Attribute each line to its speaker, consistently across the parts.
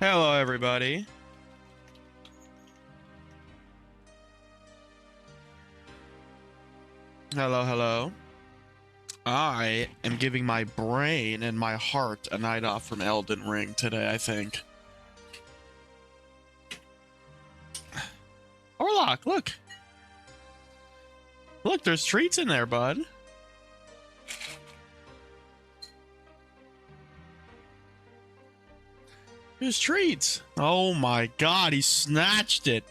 Speaker 1: Hello, everybody. Hello, hello. I am giving my brain and my heart a night off from Elden Ring today, I think. Orlock, look. Look, there's treats in there, bud. There's treats. Oh my god, he snatched it.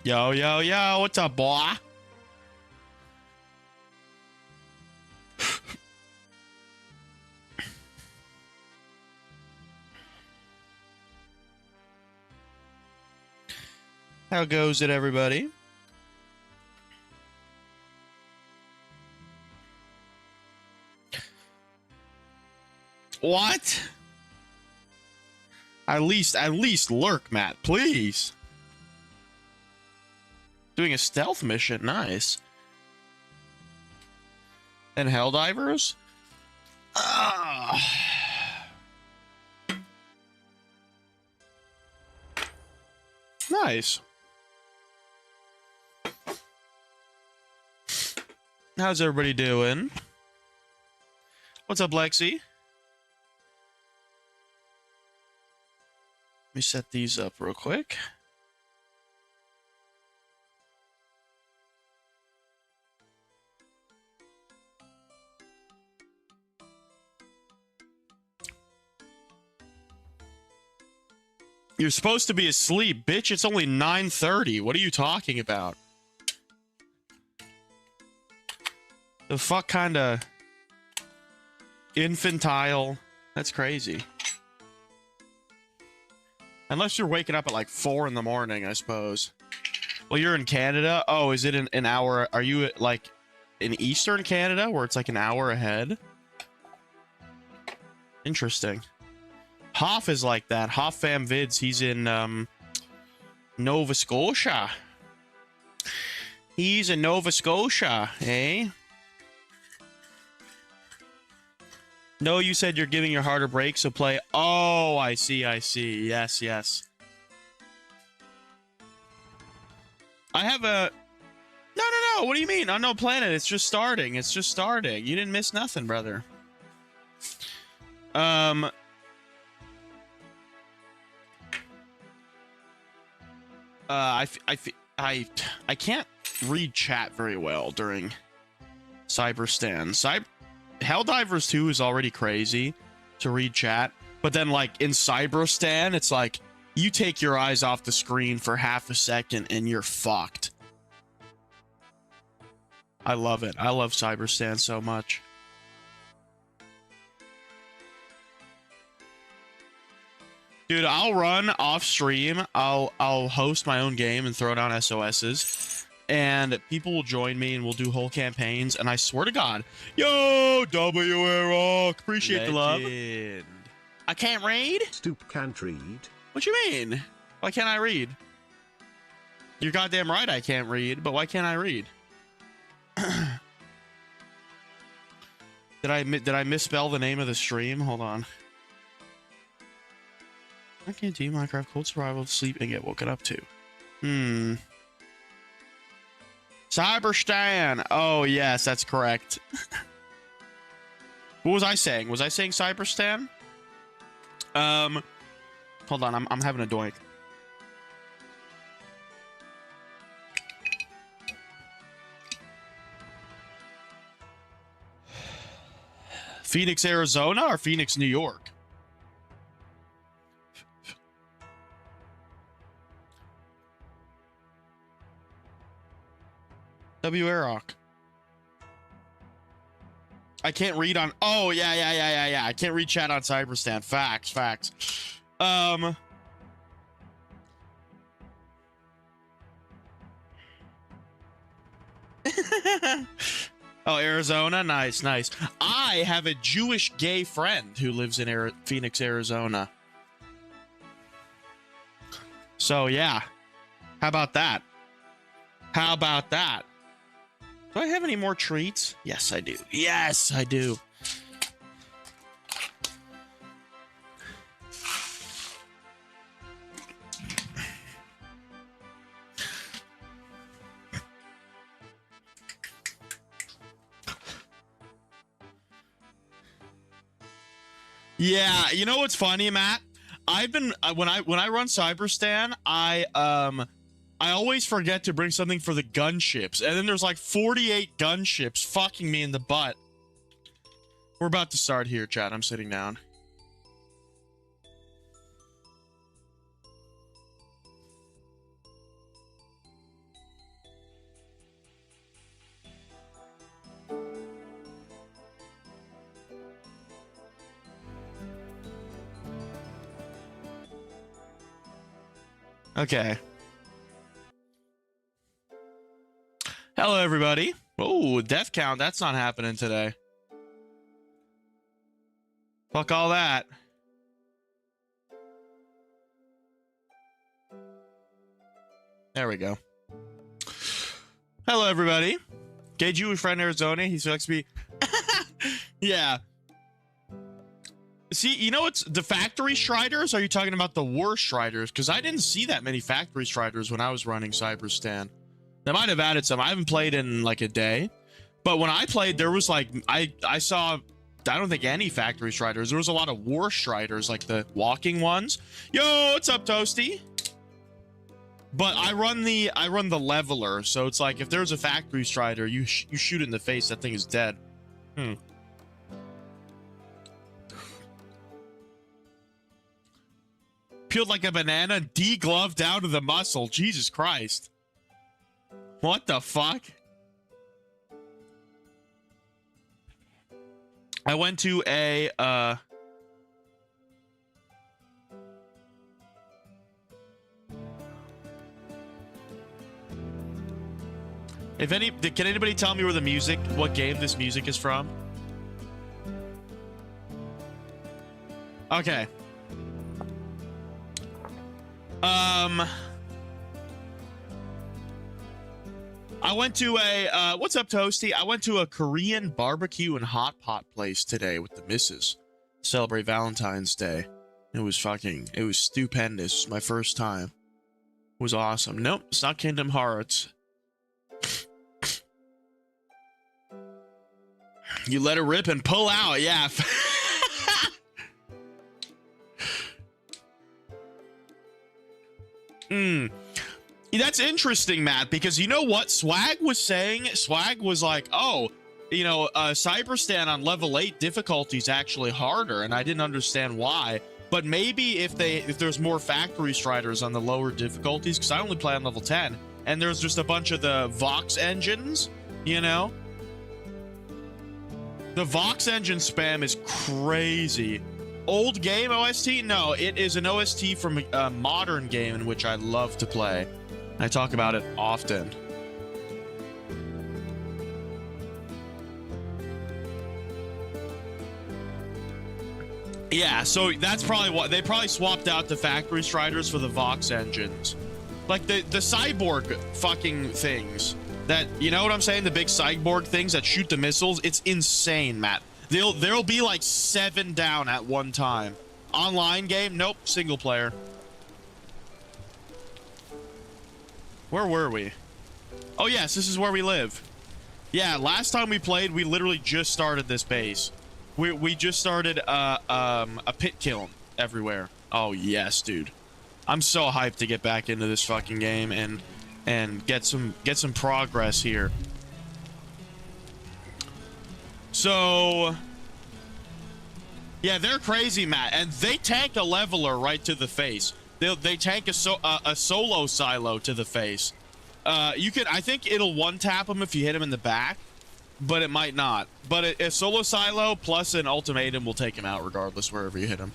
Speaker 1: Yo, yo, yo, what's up, boy? How goes it, everybody? What? At least lurk, Matt, please. Doing a stealth mission, nice. And Helldivers? Nice. How's everybody doing? What's up, Lexi? Let me set these up real quick. You're supposed to be asleep, bitch. It's only 9:30. What are you talking about? The fuck kind of infantile. That's crazy. Unless you're waking up at like 4 in the morning, I suppose. Well, you're in Canada. Oh, is it an hour? Are you like in Eastern Canada where it's like an hour ahead? Interesting. Hoff is like that. Hoff Fam Vids. He's in Nova Scotia. He's in Nova Scotia, eh? No, you said you're giving your heart a break, so play. Oh, I see, I see. Yes, yes. I have a... No. What do you mean? On no planet. It's just starting. It's just starting. You didn't miss nothing, brother. I can't read chat very well during Cyberstan. Helldivers 2 is already crazy to read chat, but then like in Cyberstan, it's like you take your eyes off the screen for half a second and you're fucked. I love it. I love Cyberstan so much. Dude, I'll run off stream. I'll host my own game and throw down SOSs, and people will join me and we'll do whole campaigns. And I swear to God, yo, Orlock, appreciate the love. I can't read.
Speaker 2: Stoop can't read.
Speaker 1: What you mean? Why can't I read? You're goddamn right, I can't read. But why can't I read? Did I misspell the name of the stream? Hold on. I can't do Minecraft Cold Survival, sleep, and get woken up to. Cyberstan. Oh, yes, that's correct. What was I saying? Was I saying Cyberstan? Hold on, I'm having a doink. Phoenix, Arizona, or Phoenix, New York? Orlock. I can't read on... Oh, yeah. I can't read chat on Cyberstan. Facts. Oh, Arizona? Nice. I have a Jewish gay friend who lives in Phoenix, Arizona. So, yeah. How about that? Do I have any more treats? Yes, I do. Yeah, you know what's funny, Matt? I've been when I run Cyberstan, I always forget to bring something for the gunships, and then there's like 48 gunships fucking me in the butt. We're about to start here, chat. I'm sitting down. Okay. Hello, everybody. Oh, death count. That's not happening today. Fuck all that. There we go. Hello, everybody. Gage, you friend Arizona. He selects me. Yeah. See, you know what's the factory striders? Are you talking about the war striders? Because I didn't see that many factory striders when I was running Cyberstan. They might have added some. I haven't played in like a day, but when I played, there was like I saw. I don't think any factory striders. There was a lot of war striders, like the walking ones. Yo, what's up, Toasty? But I run the leveler, so it's like if there's a factory strider, you shoot it in the face, that thing is dead. Peeled like a banana, degloved down to the muscle. Jesus Christ. What the fuck? I went to a can anybody tell me where the music, what game this music is from? Okay. I went to a, what's up, Toasty? I went to a Korean barbecue and hot pot place today with the missus. Celebrate Valentine's Day. It was stupendous. My first time. It was awesome. Nope, it's not Kingdom Hearts. You let it rip and pull out, yeah. That's interesting, Matt, because you know what Swag was saying? Swag was like, oh, you know, Cyberstan on level 8 difficulty is actually harder, and I didn't understand why. But maybe if there's more factory striders on the lower difficulties, because I only play on level 10, and there's just a bunch of the Vox engines, you know? The Vox engine spam is crazy. Old game OST? No, it is an OST from a modern game in which I love to play. I talk about it often. Yeah, so that's probably what they probably swapped out the factory striders for the Vox engines. Like the cyborg fucking things that, you know what I'm saying? The big cyborg things that shoot the missiles. It's insane, Matt. There'll be like 7 down at one time. Online game? Nope, single player. Where were we? Oh yes, this is where we live. Yeah, last time we played, we literally just started this base. We just started a pit kiln everywhere. Oh yes, dude. I'm so hyped to get back into this fucking game and get some progress here. So yeah, they're crazy, Matt, and they tank a leveler right to the face. They tank a solo silo to the face. You can, I think it'll one tap him if you hit him in the back, but it might not. But a solo silo plus an ultimatum will take him out regardless wherever you hit him.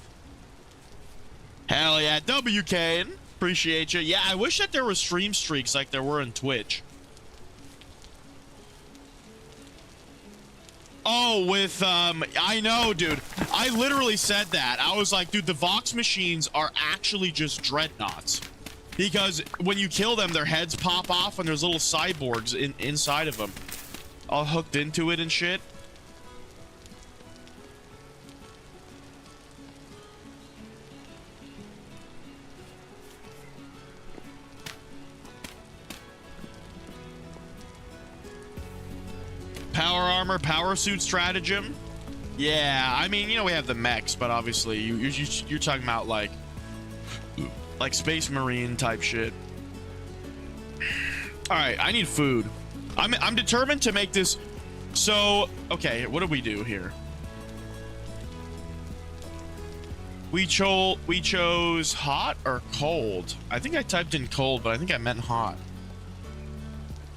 Speaker 1: Hell yeah, WK, appreciate you. Yeah, I wish that there were stream streaks like there were in Twitch. Oh, with, I know, dude. I literally said that. I was like, dude, the Vox machines are actually just dreadnoughts. Because when you kill them, their heads pop off and there's little cyborgs inside of them. All hooked into it and shit. Power armor, power suit stratagem. Yeah, I mean, you know, we have the mechs, but obviously you're talking about like Space Marine type shit. All right, I need food. I'm determined to make this. So, okay, what do we do here? We chose hot or cold. I think I typed in cold, but I think I meant hot.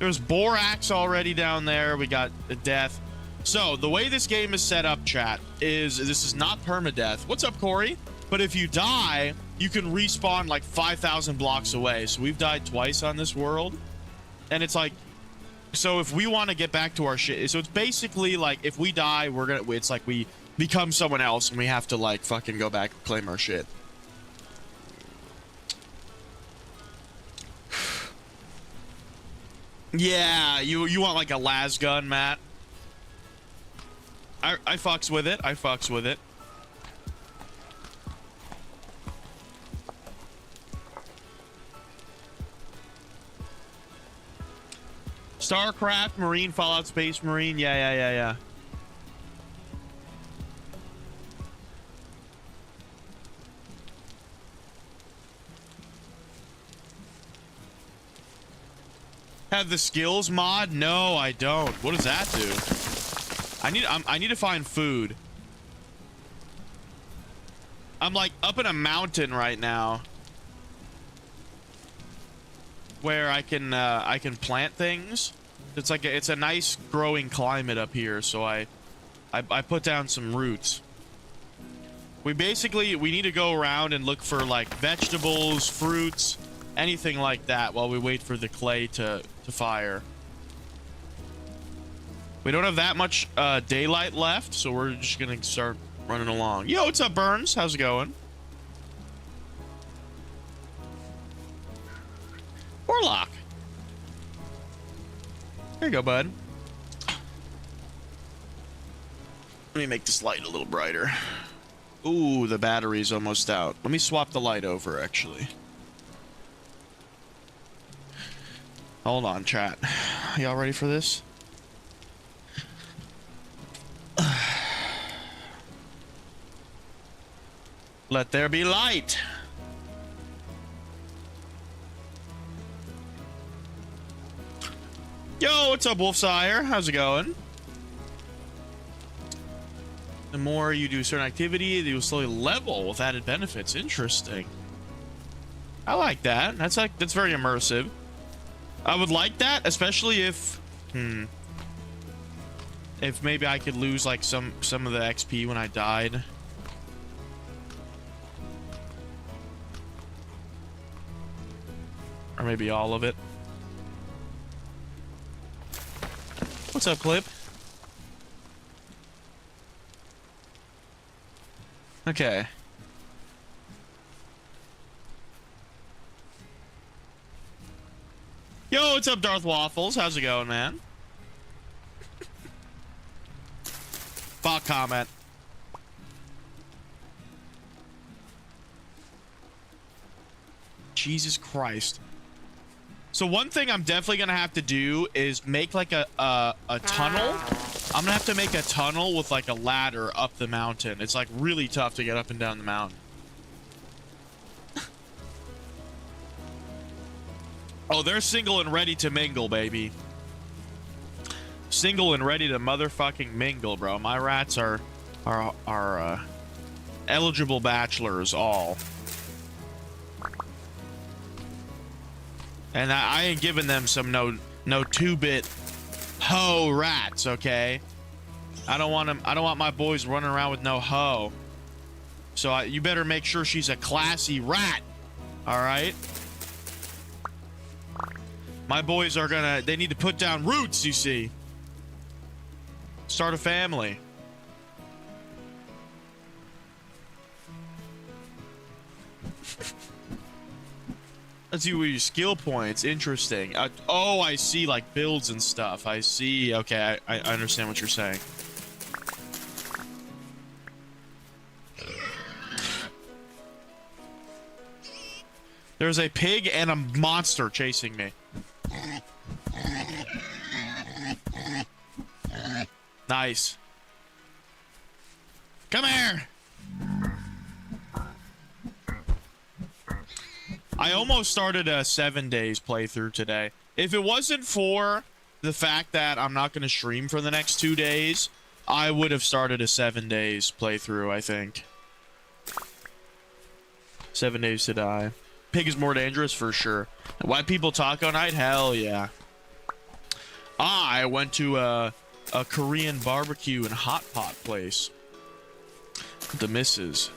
Speaker 1: There's borax already down there. We got the death. So the way this game is set up, chat, is this is not permadeath. What's up, Corey? But if you die, you can respawn like 5,000 blocks away. So we've died twice on this world. And it's like, so if we want to get back to our shit, so it's basically like if we die, it's like we become someone else and we have to like fucking go back and claim our shit. Yeah, you want like a las gun, Matt? I fucks with it. I fucks with it. StarCraft, Marine, Fallout, Space Marine. Yeah. Have the skills mod? No, I don't. What does that do? I need to find food. I'm like up in a mountain right now where I can plant things. It's like it's a nice growing climate up here, so I put down some roots. We need to go around and look for like vegetables, fruits, anything like that while we wait for the clay to fire. We don't have that much daylight left, so we're just gonna start running along. Yo, what's up, Burns? How's it going? Orlock. There you go, bud. Let me make this light a little brighter. Ooh, the battery's almost out. Let me swap the light over, actually. Hold on, chat. Y'all ready for this? Let there be light. Yo, what's up, Wolfsire? How's it going? The more you do certain activity, you will slowly level with added benefits. Interesting. I like that. That's very immersive. I would like that, especially if maybe I could lose like some of the XP when I died. Or maybe all of it. What's up, Clip? Okay. Yo, what's up, Darth Waffles? How's it going, man? Fuck comment. Jesus Christ. So one thing I'm definitely gonna have to do is make like a tunnel. I'm gonna have to make a tunnel with like a ladder up the mountain. It's like really tough to get up and down the mountain. Oh, they're single and ready to mingle, baby. Single and ready to motherfucking mingle, bro. My rats are eligible bachelors all. And I ain't giving them some no 2-bit hoe rats, okay? I don't want my boys running around with no hoe. So you better make sure she's a classy rat. All right? My boys are they need to put down roots, you see. Start a family. Let's see what your skill points. Interesting. Oh, I see, like builds and stuff. I see. Okay, I understand what you're saying. There's a pig and a monster chasing me. Nice. Come here. I almost started a 7 days playthrough today. If it wasn't for the fact that I'm not going to stream for the next 2 days, I would have started a 7 days playthrough, I think. 7 days to die. Pig is more dangerous for sure. White people taco night? Hell yeah. I went to a Korean barbecue and hot pot place. The missus.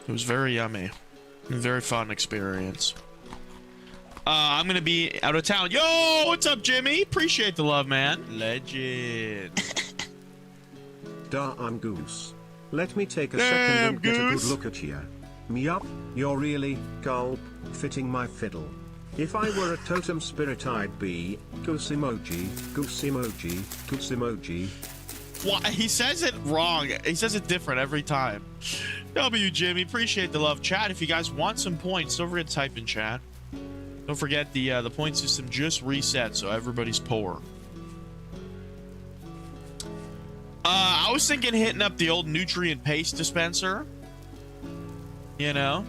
Speaker 1: It was very yummy. Very fun experience. I'm gonna be out of town. Yo, what's up, Jimmy? Appreciate the love, man. Legend.
Speaker 2: I'm Goose. Let me take a second and get a good look at you. Yup, you're really, gulp, fitting my fiddle. If I were a totem spirit, I'd be goose emoji, goose emoji, goose emoji.
Speaker 1: Why? He says it wrong. He says it different every time. W, Jimmy. Appreciate the love. Chat, if you guys want some points, don't forget to type in chat. Don't forget the point system just reset, so everybody's poor. I was thinking hitting up the old nutrient paste dispenser. You know?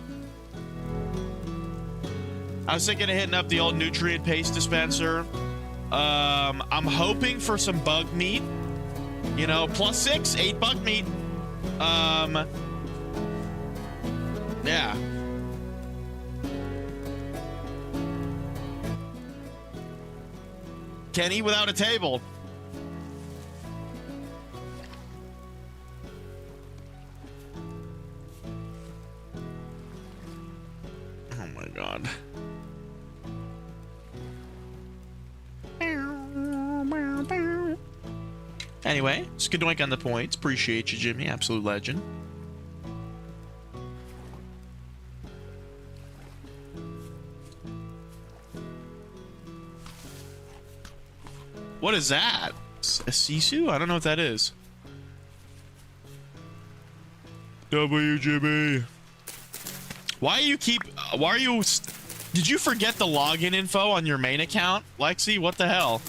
Speaker 1: I was thinking of hitting up the old nutrient paste dispenser. I'm hoping for some bug meat. You know, +6, 8 bug meat. Yeah. Kenny without a table. Oh my god. Anyway, skadoink on the points. Appreciate you, Jimmy. Absolute legend. What is that? A Sisu? I don't know what that is. WGB. Why are you... Did you forget the login info on your main account? Lexi, what the hell?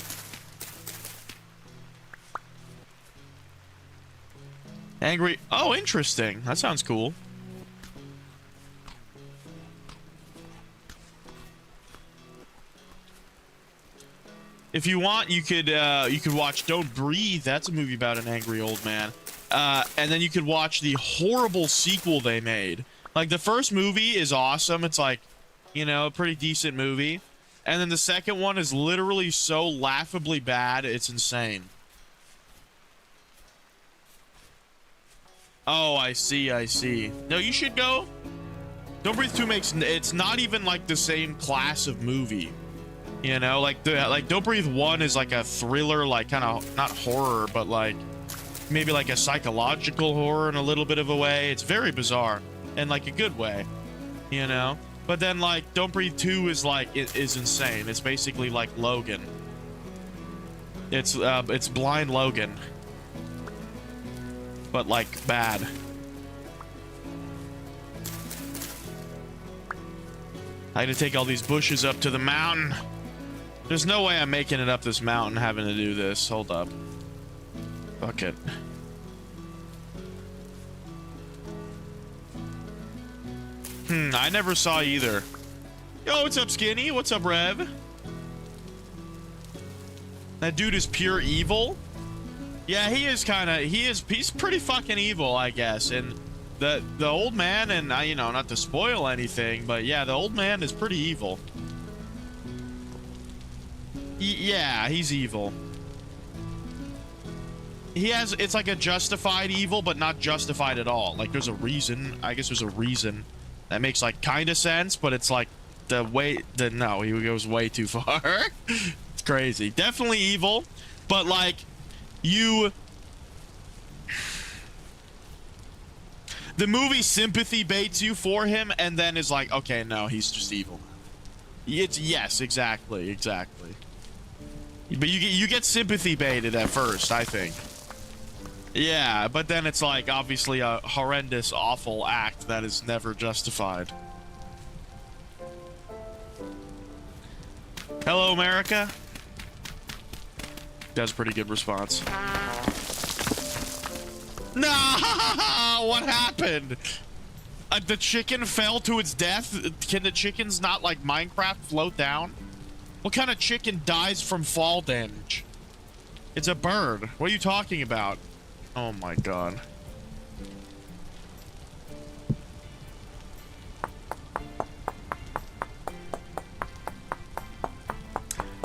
Speaker 1: Angry... Oh, interesting. That sounds cool. If you want, you could watch Don't Breathe. That's a movie about an angry old man. And then you could watch the horrible sequel they made. Like, the first movie is awesome. It's like, you know, a pretty decent movie. And then the second one is literally so laughably bad, it's insane. Oh, I see, I see. No, you should go. Don't Breathe 2 makes... It's not even, like, the same class of movie. You know, like Don't Breathe 1 is like a thriller, like kind of not horror, but like maybe like a psychological horror in a little bit of a way. It's very bizarre in like a good way, you know. But then like Don't Breathe 2 is like it is insane. It's basically like Logan. It's Blind Logan, but like bad. I had to take all these bushes up to the mountain. There's no way I'm making it up this mountain having to do this. Hold up. Fuck it. I never saw either. Yo, what's up, Skinny? What's up, Rev? That dude is pure evil? Yeah, he's pretty fucking evil, I guess. And the old man, and you know, not to spoil anything, but yeah, the old man is pretty evil. Yeah, he's evil. It's like a justified evil, but not justified at all. Like, there's a reason. I guess there's a reason that makes, like, kind of sense, but it's like no, he goes way too far. It's crazy. Definitely evil, but, like, the movie sympathy baits you for him, and then is like, okay, no, he's just evil. Yes, exactly. But you get sympathy baited at first, I think. Yeah, but then it's like obviously a horrendous, awful act that is never justified. Hello, America. That's a pretty good response. No, what happened? The chicken fell to its death? Can the chickens not, like Minecraft, float down? What kind of chicken dies from fall damage? It's a bird. What are you talking about? Oh my god.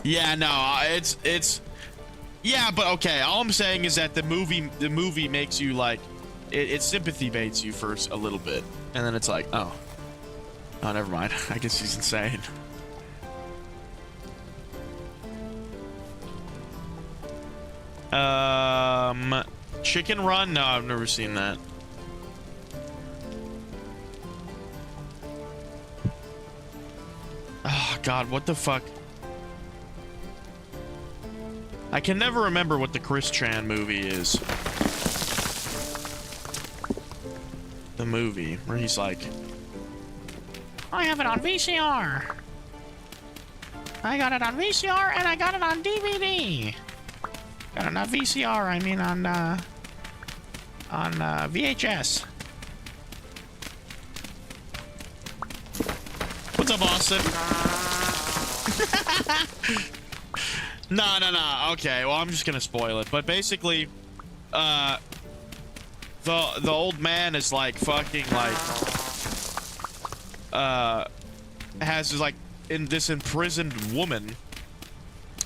Speaker 1: Yeah, no, it's yeah, but okay, all I'm saying is that the movie makes you like it sympathy baits you for a little bit, and then it's like, oh, never mind. I guess he's insane. Chicken Run? No, I've never seen that. Oh god, what the fuck? I can never remember what the Chris Chan movie is. The movie where he's like, I have it on VCR. I got it on VCR and I got it on DVD. Got it on VCR, I mean on VHS. What's up, Austin? No. Okay, well, I'm just gonna spoil it. But basically, the old man is like fucking like has like this imprisoned woman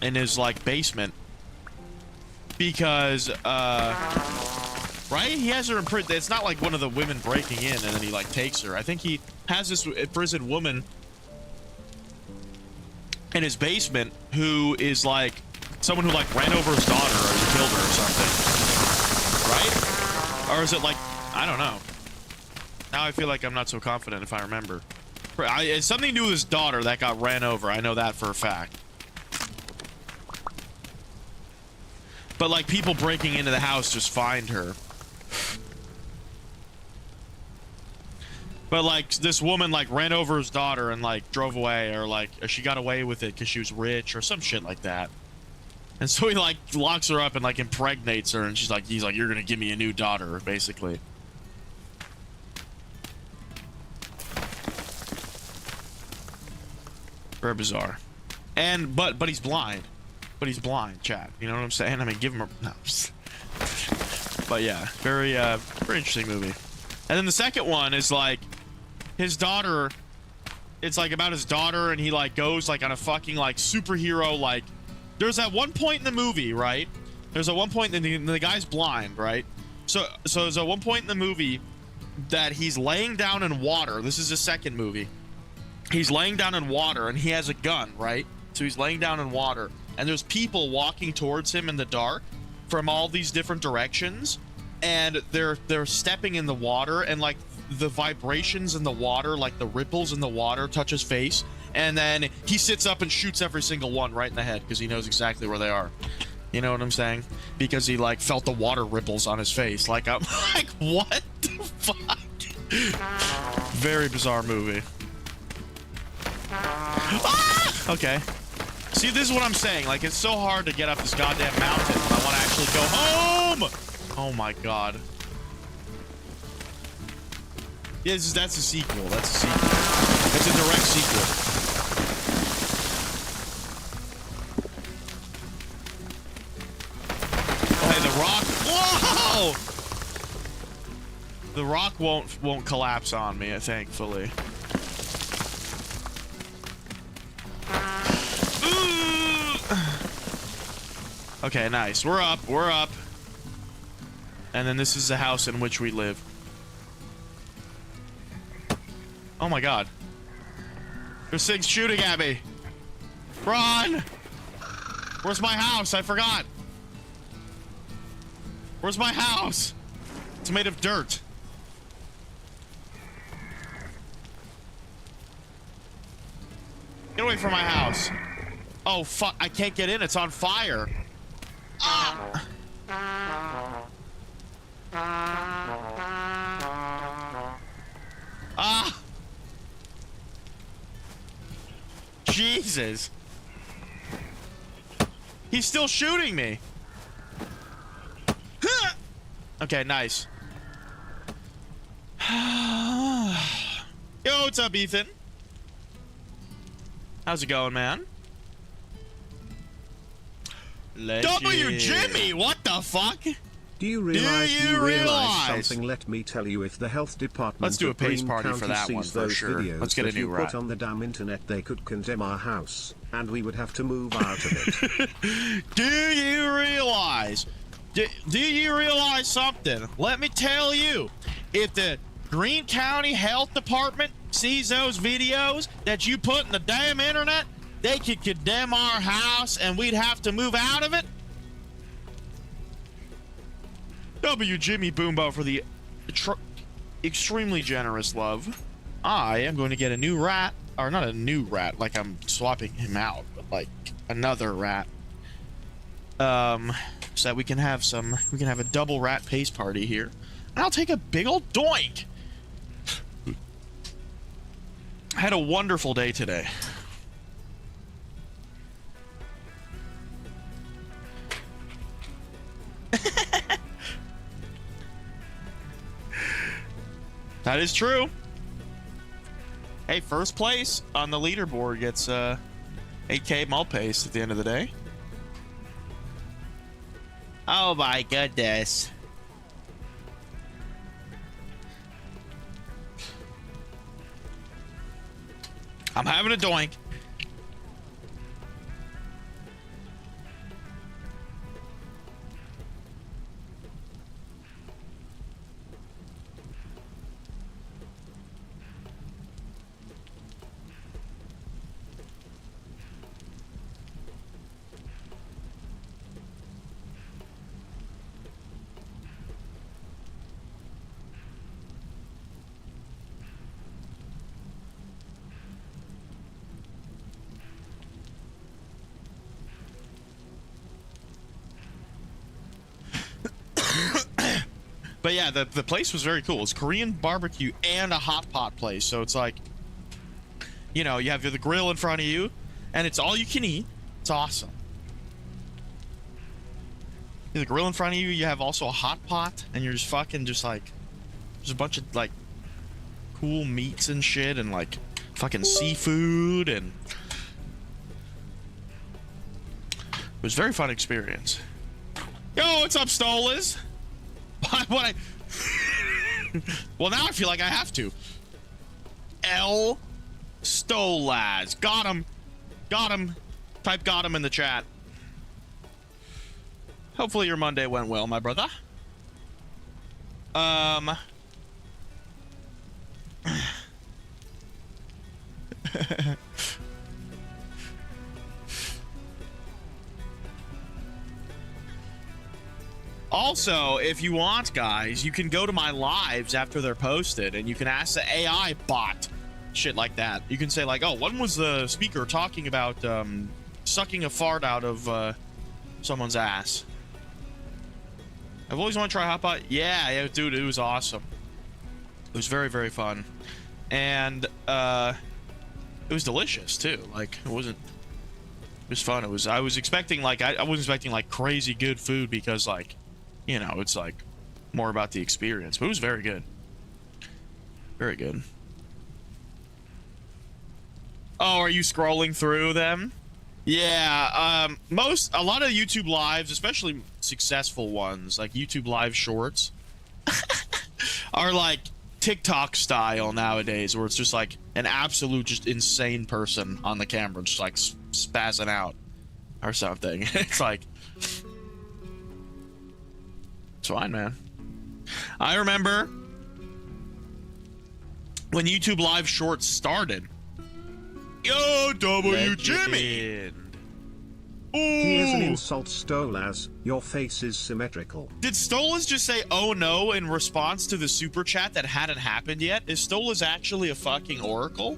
Speaker 1: in his like basement because right, he has her imprisoned. It's not like one of the women breaking in and then he like takes her. I think he has this imprisoned woman in his basement who is like someone who like ran over his daughter or killed her or something, right? Or is it like, I don't know. Now I feel like I'm not so confident if I remember. It's something to do with his daughter that got ran over. I know that for a fact. But like people breaking into the house just find her. But like this woman like ran over his daughter and like drove away, or like she got away with it because she was rich or some shit like that. And so he like locks her up and like impregnates her, and he's like, you're gonna give me a new daughter, basically. Very bizarre. And but he's blind. But he's blind, chat. You know what I'm saying? I mean, give him a no. But yeah, very interesting movie. And then the second one is like his daughter. It's like about his daughter, and he like goes like on a fucking like superhero like. There's at one point in the movie, right? There's at one point the guy's blind, right? So there's at one point in the movie that he's laying down in water. This is the second movie. He's laying down in water and he has a gun, right? So he's laying down in water and there's people walking towards him in the dark from all these different directions, and they're stepping in the water, and like the vibrations in the water, like the ripples in the water touch his face, and then he sits up and shoots every single one right in the head because he knows exactly where they are. You know what I'm saying? Because he like felt the water ripples on his face. Like I'm like, what the fuck? Very bizarre movie. Ah! Okay. See, this is what I'm saying. Like, it's so hard to get up this goddamn mountain when I want to actually go home. Oh my god. Yeah, that's a sequel. That's a sequel. It's a direct sequel. Oh, hey, the rock. Whoa! The rock won't collapse on me, thankfully. Okay, nice. We're up. We're up. And then this is the house in which we live. Oh my god. There's things shooting at me. Run! Where's my house? I forgot. Where's my house? It's made of dirt. Get away from my house. Oh, fuck. I can't get in. It's on fire. Ah. Ah. Jesus. He's still shooting me. Okay, nice. what's up, Ethan? How's it going, man? W Jimmy, what the fuck?
Speaker 2: Do you realize something? Let me tell you, if the health department
Speaker 1: Let's do a
Speaker 2: of
Speaker 1: pace
Speaker 2: Green
Speaker 1: party
Speaker 2: County
Speaker 1: for that
Speaker 2: sees
Speaker 1: one for
Speaker 2: those
Speaker 1: sure.
Speaker 2: videos
Speaker 1: Let's get a
Speaker 2: that
Speaker 1: new
Speaker 2: you
Speaker 1: rat.
Speaker 2: put on the damn internet, they could condemn our house, and we would have to move out of it.
Speaker 1: Do you realize? Do you realize something? Let me tell you, if the Green County Health Department sees those videos that you put in the damn internet, they could condemn our house and we'd have to move out of it. W Jimmy Boombo for the extremely generous love. I am going to get a new rat, or not a new rat, like I'm swapping him out, but like another rat. So that we can have a double rat pace party here. And I'll take a big old doink. I had a wonderful day today. That is true. Hey, first place on the leaderboard gets 8K malt paste at the end of the day. Oh my goodness. I'm having a doink. But yeah, the place was very cool. It's Korean barbecue and a hot pot place. So it's like, you know, you have the grill in front of you and it's all you can eat. It's awesome. You have the grill in front of you. You have also a hot pot and you're just fucking just like, there's a bunch of like cool meats and shit and like fucking seafood, and it was a very fun experience. Yo, what's up, Stolas? Well, now I feel like I have to. L Stolaz. Got him. Got him. Type got him in the chat. Hopefully your Monday went well, my brother. Also, if you want, guys, you can go to my lives after they're posted and you can ask the AI bot shit like that. You can say like, oh, when was the speaker talking about sucking a fart out of someone's ass? I've always wanted to try Hotpot. Yeah, dude, it was awesome. It was very, very fun. And it was delicious too. Like, it was fun. I was expecting like, I wasn't expecting like crazy good food because like, you know, it's like more about the experience, but it was very good. Very good. Oh, are you scrolling through them? Yeah, a lot of YouTube lives, especially successful ones, like YouTube live shorts, are like TikTok style nowadays, where it's just like an absolute just insane person on the camera, just like spazzing out or something. It's like, it's fine, man. I remember when YouTube live shorts started. Yo, W Jimmy.
Speaker 2: Here's an insult, Stolas. Your face is symmetrical.
Speaker 1: Did Stolas just say, oh no, in response to the super chat that hadn't happened yet? Is Stolas actually a fucking oracle?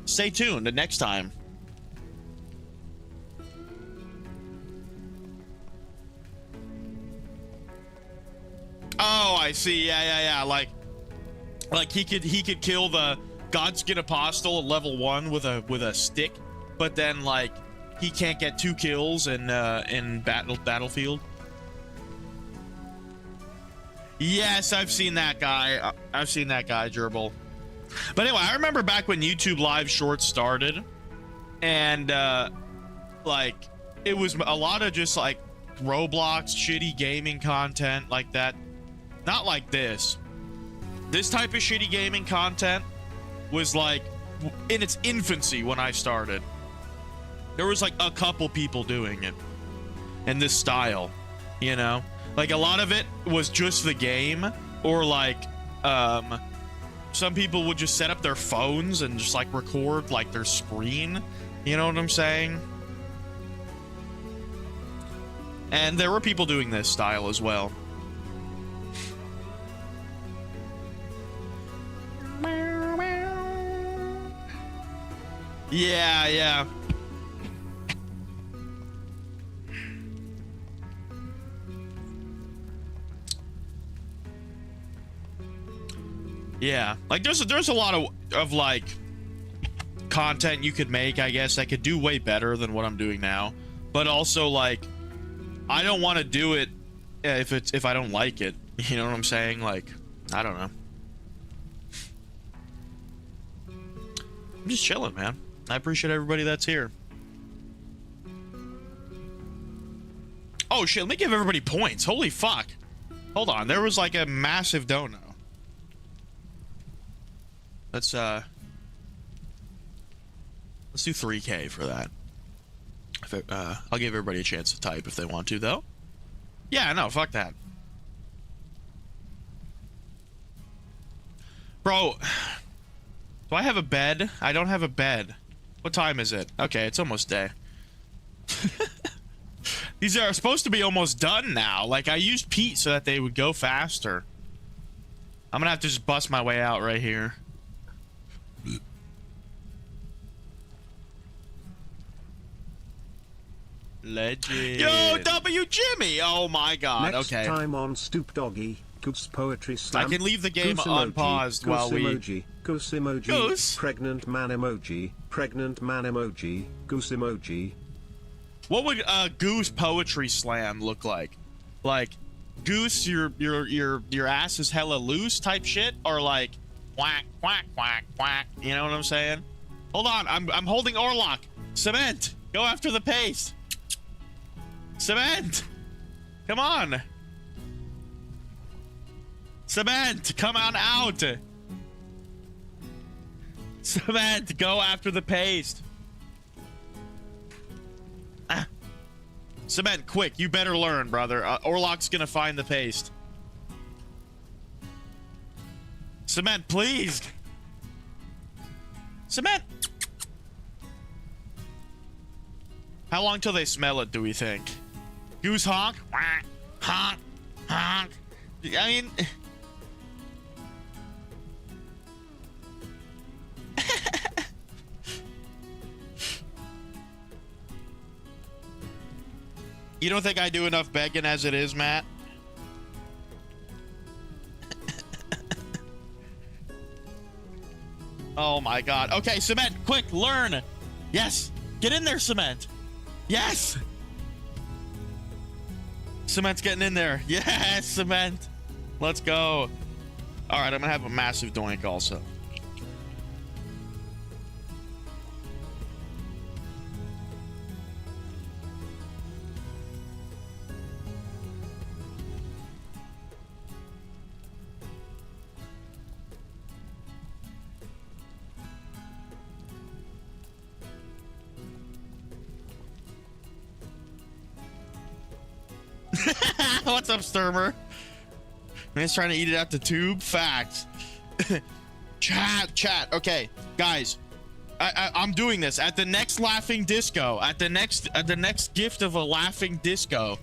Speaker 1: Stay tuned the next time. Oh, I see. Yeah. Like he could kill the Godskin Apostle at level 1 with a stick, but then like he can't get 2 kills in Battlefield. Yes, I've seen that guy. I've seen that guy, Gerbil. But anyway, I remember back when YouTube Live Shorts started, and like it was a lot of just like Roblox shitty gaming content like that. Not like this. This type of shitty gaming content was like in its infancy when I started. There was like a couple people doing it in this style, you know? Like a lot of it was just the game, or like some people would just set up their phones and just like record like their screen, you know what I'm saying? And there were people doing this style as well. Yeah, yeah. Yeah, like there's a lot of like content you could make, I guess, that could do way better than what I'm doing now. But also like I don't want to do it if I don't like it. You know what I'm saying? Like, I don't know. I'm just chilling, man. I appreciate everybody that's here. Oh shit, let me give everybody points. Holy fuck. Hold on, there was like a massive dono. Let's do 3K for that. I'll give everybody a chance to type if they want to, though. Yeah, no, fuck that. Bro, do I have a bed? I don't have a bed. What time is it? Okay, it's almost day. These are supposed to be almost done now. Like, I used Pete so that they would go faster. I'm gonna have to just bust my way out right here. Legend. Yo, W Jimmy! Oh my god,
Speaker 2: Next
Speaker 1: okay.
Speaker 2: time on Stoop Doggy, Goose Poetry Slam.
Speaker 1: I can leave the game unpaused while we...
Speaker 2: Goose emoji,
Speaker 1: Goose?
Speaker 2: pregnant man emoji, pregnant man emoji, goose emoji.
Speaker 1: What would Goose Poetry Slam look like? Like, Goose, your ass is hella loose type shit? Or like, quack, quack, quack, quack. You know what I'm saying? Hold on, I'm holding Orlock. Cement, go after the paste. Cement! Come on! Cement! Come on out! Cement! Go after the paste! Ah. Cement, quick! You better learn, brother. Orlock's gonna find the paste. Cement, please! Cement! How long till they smell it, do we think? Goose honk? Honk. Honk. I mean... You don't think I do enough begging as it is, Matt? Oh my god. Okay, Cement, quick, learn! Yes! Get in there, Cement! Yes! Cement's getting in there. Yes, Cement! Let's go. Alright, I'm gonna have a massive doink also. What's up, Sturmer? Man's trying to eat it out the tube. Facts. Chat. Okay, guys, I'm doing this at the next laughing disco. At the next gift of a laughing disco,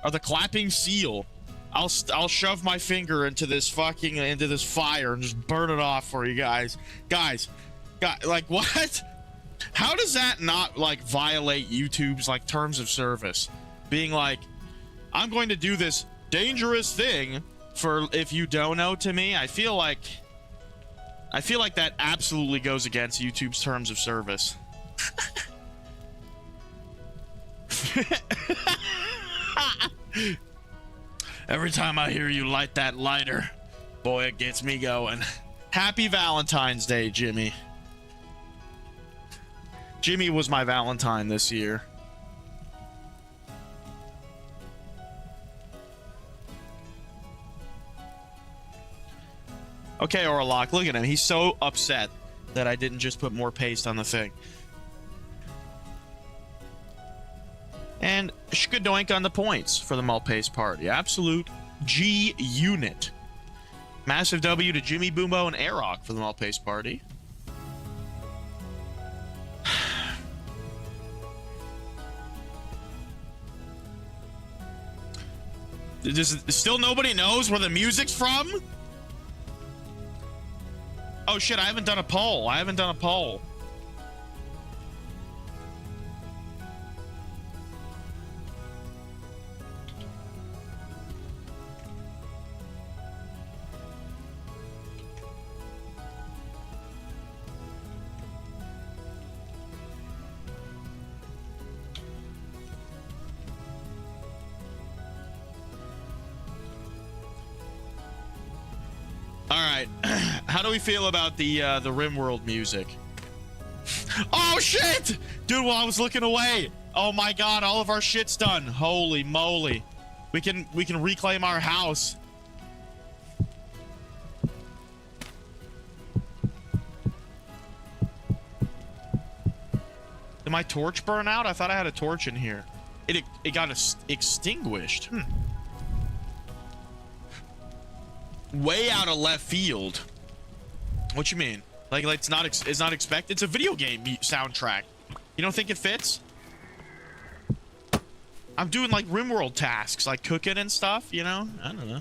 Speaker 1: or the clapping seal. I'll shove my finger into this fire and just burn it off for you guys. Guys, like what? How does that not like violate YouTube's like terms of service? Being like, I'm going to do this dangerous thing for if you dono to me. I feel like that absolutely goes against YouTube's terms of service. Every time I hear you light that lighter, boy, it gets me going. Happy Valentine's Day, Jimmy. Jimmy was my Valentine this year. Okay, Orlock, look at him. He's so upset that I didn't just put more paste on the thing. And shkadoink on the points for the malt paste party. Absolute G unit. Massive W to Jimmy, Boombo, and Arock for the malt paste party. Still nobody knows where the music's from? Oh shit, I haven't done a poll. All right, how do we feel about the RimWorld music? Oh shit, dude! While I was looking away, oh my god, all of our shit's done. Holy moly, we can reclaim our house. Did my torch burn out? I thought I had a torch in here. It got extinguished. Way out of left field. What you mean? Like it's not expected. It's a video game soundtrack. You don't think it fits? I'm doing like RimWorld tasks, like cooking and stuff. You know? I don't know.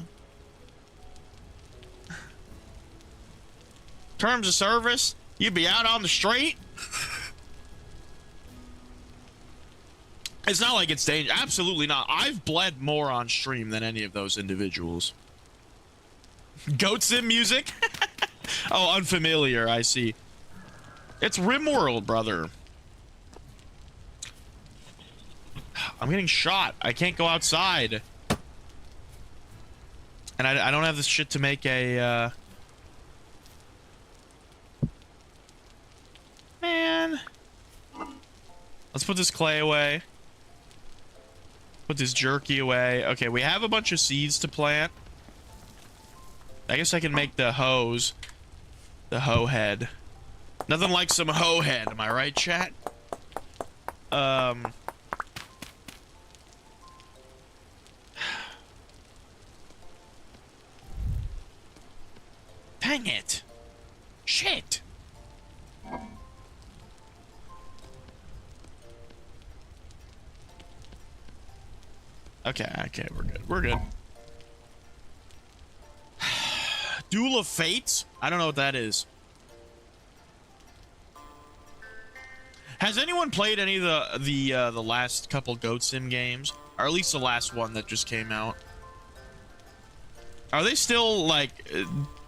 Speaker 1: Terms of service. You'd be out on the street. It's not like it's dangerous. Absolutely not. I've bled more on stream than any of those individuals. Goat Sim music? Oh, unfamiliar, I see. It's RimWorld, brother. I'm getting shot. I can't go outside. And I don't have this shit to make a, Man. Let's put this clay away. Put this jerky away. Okay, we have a bunch of seeds to plant. I guess I can make the hose. The hoe head. Nothing like some hoe head, am I right, chat? Dang it. Shit. Okay, we're good. Duel of Fates? I don't know what that is. Has anyone played any of the last couple Goat Sim games? Or at least the last one that just came out? Are they still, like...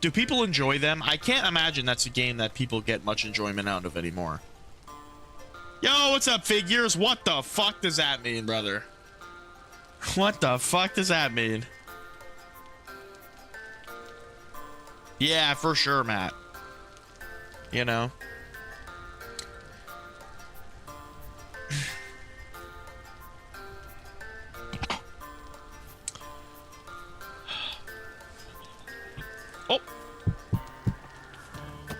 Speaker 1: do people enjoy them? I can't imagine that's a game that people get much enjoyment out of anymore. Yo, what's up, figures? What the fuck does that mean, brother? What the fuck does that mean? Yeah, for sure, Matt. You know? Oh!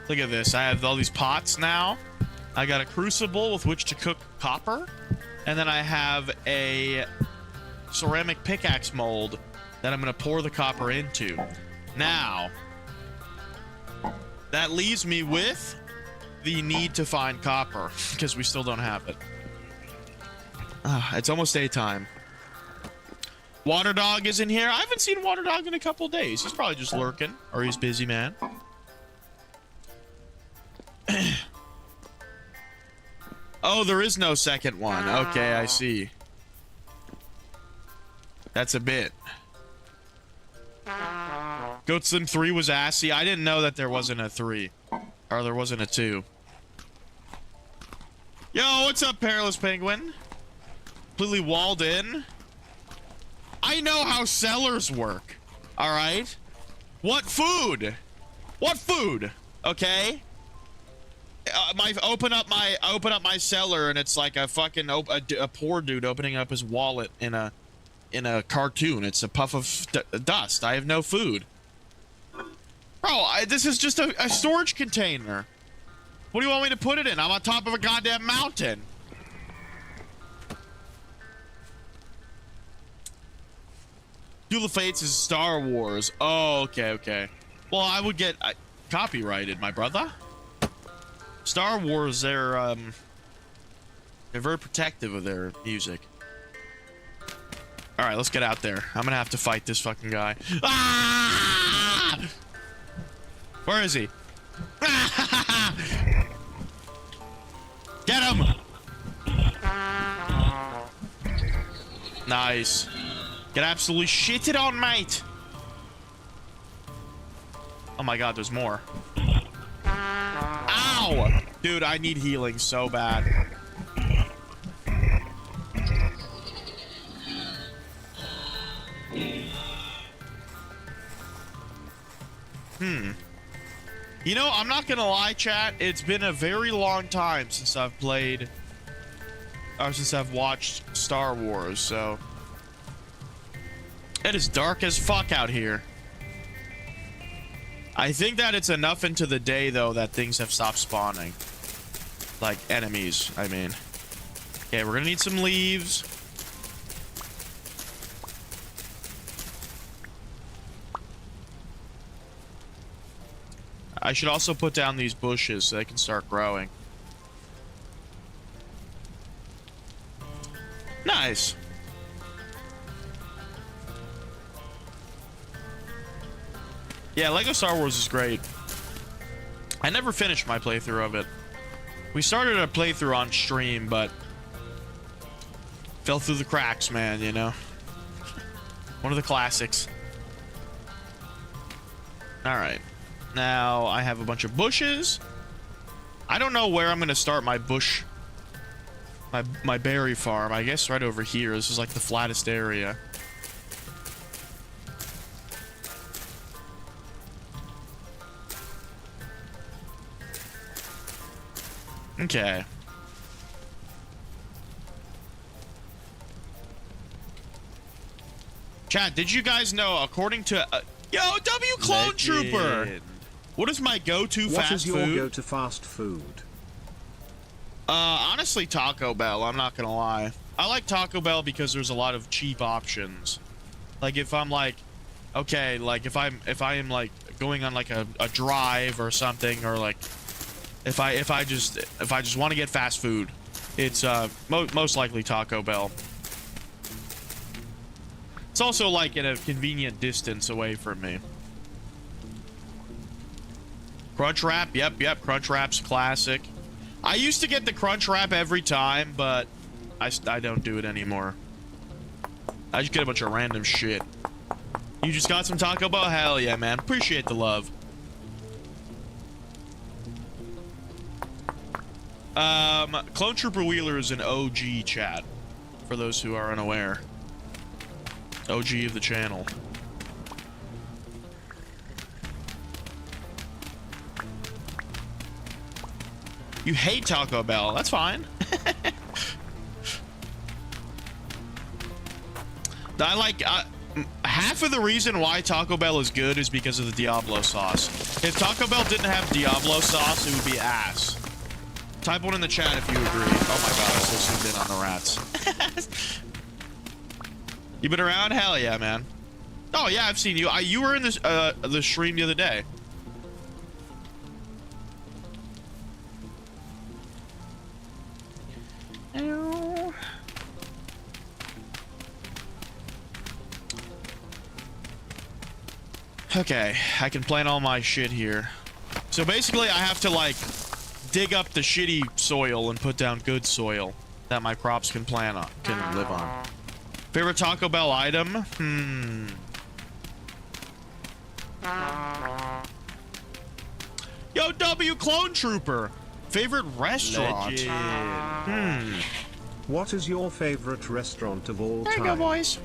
Speaker 1: Look at this. I have all these pots now. I got a crucible with which to cook copper. And then I have a ceramic pickaxe mold that I'm going to pour the copper into. Now... that leaves me with the need to find copper, because we still don't have it. It's almost daytime. Water Dog is in here. I haven't seen Water Dog in a couple days. He's probably just lurking, or he's busy, man. Oh, there is no second one. Okay, I see. That's a bit. Goat Sim 3 was assy. I didn't know that there wasn't a 3. Or there wasn't a 2. Yo, what's up, Perilous Penguin? Completely walled in. I know how cellars work. Alright? What food? What food? Okay. Open up my cellar and it's like a fucking a poor dude opening up his wallet in a cartoon. It's a puff of dust. I have no food. Bro, this is just a storage container. What do you want me to put it in? I'm on top of a goddamn mountain. Duel of Fates is Star Wars. Oh, okay. Well, I would get copyrighted, my brother. Star Wars, they're very protective of their music. All right, let's get out there. I'm gonna have to fight this fucking guy. Ah! Where is he? Get him! Nice. Get absolutely shitted on, mate. Oh my god, there's more. Ow! Dude, I need healing so bad. You know, I'm not gonna lie, chat. It's been a very long time since I've played, or since I've watched Star Wars, so. It is dark as fuck out here. I think that it's enough into the day, though, that things have stopped spawning. Like, enemies, I mean. Okay, we're gonna need some leaves. I should also put down these bushes so they can start growing. Nice. Yeah, Lego Star Wars is great. I never finished my playthrough of it. We started a playthrough on stream, but fell through the cracks, man, you know? One of the classics. Alright. Now, I have a bunch of bushes. I don't know where I'm going to start my bush... My berry farm. I guess right over here. This is like the flattest area. Okay. Chat, did you guys know, according to... yo, W Clone Trooper! What is my go-to fast food?
Speaker 2: What is your go-to fast food?
Speaker 1: Honestly, Taco Bell. I'm not gonna lie. I like Taco Bell because there's a lot of cheap options. Like, if I'm like... Okay, like, if I am like, going on like a drive or something, or like... If I just want to get fast food, it's most likely Taco Bell. It's also like at a convenient distance away from me. Crunch Wrap, yep, Crunch Wrap's classic. I used to get the Crunch Wrap every time, but I don't do it anymore. I just get a bunch of random shit. You just got some Taco Bell? Hell yeah, man. Appreciate the love. Clone Trooper Wheeler is an OG, chat, for those who are unaware. OG of the channel. You hate Taco Bell. That's fine. I like... half of the reason why Taco Bell is good is because of the Diablo sauce. If Taco Bell didn't have Diablo sauce, it would be ass. Type 1 in the chat if you agree. Oh my god, I so zoomed in on the rats. You been around? Hell yeah, man. Oh yeah, I've seen you. You were in this the stream the other day. Okay, I can plant all my shit here. So basically, I have to like dig up the shitty soil and put down good soil that my crops can plant on, can live on. Favorite Taco Bell item? Yo, W Clone Trooper. Favorite restaurant?
Speaker 2: What is your favorite restaurant of all time?
Speaker 1: There you go, boys.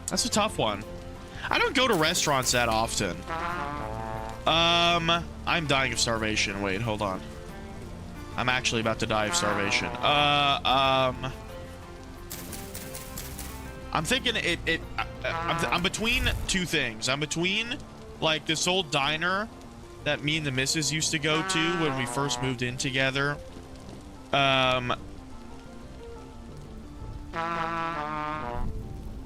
Speaker 1: That's a tough one. I don't go to restaurants that often. I'm dying of starvation. Wait, hold on. I'm actually about to die of starvation. I'm thinking I'm between two things. I'm between, like, this old diner that me and the missus used to go to when we first moved in together.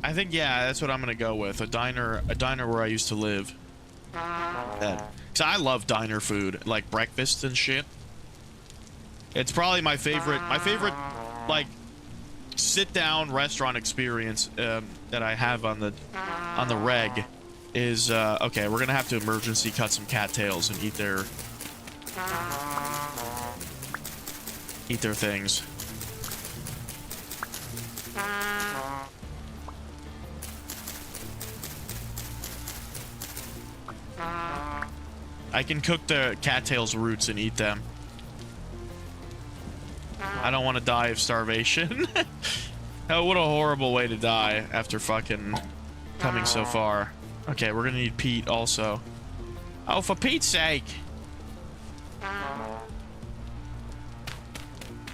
Speaker 1: I think, yeah, that's what I'm gonna go with. A diner where I used to live. Because I love diner food, like breakfast and shit. It's probably my favorite, like, sit-down restaurant experience that I have on the reg is, okay, we're gonna have to emergency cut some cattails and eat their things. I can cook the cattails roots and eat them. I don't want to die of starvation. Oh, what a horrible way to die after fucking coming so far. Okay, we're gonna need Pete also. Oh, for Pete's sake.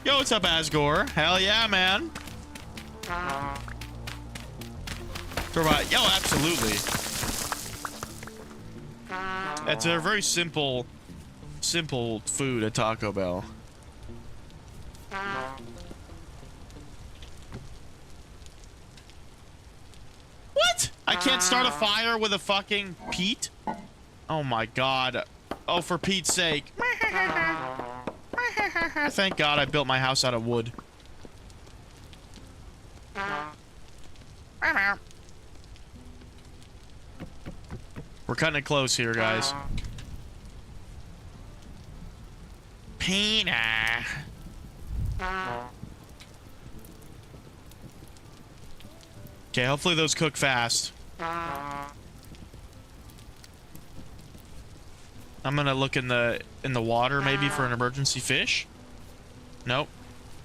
Speaker 1: Yo, what's up, Asgore? Hell yeah, man. Yo, absolutely. It's a very simple food at Taco Bell. What? I can't start a fire with a fucking Pete? Oh my god. Oh, for Pete's sake. Thank God I built my house out of wood. We're cutting it close here, guys. Pina. Okay, hopefully those cook fast. I'm gonna look in the water maybe for an emergency fish. Nope.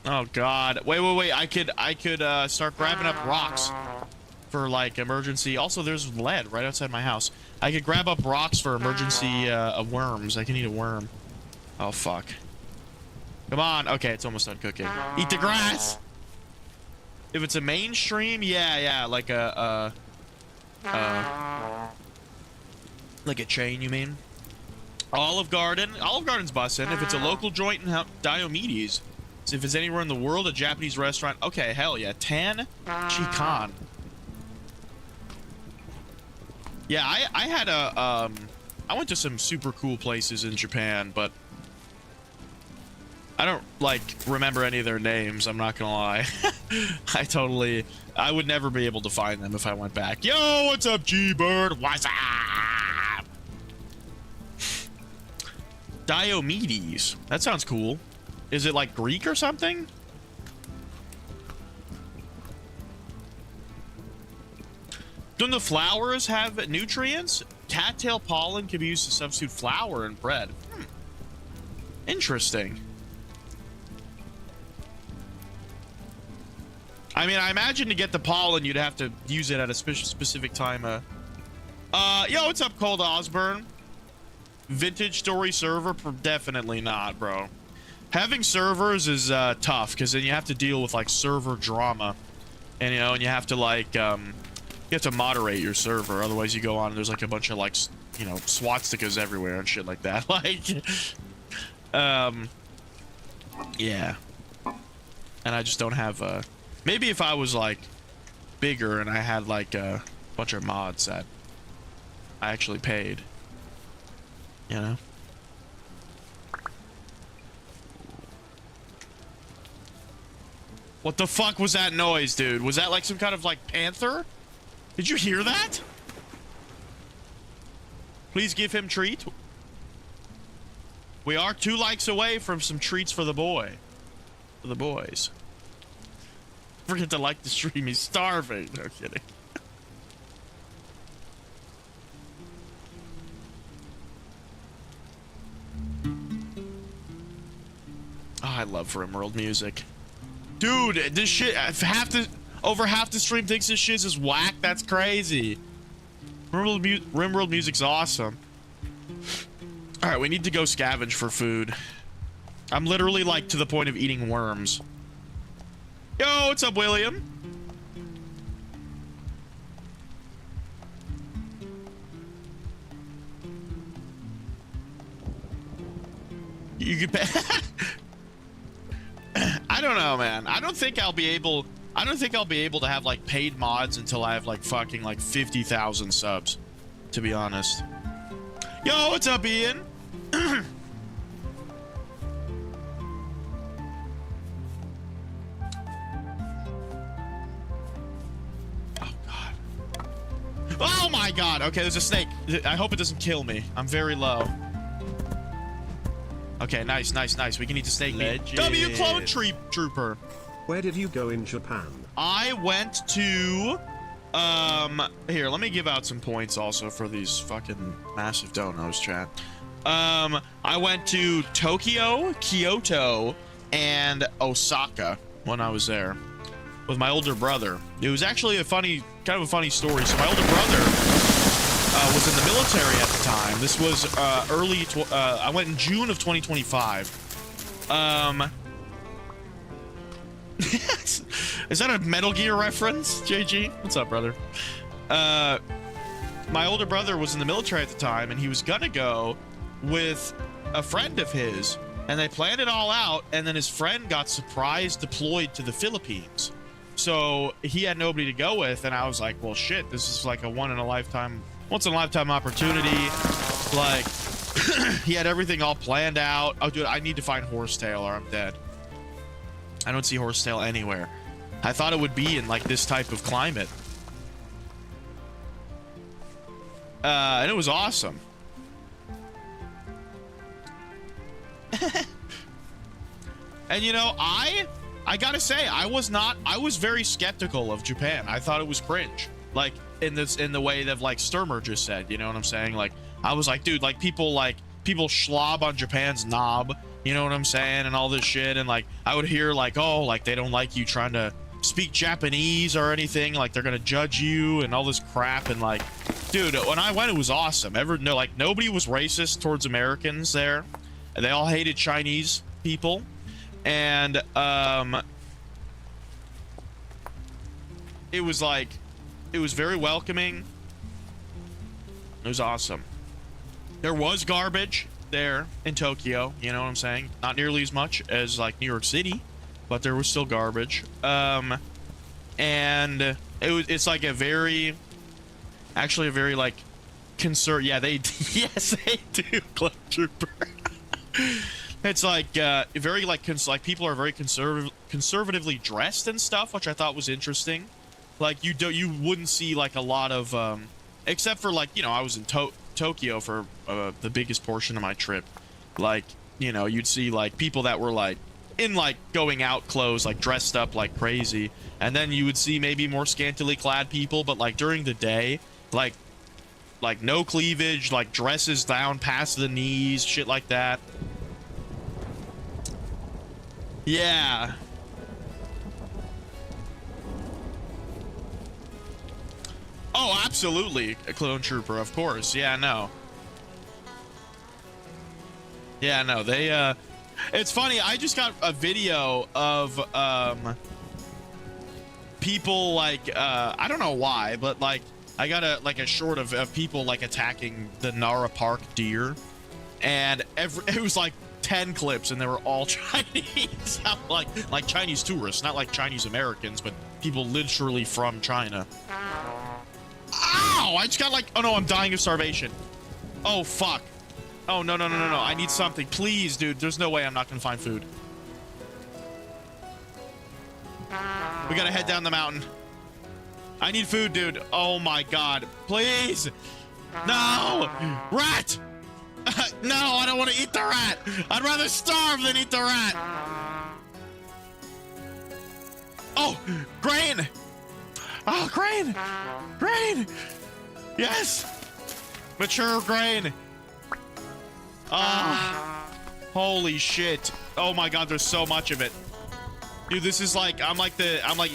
Speaker 1: Oh god. Wait. I could start grabbing up rocks for like emergency. Also, there's lead right outside my house. I could grab up rocks for emergency worms. I can eat a worm. Oh fuck. Come on. Okay, it's almost done cooking. Eat the grass. If it's a mainstream, yeah, like a chain, you mean? Olive Garden's bussin'. If it's a local joint in Diomedes. So if it's anywhere in the world, a Japanese restaurant, okay, hell yeah. Tan Chikan. Yeah, I had I went to some super cool places in Japan, but I don't, like, remember any of their names, I'm not gonna lie. I would never be able to find them if I went back. Yo, what's up, G-Bird? What's up? Diomedes. That sounds cool. Is it, like, Greek or something? Don't the flowers have nutrients? Cattail pollen can be used to substitute flour in bread. Interesting. I mean, I imagine to get the pollen, you'd have to use it at a specific time. Yo, what's up, Cold Osborne? Vintage story server? Definitely not, bro. Having servers is tough, because then you have to deal with, like, server drama. And, you know, and you have to, like, you have to moderate your server. Otherwise, you go on and there's, like, a bunch of, like, you know, swastikas everywhere and shit like that. Like, yeah. And I just don't have, maybe if I was, like, bigger and I had, like, a bunch of mods that I actually paid. You know? What the fuck was that noise, dude? Was that, like, some kind of, like, panther? Did you hear that? Please give him treat. We are 2 likes away from some treats for the boy. For the boys. Forget to like the stream. He's starving. No kidding. Oh, I love Rimworld music. Dude, this shit, over half the stream thinks this shit is whack. That's crazy. Rimworld music's awesome. All right, we need to go scavenge for food. I'm literally like to the point of eating worms. Yo, what's up, William? You could pay. I don't know, man. I don't think I'll be able to have like paid mods until I have like fucking like 50,000 subs, to be honest. Yo, what's up, Ian? Oh god. Oh my god. Okay, there's a snake. I hope it doesn't kill me. I'm very low. Okay, nice. We can eat the snake meat. W clone trooper.
Speaker 2: Where did you go in Japan?
Speaker 1: I went to here, let me give out some points also for these fucking massive donos, chat. I went to Tokyo, Kyoto, and Osaka when I was there with my older brother. It was actually kind of a funny story. So my older brother was in the military at the time. This was I went in June of 2025. Is that a Metal Gear reference, JG? What's up, brother? My older brother was in the military at the time, and he was gonna go with a friend of his, and they planned it all out, and then his friend got surprise deployed to the Philippines. So he had nobody to go with, and I was like, well, shit, this is like a once in a lifetime opportunity. Like, he had everything all planned out. Oh, dude, I need to find Horsetail or I'm dead. I don't see Horsetail anywhere. I thought it would be in like this type of climate. And it was awesome. And you know, I gotta say, I was very skeptical of Japan. I thought it was cringe. Like in the way that like Sturmer just said, you know what I'm saying? Like I was like, dude, like people schlob on Japan's knob, you know what I'm saying, and all this shit. And like I would hear like, oh, like they don't like you trying to speak Japanese or anything, like they're gonna judge you and all this crap. And like, dude, when I went, it was awesome. Like nobody was racist towards Americans there. They all hated Chinese people. And it was very welcoming. It was awesome. There was garbage there in Tokyo, you know what I'm saying? Not nearly as much as like New York City, but there was still garbage. And it's like a very like yeah, yes, they do, Club Trooper. It's like very like people are very conservatively dressed and stuff, which I thought was interesting. Like you wouldn't see like a lot of except for like, you know, I was in Tokyo for the biggest portion of my trip. Like, you know, you'd see like people that were like in like going out clothes, like dressed up like crazy, and then you would see maybe more scantily clad people, but like during the day, like no cleavage, like dresses down past the knees, shit like that. Yeah. Oh, absolutely, a clone trooper, of course. Yeah, no. Yeah, no, they, it's funny, I just got a video of, people, like, I don't know why, but, like, I got a short of people, like, attacking the Nara Park deer, and it was, like, 10 clips, and they were all Chinese. like Chinese tourists, not like Chinese Americans, but people literally from China. Ow! I just got like, oh no, I'm dying of starvation. Oh fuck. Oh no. I need something, please, dude. There's no way I'm not gonna find food. We gotta head down the mountain. I need food, dude. Oh my god, please. No, rat. No, I don't want to eat the rat. I'd rather starve than eat the rat. Oh, grain. Oh, grain. Grain. Yes. Mature grain. Ah. Holy shit. Oh my god, there's so much of it. Dude, this is like I'm like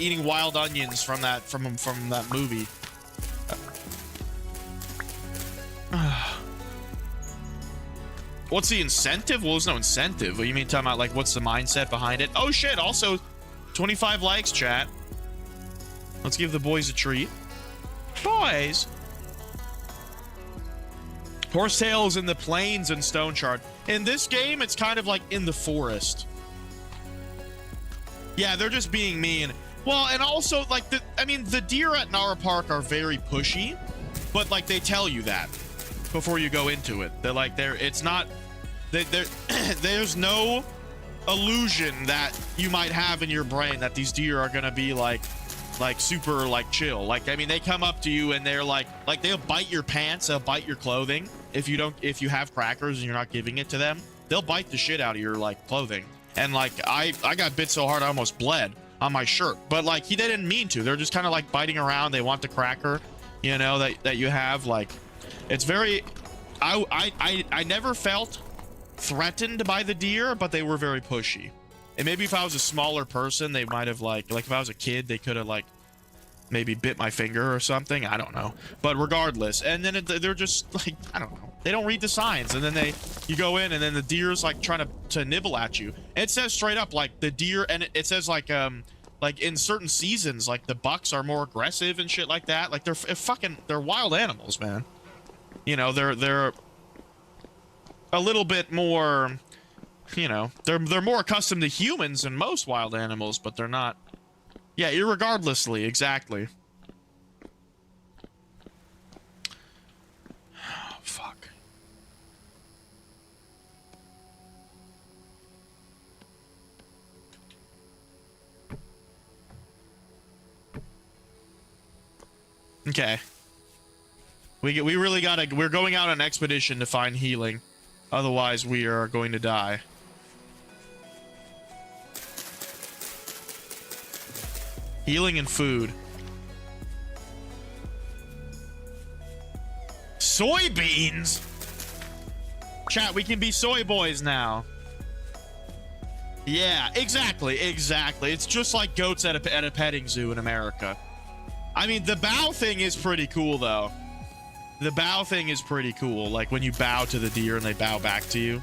Speaker 1: eating wild onions from that movie. What's the incentive? Well, there's no incentive. What you mean talking about like what's the mindset behind it? Oh shit, also 25 likes, chat. Let's give the boys a treat. Boys. Horsetail is in the plains in Stone Shard. In this game, it's kind of like in the forest. Yeah, they're just being mean. Well, and also like the deer at Nara Park are very pushy, but like they tell you that before you go into it. They're like it's not there's no illusion that you might have in your brain that these deer are gonna be like super like chill. Like I mean they come up to you and they're like they'll bite your pants, they'll bite your clothing if you have crackers and you're not giving it to them. They'll bite the shit out of your like clothing. And like I got bit so hard I almost bled on my shirt, but like they didn't mean to. They're just kind of like biting around. They want the cracker, you know, that you have. Like it's very I never felt threatened by the deer, but they were very pushy. And maybe if I was a smaller person, they might have like if I was a kid, they could have like maybe bit my finger or something. I don't know. But regardless, and then they're just like, I don't know. They don't read the signs, and then you go in, and then the deer's like trying to nibble at you. It says straight up like the deer, and it says like in certain seasons, like the bucks are more aggressive and shit like that. Like they're wild animals, man. You know, they're a little bit more, you know, they're more accustomed to humans than most wild animals, but they're not. Yeah, irregardlessly, exactly. Oh, fuck. Okay. We really gotta. We're going out on an expedition to find healing, otherwise we are going to die. Healing and food. Soybeans? Chat, we can be soy boys now. Yeah, exactly. It's just like goats at a petting zoo in America. I mean, the bow thing is pretty cool, though. The bow thing is pretty cool. Like when you bow to the deer and they bow back to you.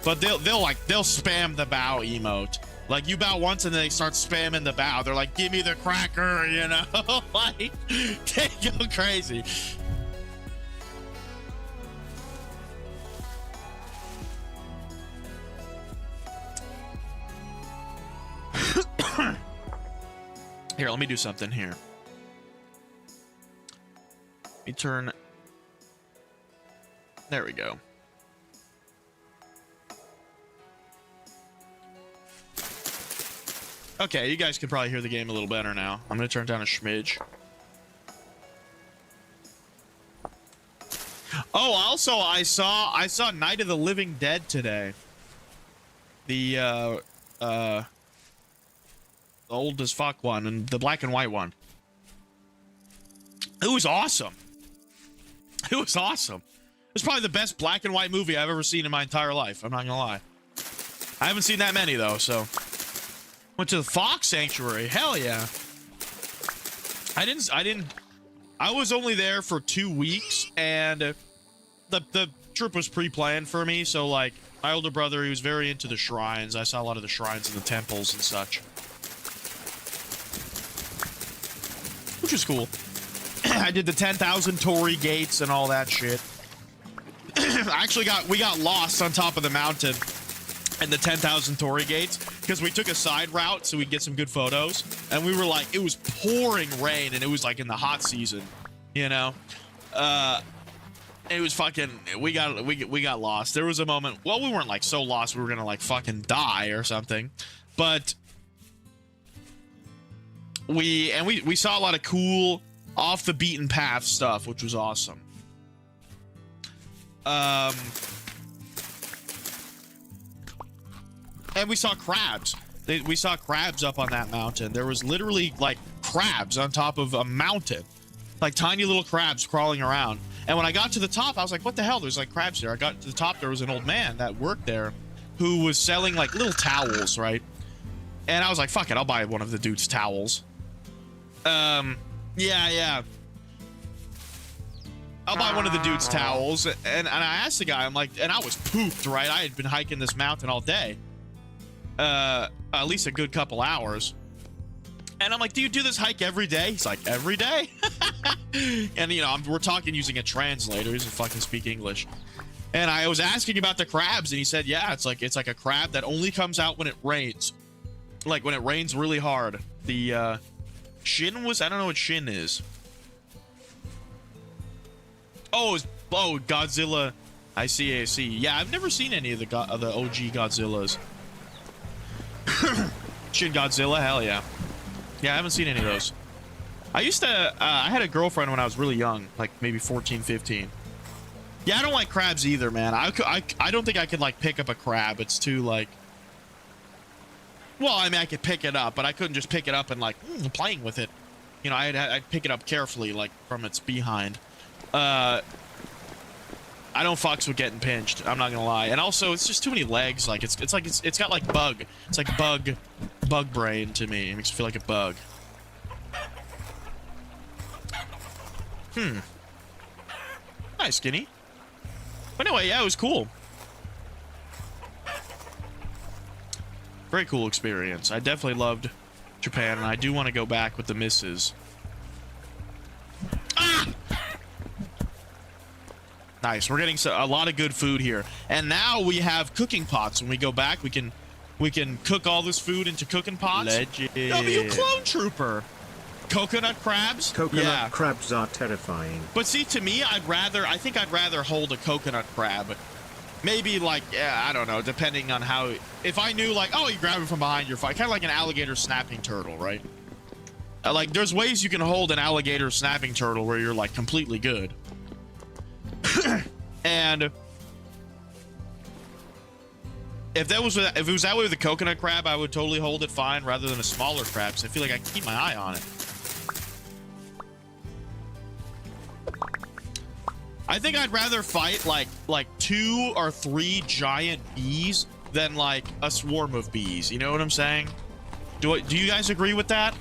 Speaker 1: But they'll spam the bow emote. Like, you bow once and then they start spamming the bow. They're like, give me the cracker, you know? Like, they go crazy. Here, let me do something here. Let me turn... There we go. Okay, you guys can probably hear the game a little better now. I'm gonna turn down a smidge. Oh, also I saw Night of the Living Dead today. The old as fuck one and the black and white one. It was awesome. It was awesome. It's probably the best black and white movie I've ever seen in my entire life. I'm not gonna lie. I haven't seen that many though, so. Went to the Fox Sanctuary. Hell yeah. I was only there for 2 weeks, and the trip was pre-planned for me, so like my older brother, he was very into the shrines. I saw a lot of the shrines and the temples and such, which was cool. I did the 10,000 Torii gates and all that shit. We got lost on top of the mountain and the 10,000 Torii gates because we took a side route so we'd get some good photos, and we were like, it was pouring rain and it was like in the hot season, you know. It was fucking, we got lost. There was a moment, well, we weren't like so lost we were gonna like fucking die or something, but we saw a lot of cool off the beaten path stuff, which was awesome. And we saw crabs. We saw crabs up on that mountain. There was literally like crabs on top of a mountain, like tiny little crabs crawling around. And when I got to the top, I was like, what the hell? There's like crabs here. I got to the top, there was an old man that worked there who was selling like little towels, right? And I was like, fuck it, I'll buy one of the dude's towels. Yeah. I'll buy one of the dude's towels. And I asked the guy, I'm like, and I was pooped, right? I had been hiking this mountain all day. At least a good couple hours. And I'm like, do you do this hike every day? He's like, every day? And, you know, we're talking using a translator. He doesn't fucking speak English. And I was asking about the crabs, and he said, yeah, it's like a crab that only comes out when it rains. Like, when it rains really hard. The, shin was... I don't know what shin is. Oh, Godzilla. I see. Yeah, I've never seen any of the OG Godzillas. Shin Godzilla, hell yeah. Yeah, I haven't seen any of those. I used to, I had a girlfriend when I was really young, like maybe 14, 15. Yeah, I don't like crabs either, man. I don't think I could, like, pick up a crab. It's too, like... Well, I mean, I could pick it up, but I couldn't just pick it up and, like, playing with it. You know, I'd pick it up carefully, like, from its behind. I don't fucks with getting pinched. I'm not gonna lie. And also, it's just too many legs. Like, it's got, like, bug. It's like bug brain to me. It makes me feel like a bug. Nice, skinny. But anyway, yeah, it was cool. Very cool experience. I definitely loved Japan, and I do want to go back with the missus. Ah! Nice. We're getting a lot of good food here. And now we have cooking pots. When we go back, we can cook all this food into cooking pots.
Speaker 3: Legend.
Speaker 1: W Clone Trooper. Coconut crabs?
Speaker 2: Coconut crabs are terrifying.
Speaker 1: But see, to me, I think I'd rather hold a coconut crab. Maybe, like, yeah, I don't know, depending on how... If I knew, like, oh, you grab it from behind, you're fine. Kind of like an alligator snapping turtle, right? Like, there's ways you can hold an alligator snapping turtle where you're, like, completely good. And... If it was that way with a coconut crab, I would totally hold it fine rather than a smaller crab, so I feel like I can keep my eye on it. I think I'd rather fight like 2 or 3 giant bees than like a swarm of bees. You know what I'm saying? Do you guys agree with that?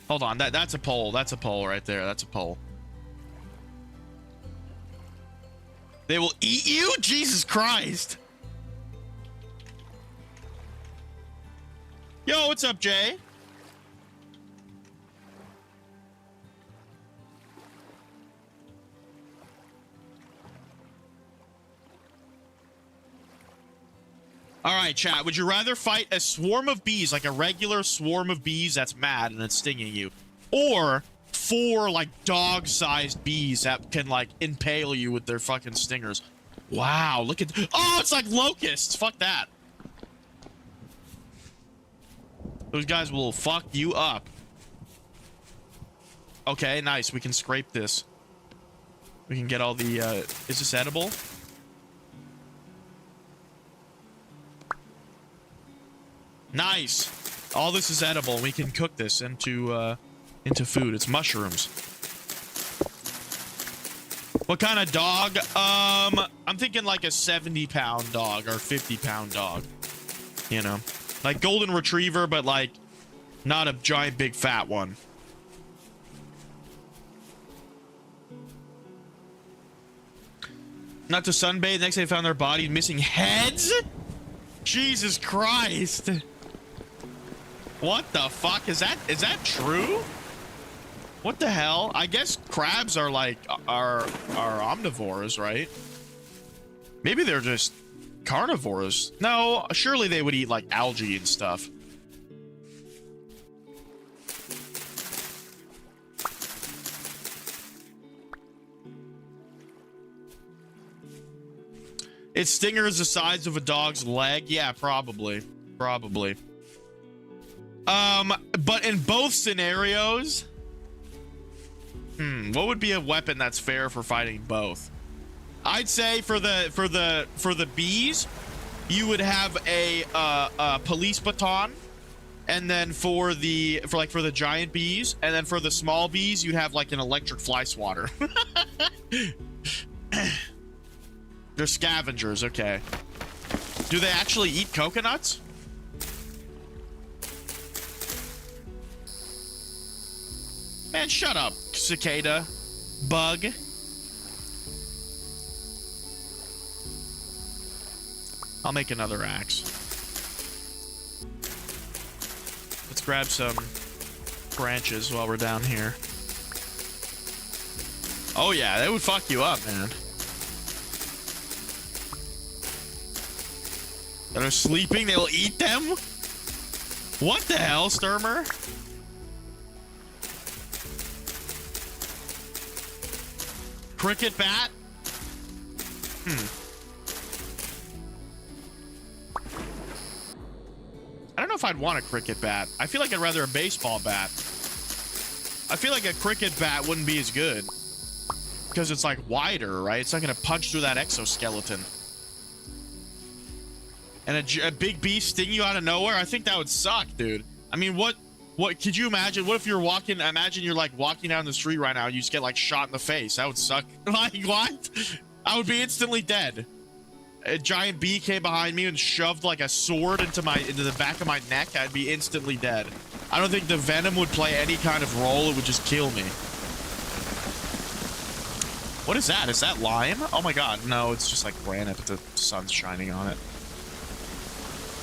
Speaker 1: Hold on, that's a pole. That's a pole right there. That's a pole. They will eat you? Jesus Christ. Yo, what's up, Jay? All right, chat. Would you rather fight a swarm of bees, like a regular swarm of bees that's mad and it's stinging you, or 4 like dog-sized bees that can like impale you with their fucking stingers? Wow, look at... Oh, it's like locusts. Fuck that. Those guys will fuck you up. Okay, nice. We can scrape this. We can get all the... Is this edible? Nice. All this is edible. We can cook this into food. It's mushrooms. What kind of dog? I'm thinking like a 70-pound dog or 50-pound dog. You know, like golden retriever, but like not a giant big fat one. Not to sunbathe. Next day they found their body missing heads. Jesus Christ. What the fuck? Is that true? What the hell? I guess crabs are like are omnivores, right? Maybe they're just carnivores. No, surely they would eat like algae and stuff. Its stinger is the size of a dog's leg. Yeah, probably. Probably. But in both scenarios, what would be a weapon that's fair for fighting both? I'd say for the bees, you would have a police baton, and then for the giant bees, and then for the small bees, you'd have like an electric fly swatter. They're scavengers, okay. Do they actually eat coconuts? Man, shut up, cicada. Bug. I'll make another axe. Let's grab some branches while we're down here. Oh yeah, they would fuck you up, man. That are sleeping, they'll eat them? What the hell, Sturmer? Cricket bat? I don't know if I'd want a cricket bat. I feel like I'd rather a baseball bat. I feel like a cricket bat wouldn't be as good. Because it's like wider, right? It's not going to punch through that exoskeleton. And a big beast sting you out of nowhere? I think that would suck, dude. I mean, what could you imagine? What if you're walking, imagine you're like walking down the street right now, and you just get like shot in the face. That would suck. Like, what? I would be instantly dead. A giant bee came behind me and shoved like a sword into the back of my neck. I'd be instantly dead. I don't think the venom would play any kind of role. It would just kill me. What is that? Is that lime? Oh my god. No, it's just like granite, but the sun's shining on it.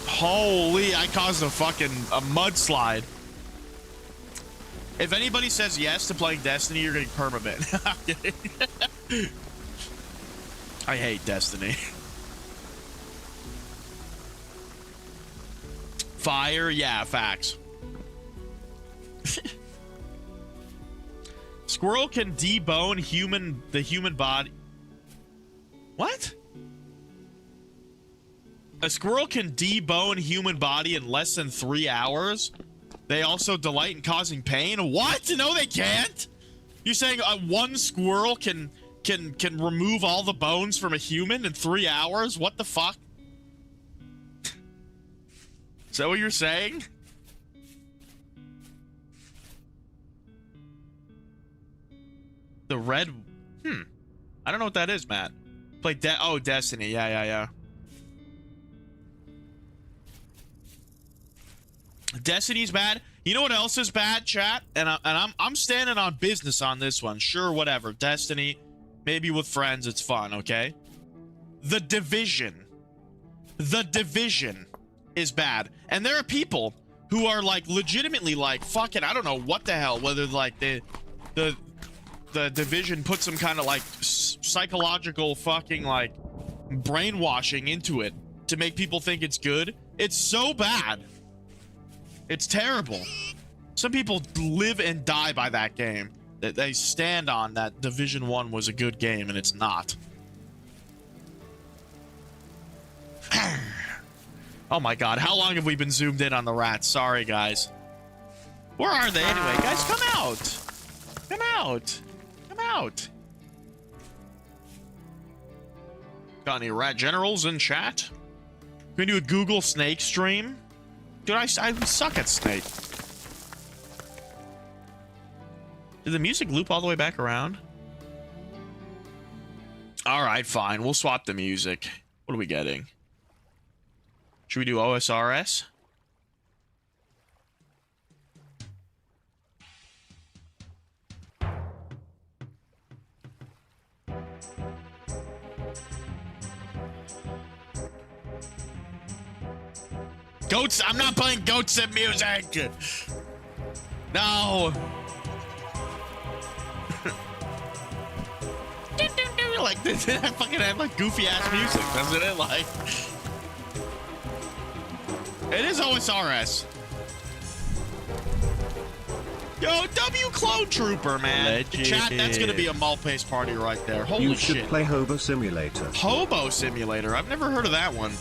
Speaker 1: Holy, I caused a mudslide. If anybody says yes to playing Destiny, you're getting permabanned. I'm kidding. I hate Destiny. Fire, yeah, facts. Squirrel can debone the human body. What? A squirrel can debone human body in less than 3 hours. They also delight in causing pain. What? No, they can't. You're saying one squirrel can remove all the bones from a human in 3 hours? What the fuck? Is that what you're saying? The red... I don't know what that is, Matt. Play Destiny. Yeah. Destiny's bad. You know what else is bad, chat? And I'm standing on business on this one. Sure, whatever. Destiny, maybe with friends, it's fun, okay? The Division. The Division is bad. And there are people who are like legitimately like, fucking, I don't know what the hell, whether like the Division put some kind of like psychological fucking like brainwashing into it to make people think it's good. It's so bad. It's terrible. Some people live and die by that game. They stand on that Division 1 was a good game, and it's not. Oh my god, how long have we been zoomed in on the rats? Sorry, guys. Where are they anyway? Guys, come out! Come out! Come out! Got any rat generals in chat? Can we do a Google Snake stream? Dude, I suck at Snake. Did the music loop all the way back around? Alright, fine. We'll swap the music. What are we getting? Should we do OSRS? Goats, I'm not playing goats and music. No. Like this, I fucking have like goofy ass music, doesn't it? Like, it is OSRS. Yo, W Clone Trooper, man.
Speaker 3: Legend.
Speaker 1: Chat, that's gonna be a Malpace party right there. Holy
Speaker 2: You
Speaker 1: shit.
Speaker 2: should play Hobo Simulator.
Speaker 1: Hobo Simulator. I've never heard of that one.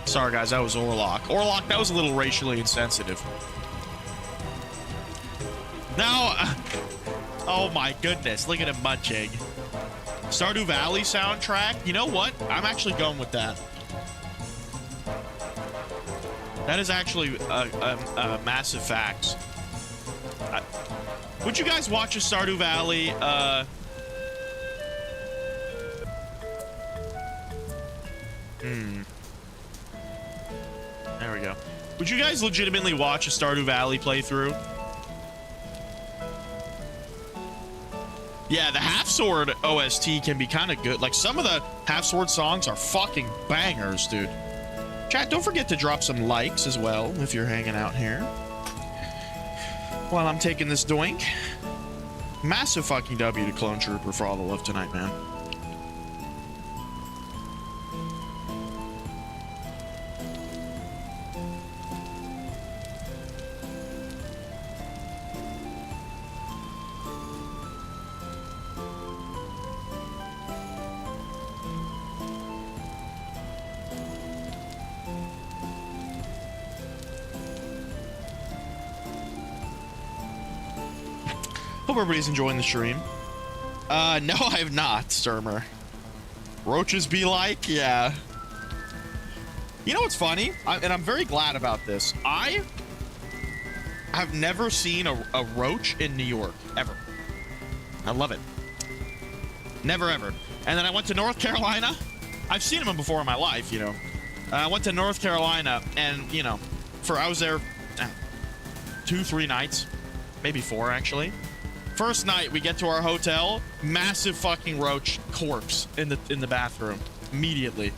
Speaker 1: Sorry, guys, that was Orlock. Orlock, that was a little racially insensitive. Now, oh my goodness, look at him munching. Stardew Valley soundtrack. You know what? I'm actually going with that. That is actually a massive fact. Would you guys watch a Stardew Valley? There we go. Would you guys legitimately watch a Stardew Valley playthrough? Yeah, the Half Sword OST can be kind of good. Like, some of the Half Sword songs are fucking bangers, dude. Chat, don't forget to drop some likes as well if you're hanging out here while I'm taking this doink. Massive fucking W to Clone Trooper for all the love tonight, man. Hope everybody's enjoying the stream. No, I have not, Sturmer. Roaches be like, yeah. You know what's funny? And I'm very glad about this. I have never seen a roach in New York, ever. I love it. Never, ever. And then I went to North Carolina. I've seen them before in my life, you know. I went to North Carolina, and, you know, I was there 2-3 nights. Maybe 4, actually. First night, we get to our hotel, massive fucking roach corpse in the bathroom immediately.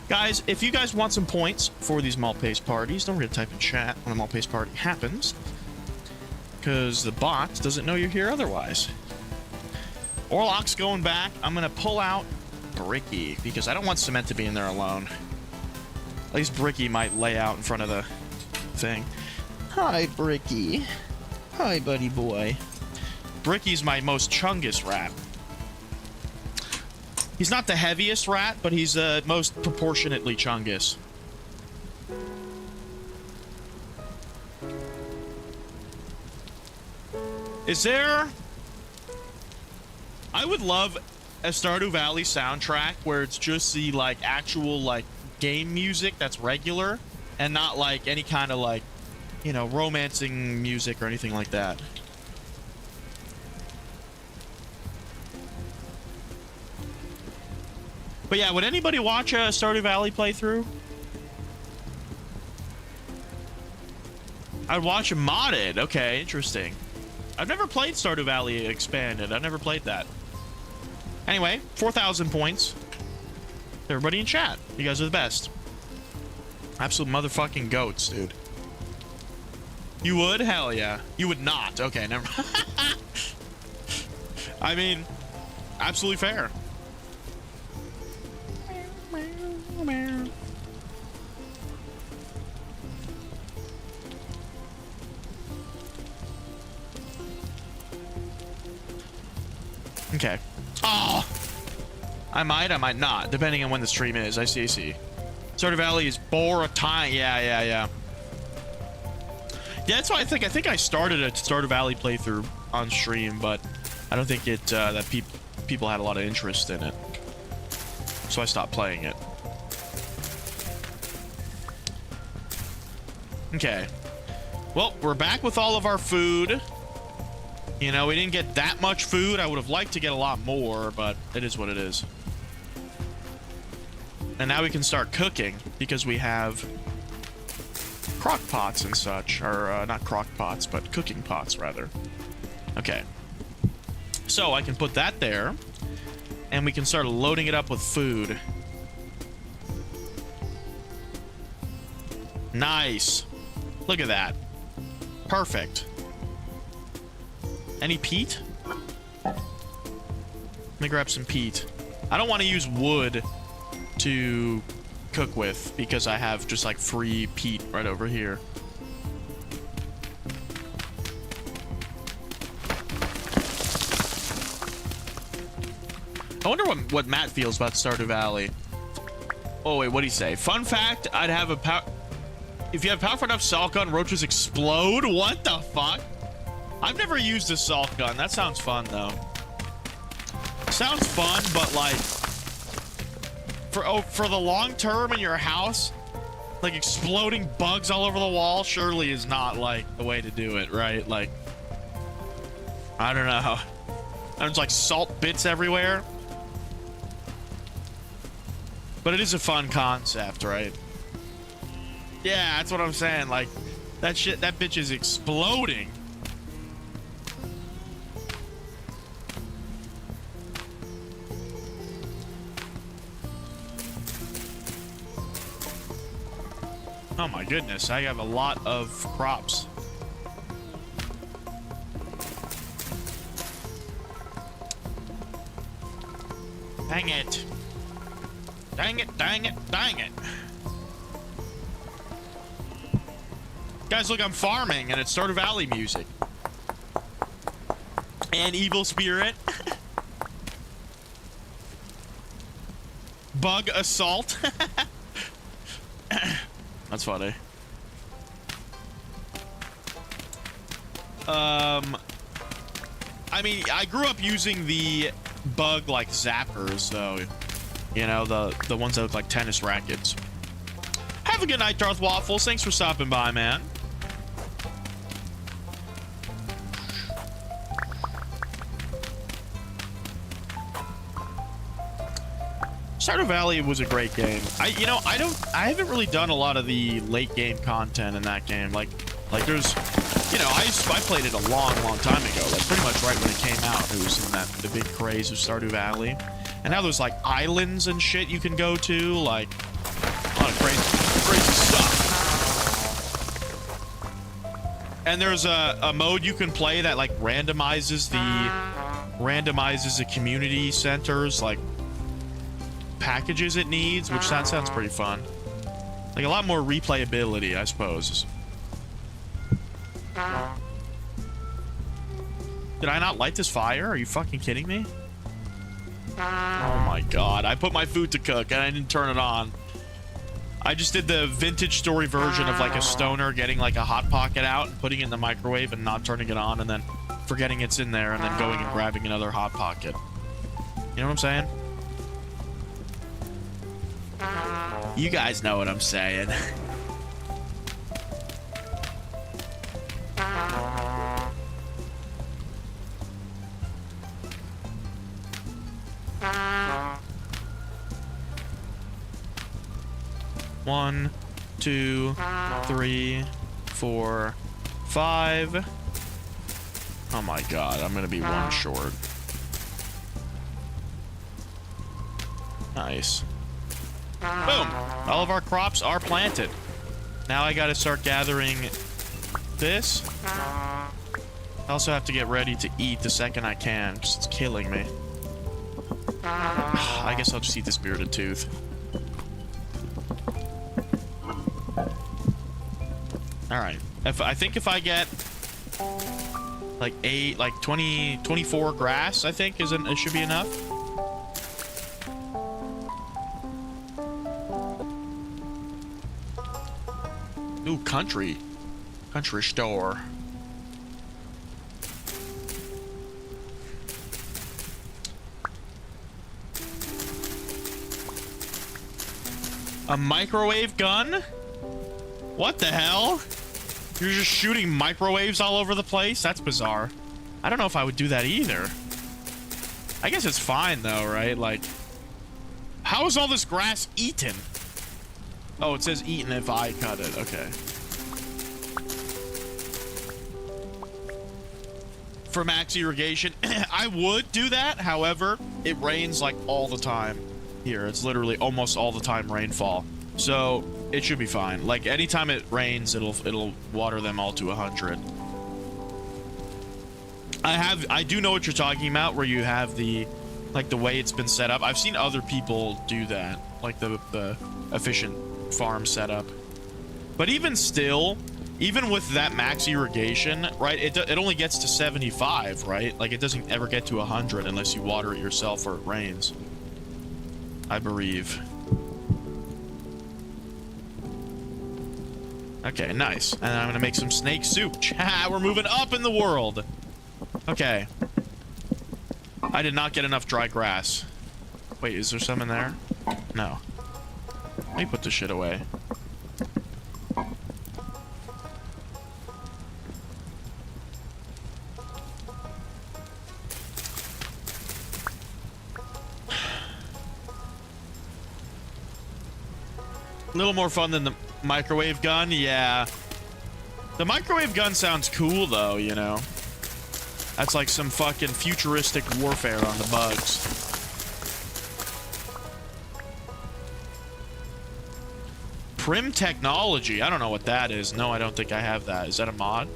Speaker 1: Guys, if you guys want some points for these malt-paced parties, don't forget to type in chat when a malt-paced party happens, because the bot doesn't know you're here otherwise. Orlock's going back. I'm gonna pull out Bricky because I don't want Cement to be in there alone. At least Bricky might lay out in front of the thing. Hi, Bricky. Hi, buddy boy. Bricky's my most chungus rat. He's not the heaviest rat, but he's the most proportionately chungus. Is there... I would love a Stardew Valley soundtrack where it's just the, like, actual, like, game music that's regular, and not like any kind of, like, you know, romancing music or anything like that. But yeah, would anybody watch a Stardew Valley playthrough? I'd watch a modded. Okay, interesting. I've never played Stardew Valley Expanded. I've never played that. Anyway, 4,000 points. Everybody in chat, you guys are the best. Absolute motherfucking goats, dude. You would? Hell yeah. You would not. Okay, never mind. I mean, absolutely fair. Okay. Oh! I might not, depending on when the stream is. I see. Stardew Valley is time. Yeah. Yeah, that's why I think I started a Stardew Valley playthrough on stream, but I don't think it that people had a lot of interest in it, so I stopped playing it. Okay. Well, we're back with all of our food. You know, we didn't get that much food. I would have liked to get a lot more, but it is what it is. And now we can start cooking because we have crock pots and such, or not crock pots, but cooking pots rather. Okay. So I can put that there, and we can start loading it up with food. Nice. Look at that. Perfect. Any peat? Let me grab some peat. I don't want to use wood to cook with because I have just like free peat right over here. I wonder what Matt feels about Stardew Valley. Oh wait, what'd he say? Fun fact, I'd have a power... If you have powerful enough salt gun, roaches explode? What the fuck? I've never used a salt gun. That sounds fun though. Sounds fun, but like... for the long term in your house, like exploding bugs all over the wall surely is not like the way to do it, right? Like, I don't know. There's like salt bits everywhere. But it is a fun concept, right? Yeah, that's what I'm saying. Like, that bitch is exploding. Oh my goodness, I have a lot of crops. Dang it. Dang it, dang it, dang it. Guys, look, I'm farming and it's Stardew Valley music. And Evil Spirit. Bug Assault. That's funny. I mean, I grew up using the bug like zappers, though. You know, the ones that look like tennis rackets. Have a good night, Darth Waffles. Thanks for stopping by, man. Stardew Valley was a great game. I haven't really done a lot of the late game content in that game. Like there's, you know, I played it a long time ago. Like pretty much right when it came out. It was in the big craze of Stardew Valley. And now there's like islands and shit you can go to, like a lot of crazy stuff. And there's a mode you can play that like randomizes the community centers like packages it needs, which that sounds pretty fun. Like a lot more replayability, I suppose. Did I not light this fire? Are you fucking kidding me? Oh my god, I put my food to cook and I didn't turn it on. I just did the vintage story version of like a stoner getting like a hot pocket out and putting it in the microwave and not turning it on and then forgetting it's in there and then going and grabbing another hot pocket. You know what I'm saying? You guys know what I'm saying. One, 2, 3, 4, 5. Oh my god, I'm gonna be one short. Nice. Boom! All of our crops are planted. Now I gotta start gathering this. I also have to get ready to eat the second I can, because it's killing me. I guess I'll just eat this bearded tooth. Alright. I think if I get like 24 grass, I think it should be enough. Ooh, country store. A microwave gun? What the hell? You're just shooting microwaves all over the place? That's bizarre. I don't know if I would do that either. I guess it's fine though, right? Like, how is all this grass eaten? Oh, it says eaten if I cut it. Okay. For max irrigation, I would do that. However, it rains like all the time here. It's literally almost all the time rainfall. So it should be fine. Like anytime it rains, it'll water them all to 100. I do know what you're talking about, where you have the way it's been set up. I've seen other people do that, like the efficient farm setup. But even still, even with that max irrigation, right, it only gets to 75, right? Like it doesn't ever get to 100 unless you water it yourself or it rains, I believe. Okay, nice. And I'm gonna make some snake soup. We're moving up in the world. Okay. I did not get enough dry grass. Wait, is there some in there? No. Let me put this shit away. A little more fun than the microwave gun, yeah. The microwave gun sounds cool, though, you know. That's like some fucking futuristic warfare on the bugs. Prim technology. I don't know what that is. No, I don't think I have that. Is that a mod?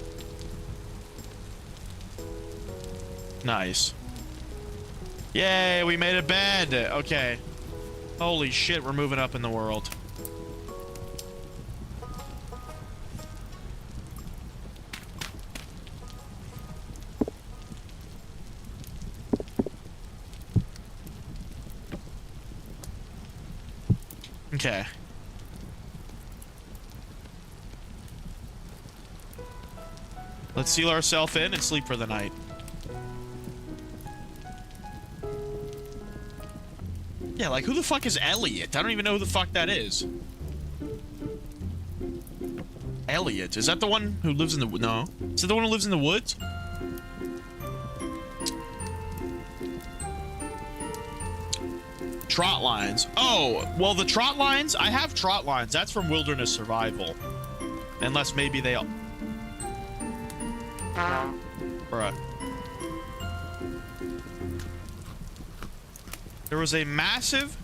Speaker 1: Nice. Yay, we made a bed. Okay. Holy shit, we're moving up in the world. Okay. Let's seal ourselves in and sleep for the night. Yeah, like, who the fuck is Elliot? I don't even know who the fuck that is. Elliot. Is that the one who lives in the... No. Is it the one who lives in the woods? Trot lines. Oh, well, the trot lines... I have trot lines. That's from Wilderness Survival. Unless maybe they... Bruh. There was a massive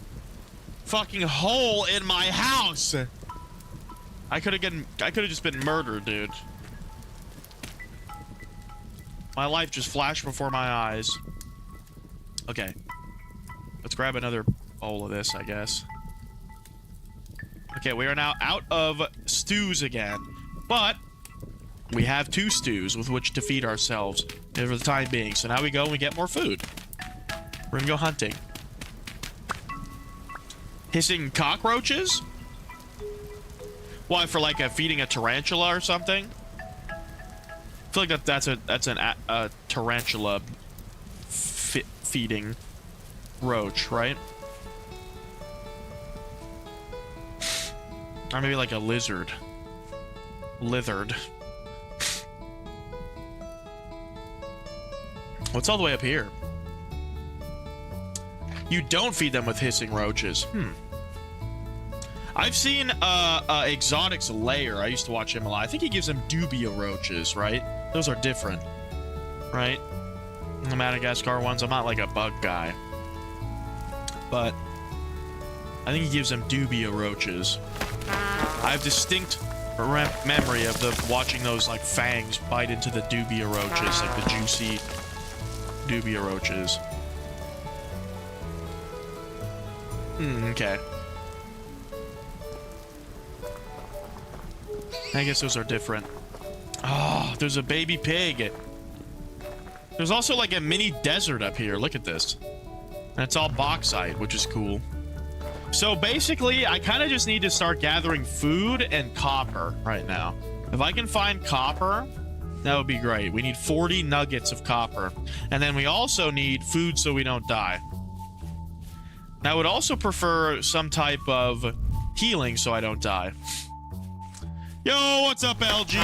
Speaker 1: fucking hole in my house. I could have just been murdered, dude. My life just flashed before my eyes. Okay. Let's grab another bowl of this, I guess. Okay, we are now out of stews again. But we have 2 stews with which to feed ourselves for the time being. So now we go and we get more food. We're gonna go hunting. Hissing cockroaches? Why, for like feeding a tarantula or something? I feel like that's a tarantula feeding roach, right? Or maybe like a lizard. Lithered. What's all the way up here? You don't feed them with hissing roaches. I've seen Exotic's Lair. I used to watch him a lot. I think he gives them dubia roaches, right? Those are different, right? The Madagascar ones, I'm not like a bug guy. But I think he gives them dubia roaches. I have distinct memory of watching those like fangs bite into the dubia roaches, like the juicy dubia roaches. Okay. I guess those are different. Oh, there's a baby pig. There's also like a mini desert up here. Look at this. And it's all bauxite, which is cool. So basically, I kind of just need to start gathering food and copper right now. If I can find copper, that would be great. We need 40 nuggets of copper. And then we also need food so we don't die. I would also prefer some type of healing so I don't die. Yo, what's up, LG?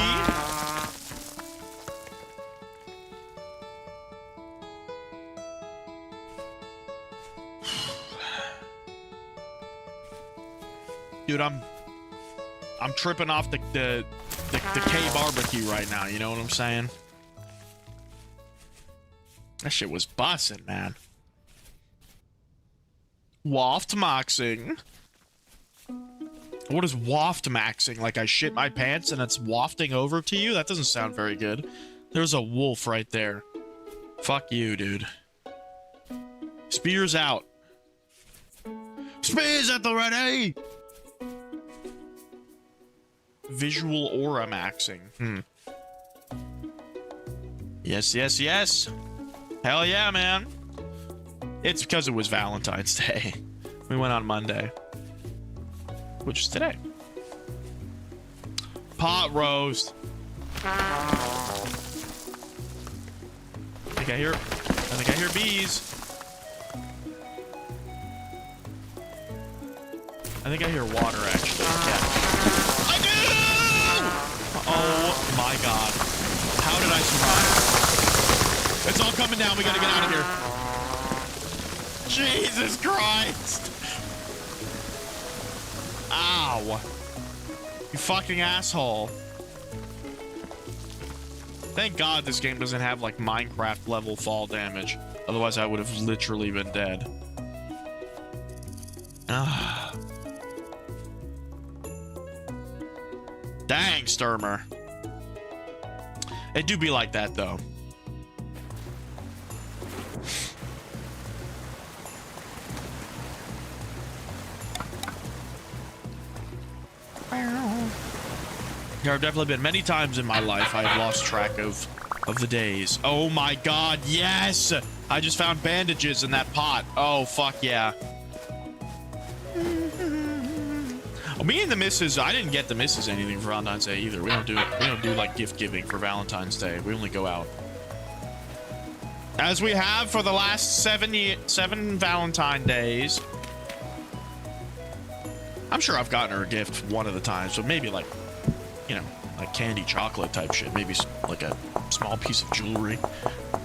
Speaker 1: Dude, I'm tripping off the K barbecue right now, you know what I'm saying? That shit was bussin', man. Waft maxing. What is waft maxing? Like I shit my pants and it's wafting over to you? That doesn't sound very good. There's a wolf right there. Fuck you, dude. Spears out. Spears at the ready! Visual aura maxing. Yes, yes, yes. Hell yeah, man. It's because it was Valentine's Day. We went on Monday. Which is today. Pot roast. I think I hear bees. I think I hear water, actually. Yeah. I do! Oh, my God. How did I survive? It's all coming down. We gotta get out of here. Jesus Christ. Ow. You fucking asshole. Thank God this game doesn't have, like, Minecraft level fall damage. Otherwise, I would have literally been dead. Ah. Dang, Sturmer. It do be like that, though. There have definitely been many times in my life I've lost track of the days. Oh my God, yes! I just found bandages in that pot. Oh, fuck yeah. Me and the missus, I didn't get the missus anything for Valentine's Day either. We don't do like gift giving for Valentine's Day. We only go out. As we have for the last 7 Valentine days. I'm sure I've gotten her a gift one of the times, so maybe like, you know, like candy chocolate type shit. Maybe like a small piece of jewelry.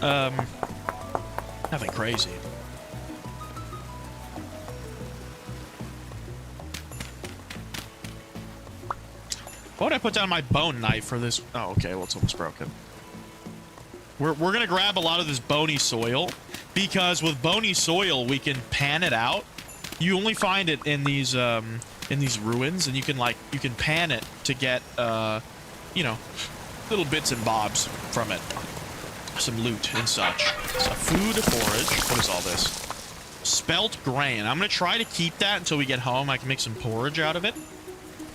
Speaker 1: Nothing crazy. Why would I put down my bone knife for this? Oh, okay. Well, it's almost broken. We're gonna grab a lot of this bony soil because with bony soil we can pan it out. You only find it in these ruins, and you can pan it to get you know, little bits and bobs from it, some loot and such. So food, forage. What is all this? Spelt grain. I'm gonna try to keep that until we get home. I can make some porridge out of it.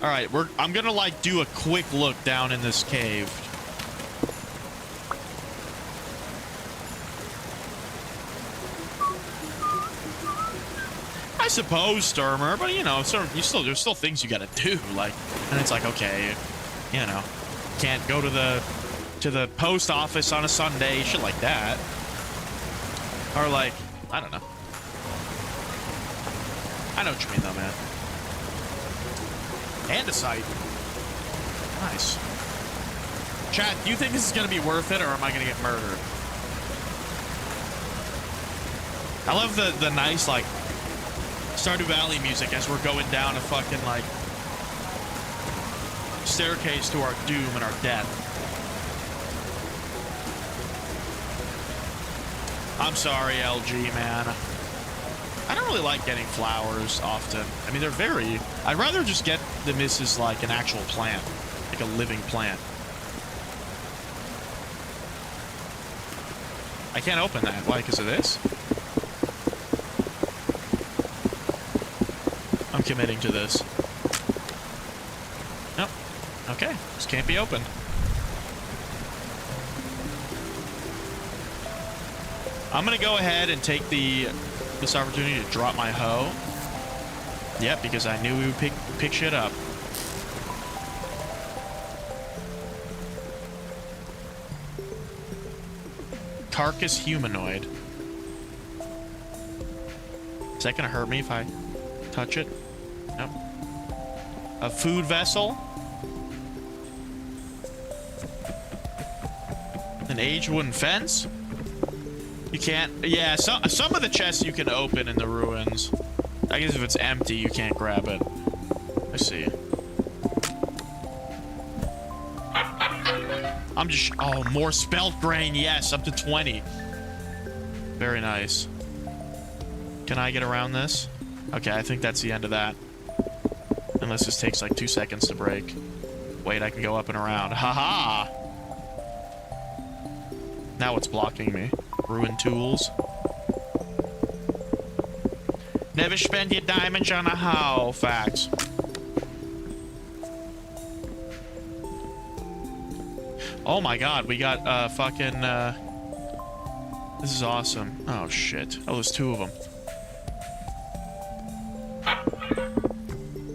Speaker 1: All right, I'm gonna like do a quick look down in this cave. I suppose, Sturmer, but you know, there's still things you gotta do, like, and it's like, okay, you know, can't go to the post office on a Sunday, shit like that, or like, I don't know. I know what you mean, though, man. Andesite. Nice. Chat, do you think this is gonna be worth it, or am I gonna get murdered? I love the nice, like, Stardew Valley music as we're going down a fucking, like, staircase to our doom and our death. I'm sorry, LG, man. I don't really like getting flowers often. I mean, they're very... I'd rather just get them as like an actual plant. Like a living plant. I can't open that. Why? Because of this? I'm committing to this. Nope. Okay. This can't be opened. I'm gonna go ahead and take this opportunity to drop my hoe. Yep, because I knew we would pick shit up. Carcass humanoid. Is that gonna hurt me if I touch it? Nope. A food vessel. An aged wooden fence. You can't... Yeah, some of the chests you can open in the ruins. I guess if it's empty, you can't grab it. I see. I'm just... Oh, more spelt grain. Yes, up to 20. Very nice. Can I get around this? Okay, I think that's the end of that. Unless this takes like 2 seconds to break. Wait, I can go up and around. Haha! Now it's blocking me. Ruin tools. Never spend your diamonds on a hoe. Facts. Oh my god, we got fucking this is awesome. Oh shit. Oh, there's 2 of them.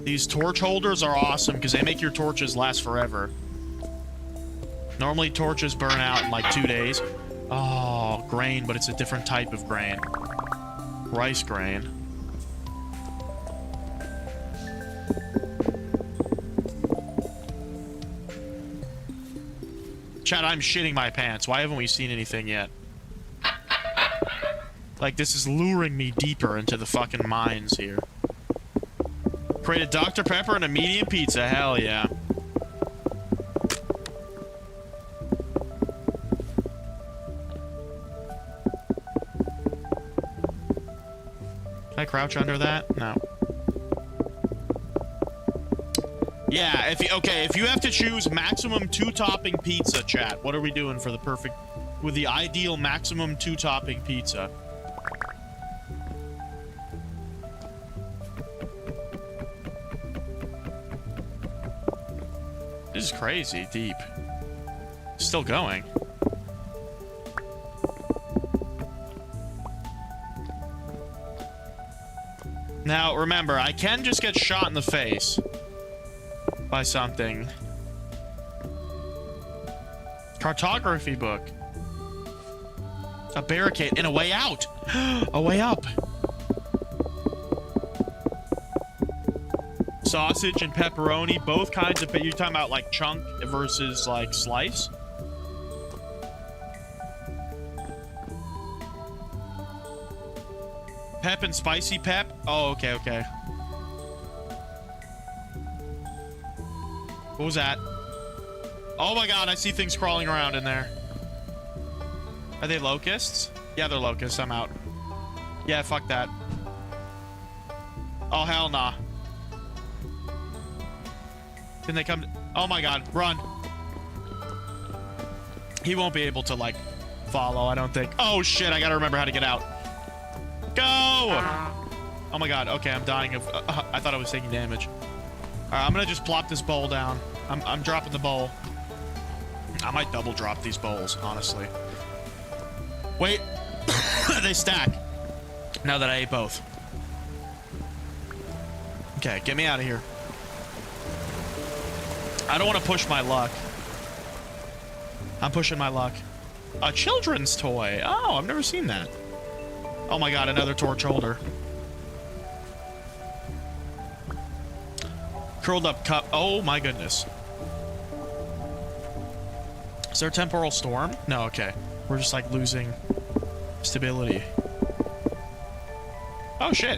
Speaker 1: These torch holders are awesome because they make your torches last forever. Normally torches burn out in like 2 days. Oh, grain, but it's a different type of grain. Rice grain. Chad, I'm shitting my pants. Why haven't we seen anything yet? Like, this is luring me deeper into the fucking mines here. Create a Dr. Pepper and a medium pizza. Hell yeah. Can I crouch under that? No. Yeah, if you have to choose maximum 2-topping pizza, chat, what are we doing for the perfect, with the ideal maximum 2-topping pizza? This is crazy deep. Still going. Now, remember, I can just get shot in the face by something. Cartography book. A barricade and a way out. A way up. Sausage and pepperoni, both kinds of, you're talking about like chunk versus like slice. Pep and spicy pep. Oh, okay, okay. What was that? Oh my god, I see things crawling around in there. Are they locusts? Yeah, they're locusts. I'm out. Yeah, fuck that. Oh, hell nah. Can they come? Oh my god, run. He won't be able to, like, follow, I don't think. Oh shit, I gotta remember how to get out. Go! Oh my god, okay, I'm dying of... I thought I was taking damage. Alright, I'm gonna just plop this bowl down. I'm dropping the bowl. I might double drop these bowls, honestly. Wait. They stack. Now that I ate both. Okay, get me out of here. I don't want to push my luck. I'm pushing my luck. A children's toy. Oh, I've never seen that. Oh my god, another torch holder. Curled up cup. Oh my goodness. Is there a temporal storm? No, okay. We're just like losing stability. Oh shit.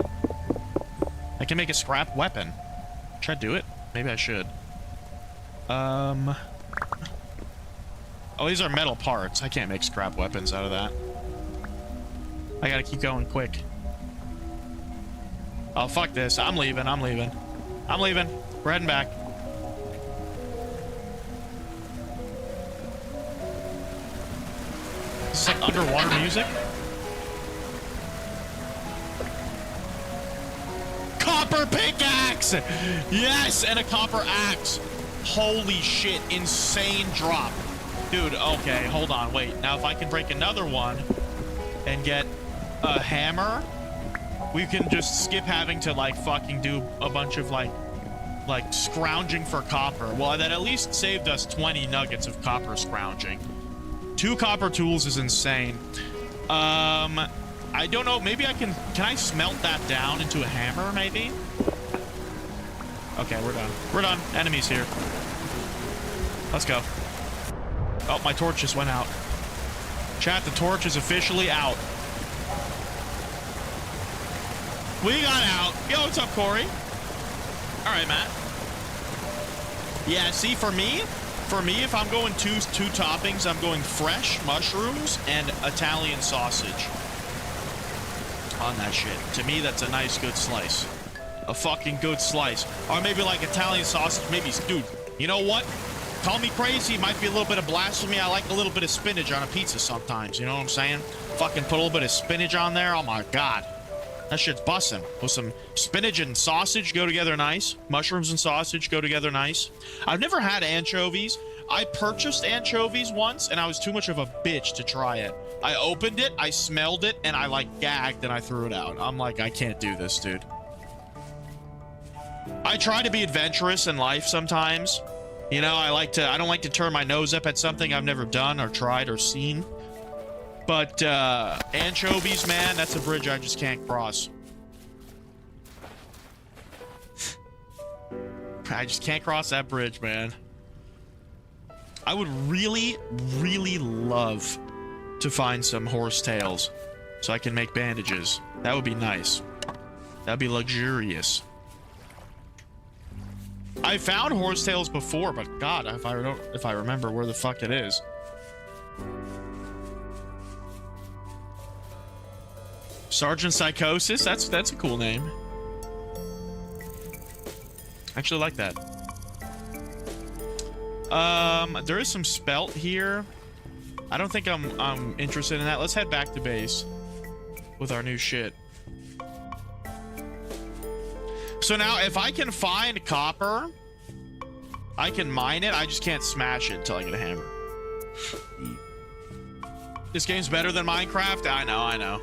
Speaker 1: I can make a scrap weapon. Should I do it? Maybe I should. Oh, these are metal parts. I can't make scrap weapons out of that. I gotta keep going quick. Oh, fuck this. I'm leaving. I'm leaving. I'm leaving. We're heading back. This is like underwater music. Copper pickaxe! Yes, and a copper axe. Holy shit, insane drop. Dude, okay, hold on, wait. Now if I can break another one and get a hammer, we can just skip having to like fucking do a bunch of like scrounging for copper. Well, that at least saved us 20 nuggets of copper scrounging. 2 copper tools is insane. I don't know, maybe I can I smelt that down into a hammer, maybe? Okay, we're done. We're done. Enemies here. Let's go. Oh, my torch just went out. Chat, the torch is officially out. We got out. Yo, what's up, Corey? All right, Matt. Yeah, see, for me, if I'm going two toppings, I'm going fresh mushrooms and Italian sausage on that shit. To me, that's a nice, good slice. A fucking good slice. Or maybe like Italian sausage, maybe, dude, you know what? Call me crazy, might be a little bit of blasphemy. I like a little bit of spinach on a pizza sometimes, you know what I'm saying? Fucking put a little bit of spinach on there, oh my god. That shit's bussin'. With some spinach and sausage go together nice. Mushrooms and sausage go together nice. I've never had anchovies. I purchased anchovies once, and I was too much of a bitch to try it. I opened it, I smelled it, and I like gagged, and I threw it out. I'm like, I can't do this, dude. I try to be adventurous in life sometimes. You know, I don't like to turn my nose up at something I've never done or tried or seen. But, anchovies, man, that's a bridge I just can't cross. I just can't cross that bridge, man. I would really, really love to find some horsetails so I can make bandages. That would be nice. That'd be luxurious. I found horsetails before, but God, if I remember where the fuck it is. Sergeant Psychosis, that's a cool name. Actually like that. There is some spelt here. I don't think I'm interested in that. Let's head back to base with our new shit. So now if I can find copper, I can mine it. I just can't smash it until I get a hammer. This game's better than Minecraft? I know.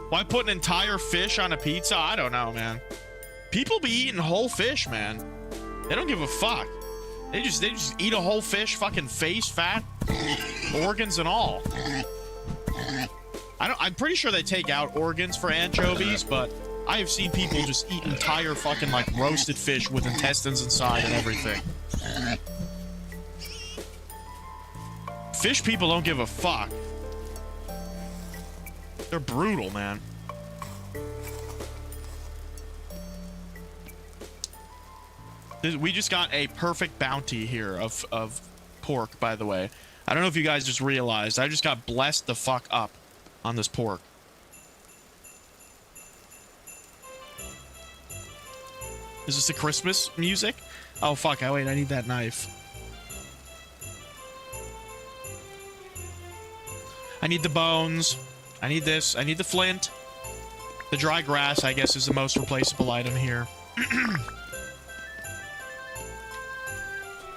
Speaker 1: Why put an entire fish on a pizza? I don't know, man. People be eating whole fish, man. They don't give a fuck. They just eat a whole fish, fucking face, fat, organs and all. I'm pretty sure they take out organs for anchovies, but I have seen people just eat entire fucking like roasted fish with intestines inside and everything. Fish people don't give a fuck. They're brutal, man. We just got a perfect bounty here of pork, by the way. I don't know if you guys just realized. I just got blessed the fuck up on this pork. Is this the Christmas music? Oh, fuck. Wait, I need that knife. I need the bones. I need this. I need the flint. The dry grass, I guess, is the most replaceable item here.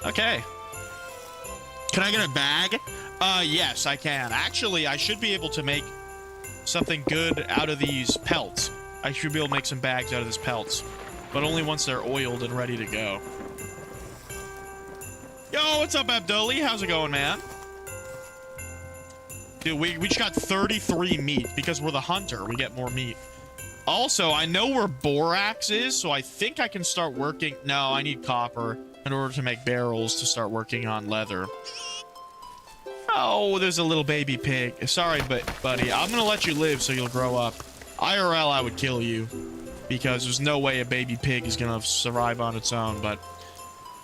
Speaker 1: Okay. Can I get a bag? Yes, I can. Actually, I should be able to make something good out of these pelts. I should be able to make some bags out of these pelts. But only once they're oiled and ready to go. Yo, what's up, Abdoli? How's it going, man? Dude, we just got 33 meat. Because we're the hunter, we get more meat. Also, I know where borax is, so I think I can start working... No, I need copper in order to make barrels to start working on leather. Oh, there's a little baby pig. Sorry, buddy. I'm gonna let you live so you'll grow up. IRL, I would kill you. Because there's no way a baby pig is gonna survive on its own, but...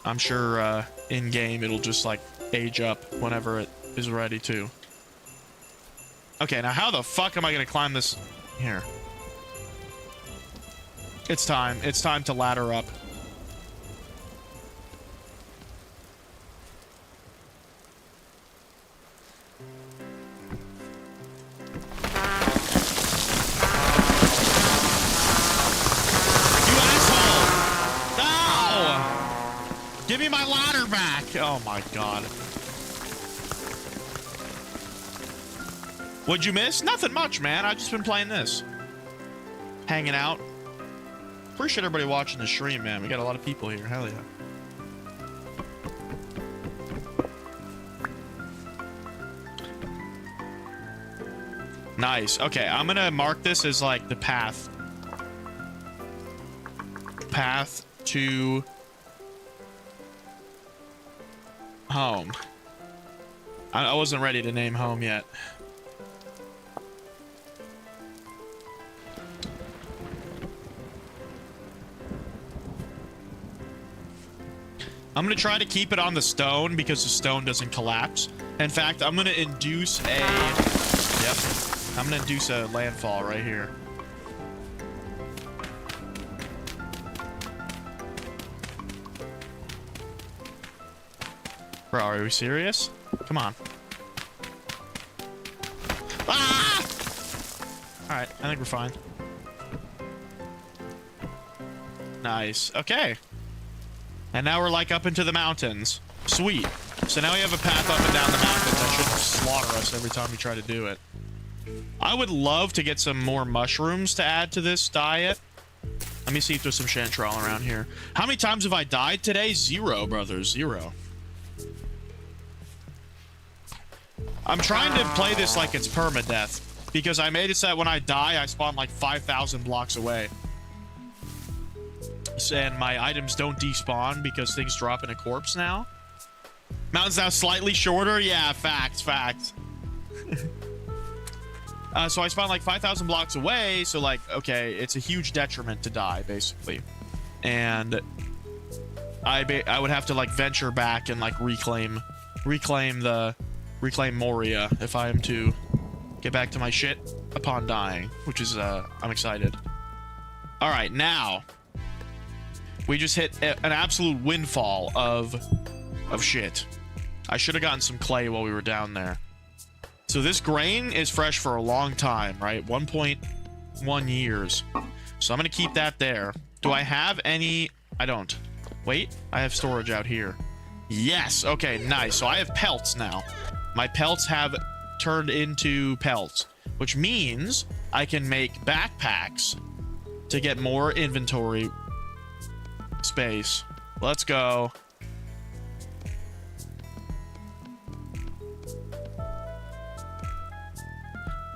Speaker 1: I'm sure, in-game, it'll just, like, age up whenever it is ready to. Okay, now how the fuck am I gonna climb this... Here. It's time. It's time to ladder up. Give me my ladder back! Oh my god. What'd you miss? Nothing much, man. I've just been playing this. Hanging out. Appreciate everybody watching the stream, man. We got a lot of people here. Hell yeah. Nice. Okay, I'm gonna mark this as like the path. Path to... home. I wasn't ready to name home yet. I'm gonna try to keep it on the stone because the stone doesn't collapse. In fact, I'm gonna induce a... Yep. I'm gonna induce a landfall right here. Bro, are we serious? Come on. Ah! Alright, I think we're fine. Nice. Okay. And now we're like up into the mountains. Sweet. So now we have a path up and down the mountains that shouldn't slaughter us every time we try to do it. I would love to get some more mushrooms to add to this diet. Let me see if there's some chanterelle around here. How many times have I died today? 0, brother. 0. I'm trying to play this like it's permadeath, because I made it so that when I die, I spawn like 5,000 blocks away. and my items don't despawn because things drop in a corpse now. Mountains now slightly shorter. Yeah, facts. So I spawn like 5,000 blocks away. So like, okay, it's a huge detriment to die basically. And I would have to like venture back and like reclaim Moria if I am to get back to my shit upon dying, which is I'm excited. All right, now we just hit an absolute windfall of shit. I should have gotten some clay while we were down there. So this grain is fresh for a long time, right? 1.1 years. So I'm gonna keep that there. Do I have any? I don't. Wait, I have storage out here. Yes, okay, nice. So I have pelts now. My pelts have turned into pelts, which means I can make backpacks to get more inventory space. Let's go.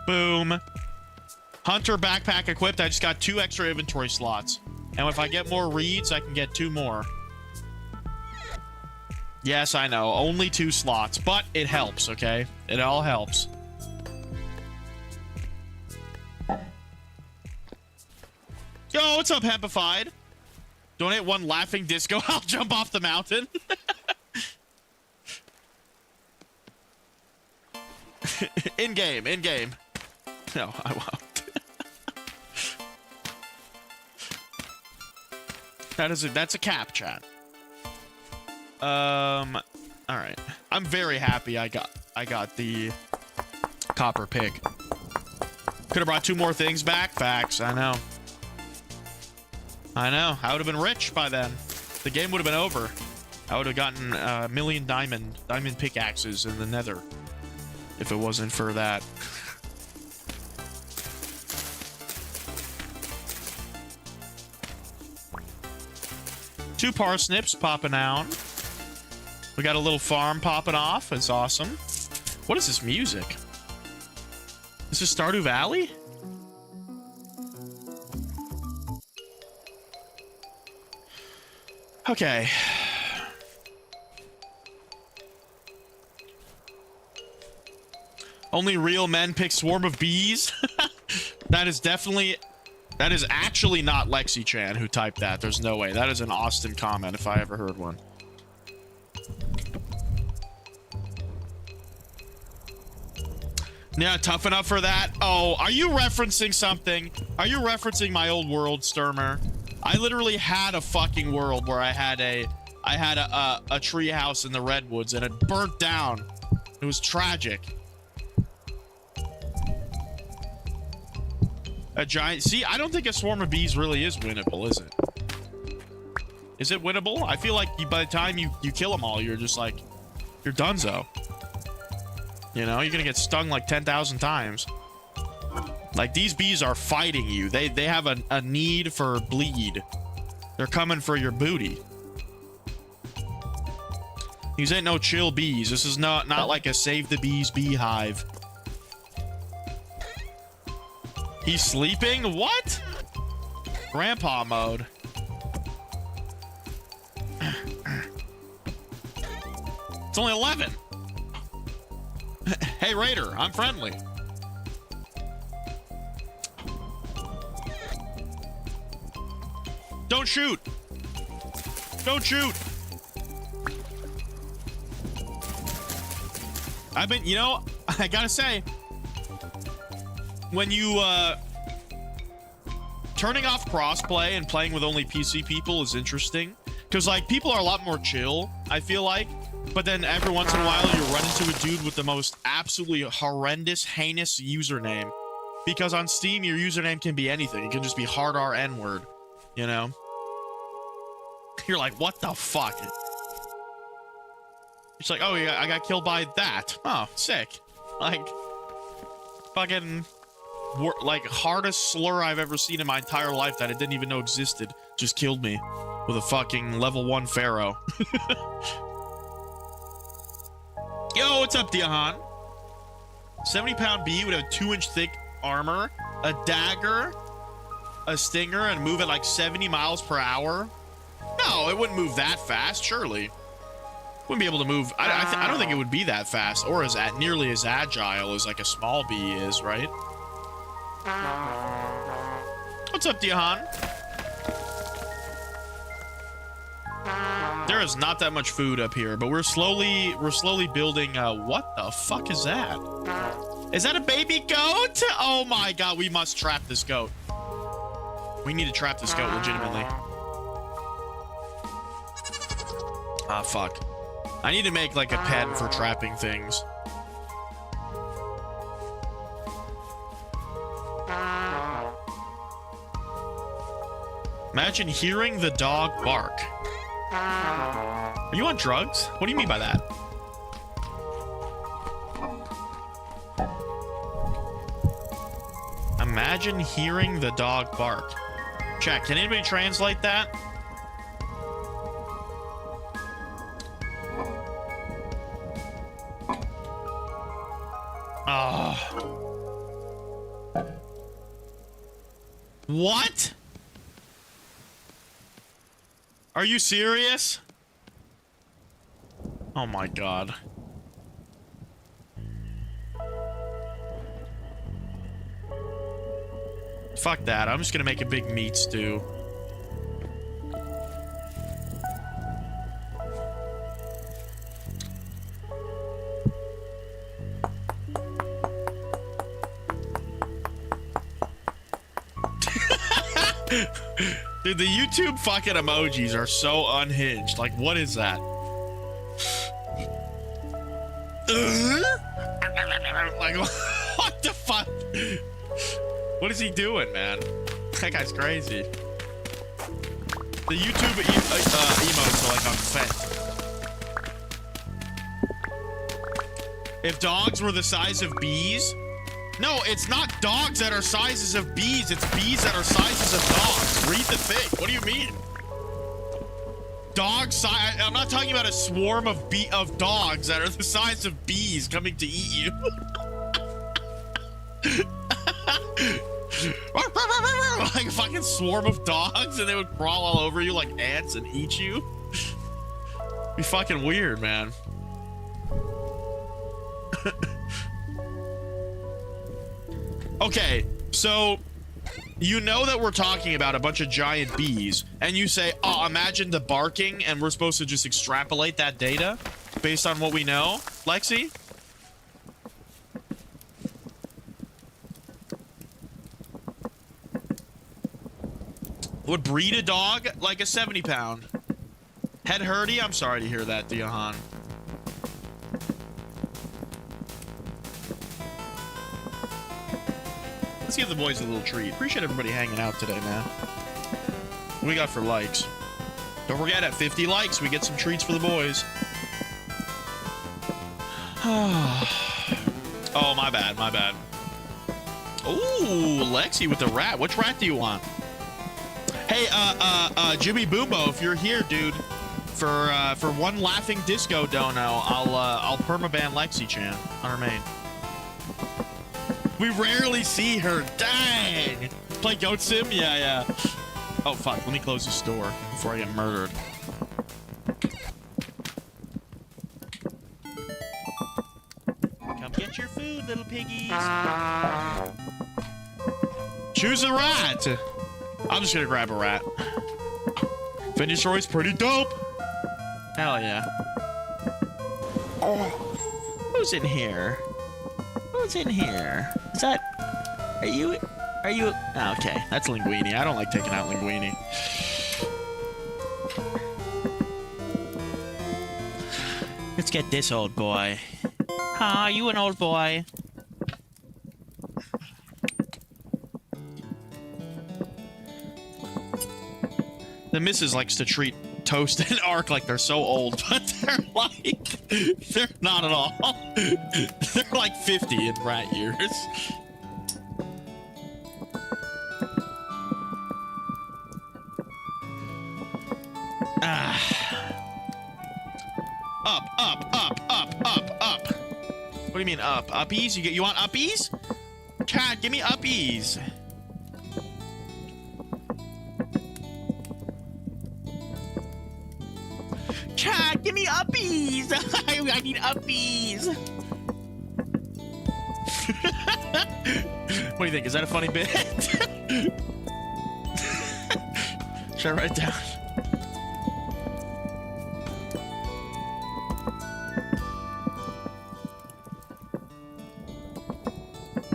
Speaker 1: Boom. Hunter backpack equipped. I just got 2 extra inventory slots. And if I get more reeds, I can get 2 more. Yes, I know. Only 2 slots, but it helps, okay? It all helps. Yo, what's up, Hempified? Donate 1 laughing disco. I'll jump off the mountain. In-game. No, I won't. That's a cap, chat. All right. I'm very happy I got the copper pig. Could have brought 2 more things back. Facts. I know. I would have been rich by then. The game would have been over. I would have gotten a million diamond pickaxes in the nether if it wasn't for that. Two parsnips popping out. We got a little farm popping off. It's awesome. What is this music? Is this Stardew Valley? Okay. Only real men pick swarm of bees. That is actually not Lexi-chan who typed that. There's no way. That is an Austin comment if I ever heard one. Yeah, tough enough for that. Oh, are you referencing something? Are you referencing my old world, Sturmer? I literally had a fucking world where I had a tree house in the redwoods and it burnt down. It was tragic. A giant... See, I don't think a swarm of bees really is winnable, is it? Is it winnable? I feel like by the time you kill them all, you're just like... You're donezo. You know, you're gonna get stung like 10,000 times. Like, these bees are fighting you. They have a need for bleed. They're coming for your booty. These ain't no chill bees. This is not like a save the bees beehive. He's sleeping? What? Grandpa mode. It's only 11. Hey, Raider, I'm friendly. Don't shoot. Don't shoot. I've been, you know, I gotta say, when you, turning off crossplay and playing with only PC people is interesting. Because, like, people are a lot more chill, I feel like. But then every once in a while, you run into a dude with the most absolutely horrendous, heinous username. Because on Steam, your username can be anything. It can just be hard R N-word, you know? You're like, what the fuck? It's like, oh, yeah, I got killed by that. Oh, sick. Like, fucking... like, hardest slur I've ever seen in my entire life that I didn't even know existed just killed me with a fucking level 1 pharaoh. Yo, what's up, Diahan? 70-pound bee would have 2-inch thick armor, a dagger, a stinger and move at like 70 miles per hour? No, it wouldn't move that fast, surely. Wouldn't be able to move. I don't think it would be that fast or as nearly as agile as like a small bee is, right? What's up, Diahan? There is not that much food up here, but we're slowly building. What the fuck is that? Is that a baby goat? Oh my god, we must trap this goat. We need to trap this goat legitimately. Ah, fuck. I need to make like a pen for trapping things. Imagine hearing the dog bark. Are you on drugs? What do you mean by that? Imagine hearing the dog bark. Chat, can anybody translate that? What? Are you serious? Oh my god. Fuck that. I'm just gonna make a big meat stew. Dude, the YouTube fucking emojis are so unhinged. Like, what is that? Like, what the fuck? What is he doing, man? That guy's crazy. The YouTube emotes are like on Fent. If dogs were the size of bees... No, it's not dogs that are sizes of bees. It's bees that are sizes of dogs. Read the thing. What do you mean? Dog size. I'm not talking about a swarm of dogs that are the size of bees coming to eat you. Like a fucking swarm of dogs, and they would crawl all over you like ants and eat you. Be fucking weird, man. Okay, so you know that we're talking about a bunch of giant bees, and you say, oh, imagine the barking, and we're supposed to just extrapolate that data based on what we know, Lexi? Would breed a dog like a 70-pound. Head hurdy? I'm sorry to hear that, Diahan. Let's give the boys a little treat. Appreciate everybody hanging out today, man. What we got for likes? Don't forget, at 50 likes, we get some treats for the boys. Oh, my bad, my bad. Ooh, Lexi with the rat. Which rat do you want? Hey, Jimmy Boombo, if you're here, dude, for one laughing disco dono, I'll permaban Lexi-chan on her main. We rarely see her. Dang! Play Goat Sim? Yeah, yeah. Oh, fuck. Let me close this door before I get murdered. Come get your food, little piggies. Choose a rat. I'm just gonna grab a rat. Finish Roy's pretty dope. Hell yeah. Oh, who's in here? Who's in here? Is that... Are you... Oh, okay, that's Linguini. I don't like taking out Linguini. Let's get this old boy. Aw, you an old boy. The missus likes to treat Toast and Ark like they're so old, but they're like... They're not at all. They're like 50 in rat years. Up. What do you mean up? Uppies? You want uppies? Cat, give me uppies. Give me uppies. I need uppies. What do you think? Is that a funny bit? Should I write down?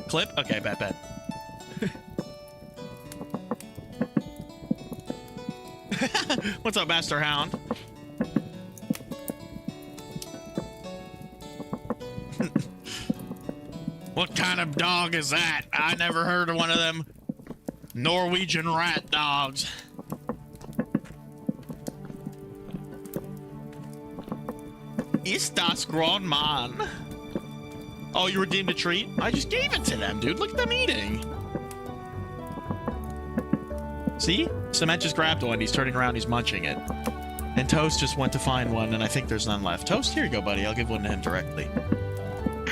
Speaker 1: Clip? Okay, bet. What's up, Master Hound? What kind of dog is that? I never heard of one of them Norwegian rat dogs. Ist das grown man? Oh, you redeemed a treat? I just gave it to them, dude. Look at them eating. See? Cement just grabbed one. He's turning around. He's munching it. And Toast just went to find one, and I think there's none left. Toast, here you go, buddy. I'll give one to him directly.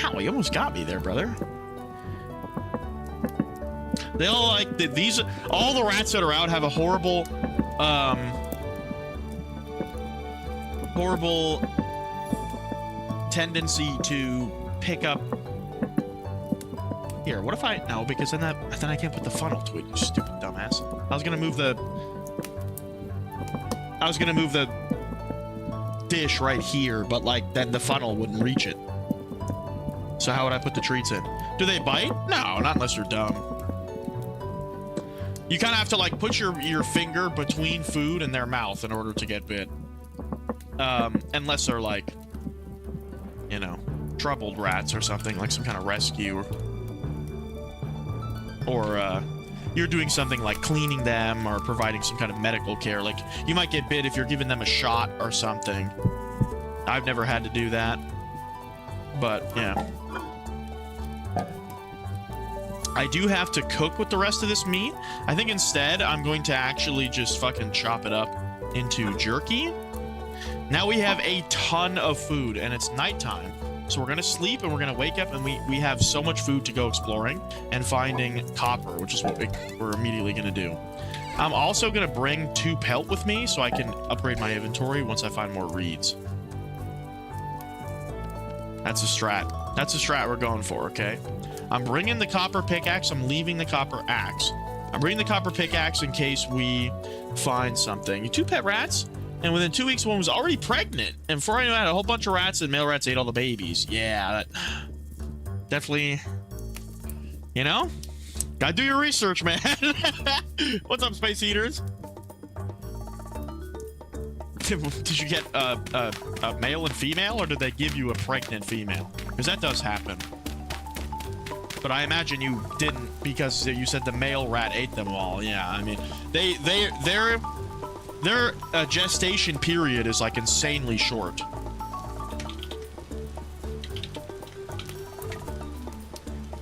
Speaker 1: Ow, you almost got me there, brother. They all like these. All the rats that are out have a horrible tendency to pick up. Here, what if I no? Because then I can't put the funnel to it. You stupid dumbass. I was gonna move the dish right here, but like then the funnel wouldn't reach it. So how would I put the treats in? Do they bite? No, not unless you're dumb. You kind of have to like put your finger between food and their mouth in order to get bit. Unless they're like, you know, troubled rats or something, like some kind of rescue. Or you're doing something like cleaning them or providing some kind of medical care. Like you might get bit if you're giving them a shot or something. I've never had to do that. But yeah. I do have to cook with the rest of this meat. I think instead I'm going to actually just fucking chop it up into jerky. Now we have a ton of food and it's nighttime. So we're gonna sleep and we're gonna wake up and we have so much food to go exploring and finding copper, which is what we're immediately gonna do. I'm also gonna bring 2 pelt with me so I can upgrade my inventory once I find more reeds. That's a strat. That's a strat we're going for, okay? I'm bringing the copper pickaxe. I'm leaving the copper axe. I'm bringing the copper pickaxe in case we find something. 2 pet rats, and within 2 weeks, one was already pregnant. And before I knew it, I had a whole bunch of rats, and male rats ate all the babies. Yeah, that definitely, you know? Gotta do your research, man. What's up, Space Eaters? Did you get a male and female, or did they give you a pregnant female? Because that does happen. But I imagine you didn't, because you said the male rat ate them all. Yeah, I mean, their gestation period is like insanely short.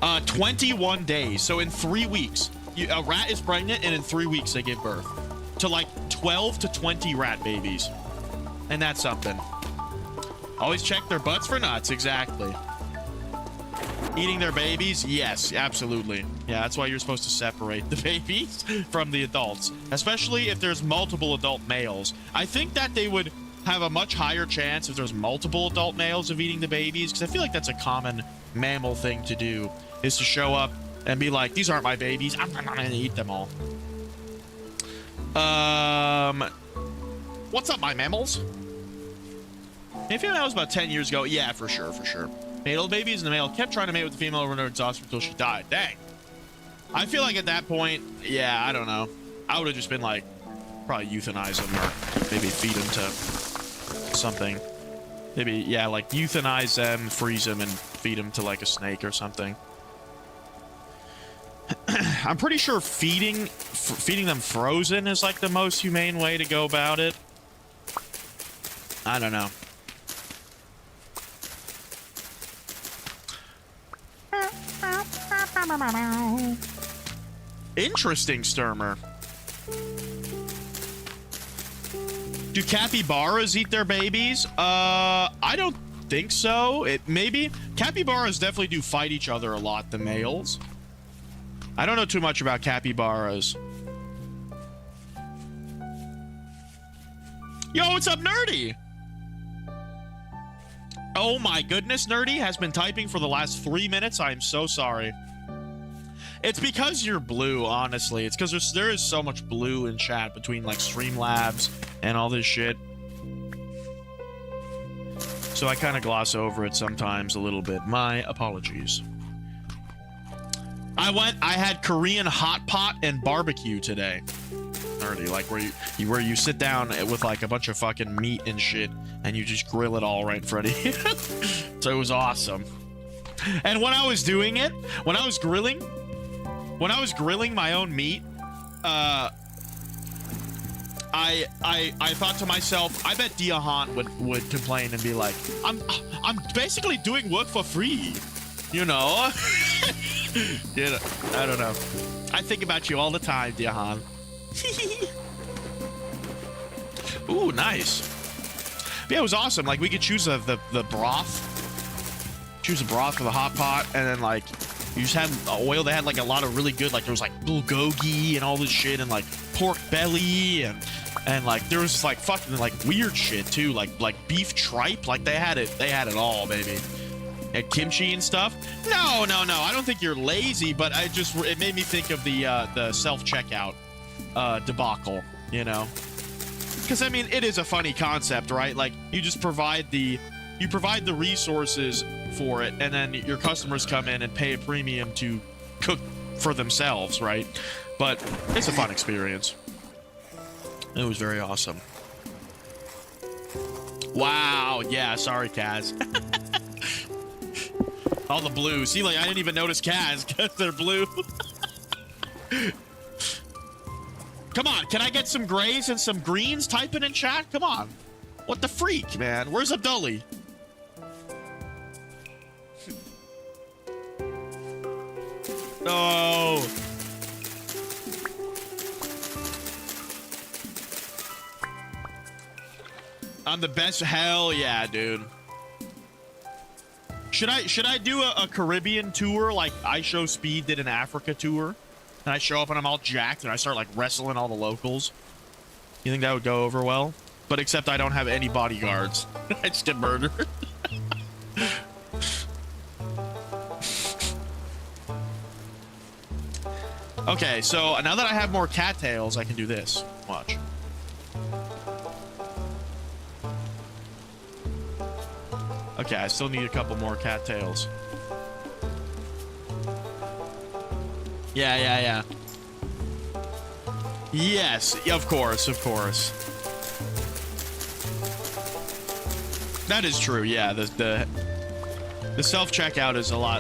Speaker 1: Uh, 21 days. So in 3 weeks, a rat is pregnant, and in 3 weeks they give birth to like 12 to 20 rat babies, and that's something. Always check their butts for nuts. Exactly. Eating their babies? Yes, absolutely. Yeah, that's why you're supposed to separate the babies from the adults, especially if there's multiple adult males. I think that they would have a much higher chance if there's multiple adult males of eating the babies, because I feel like that's a common mammal thing to do, is to show up and be like, these aren't my babies, I'm gonna eat them all. What's up, my mammals? If that was about 10 years ago, yeah, for sure. Made all the babies, and the male kept trying to mate with the female over and exhausted until she died. Dang. I feel like at that point, yeah, I don't know. I would have just been like, probably euthanize them or maybe feed them to something. Maybe, yeah, like euthanize them, freeze them, and feed them to like a snake or something. I'm pretty sure feeding them frozen is like the most humane way to go about it. I don't know. Interesting, Sturmer. Do capybaras eat their babies? I don't think so. Maybe. Capybaras definitely do fight each other a lot, the males. I don't know too much about capybaras. Yo, what's up, Nerdy? Oh my goodness, Nerdy has been typing for the last 3 minutes. I am so sorry. It's because you're blue, honestly. It's because there is so much blue in chat between like Streamlabs and all this shit. So I kind of gloss over it sometimes a little bit. My apologies. I had Korean hot pot and barbecue today. Nerdy, like where you sit down with like a bunch of fucking meat and shit and you just grill it all right in front of you. So it was awesome. And when I was doing it, when I was grilling my own meat, I thought to myself, I bet Diahan would complain and be like, I'm basically doing work for free, you know? You know, I don't know. I think about you all the time, Diahan. Ooh, nice. But yeah, it was awesome. Like, we could choose the broth. Choose a broth for the hot pot, and then, like, you just had oil. They had, like, a lot of really good, like, there was, like, bulgogi and all this shit, and, like, pork belly, and like, there was, like, fucking, like, weird shit, too. Like beef tripe. Like, they had it all, baby. And kimchi and stuff. No. I don't think you're lazy, but it made me think of the self-checkout debacle, you know? Because, I mean, it is a funny concept, right? Like, you just provide the resources for it, and then your customers come in and pay a premium to cook for themselves, right? But it's a fun experience. It was very awesome. Wow. Yeah, sorry, Kaz. All the blue. See, like, I didn't even notice Kaz because they're blue. Come on, can I get some grays and some greens? Type it in chat. Come on. What the freak, man? Where's Abdulli? No. I'm the best. Hell yeah, dude. Should I do a Caribbean tour like I Show Speed did an Africa tour? And I show up and I'm all jacked and I start like wrestling all the locals. You think that would go over well? But except I don't have any bodyguards. I just get murdered. Okay, so now that I have more cattails, I can do this. Watch. Okay, I still need a couple more cattails. Yeah. Yes, of course. That is true. Yeah, the self-checkout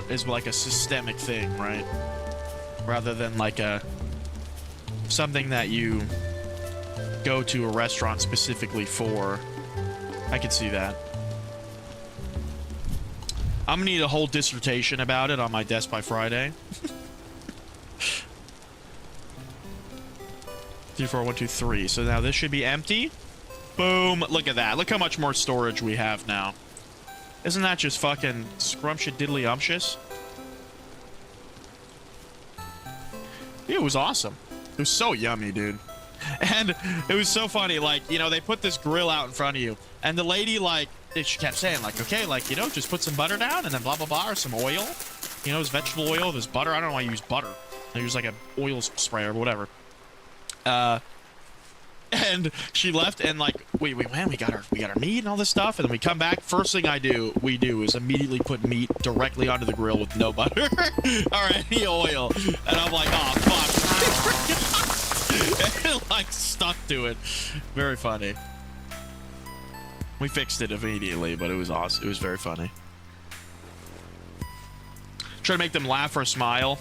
Speaker 1: is like a systemic thing, right? Rather than like something that you go to a restaurant specifically for. I could see that. I'm gonna need a whole dissertation about it on my desk by Friday. 3, 4, 1, 2, 3. So now this should be empty. Boom. Look at that. Look how much more storage we have now. Isn't that just fucking scrumptious diddly umptious? It was awesome. It was so yummy, dude. And it was so funny. Like, you know, they put this grill out in front of you. And the lady, like, she kept saying, like, okay, like, you know, just put some butter down and then blah, blah, blah, or some oil. You know, there's vegetable oil, there's butter. I don't know why you use butter. I use, like, a oil spray or whatever. And she left and, like, wait, man, we got our meat and all this stuff. And then we come back. First thing we do is immediately put meat directly onto the grill with no butter or any oil. And I'm like, oh, fuck. And it, like, stuck to it. Very funny. We fixed it immediately, but it was awesome. It was very funny. Try to make them laugh or smile.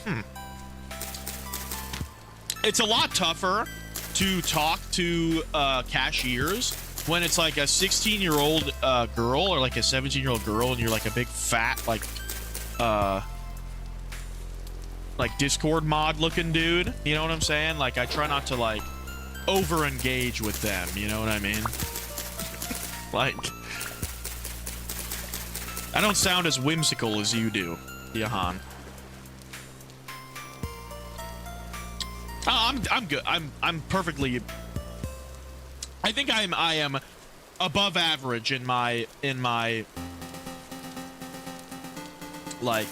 Speaker 1: It's a lot tougher to talk to cashiers when it's like a 16-year-old girl or like a 17-year-old girl and you're like a big fat like Discord mod looking dude. You know what I'm saying? Like, I try not to like over engage with them. You know what I mean? Like, I don't sound as whimsical as you do, Yahan. Oh, I'm good. I'm perfectly. I think I am above average in my like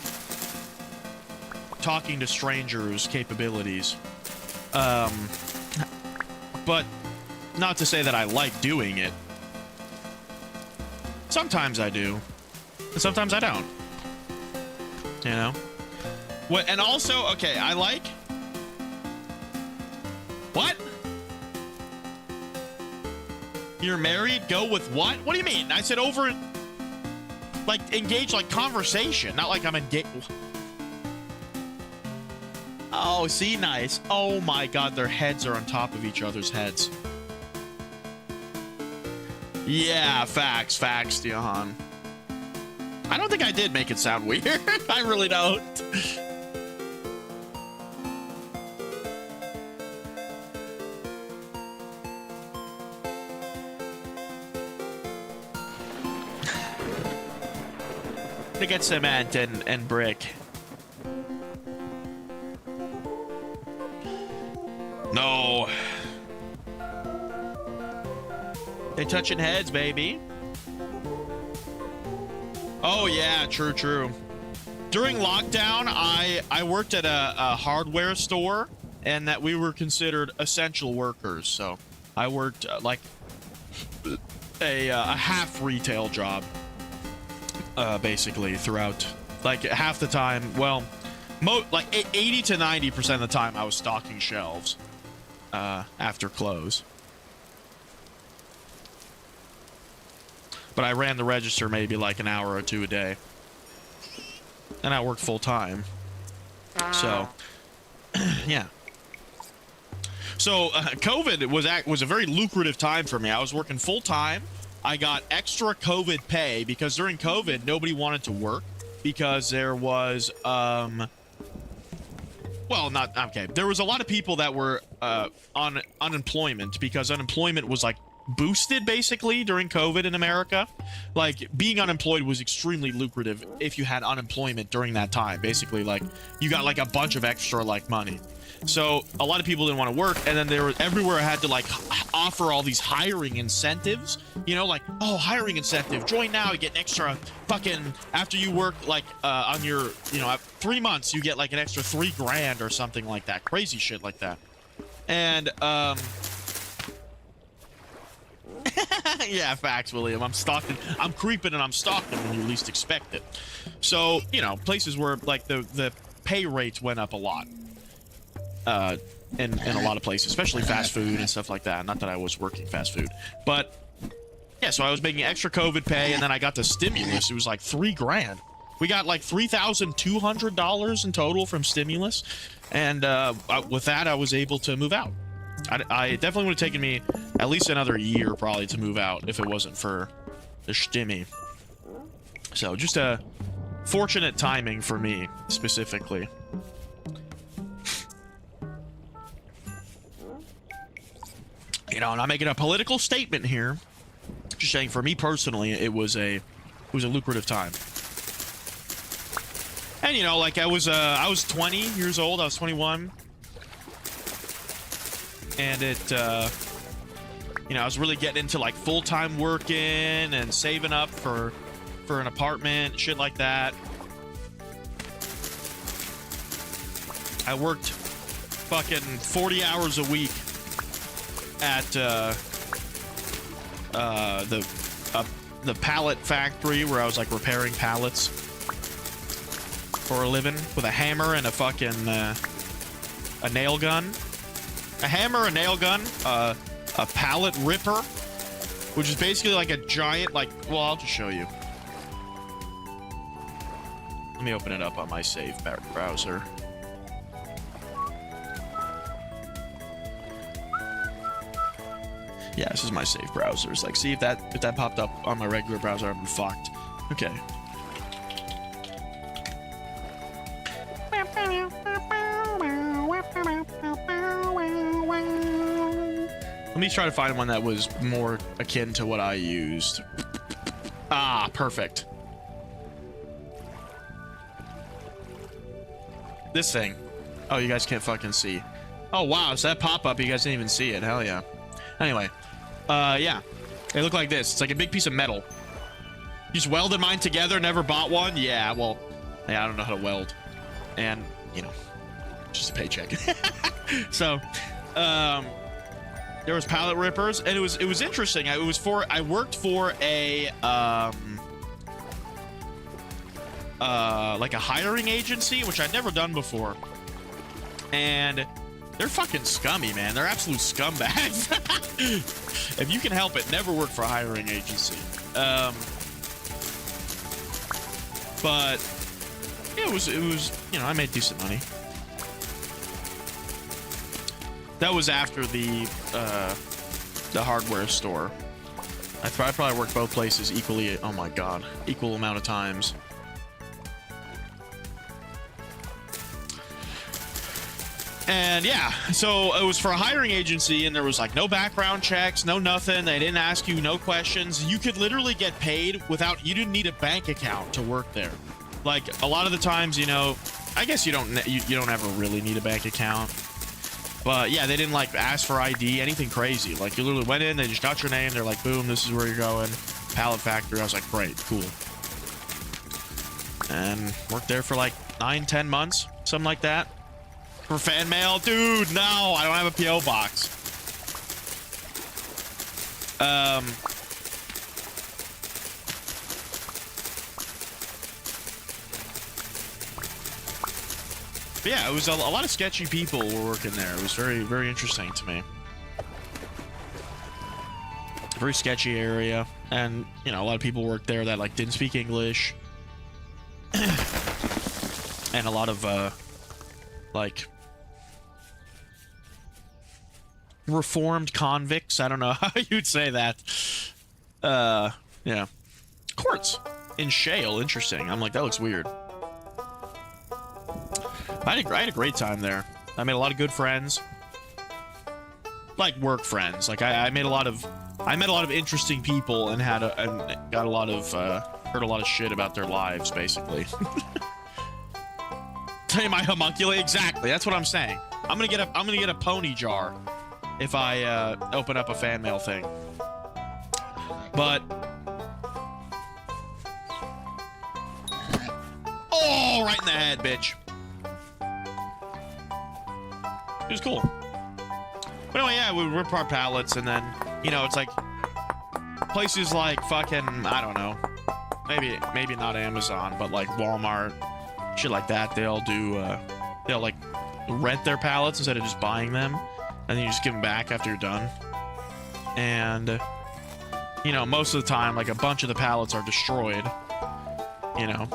Speaker 1: talking to strangers capabilities. But not to say that I like doing it. Sometimes I do, and sometimes I don't. You know? What? And also, okay, I like... What? You're married? Go with what? What do you mean? I said over... Like, engage, like, conversation. Not like I'm engaged... Oh, see? Nice. Oh my god, their heads are on top of each other's heads. Yeah, facts, Dion. I don't think I did make it sound weird. I really don't. To get cement and brick. No. They touching heads, baby. Oh yeah, true. During lockdown, I worked at a hardware store, and that we were considered essential workers. So I worked like a half retail job, basically throughout, like half the time. Well, like 80 to 90% of the time, I was stocking shelves after close. But I ran the register maybe like an hour or two a day. And I worked full time. So, yeah. So, COVID was a very lucrative time for me. I was working full time. I got extra COVID pay because during COVID, nobody wanted to work because there was, well, not, okay. There was a lot of people that were on unemployment because unemployment was like boosted basically during COVID in America. Like being unemployed was extremely lucrative if you had unemployment during that time. Basically, like you got like a bunch of extra like money. So a lot of people didn't want to work, and then there was everywhere I had to like offer all these hiring incentives. You know, like, oh, hiring incentive, join now, you get an extra fucking, after you work like on your, you know, 3 months you get like an extra $3 grand or something like that. Crazy shit like that. And yeah, facts, William. I'm creeping and I'm stalking when you least expect it. So, you know, places where like the pay rates went up a lot. In a lot of places, especially fast food and stuff like that. Not that I was working fast food, but yeah, so I was making extra COVID pay, and then I got the stimulus. It was like $3 grand. We got like $3,200 in total from stimulus, and with that, I was able to move out. I definitely would have taken me at least another year probably to move out if it wasn't for the stimmy. So just a fortunate timing for me specifically. You know, I'm not making a political statement here. Just saying, for me personally, it was a lucrative time. And you know, like I was 20 years old. I was 21, and it, you know, I was really getting into like full-time working and saving up for an apartment, shit like that. I worked fucking 40 hours a week at the pallet factory where I was like repairing pallets for a living with a hammer and a fucking a nail gun. A hammer, a nail gun, a pallet ripper, which is basically like a giant, like, well, I'll just show you. Let me open it up on my save browser. Yeah, this is my safe browser. It's like, see if that popped up on my regular browser, I'd be fucked. Okay. Let me try to find one that was more akin to what I used. Ah, perfect. This thing. Oh, you guys can't fucking see. Oh, wow. So that pop-up, you guys didn't even see it. Hell yeah. Anyway. Yeah. They look like this. It's like a big piece of metal. You just welded mine together, never bought one? Yeah, well, Yeah, I don't know how to weld, and you know, just a paycheck. So, there was pallet rippers, and it was interesting. I worked for a like a hiring agency, which I'd never done before, and they're fucking scummy, man. They're absolute scumbags. If you can help it, never work for a hiring agency. But yeah, it was you know, I made decent money. That was after the hardware store. I probably worked both places equally. Oh my god, equal amount of times. And yeah, so it was for a hiring agency, and there was like no background checks, no nothing. They didn't ask you no questions. You could literally get paid without, you didn't need a bank account to work there. Like a lot of the times, you know, I guess you don't ever really need a bank account. But yeah, they didn't like ask for ID, anything crazy. Like you literally went in, they just got your name. They're like, boom, this is where you're going. Pallet factory. I was like, great, cool. And worked there for like 9-10 months, something like that. For fan mail, dude, no, I don't have a PO box. But yeah, it was a lot of sketchy people were working there. It was very, very interesting to me. Very sketchy area, and you know, a lot of people worked there that like didn't speak English, and a lot of like reformed convicts. I don't know how you'd say that. Yeah, quartz in shale. Interesting. I'm like, that looks weird. I had a great time there. I made a lot of good friends, like work friends. Like I met a lot of interesting people, and got a lot of heard a lot of shit about their lives, basically. Tell you my homunculi, exactly. That's what I'm saying. I'm gonna get a pony jar if I open up a fan mail thing. But oh, right in the head, bitch. It was cool. But anyway, yeah, we rip our pallets, and then, you know, it's like places like fucking, I don't know, maybe not Amazon, but like Walmart, shit like that. They'll like rent their pallets instead of just buying them, and then you just give them back after you're done. And you know, most of the time, like a bunch of the pallets are destroyed, you know.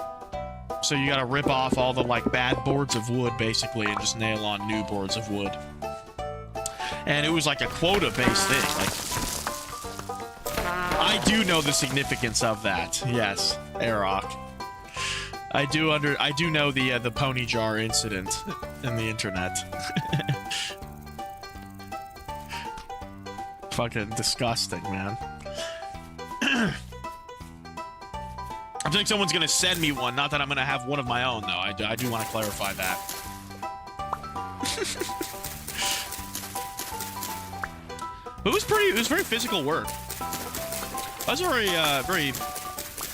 Speaker 1: So you gotta rip off all the like bad boards of wood, basically, and just nail on new boards of wood. And it was like a quota-based thing. Like, I do know the significance of that. Yes, Orlock. I do know the pony jar incident in the internet. Fucking disgusting, man. I think someone's gonna send me one. Not that I'm gonna have one of my own, though. I do want to clarify that. But it was very physical work. I was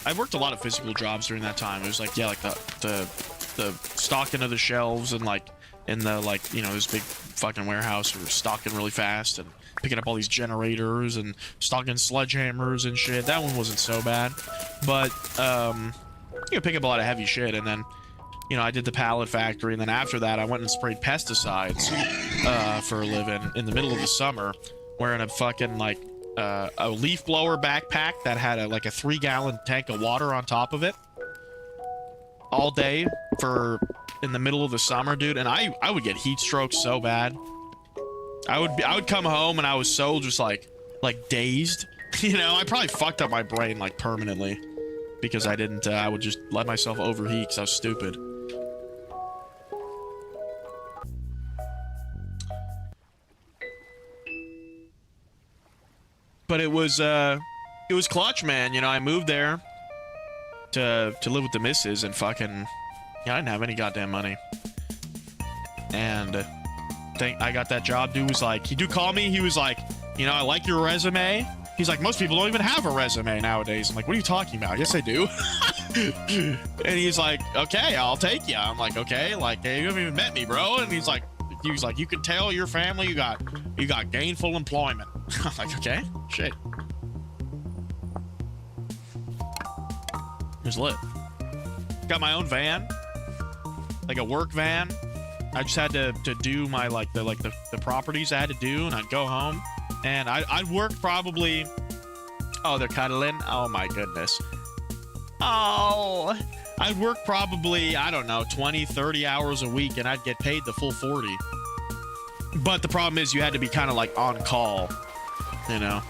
Speaker 1: I worked a lot of physical jobs during that time. It was like, yeah, like the stocking of the shelves, and like in the, like, you know, this big fucking warehouse, we were stocking really fast and picking up all these generators and stocking sledgehammers and shit. That one wasn't so bad, but you pick up a lot of heavy shit. And then, you know, I did the pallet factory, and then after that I went and sprayed pesticides for a living in the middle of the summer, wearing a fucking like a leaf blower backpack that had like a 3-gallon tank of water on top of it all day in the middle of the summer, dude. And I would get heat strokes so bad. I would come home and I was so just like dazed. You know, I probably fucked up my brain like permanently because I didn't I would just let myself overheat because I was stupid. But it was clutch, man. You know, I moved there to live with the missus, and fucking, yeah, I didn't have any goddamn money. And I got that job. Dude was like, he called me. He was like, you know, I like your resume. He's like, most people don't even have a resume nowadays. I'm like, what are you talking about? Yes, I do. And he's like, okay, I'll take you. I'm like, okay, like, you haven't even met me, bro. And he's like, you can tell your family you got gainful employment. I'm like, okay, shit. It was lit. Got my own van, like a work van. I just had to do my the properties I had to do, and I'd go home, and I'd work probably. Oh, they're cuddling. Oh my goodness. Oh, I'd work probably, I don't know, 20, 30 hours a week, and I'd get paid the full 40. But the problem is you had to be kind of like on call, you know,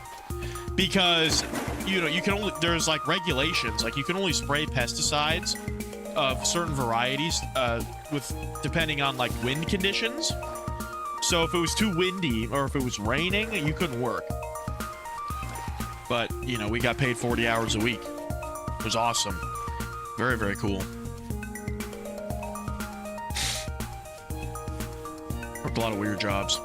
Speaker 1: because you can only, there's like regulations, like you can only spray pesticides of certain varieties with depending on like wind conditions. So if it was too windy or if it was raining, you couldn't work. But you know, we got paid 40 hours a week. It was awesome. Very, very cool. Worked a lot of weird jobs.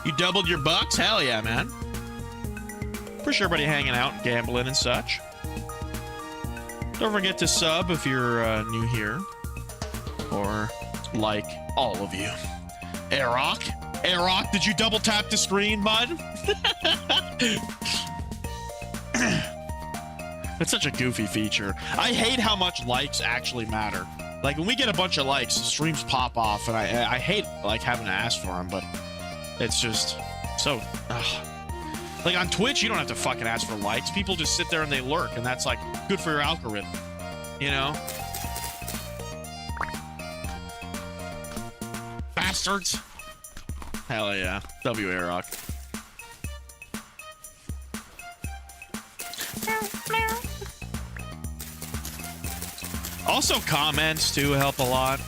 Speaker 1: You doubled your bucks? Hell yeah, man. Appreciate everybody hanging out, gambling and such. Don't forget to sub if you're new here. Or like all of you. Orlock? Orlock, did you double tap the screen, bud? That's such a goofy feature. I hate how much likes actually matter. Like when we get a bunch of likes, streams pop off, and I hate like having to ask for them, but it's just so. Like on Twitch, you don't have to fucking ask for likes. People just sit there and they lurk, and that's like good for your algorithm, you know? Bastards. Hell yeah. Orlock. Also comments too help a lot.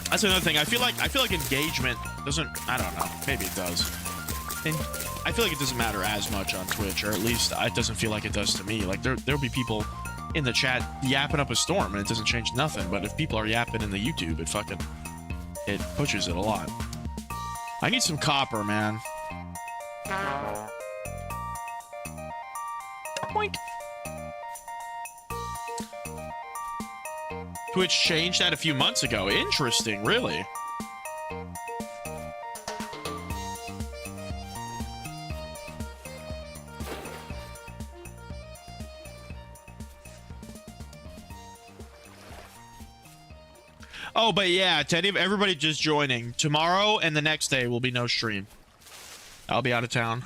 Speaker 1: That's another thing. I feel like engagement doesn't, I don't know, maybe it does. And I feel like it doesn't matter as much on Twitch, or at least it doesn't feel like it does to me. Like there'll be people in the chat yapping up a storm and it doesn't change nothing, but if people are yapping in the YouTube, it pushes it a lot. I need some copper, man. Boink. Twitch changed that a few months ago. Interesting, really. Oh, but yeah, Teddy, everybody just joining. Tomorrow and the next day will be no stream. I'll be out of town.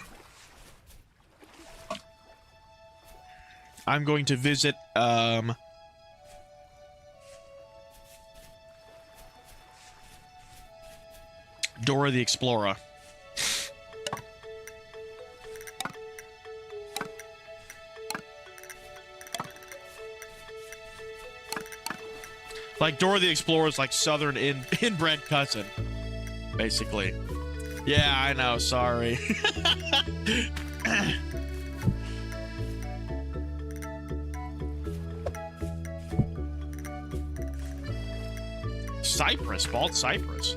Speaker 1: I'm going to visit, Dora the Explorer. Like Dora the Explorer's like southern inbred cousin, basically. Yeah, I know, sorry. Cypress, bald cypress.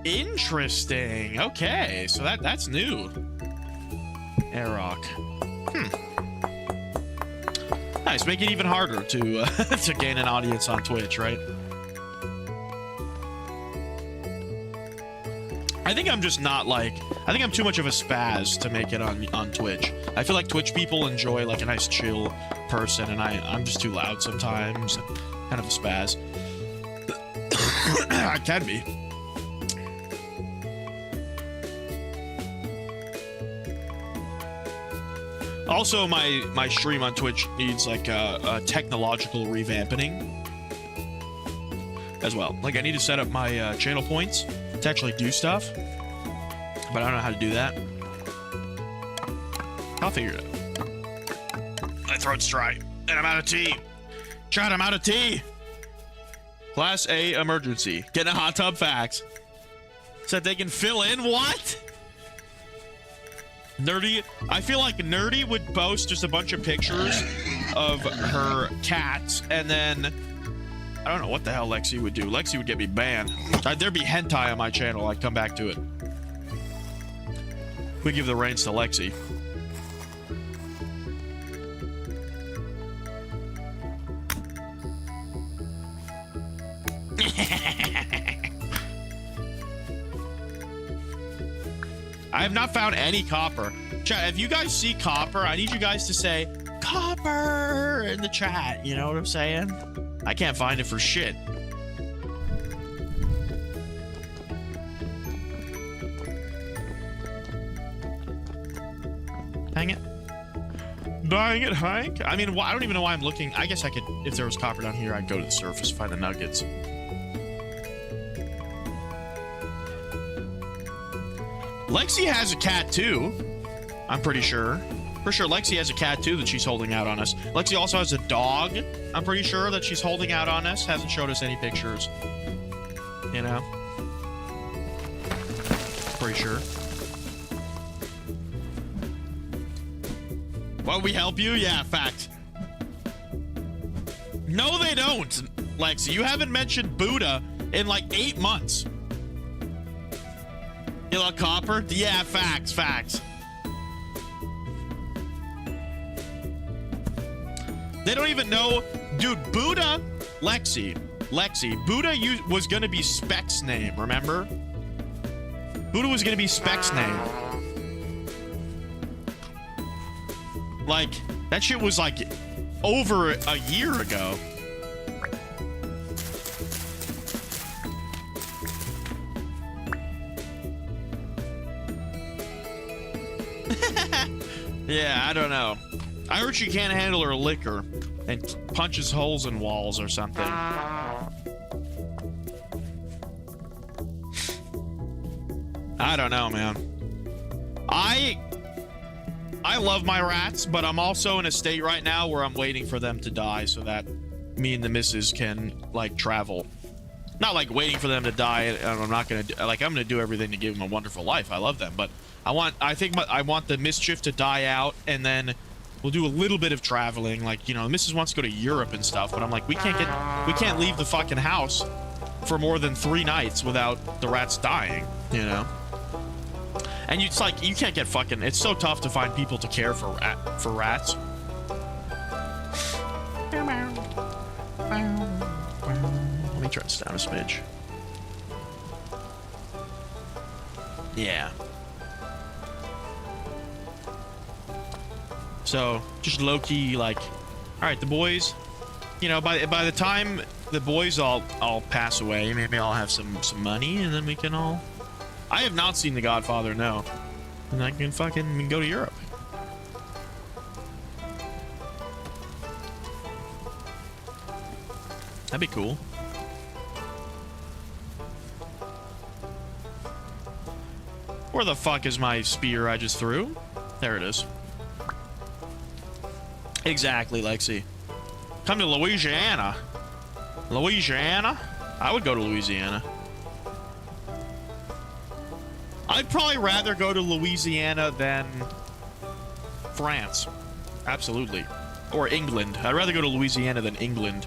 Speaker 1: Interesting. Okay, so that's new. Orlock. Nice, make it even harder to to gain an audience on Twitch, right? I think I'm just not like, I think I'm too much of a spaz to make it on Twitch. I feel like Twitch people enjoy like a nice chill person, and I'm just too loud sometimes, kind of a spaz. I can be. Also, my stream on Twitch needs like a technological revamping as well. Like I need to set up my channel points to actually do stuff, but I don't know how to do that. I'll figure it out. My throat's dry, and I'm out of tea. Chad, I'm out of tea. Class A emergency. Getting a hot tub facts. Said they can fill in what? Nerdy, I feel like Nerdy would post just a bunch of pictures of her cats, and then I don't know what the hell Lexi would do. Lexi would get me banned. There'd be hentai on my channel. I'd come back to it. We give the reins to Lexi. I have not found any copper. Chat, if you guys see copper, I need you guys to say copper in the chat. You know what I'm saying? I can't find it for shit. Dang it. Dang it, Hank. I mean, I don't even know why I'm looking. I guess I could, if there was copper down here, I'd go to the surface, find the nuggets. Lexi has a cat too. I'm pretty sure. For sure, Lexi has a cat too that she's holding out on us. Lexi also has a dog. I'm pretty sure that she's holding out on us. Hasn't showed us any pictures. You know? Pretty sure. Well, we help you? Yeah, fact. No, they don't, Lexi. You haven't mentioned Buddha in like 8 months. You love copper? Yeah, facts, facts. They don't even know. Dude, Buddha, Lexi, Buddha was going to be Spec's name, remember? Buddha was going to be Spec's name. Like, that shit was like over a year ago. Yeah, I don't know. I heard she can't handle her liquor and punches holes in walls or something. I don't know, man. I love my rats, but I'm also in a state right now where I'm waiting for them to die so that me and the missus can, like, travel. Not like waiting for them to die, and I'm not gonna do, like, I'm gonna do everything to give them a wonderful life. I love them, but I want the mischief to die out, and then we'll do a little bit of traveling. Like, you know, Mrs. wants to go to Europe and stuff, but I'm like, we can't leave the fucking house for more than 3 nights without the rats dying, you know? And it's like, you can't get fucking, it's so tough to find people to care for rats. Let me turn this down a smidge. Yeah. So, just low-key, like, all right, the boys, you know, by the time the boys all pass away, maybe I'll have some money, and then we can all... I have not seen The Godfather, no. And I can fucking go to Europe. That'd be cool. Where the fuck is my spear I just threw? There it is. Exactly, Lexi. Come to Louisiana. Louisiana? I would go to Louisiana. I'd probably rather go to Louisiana than France. Absolutely. Or England. I'd rather go to Louisiana than England.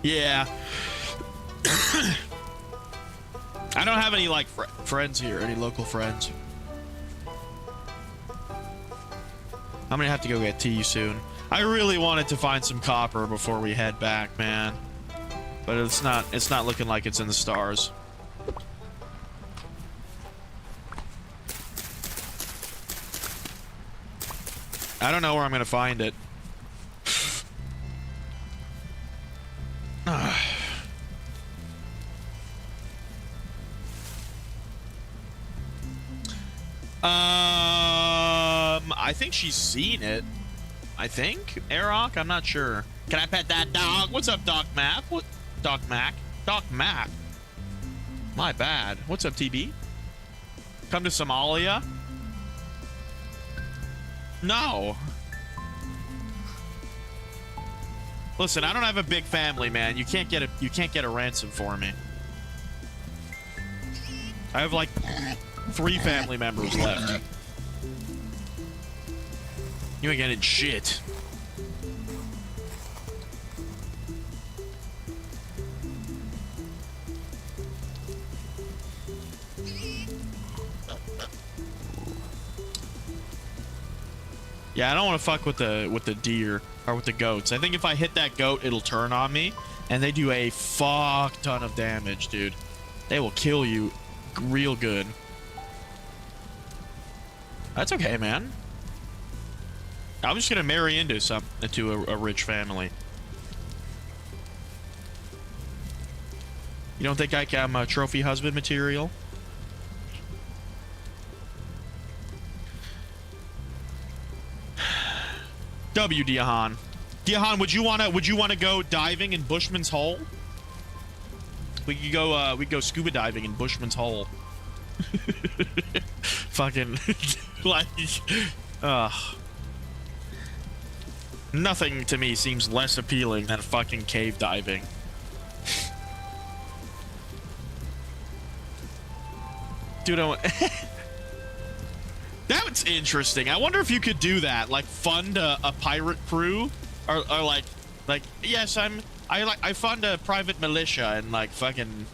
Speaker 1: Yeah. I don't have any, like, friends here, any local friends. I'm gonna have to go get tea soon. I really wanted to find some copper before we head back, man. But it's not looking like it's in the stars. I don't know where I'm gonna find it. I think she's seen it. I think Orlock. I'm not sure. Can I pet that dog? What's up, Doc Map? What? Doc Mac? Doc Map. My bad. What's up, TB? Come to Somalia? No. Listen, I don't have a big family, man. You can't get a ransom for me. I have like 3 family members left. You ain't getting shit. Yeah, I don't want to fuck with the deer or with the goats. I think if I hit that goat, it'll turn on me, and they do a fuck ton of damage, dude. They will kill you real good. That's okay, man. I'm just gonna marry into a rich family. You don't think I'm a trophy husband material? W Diahan. Diahan, would you wanna go diving in Bushman's Hole? We could go scuba diving in Bushman's Hole. Fucking like nothing to me seems less appealing than fucking cave diving. Dude, that's interesting. I wonder if you could do that, like fund a pirate crew, or like yes, I fund a private militia in like fucking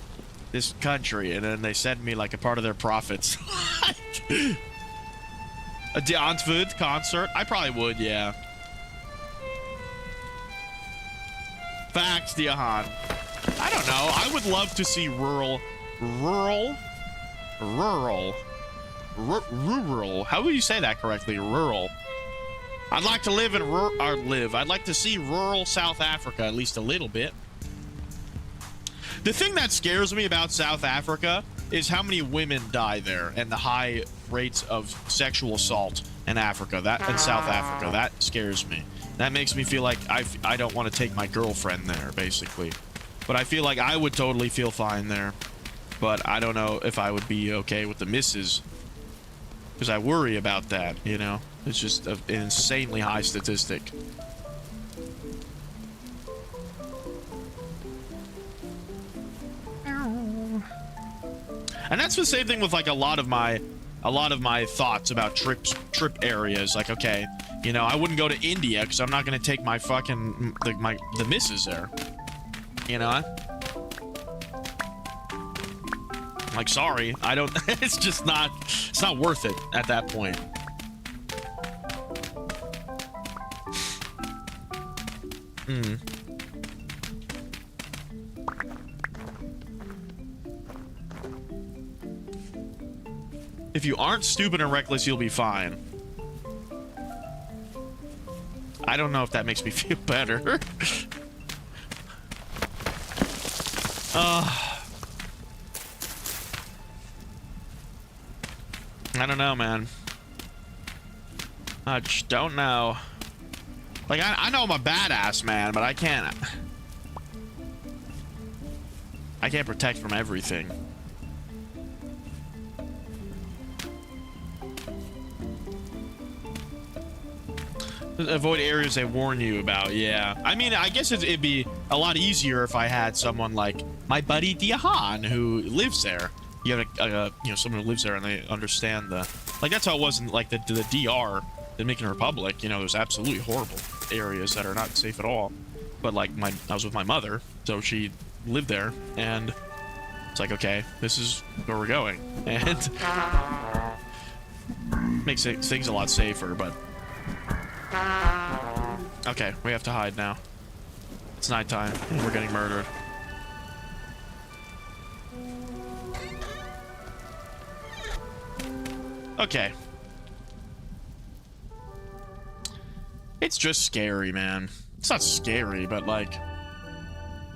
Speaker 1: this country, and then they send me like a part of their profits. A D'Antwoord concert? I probably would, yeah. Facts, Diahan. I don't know. I would love to see rural. How would you say that correctly? Rural. I'd like to live in I'd like to see rural South Africa at least a little bit. The thing that scares me about South Africa is how many women die there and the high rates of sexual assault in South Africa. That scares me. That makes me feel like I don't want to take my girlfriend there, basically. But I feel like I would totally feel fine there. But I don't know if I would be okay with the misses. Because I worry about that, you know? It's just an insanely high statistic. And that's the same thing with like a lot of my thoughts about trip areas. Like, okay, you know, I wouldn't go to India because I'm not gonna take my fucking the missus there. You know? Like, sorry, I don't. It's just not. It's not worth it at that point. If you aren't stupid and reckless, you'll be fine. I don't know if that makes me feel better. I don't know, man. I just don't know. Like, I know I'm a badass, man, but I can't protect from everything. Avoid areas they warn you about. Yeah, I mean, I guess it'd be a lot easier if I had someone like my buddy Diahan who lives there. You have you know, someone who lives there and they understand like that's how it was in like the DR, the Dominican Republic. You know, there's absolutely horrible areas that are not safe at all. But like I was with my mother, so she lived there, and it's like, okay, this is where we're going, and makes things a lot safer. But okay, we have to hide now. It's nighttime and we're getting murdered. Okay. It's just scary, man. It's not scary, but like,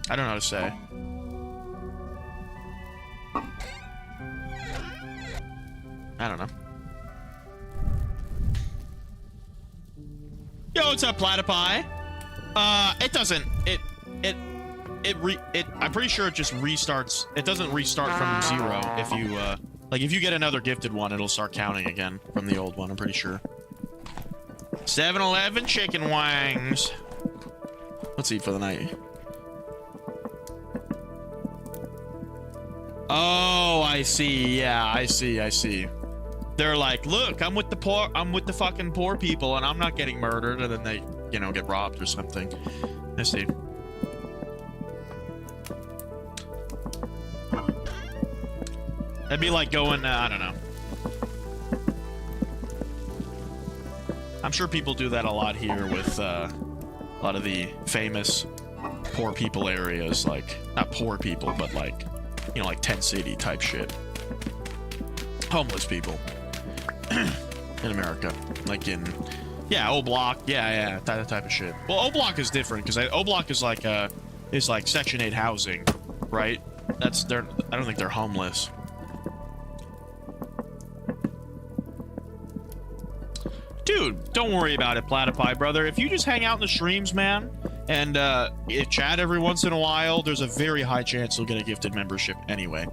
Speaker 1: I don't know how to say. I don't know. Yo, what's up, Platypi? It doesn't. I'm pretty sure it just restarts. It doesn't restart from 0 if you like if you get another gifted one, it'll start counting again from the old one. I'm pretty sure. 7-Eleven chicken wings. Let's eat for the night. Oh, I see. Yeah, I see. they're like, look, I'm with the fucking poor people, and I'm not getting murdered, and then they, you know, get robbed or something. I see. That'd be like going, I don't know. I'm sure people do that a lot here with a lot of the famous poor people areas, like, not poor people, but like, you know, like tent city type shit. Homeless people in America, like in, yeah, O-Block, yeah, that type of shit. Well, O-Block is different because O-Block is like Section 8 housing, right? I don't think they're homeless. Dude, don't worry about it, Platypi, brother. If you just hang out in the streams, man, and chat every once in a while, there's a very high chance you'll get a gifted membership anyway.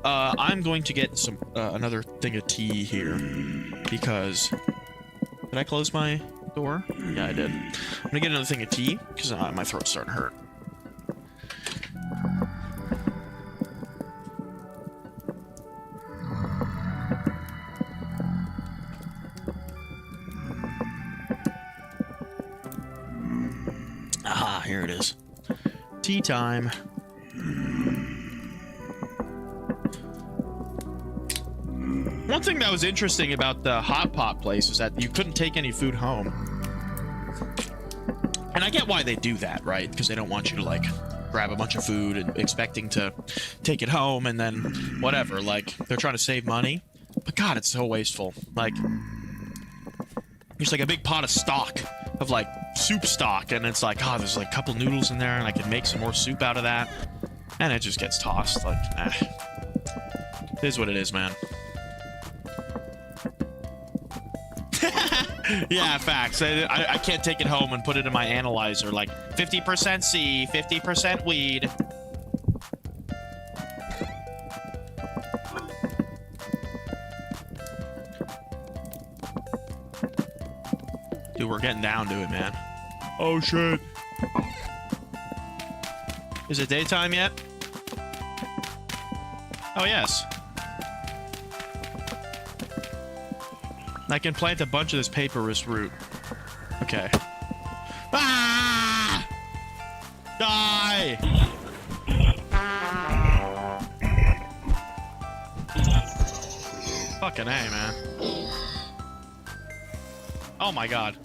Speaker 1: I'm going to get some another thing of tea here, because... Did I close my door? Yeah, I did. I'm gonna get another thing of tea, because my throat's starting to hurt. Ah, here it is. Tea time. One thing that was interesting about the hot pot place is that you couldn't take any food home. And I get why they do that, right? Because they don't want you to, like, grab a bunch of food and expecting to take it home and then whatever. Like, they're trying to save money. But God, it's so wasteful. Like, there's like a big pot of stock, of like soup stock, and it's like, oh, there's like a couple noodles in there and I can make some more soup out of that. And it just gets tossed. Like, it is what it is, man. Yeah, facts. I can't take it home and put it in my analyzer. Like, 50% C, 50% weed. Dude, we're getting down to it, man. Oh, shit. Is it daytime yet? Oh, yes. I can plant a bunch of this papyrus root. Okay. Ah! Die! Fucking A, man. Oh my god.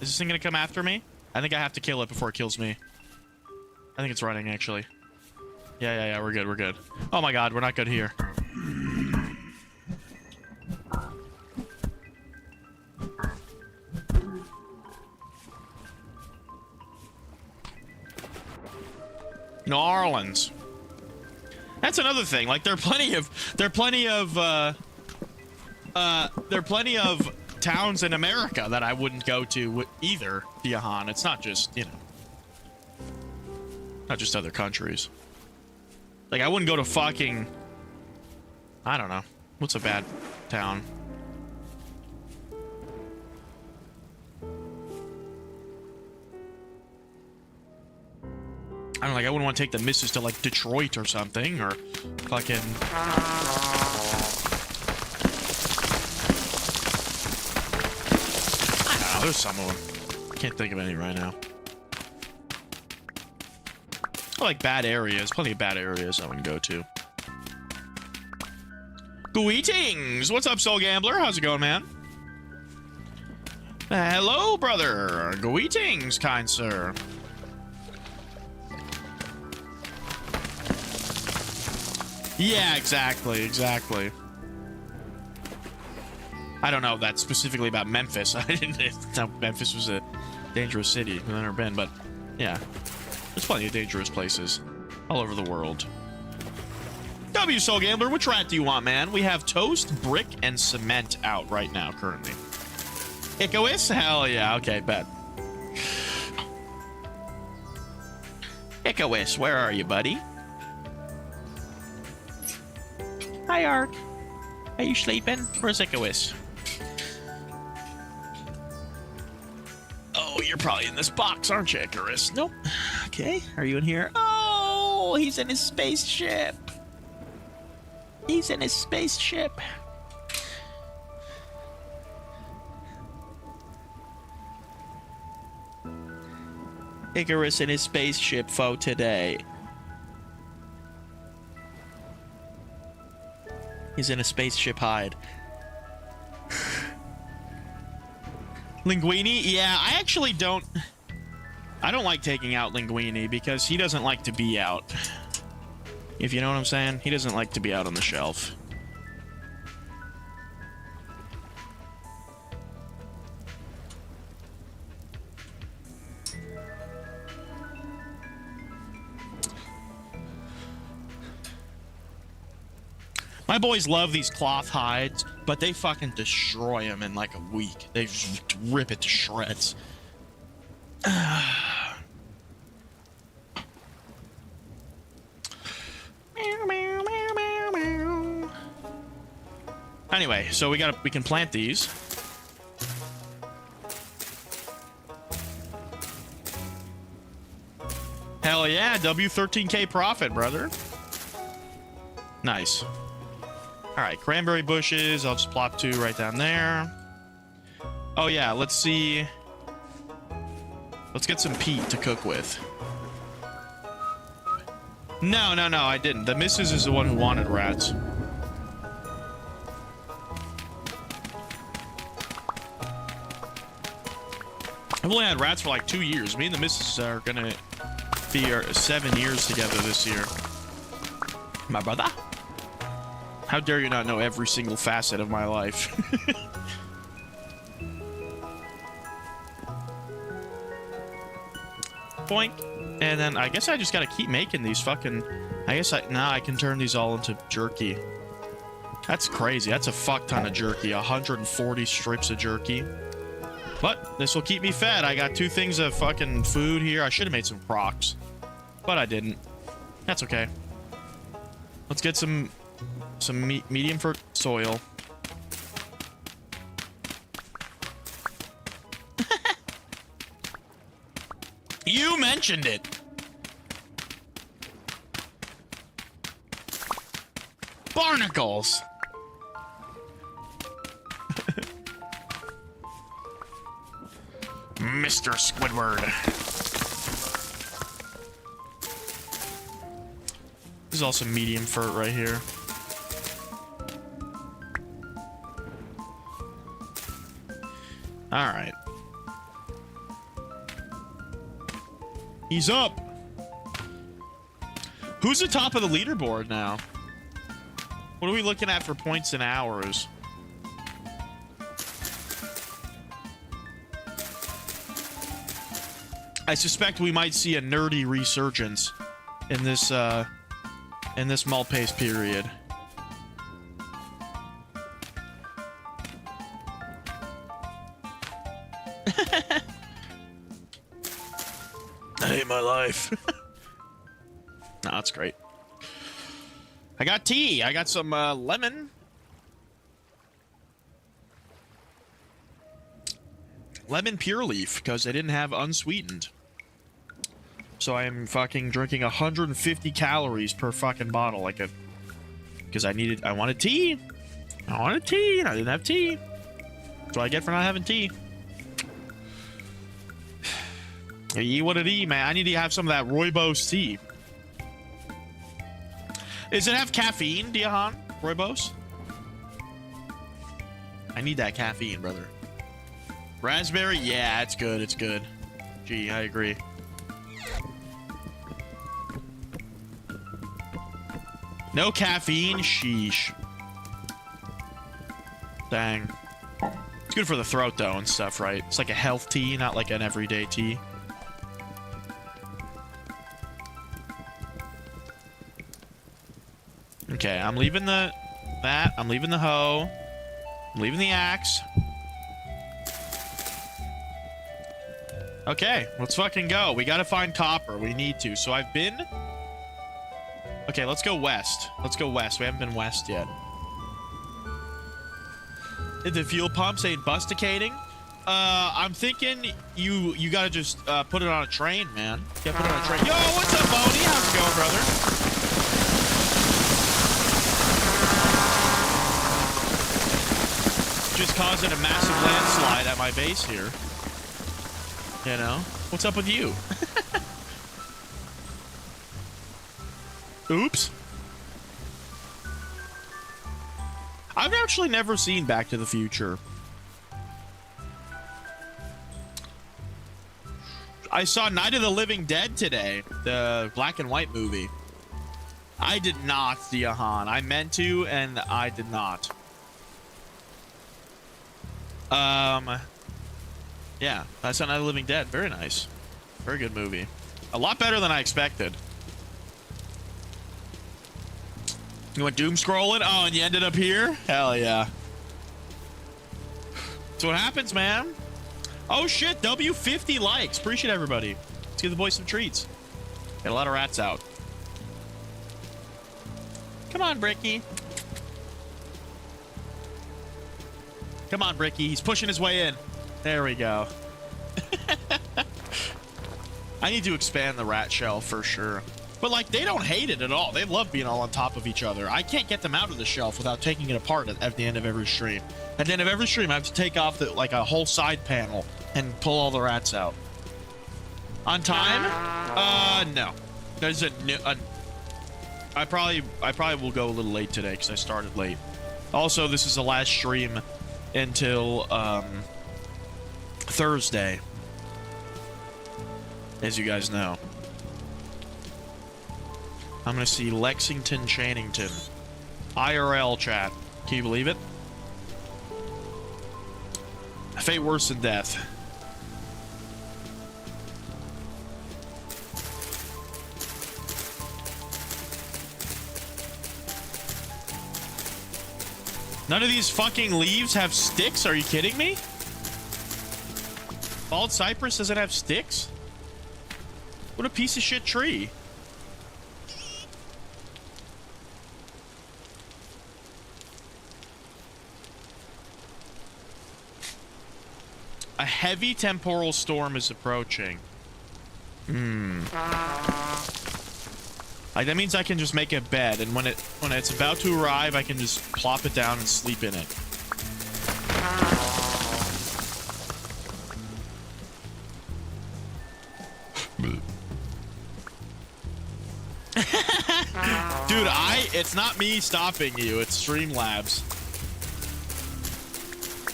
Speaker 1: Is this thing gonna come after me? I think I have to kill it before it kills me. I think it's running, actually. Yeah, we're good, we're good. Oh my god, we're not good here. New Orleans. That's another thing. Like, there are plenty of towns in America that I wouldn't go to either, Diahan. It's not just, you know, not just other countries. Like, I wouldn't go to fucking, I don't know. What's a bad town? I don't know, like, I wouldn't want to take the missus to, like, Detroit or something, or fucking... I don't know, there's some of them. I can't think of any right now. I like bad areas, plenty of bad areas I wouldn't go to. Greetings! What's up, Soul Gambler? How's it going, man? Hello, brother! Greetings, kind sir. Yeah, exactly. I don't know that specifically about Memphis. I didn't know Memphis was a dangerous city. I've never been, but yeah. There's plenty of dangerous places all over the world. W Soul Gambler, which rat do you want, man? We have toast, brick, and cement out right now, currently. Icois? Hell yeah. Okay, bet. Icois, where are you, buddy? Hi, Ark. Are you sleeping? Where's Icois? Oh, you're probably in this box, aren't you, Icarus? Nope. Okay, are you in here? Oh, he's in his spaceship. He's in his spaceship. Icarus in his spaceship for today. He's in a spaceship hide. Linguini? Yeah, I actually don't... I don't like taking out Linguini because he doesn't like to be out. If you know what I'm saying? He doesn't like to be out on the shelf. My boys love these cloth hides, but they fucking destroy them in like a week. They rip it to shreds. Anyway, so we can plant these. Hell yeah, W13K profit, brother. Nice. All right, cranberry bushes. I'll just plop 2 right down there. Oh yeah, let's see. Let's get some peat to cook with. No, I didn't. The missus is the one who wanted rats. I've only had rats for like 2 years. Me and the missus are gonna be 7 years together this year. My brother? How dare you not know every single facet of my life? Boink. And then I guess I just gotta keep making these fucking... now I can turn these all into jerky. That's crazy. That's a fuck ton of jerky. 140 strips of jerky. But this will keep me fed. I got 2 things of fucking food here. I should have made some crocs, but I didn't. That's okay. Let's get some medium for soil. You mentioned it. Barnacles. Mr. Squidward. This is also medium fur right here. All right. He's up. Who's the top of the leaderboard now? What are we looking at for points and hours? I suspect we might see a nerdy resurgence in this Malpace period. I hate my life. No, that's great. I got tea. I got some lemon. Lemon pure leaf, because they didn't have unsweetened. So I'm fucking drinking 150 calories per fucking bottle, like a... Because I wanted tea. I wanted tea, and I didn't have tea. That's what I get for not having tea. Eat what it eat, man. I need to have some of that rooibos tea. Does it have caffeine, Diahan? Rooibos? I need that caffeine, brother. Raspberry? Yeah, it's good. It's good. Gee, I agree. No caffeine? Sheesh. Dang. It's good for the throat, though, and stuff, right? It's like a health tea, not like an everyday tea. Okay, I'm leaving I'm leaving the hoe. I'm leaving the axe. Okay, let's fucking go. We gotta find copper. We need to. So I've been... Okay, let's go west. Let's go west. We haven't been west yet. The fuel pumps ain't busticating. I'm thinking you gotta just put it on a train, man. You gotta put it on a train. Yo, what's up, Bodie? How's it going, brother? Just causing a massive landslide at my base here. You know? What's up with you? Oops. I've actually never seen Back to the Future. I saw Night of the Living Dead today, the black and white movie. I did not, Diahan. I meant to, and I did not. Yeah, I saw Night of the Living Dead. Very nice. Very good movie. A lot better than I expected. You went doom scrolling? Oh, and you ended up here? Hell yeah. That's what happens, man. Oh shit, W50 likes. Appreciate everybody. Let's give the boys some treats. Got a lot of rats out. Come on, Bricky. Come on, Bricky. He's pushing his way in. There we go. I need to expand the rat shell for sure. But, like, they don't hate it at all. They love being all on top of each other. I can't get them out of the shelf without taking it apart at the end of every stream. At the end of every stream, I have to take off, like, a whole side panel and pull all the rats out. On time? No. There's I probably will go a little late today because I started late. Also, this is the last stream until, Thursday, as you guys know. I'm gonna see Lexington Channington IRL chat. Can you believe it? Fate worse than death. None of these fucking leaves have sticks? Are you kidding me? Bald cypress doesn't have sticks? What a piece of shit tree. A heavy temporal storm is approaching. Like, that means I can just make a bed, and when it's about to arrive, I can just plop it down and sleep in it. Dude, it's not me stopping you, it's Streamlabs.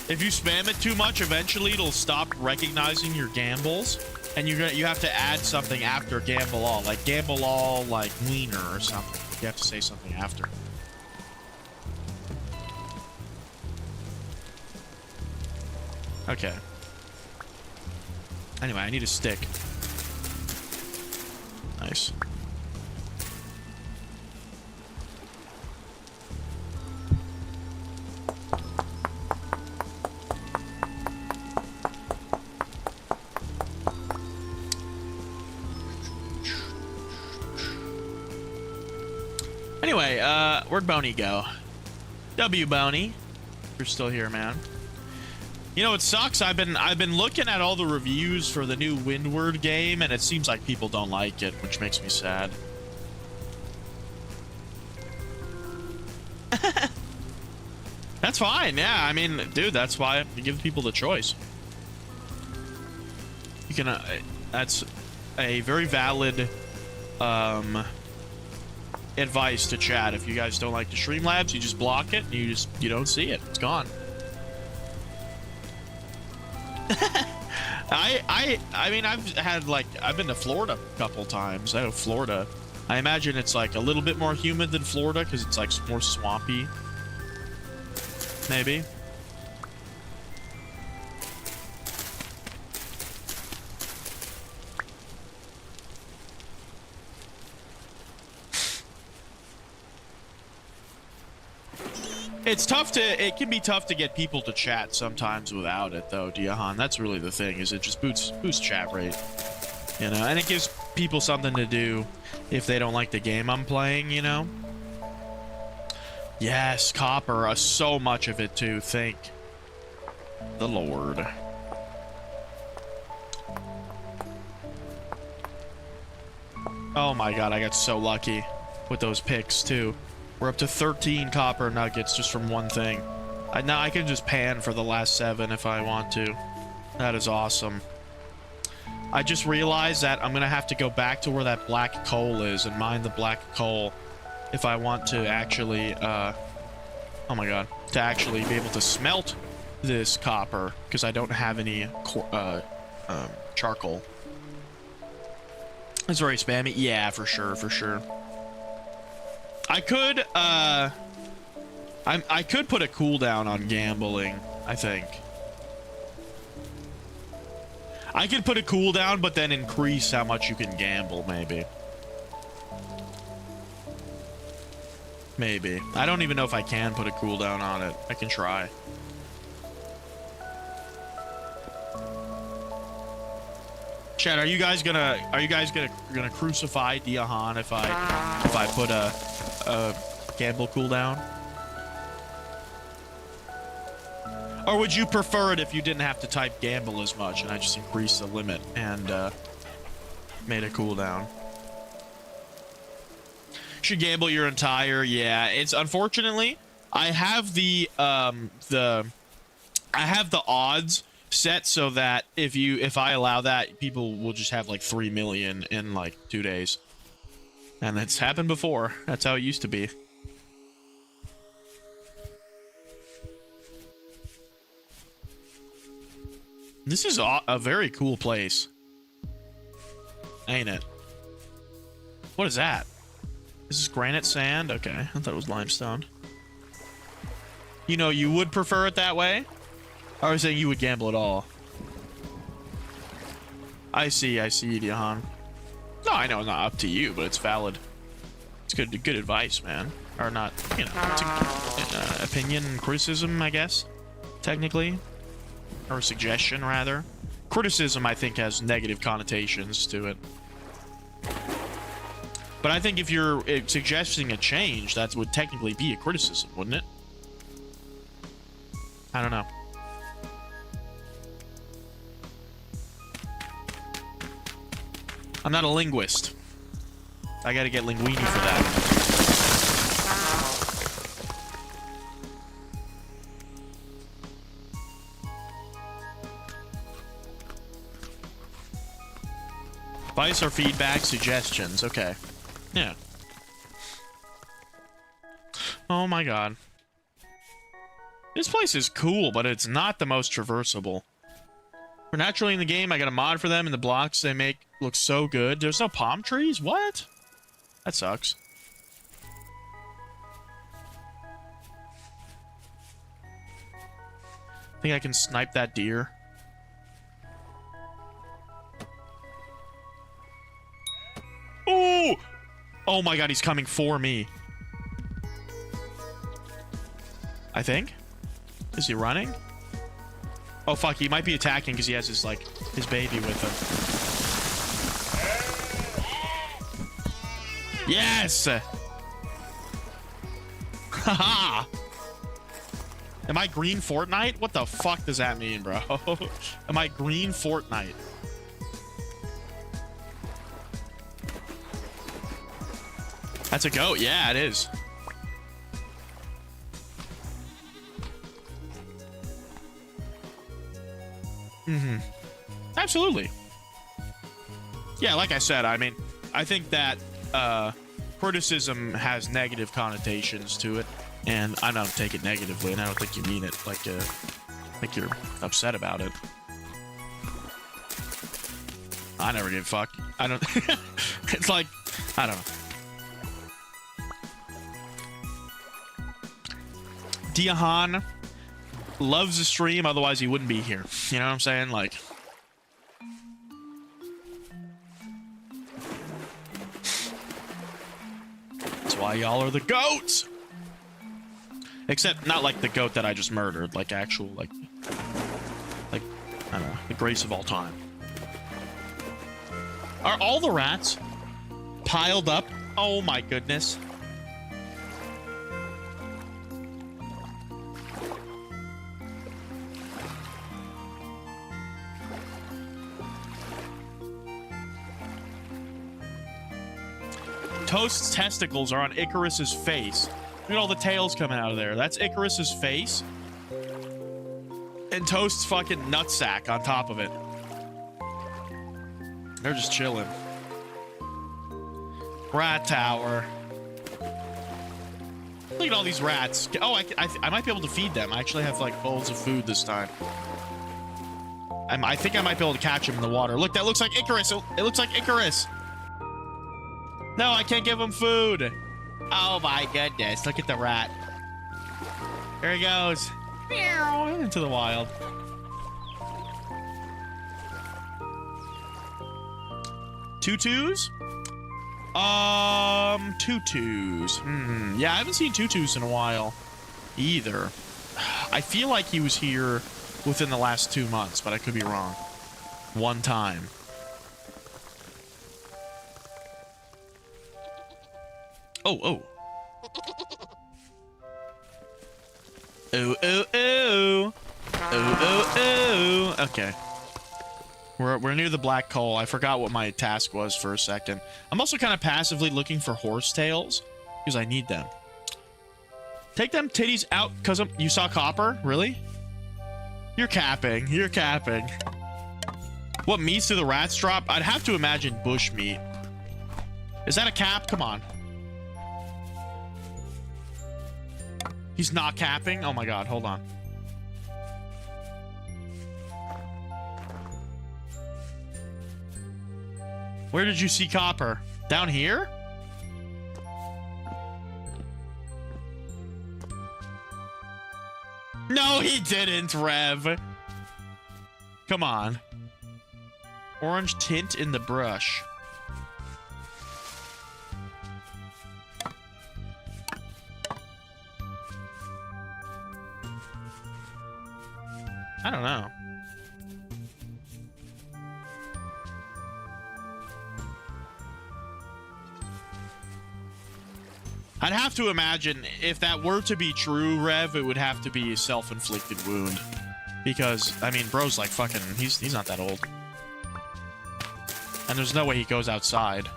Speaker 1: If you spam it too much, eventually it'll stop recognizing your gambles, and you have to add something after gamble all, like gamble all, like wiener or something. You have to say something after. Okay. Anyway, I need a stick. Nice. Anyway, where'd Boney go? W Boney. You're still here, man. You know, it sucks. I've been looking at all the reviews for the new Windward game, and it seems like people don't like it, which makes me sad. That's fine. Yeah, I mean, dude, that's why you give people the choice. You can. That's a very valid advice to chat. If you guys don't like the Streamlabs, you just block it and you don't see it. It's gone. I mean, I've been to Florida a couple times. I know Florida. I imagine it's like a little bit more humid than Florida because it's like more swampy. Maybe. It's tough it can be tough to get people to chat sometimes without it, though, Diahan. That's really the thing, is it just boosts chat rate. You know, and it gives people something to do if they don't like the game I'm playing, you know? Yes, copper, so much of it, too. Thank the Lord. Oh my god, I got so lucky with those picks, too. We're up to 13 copper nuggets just from one thing. Now I can just pan for the last 7 if I want to. That is awesome. I just realized that I'm gonna have to go back to where that black coal is and mine the black coal if I want to actually, oh my god, to actually be able to smelt this copper, because I don't have any charcoal. It's very spammy. Yeah, for sure, for sure. I could, I could put a cooldown on gambling, I think. I could put a cooldown, but then increase how much you can gamble, maybe. Maybe. I don't even know if I can put a cooldown on it. I can try. Chad, are you guys gonna crucify Diahan if I put a gamble cooldown? Or would you prefer it if you didn't have to type gamble as much and I just increased the limit and made a cooldown? Should gamble your entire, yeah. It's unfortunately I have the odds set so that if I allow that, people will just have like 3 million in like 2 days. And it's happened before. That's how it used to be. This is a very cool place. Ain't it? What is that? This is granite sand? Okay, I thought it was limestone. You know, you would prefer it that way? I was saying you would gamble it all. I see, Diahan. No, I know it's not up to you, but it's valid. It's good advice, man. Or not, you know, it's opinion and criticism, I guess, technically. Or a suggestion, rather. Criticism, I think, has negative connotations to it. But I think if you're suggesting a change, that would technically be a criticism, wouldn't it? I don't know. I'm not a linguist. I gotta get linguini for that. Advice or feedback, suggestions. Okay. Yeah. Oh my god. This place is cool, but it's not the most traversable. For naturally in the game, I got a mod for them, and the blocks they make look so good. There's no palm trees? What? That sucks. Think I can snipe that deer? Oh! Oh my god, he's coming for me. I think. Is he running? Oh fuck, he might be attacking because he has his, like, his baby with him. Yes! Haha! Am I green Fortnite? What the fuck does that mean, bro? Am I green Fortnite? That's a goat. Yeah, it is. Mm-hmm. Absolutely. Yeah, like I said, I mean, I think that criticism has negative connotations to it, and I don't take it negatively, and I don't think you mean it like you're upset about it. I never give a fuck. I don't. It's like, I don't know. Diahan loves the stream, otherwise he wouldn't be here. You know what I'm saying? Like, that's why y'all are the goats. Except not like the goat that I just murdered, like actual, like I don't know, the greatest of all time. Are all the rats piled up? Oh my goodness. Toast's testicles are on Icarus's face. Look at all the tails coming out of there. That's Icarus's face. And Toast's fucking nutsack on top of it. They're just chilling. Rat tower. Look at all these rats. Oh, I might be able to feed them. I actually have like bowls of food this time. I think I might be able to catch them in the water. Look, that looks like Icarus. It looks like Icarus. No, I can't give him food. Oh my goodness. Look at the rat. There he goes. Meow, into the wild. Tutus? Tutus. Yeah, I haven't seen Tutus in a while either. I feel like he was here within the last 2 months, but I could be wrong. One time. Oh, oh. Ooh, ooh, ooh. Ooh, ooh, ooh. Okay. We're near the black coal. I forgot what my task was for a second. I'm also kind of passively looking for horsetails because I need them. Take them titties out because you saw copper? Really? You're capping. You're capping. What meats do the rats drop? I'd have to imagine bush meat. Is that a cap? Come on. He's not capping? Oh my god, hold on. Where did you see copper? Down here? No, he didn't, Rev. Come on. Orange tint in the brush. I don't know. I'd have to imagine if that were to be true, Rev, it would have to be a self-inflicted wound. Because, I mean, bro's like fucking, he's not that old. And there's no way he goes outside.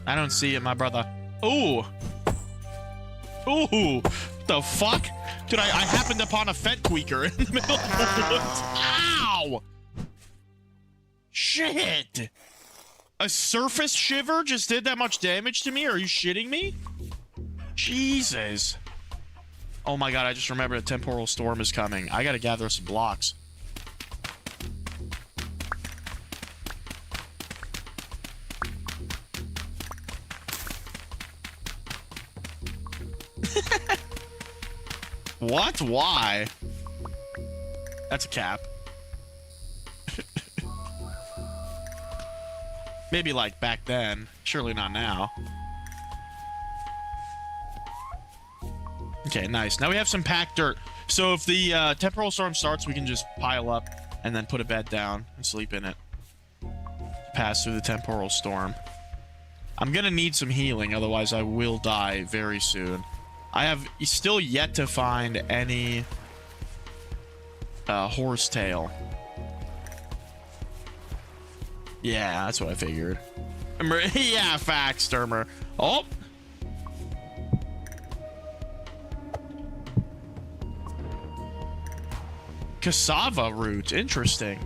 Speaker 1: I don't see it, my brother. Ooh. Ooh. The fuck? Dude, I happened upon a Fed tweaker in the middle of the woods. Ow! Shit! A surface shiver just did that much damage to me? Are you shitting me? Jesus. Oh my god, I just remembered a temporal storm is coming. I gotta gather some blocks. What? Why? That's a cap. Maybe like back then. Surely not now. Okay, nice. Now we have some packed dirt. So if the temporal storm starts, we can just pile up and then put a bed down and sleep in it. Pass through the temporal storm. I'm gonna need some healing, otherwise I will die very soon. I have still yet to find any horsetail. Yeah, that's what I figured. Yeah, facts, Sturmer. Oh! Cassava root, interesting.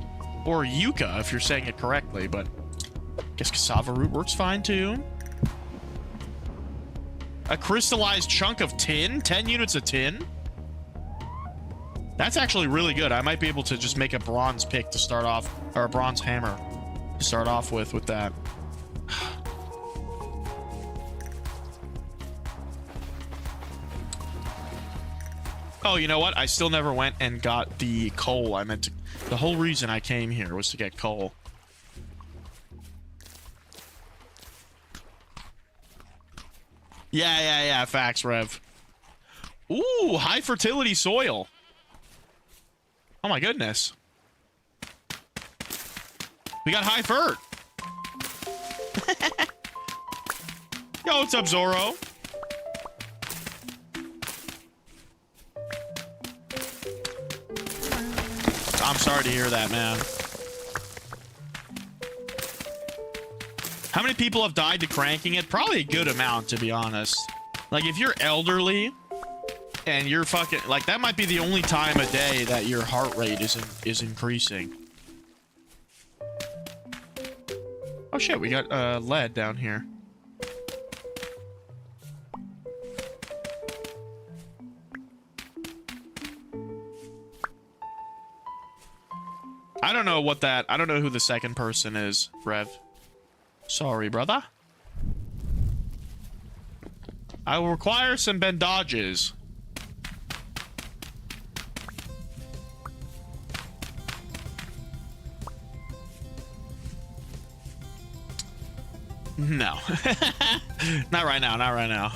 Speaker 1: Or yucca, if you're saying it correctly, but I guess cassava root works fine too. A crystallized chunk of tin? 10 units of tin? That's actually really good. I might be able to just make a bronze pick to start off, or a bronze hammer to start off with that. Oh, you know what? I still never went and got the coal. I meant to. The whole reason I came here was to get coal. Yeah, facts, Rev. Ooh, high fertility soil. Oh my goodness. We got high fert. Yo, what's up, Zoro? I'm sorry to hear that, man. How many people have died to cranking it? Probably a good amount, to be honest. Like, if you're elderly and you're fucking... Like, that might be the only time a day that your heart rate is increasing. Oh, shit. We got lead down here. I don't know what that... I don't know who the second person is, Rev. Sorry, brother. I will require some bandages. No. Not right now, not right now.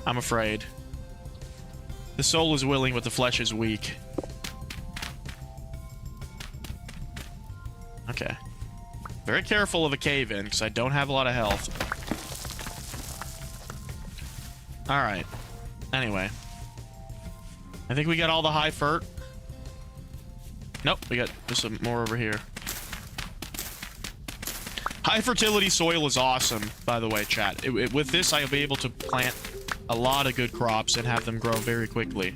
Speaker 1: I'm afraid. The soul is willing, but the flesh is weak. Okay. Very careful of a cave-in, because I don't have a lot of health. Alright. Anyway. I think we got all the high fert. Nope, we got just some more over here. High fertility soil is awesome, by the way, chat. With this, I'll be able to plant a lot of good crops and have them grow very quickly.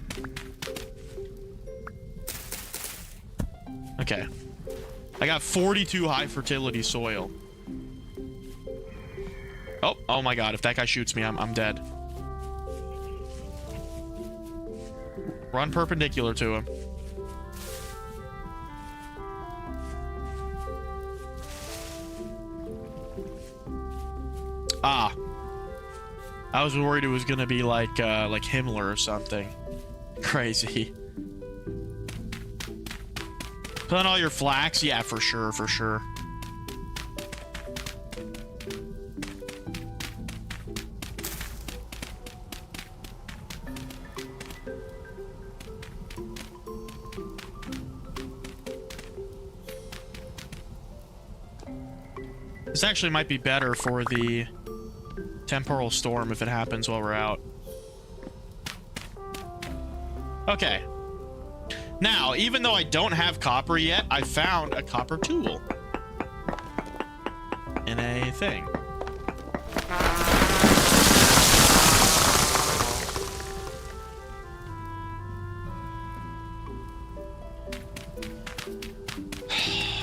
Speaker 1: Okay. I got 42 high fertility soil. Oh my god, if that guy shoots me, I'm dead. Run perpendicular to him. Ah. I was worried it was gonna be like Himmler or something. Crazy. Plant all your flax? Yeah, for sure, for sure. This actually might be better for the temporal storm if it happens while we're out. Okay. Now, even though I don't have copper yet, I found a copper tool. In a thing.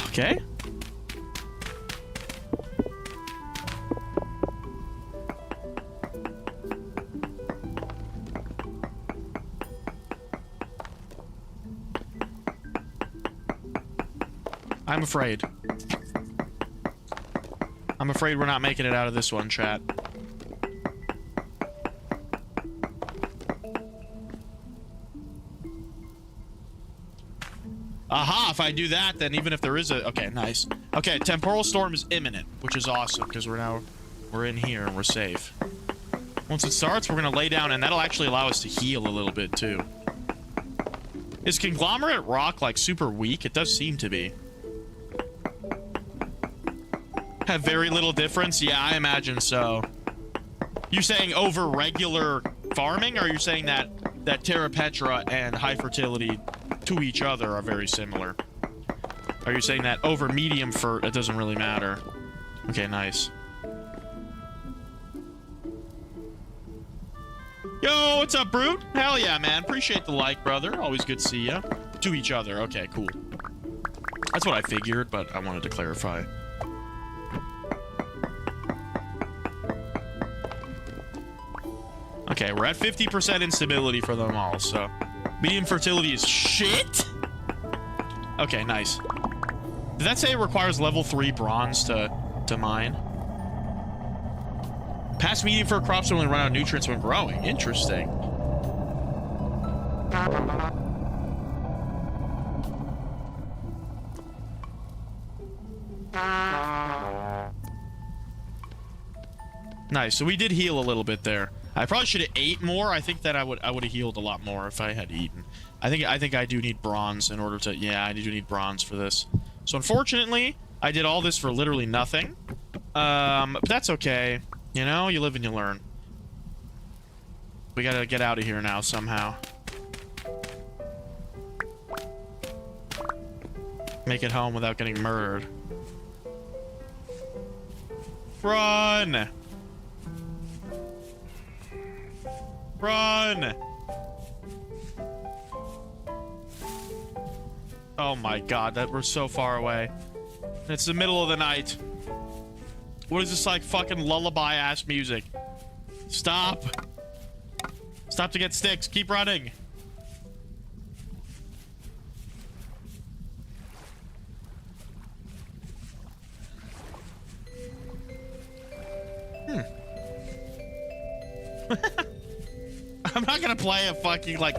Speaker 1: Okay. I'm afraid. I'm afraid we're not making it out of this one, chat. Aha, if I do that, then even if there is a... Okay, nice. Okay, temporal storm is imminent, which is awesome, because we're in here and we're safe. Once it starts, we're going to lay down, and that'll actually allow us to heal a little bit, too. Is conglomerate rock, like, super weak? It does seem to be. Have very little difference? Yeah, I imagine so. You saying over regular farming, or are you saying that Terra Petra and high fertility to each other are very similar? Are you saying that over medium fert, it doesn't really matter? Okay, nice. Yo, what's up, Brute? Hell yeah, man. Appreciate the like, brother. Always good to see ya. To each other. Okay, cool. That's what I figured, but I wanted to clarify. Okay, we're at 50% instability for them all, so... Medium fertility is shit? Okay, nice. Did that say it requires level 3 bronze to mine? Past medium for crops only run out of nutrients when growing. Interesting. Nice, so we did heal a little bit there. I probably should have ate more. I think that I would have healed a lot more if I had eaten. I think I do need bronze in order to... Yeah, I do need bronze for this. So unfortunately, I did all this for literally nothing. But that's okay. You know, you live and you learn. We gotta get out of here now somehow. Make it home without getting murdered. Run! Run! Oh my god, that we're so far away. It's the middle of the night. What is this, like, fucking lullaby-ass music? Stop! Stop to get sticks. Keep running. I'm not gonna play a fucking, like...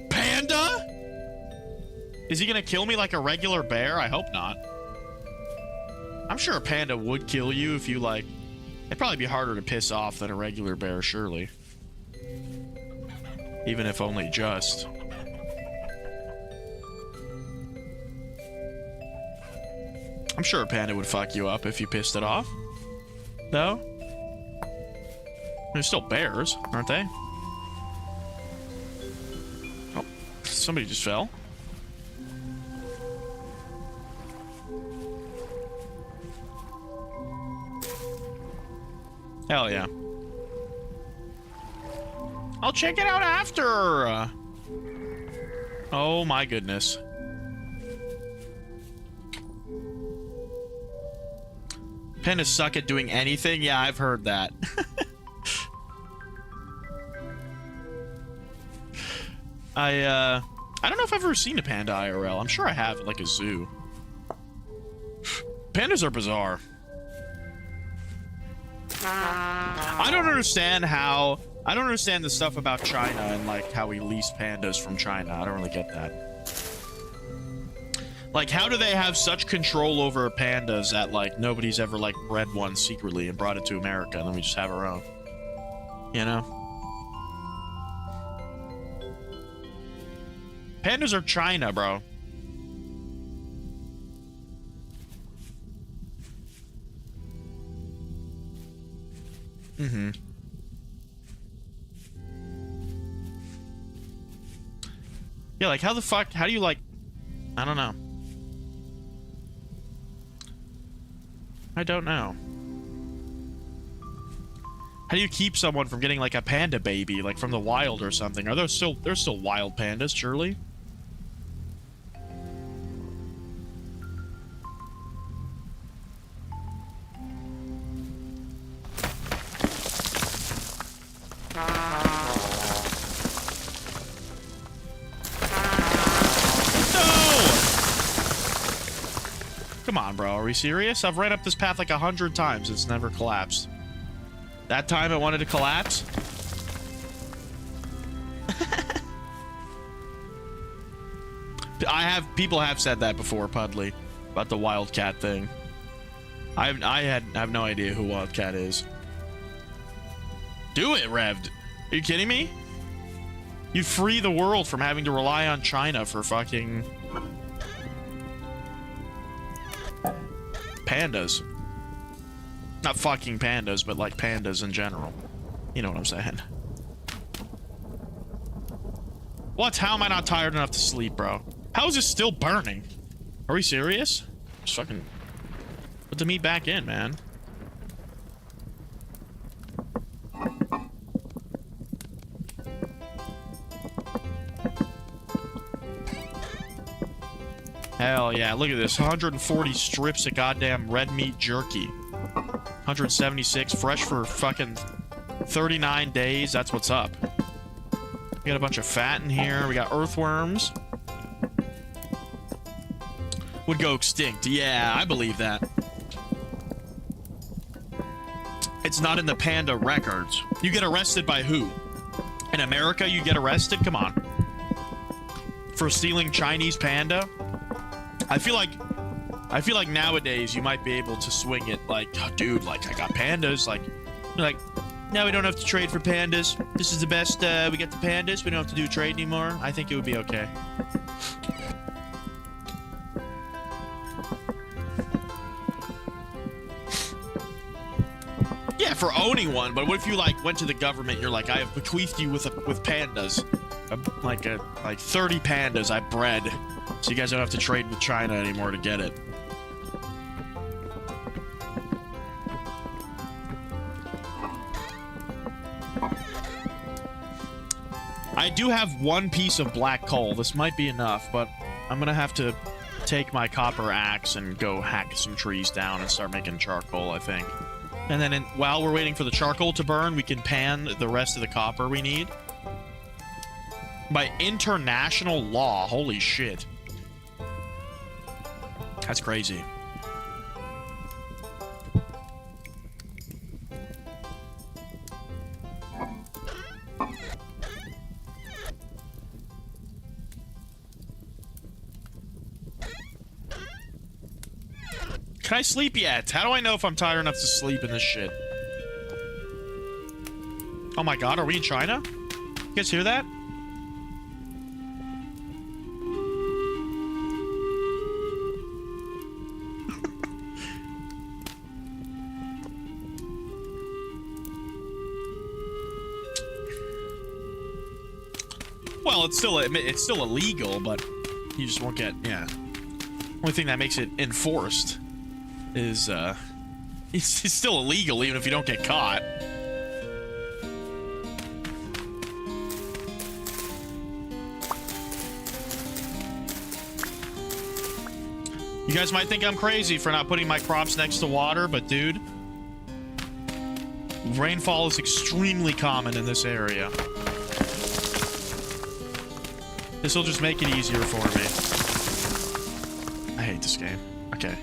Speaker 1: Panda? Is he gonna kill me like a regular bear? I hope not. I'm sure a panda would kill you if you, like... It'd probably be harder to piss off than a regular bear, surely. Even if only just. I'm sure a panda would fuck you up if you pissed it off. No? They're still bears, aren't they? Oh, somebody just fell. Hell yeah. I'll check it out after. Oh my goodness. Pandas suck at doing anything? Yeah, I've heard that. I don't know if I've ever seen a panda IRL. I'm sure I have, like a zoo. Pandas are bizarre. I don't understand the stuff about China and, like, how we lease pandas from China. I don't really get that. Like, how do they have such control over pandas that, like, nobody's ever, like, bred one secretly and brought it to America, and then we just have our own? You know? Pandas are China, bro. Mm-hmm. Yeah, like, how the fuck, how do you, like, I don't know. I don't know. How do you keep someone from getting, like, a panda baby, like, from the wild or something? Are there still, there's still wild pandas, surely? Come on, bro. Are we serious? I've ran up this path like 100 times. It's never collapsed. That time it wanted to collapse? People have said that before, Pudley, about the Wildcat thing. I have no idea who Wildcat is. Do it, Revd. Are you kidding me? You'd free the world from having to rely on China for fucking... pandas. Not fucking pandas, but like pandas in general. You know what I'm saying. What? How am I not tired enough to sleep, bro? How is this still burning? Are we serious? Just fucking put the meat back in, man. Hell yeah, look at this. 140 strips of goddamn red meat jerky. 176, fresh for fucking 39 days. That's what's up. We got a bunch of fat in here. We got earthworms. Would go extinct. Yeah, I believe that. It's not in the panda records. You get arrested by who? In America, you get arrested? Come on. For stealing Chinese panda? I feel like nowadays you might be able to swing it like, oh, dude, like, I got pandas. Like, no, we don't have to trade for pandas. This is the best, we get the pandas. We don't have to do trade anymore. I think it would be okay. Yeah, for owning one, but what if you, like, went to the government, you're like, I have bequeathed you with pandas. Like 30 pandas I bred, so you guys don't have to trade with China anymore to get it. I do have one piece of black coal. This might be enough, but I'm gonna have to take my copper axe and go hack some trees down and start making charcoal, I think. And then while we're waiting for the charcoal to burn, we can pan the rest of the copper we need. By international law. Holy shit. That's crazy. Can I sleep yet? How do I know if I'm tired enough to sleep in this shit? Oh my god, are we in China? You guys hear that? Well, it's still illegal, but you just won't get, yeah. Only thing that makes it enforced is, it's still illegal even if you don't get caught. You guys might think I'm crazy for not putting my crops next to water, but dude, rainfall is extremely common in this area. This will just make it easier for me. I hate this game. Okay,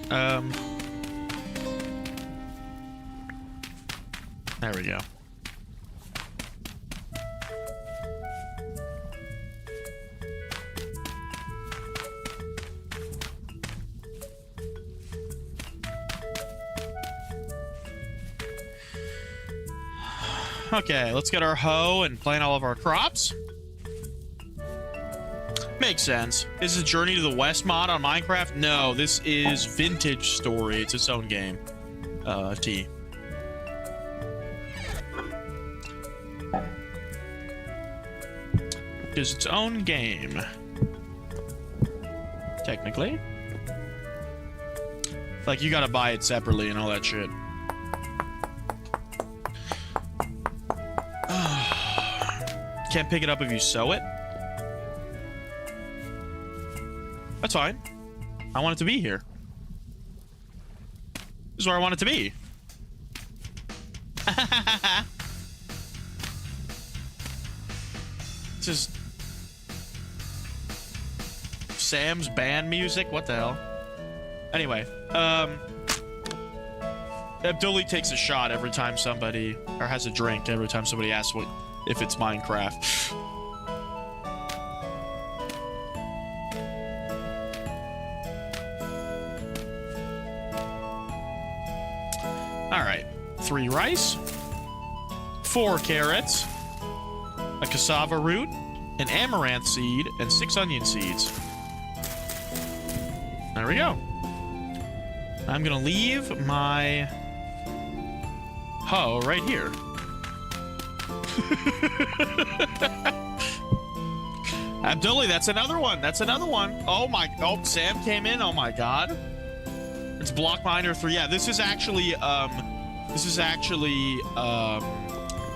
Speaker 1: there we go. Okay, let's get our hoe and plant all of our crops. Makes sense. Is this Journey to the West mod on Minecraft? No, this is Vintage Story. It's its own game. T. It's its own game. Technically. Like, you gotta buy it separately and all that shit. Can't pick it up if you sew it? That's fine. I want it to be here. This is where I want it to be. This is Sam's band music? What the hell? Anyway, Abdulli takes a shot every time somebody, or has a drink every time somebody asks if it's Minecraft. Alright. 3 rice, 4 carrots, a cassava root, an amaranth seed, and 6 onion seeds. There we go. I'm gonna leave my hoe right here. Abdulli, that's another one. That's another one. Oh my, oh, Sam came in. Oh my god. It's Block Miner 3. Yeah, this is actually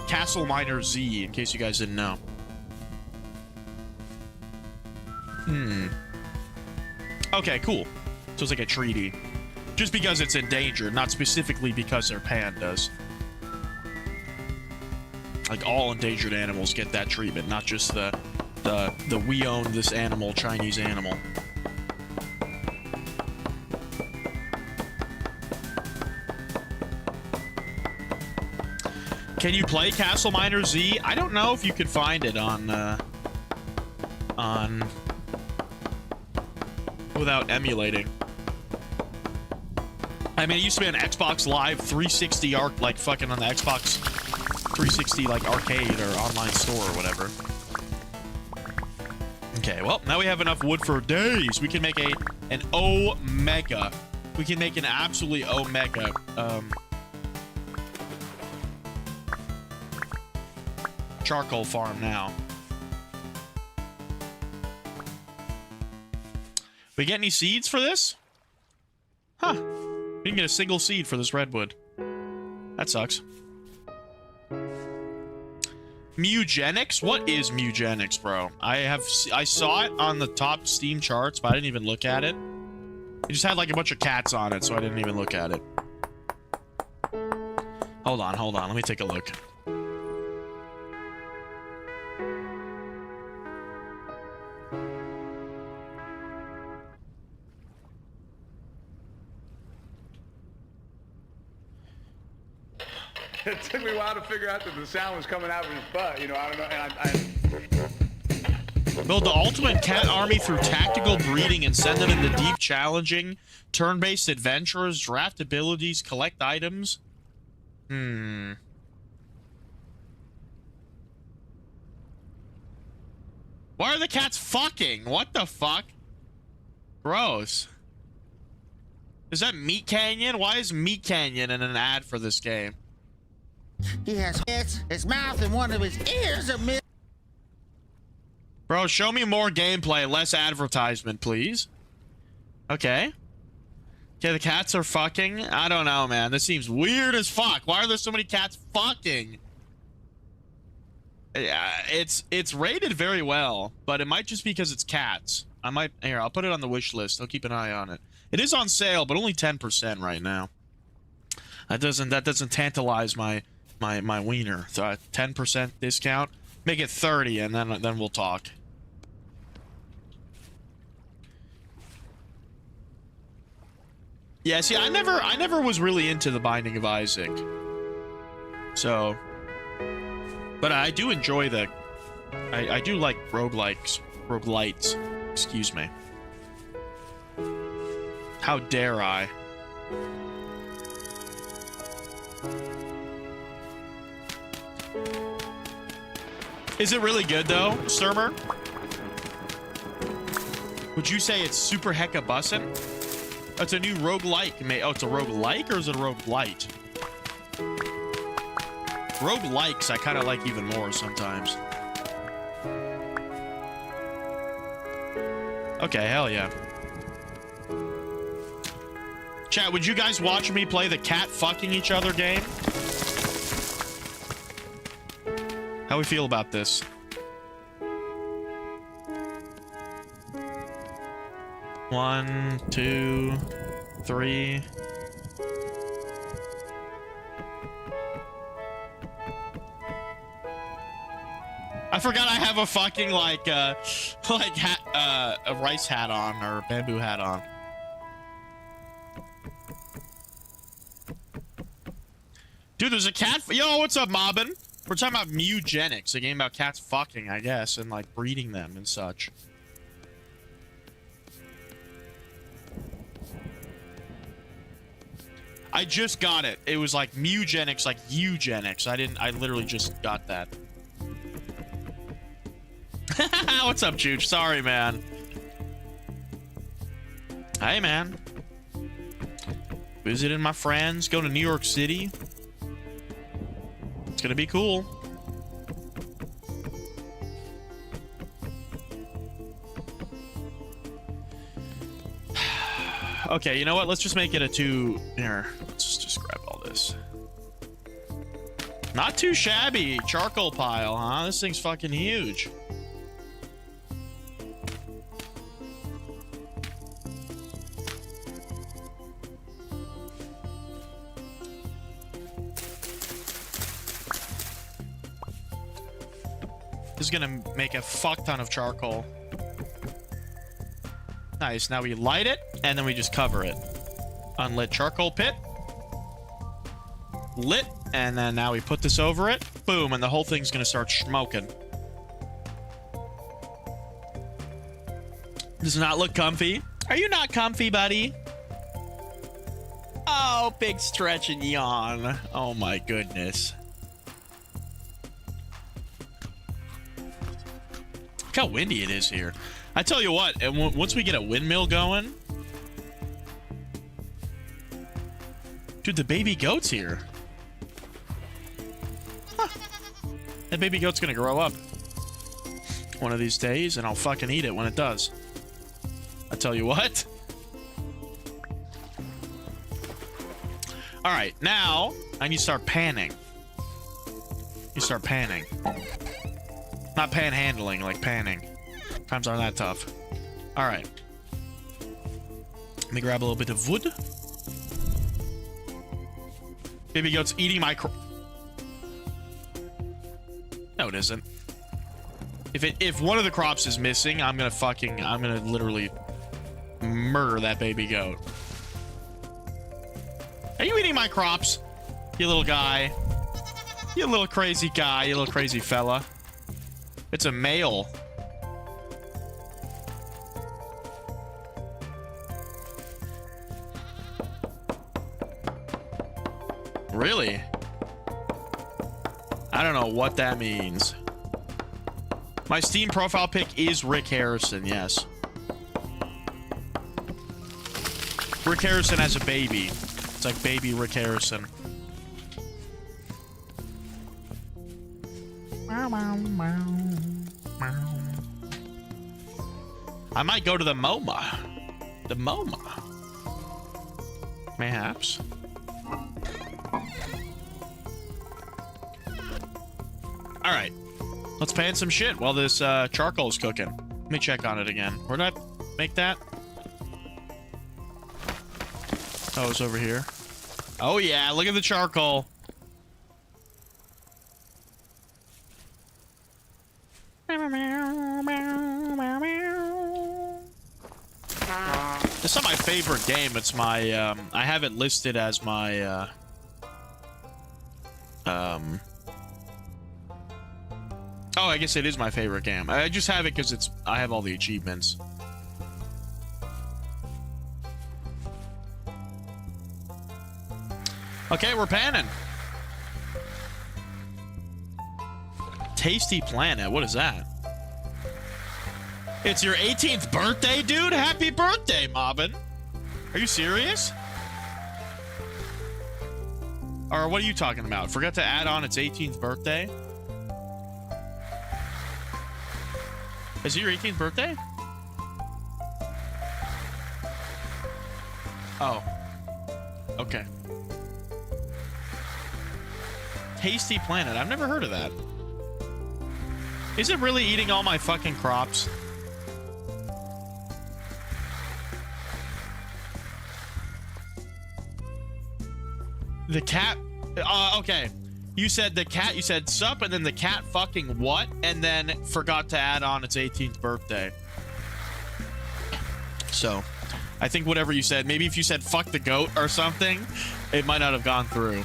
Speaker 1: Castle Miner Z, in case you guys didn't know. Okay, cool. So it's like a treaty. Just because it's endangered, not specifically because they're pandas. Like, all endangered animals get that treatment, not just the we own this animal Chinese animal. Can you play Castle Miner Z? I don't know if you could find it on without emulating. I mean, it used to be on Xbox Live 360 like fucking on the Xbox 360 like arcade or online store or whatever. Okay, well, now we have enough wood for days. We can make an omega. We can make an absolutely omega charcoal farm now. We get any seeds for this? Huh. We didn't get a single seed for this redwood. That sucks. Mugenics? What is Mugenics, bro? I saw it on the top Steam charts, but I didn't even look at it. It just had like a bunch of cats on it, so I didn't even look at it. Hold on. Let me take a look.
Speaker 3: It took me a while to figure out that the sound was coming out of his butt. You know, I don't know. And
Speaker 1: Build the ultimate cat army through tactical breeding and send them into deep, challenging, turn-based adventures, draft abilities, collect items. Why are the cats fucking? What the fuck? Gross. Is that Meat Canyon? Why is Meat Canyon in an ad for this game?
Speaker 4: He has his mouth and one of his ears are missing.
Speaker 1: Bro, show me more gameplay, less advertisement, please. Okay. Okay, the cats are fucking. I don't know, man. This seems weird as fuck. Why are there so many cats fucking? Yeah, it's rated very well, but it might just be because it's cats. Here, I'll put it on the wish list. I'll keep an eye on it. It is on sale, but only 10% right now. That doesn't tantalize my wiener. So 10% discount. Make it 30 and then we'll talk. Yeah, see, I never was really into the Binding of Isaac. So, but I do enjoy I do like roguelites, excuse me. How dare I? Is it really good though, Sturmer? Would you say it's super hecka bussin'? Oh, it's a new roguelike. Oh, it's a roguelike or is it a roguelite? Roguelikes I kind of like even more sometimes. Okay, hell yeah. Chat, would you guys watch me play the cat fucking each other game? How we feel about this? One, two, three. I forgot I have a fucking like hat, a rice hat on or a bamboo hat on. Dude, there's a cat. Yo, what's up, Mobbin? We're talking about Mugenics, a game about cats fucking, I guess, and like breeding them and such. I just got it. It was like Mugenics, like eugenics. I literally just got that. What's up, Chooch? Sorry, man. Hey, man. Visiting my friends, going to New York City. It's gonna be cool. Okay, you know what? Let's just make it a two. Here, let's just grab all this. Not too shabby. Charcoal pile, huh? This thing's fucking huge. This is gonna make a fuck ton of charcoal. Nice. Now we light it, and then we just cover it. Unlit charcoal pit. Lit, and then now we put this over it. Boom, and the whole thing's gonna start smoking. Does not look comfy. Are you not comfy, buddy? Oh, big stretch and yawn. Oh my goodness. Look how windy it is here. I tell you what, and once we get a windmill going... Dude, the baby goat's here. Huh. That baby goat's gonna grow up one of these days, and I'll fucking eat it when it does. I tell you what. Alright, now I need to start panning. You start panning. Not panhandling, like panning. Times aren't that tough. All right. Let me grab a little bit of wood. Baby goat's eating my No, it isn't. If one of the crops is missing, I'm gonna literally murder that baby goat. Are you eating my crops? You little guy. You little crazy guy, you little crazy fella. It's a male. Really? I don't know what that means. My Steam profile pic is Rick Harrison, yes. Rick Harrison as a baby. It's like baby Rick Harrison. I might go to the MoMA. The MoMA. Mayhaps. All right, let's pan some shit while this charcoal is cooking. Let me check on it again. Where did I make that? Oh, it's over here. Oh yeah, look at the charcoal. It's not my favorite game. It's my I have it listed as my oh, I guess it is my favorite game. I just have it because I have all the achievements. Okay, we're panning. Tasty Planet. What is that? It's your 18th birthday, dude? Happy birthday, Mobbin. Are you serious? Or what are you talking about? Forgot to add on its 18th birthday? Is it your 18th birthday? Oh. Okay. Tasty Planet. I've never heard of that. Is it really eating all my fucking crops? The cat... okay. You said the cat, you said sup, and then the cat fucking what? And then forgot to add on its 18th birthday. So, I think whatever you said, maybe if you said fuck the goat or something, it might not have gone through.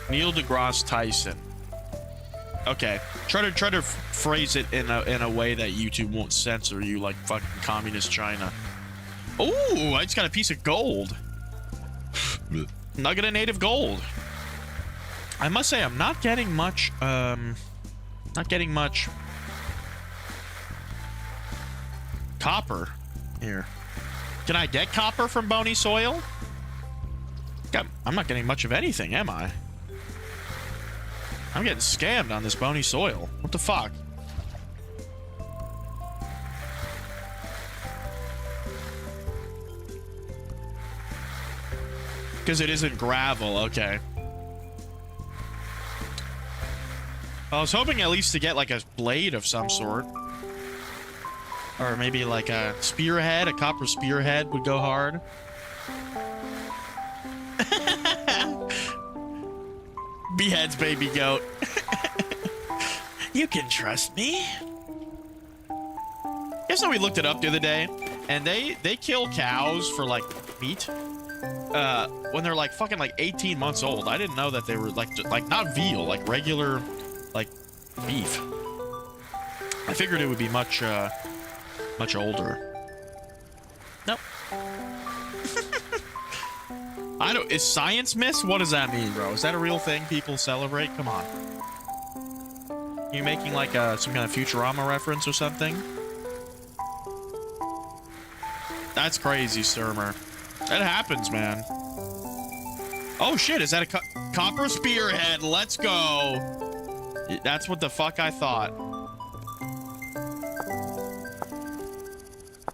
Speaker 1: Neil deGrasse Tyson. Okay, try to phrase it in a way that YouTube won't censor you like fucking communist China. Oh, I just got a piece of gold. Nugget of native gold. I must say I'm not getting much. Copper here. Can I get copper from bony soil? I'm not getting much of anything, am I? I'm getting scammed on this bony soil. What the fuck? Because it isn't gravel, okay. I was hoping at least to get like a blade of some sort. Or maybe like a spearhead, a copper spearhead would go hard. Beheads, baby goat. You can trust me. Guess how we looked it up the other day, and they kill cows for like meat when they're like fucking like 18 months old. I didn't know that they were like not veal, like regular like beef. I figured it would be much older. Nope. I don't. Is science miss? What does that mean, bro? Is that a real thing people celebrate? Come on. You making like some kind of Futurama reference or something? That's crazy, Sturmer. That happens, man. Oh shit! Is that a copper spearhead? Let's go. That's what the fuck I thought.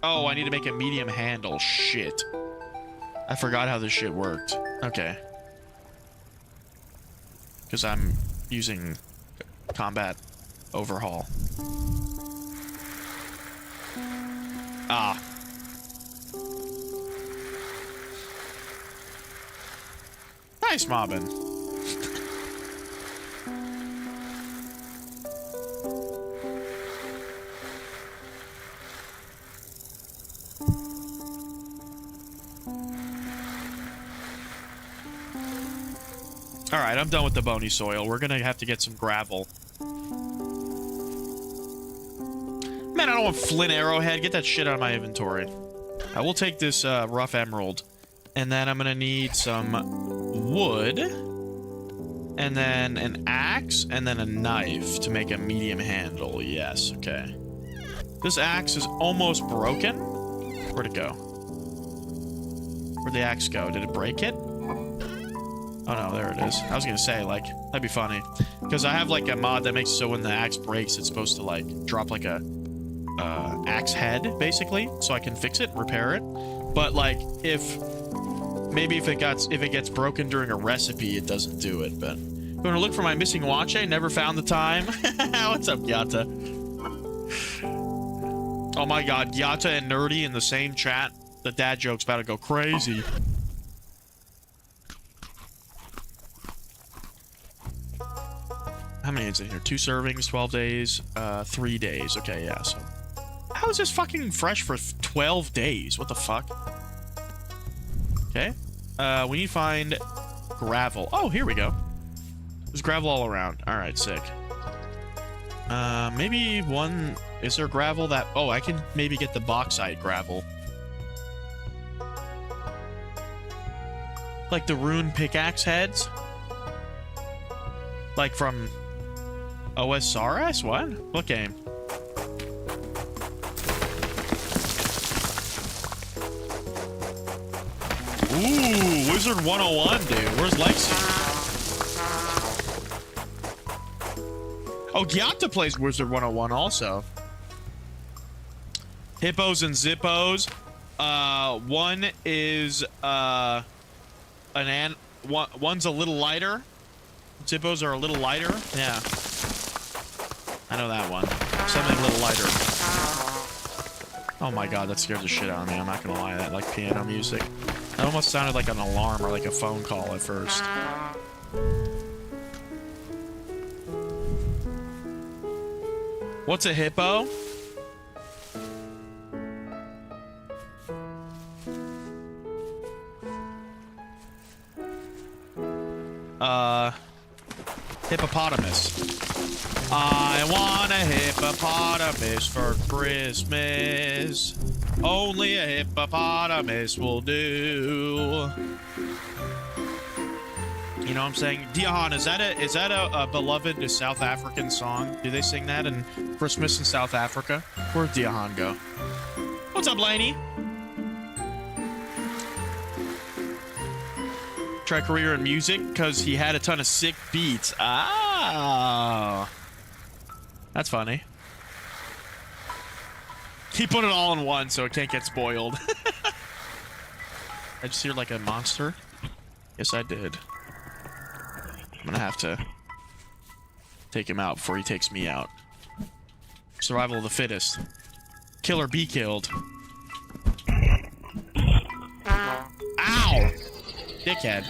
Speaker 1: Oh, I need to make a medium handle. Shit. I forgot how this shit worked. Okay. Because I'm using combat overhaul. Ah. Nice mobbing. Alright, I'm done with the bony soil. We're gonna have to get some gravel. Man, I don't want flint arrowhead. Get that shit out of my inventory. I will take this rough emerald. And then I'm gonna need some wood. And then an axe. And then a knife to make a medium handle. Yes, okay. This axe is almost broken. Where'd it go? Where'd the axe go? Did it break it? Oh no, there it is. I was gonna say, like, that'd be funny. Because I have, like, a mod that makes it so when the axe breaks, it's supposed to, like, drop, like, a axe head, basically. So I can fix it, repair it. But, like, maybe if it gets broken during a recipe, it doesn't do it, but... I'm gonna look for my missing watch. I never found the time. What's up, Yata? Oh my god, Yata and Nerdy in the same chat. The dad joke's about to go crazy. How many is in here? 2 servings, 12 days, 3 days. Okay, yeah, so... How is this fucking fresh for 12 days? What the fuck? Okay. We need to find gravel. Oh, here we go. There's gravel all around. Alright, sick. Maybe one... Is there gravel that... Oh, I can maybe get the bauxite gravel. Like the rune pickaxe heads? Like from... OSRS? What? What game? Ooh, Wizard 101, dude. Where's Lexi? Oh, Gyata plays Wizard 101 also. Hippos and Zippos. One is, one's a little lighter. Zippos are a little lighter. Yeah. I know that one. Something a little lighter. Oh my god, that scared the shit out of me. I'm not gonna lie. That, like, piano music. That almost sounded like an alarm or like a phone call at first. What's a hippo? Hippopotamus. I want a hippopotamus for Christmas. Only a hippopotamus will do. You know what I'm saying? Dion, is that a beloved South African song? Do they sing that in Christmas in South Africa? Where'd Dion go? What's up, Laney? Try career in music because he had a ton of sick beats. Ah, that's funny. He put it all in one so it can't get spoiled. I just hear like a monster. Yes, I did. I'm gonna have to take him out before he takes me out. Survival of the fittest. Kill or be killed. Ow! Dickhead.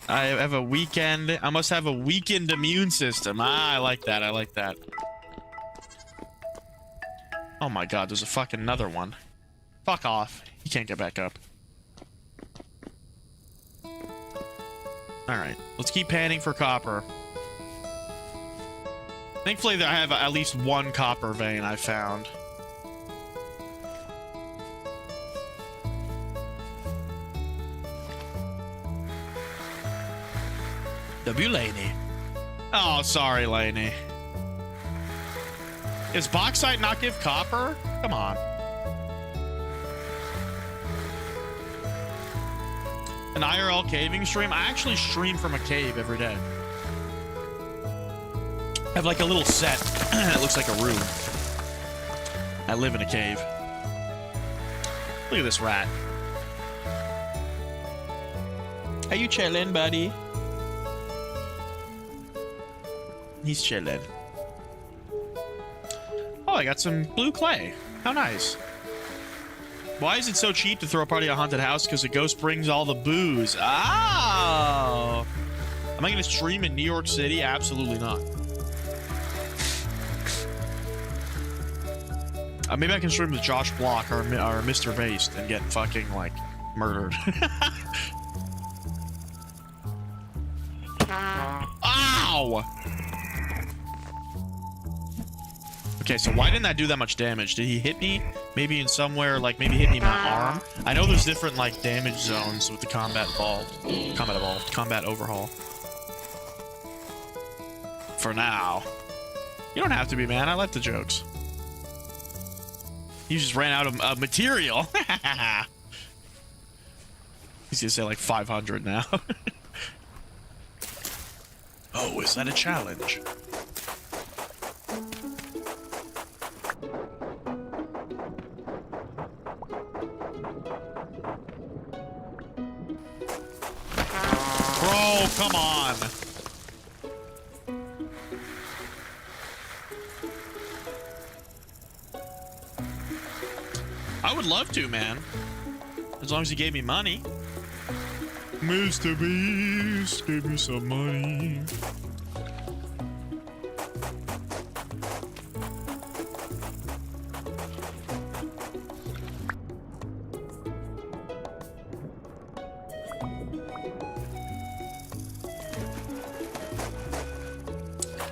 Speaker 1: I have a weekend. I must have a weakened immune system. Ah, I like that. I like that. Oh my god, there's a fucking another one. Fuck off. He can't get back up. Alright, let's keep panning for copper. Thankfully, I have at least one copper vein I found. W. Laney. Oh, sorry, Laney. Is bauxite not give copper? Come on. An IRL caving stream? I actually stream from a cave every day. I have like a little set that looks like a room. I live in a cave. Look at this rat. Are you chilling, buddy? He's chilling. Oh, I got some blue clay. How nice. Why is it so cheap to throw a party at a haunted house? Because a ghost brings all the booze. Oh! Am I going to stream in New York City? Absolutely not. Maybe I can stream with Josh Block or Mr. Based and get fucking, like, murdered. Ow! Okay, so why didn't that do that much damage? Did he hit me? Maybe in somewhere, like, maybe hit me in my arm? I know there's different, like, damage zones with the combat overhaul. For now. You don't have to be, man. I like the jokes. You just ran out of material. He's gonna say like 500 now. Oh, is that a challenge? Bro, come on. I would love to, man. As long as he gave me money. Mr. Beast, give me some money.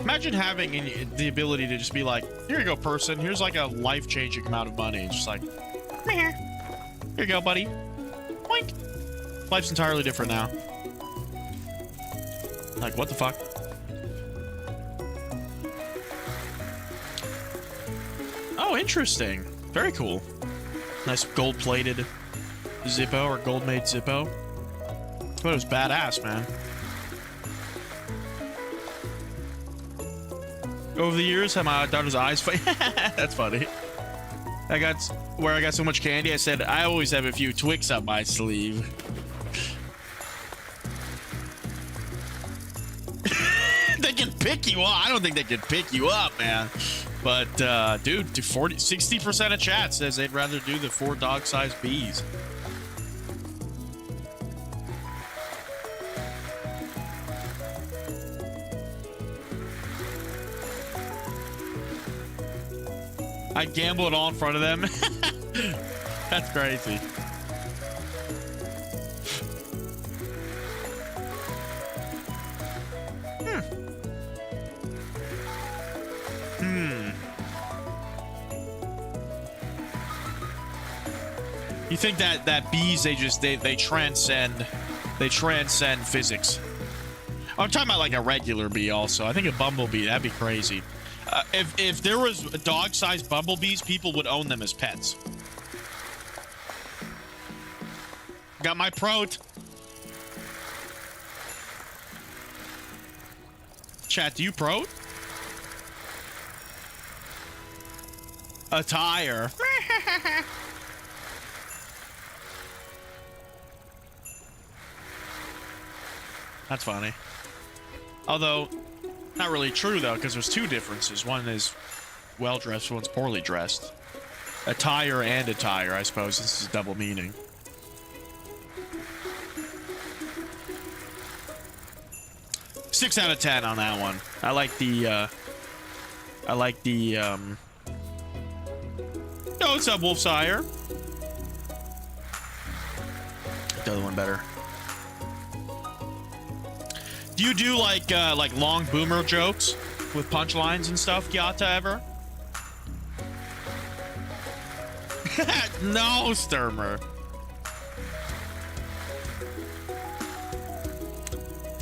Speaker 1: Imagine having the ability to just be like, here you go, person. Here's like a life-changing amount of money. Just like, here you go, buddy. Boink. Life's entirely different now. Like, what the fuck? Oh, interesting. Very cool. Nice gold-plated Zippo or gold-made Zippo. But it was badass, man. Over the years, had my daughter's eyes fight. That's funny. I got so much candy, I said, I always have a few Twix up my sleeve. They can pick you up. I don't think they can pick you up, man. But, dude, 60% of chat says they'd rather do the 4 dog-sized bees. I gamble it all in front of them. That's crazy. You think that bees, they transcend physics. I'm talking about like a regular bee also. I think a bumblebee, that'd be crazy. If there was dog-sized bumblebees, people would own them as pets. Got my prot. Chat, do you prot? Attire. That's funny. Although, not really true, though, because there's 2 differences. One is well-dressed, one's poorly dressed. Attire and attire, I suppose. This is double meaning. Six out of 10 on that one. I like the, oh, what's up, Wolfsire? The other one better. Do you do like long boomer jokes with punchlines and stuff, Gyata, ever? No, Sturmer.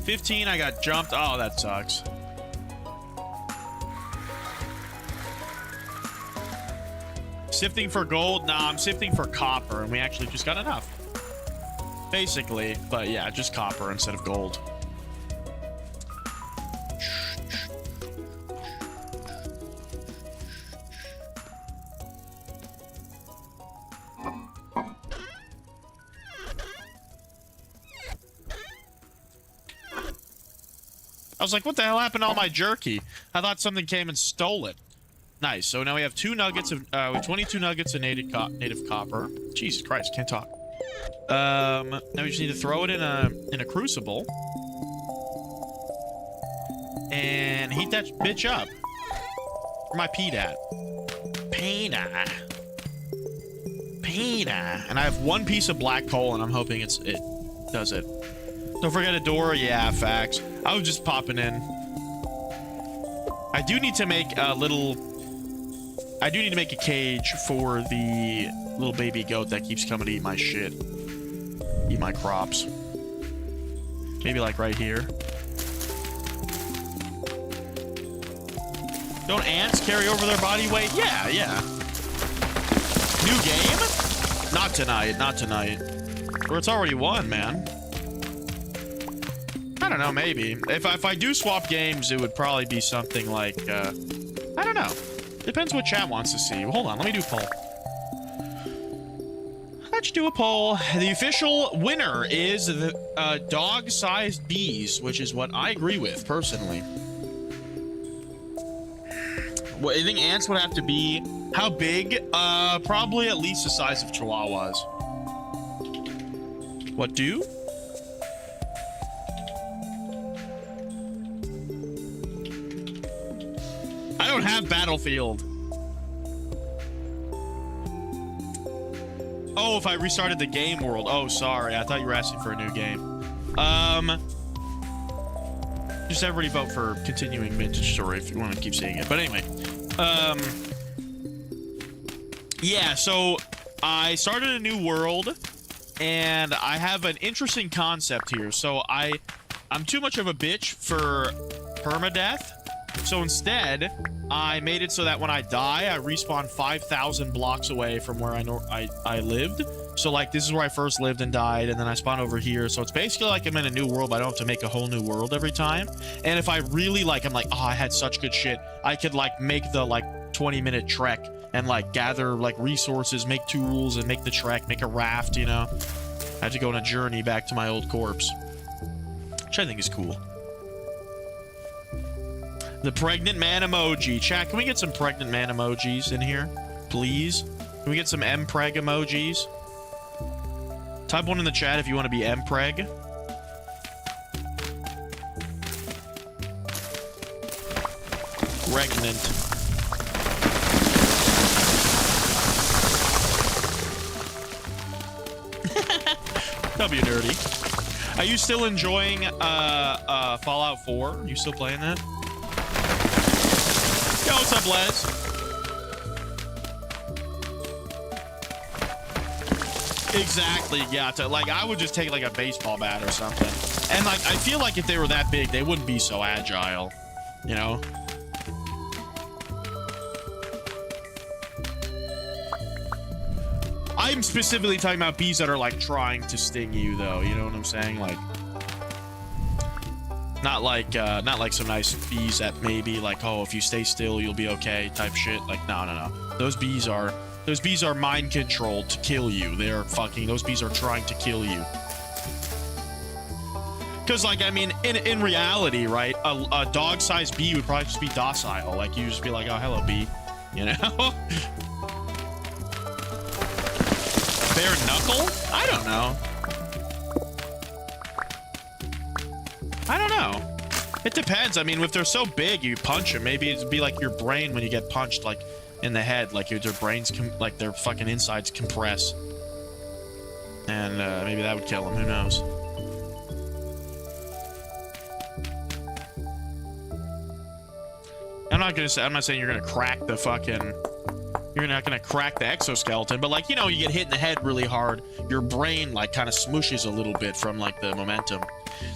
Speaker 1: 15, I got jumped. Oh, that sucks. Sifting for gold? Nah, I'm sifting for copper, and we actually just got enough. Basically, but yeah, just copper instead of gold. I was like, what the hell happened to all my jerky? I thought something came and stole it. Nice. So now we have 2 nuggets of 22 nuggets of native copper. Jesus Christ, can't talk. Now we just need to throw it in a crucible and heat that bitch up. Where my peat at? Pina. And I have 1 piece of black coal, and I'm hoping it does it. Don't forget a door. Yeah, facts. I was just popping in. I do need to make a cage for the little baby goat that keeps coming to eat my shit. Eat my crops. Maybe like right here. Don't ants carry over their body weight? Yeah. New game? Not tonight. Or it's already won, man. I don't know, maybe. If I do swap games, it would probably be something like, I don't know. Depends what chat wants to see. Hold on, let me do a poll. Let's do a poll. The official winner is the dog-sized bees, which is what I agree with, personally. Well, I think ants would have to be how big? Probably at least the size of chihuahuas. What do? I don't have Battlefield. Oh, if I restarted the game world. Oh, sorry. I thought you were asking for a new game. Just everybody vote for continuing Vintage Story if you want to keep saying it. But anyway. Yeah, so I started a new world, and I have an interesting concept here. So I'm too much of a bitch for permadeath. So instead, I made it so that when I die, I respawn 5,000 blocks away from where I lived. So like this is where I first lived and died, and then I spawn over here. So it's basically like I'm in a new world, but I don't have to make a whole new world every time. And if I really like, I'm like, oh, I had such good shit. I could like make the like 20-minute trek and like gather like resources, make tools, and make the trek, make a raft, you know. I had to go on a journey back to my old corpse, which I think is cool. The pregnant man emoji. Chat, can we get some pregnant man emojis in here? Please? Can we get some mpreg emojis? Type 1 in the chat if you want to be mpreg. Pregnant. W nerdy. Are you still enjoying Fallout 4? Are you still playing that? Yo, what's up, Les? Exactly, yeah. Like, I would just take, like, a baseball bat or something. And, like, I feel like if they were that big, they wouldn't be so agile. You know? I'm specifically talking about bees that are, like, trying to sting you, though. You know what I'm saying? Like... Not like some nice bees that maybe like, oh, if you stay still, you'll be okay type shit. Like, no. Those bees are mind controlled to kill you. Those bees are trying to kill you. Cause like, I mean, in reality, right? A dog-sized bee would probably just be docile. Like you just be like, oh, hello, bee. You know? Bare knuckle? I don't know. I don't know. It depends. I mean, if they're so big, you punch them. Maybe it'd be like your brain when you get punched, like in the head, like their brains, like their fucking insides compress, and maybe that would kill them. Who knows? I'm not saying you're gonna crack the fucking. You're not gonna crack the exoskeleton, but like, you know, you get hit in the head really hard, your brain like kind of smooshes a little bit from like the momentum.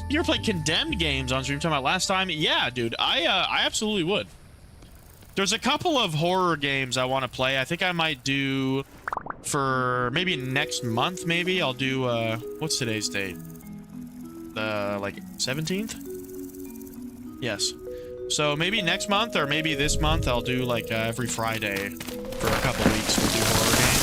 Speaker 1: You ever played Condemned games on stream? Talking about last time? Yeah, dude, I absolutely would. There's a couple of horror games I want to play. I think I might do for maybe next month. Maybe I'll do what's today's date? Like 17th? Yes. So maybe next month or maybe this month I'll do like every Friday for a couple weeks. We'll do horror games.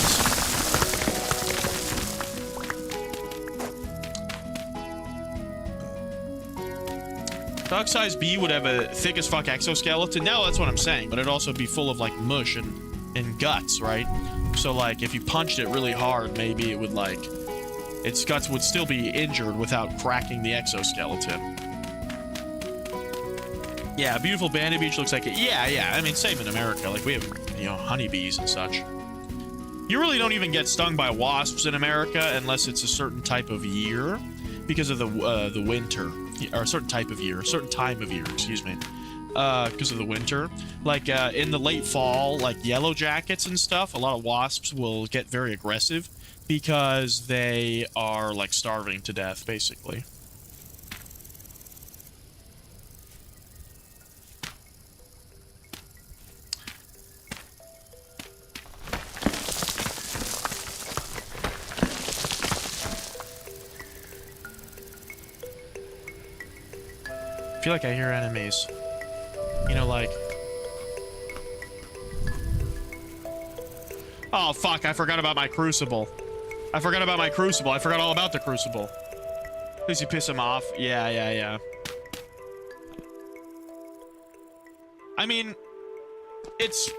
Speaker 1: Dog-sized bee would have a thick as fuck exoskeleton. No, that's what I'm saying. But it'd also be full of, like, mush and guts, right? So, like, if you punched it really hard, maybe it would, like... its guts would still be injured without cracking the exoskeleton. Yeah, beautiful bandit beach looks like it. Yeah. I mean, same in America. Like, we have, you know, honeybees and such. You really don't even get stung by wasps in America unless it's a certain type of year because of the winter. Or a certain type of year. A certain time of year, excuse me. Because of the winter. Like, in the late fall, like yellow jackets and stuff, a lot of wasps will get very aggressive because they are, like, starving to death, basically. I feel like I hear enemies. You know, like... oh, fuck, I forgot about my crucible. I forgot all about the crucible. Please you piss him off. Yeah. I mean, it's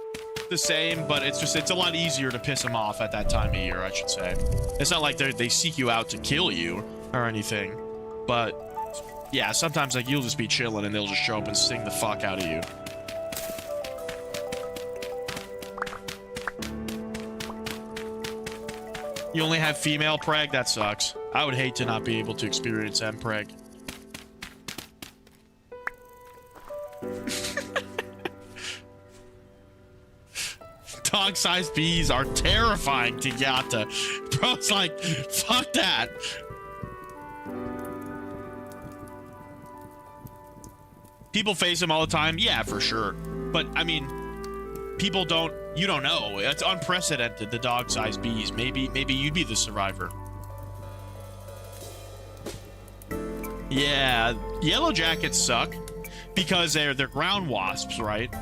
Speaker 1: the same, but it's a lot easier to piss him off at that time of year, I should say. It's not like they seek you out to kill you or anything, but... yeah, sometimes, like, you'll just be chilling and they'll just show up and sting the fuck out of you. You only have female preg? That sucks. I would hate to not be able to experience M preg. Dog-sized bees are terrifying to Yata. Bro, it's like, fuck that. People face them all the time. Yeah, for sure. But, I mean, people don't... you don't know. It's unprecedented, the dog-sized bees. Maybe you'd be the survivor. Yeah, yellow jackets suck because they're ground wasps, right?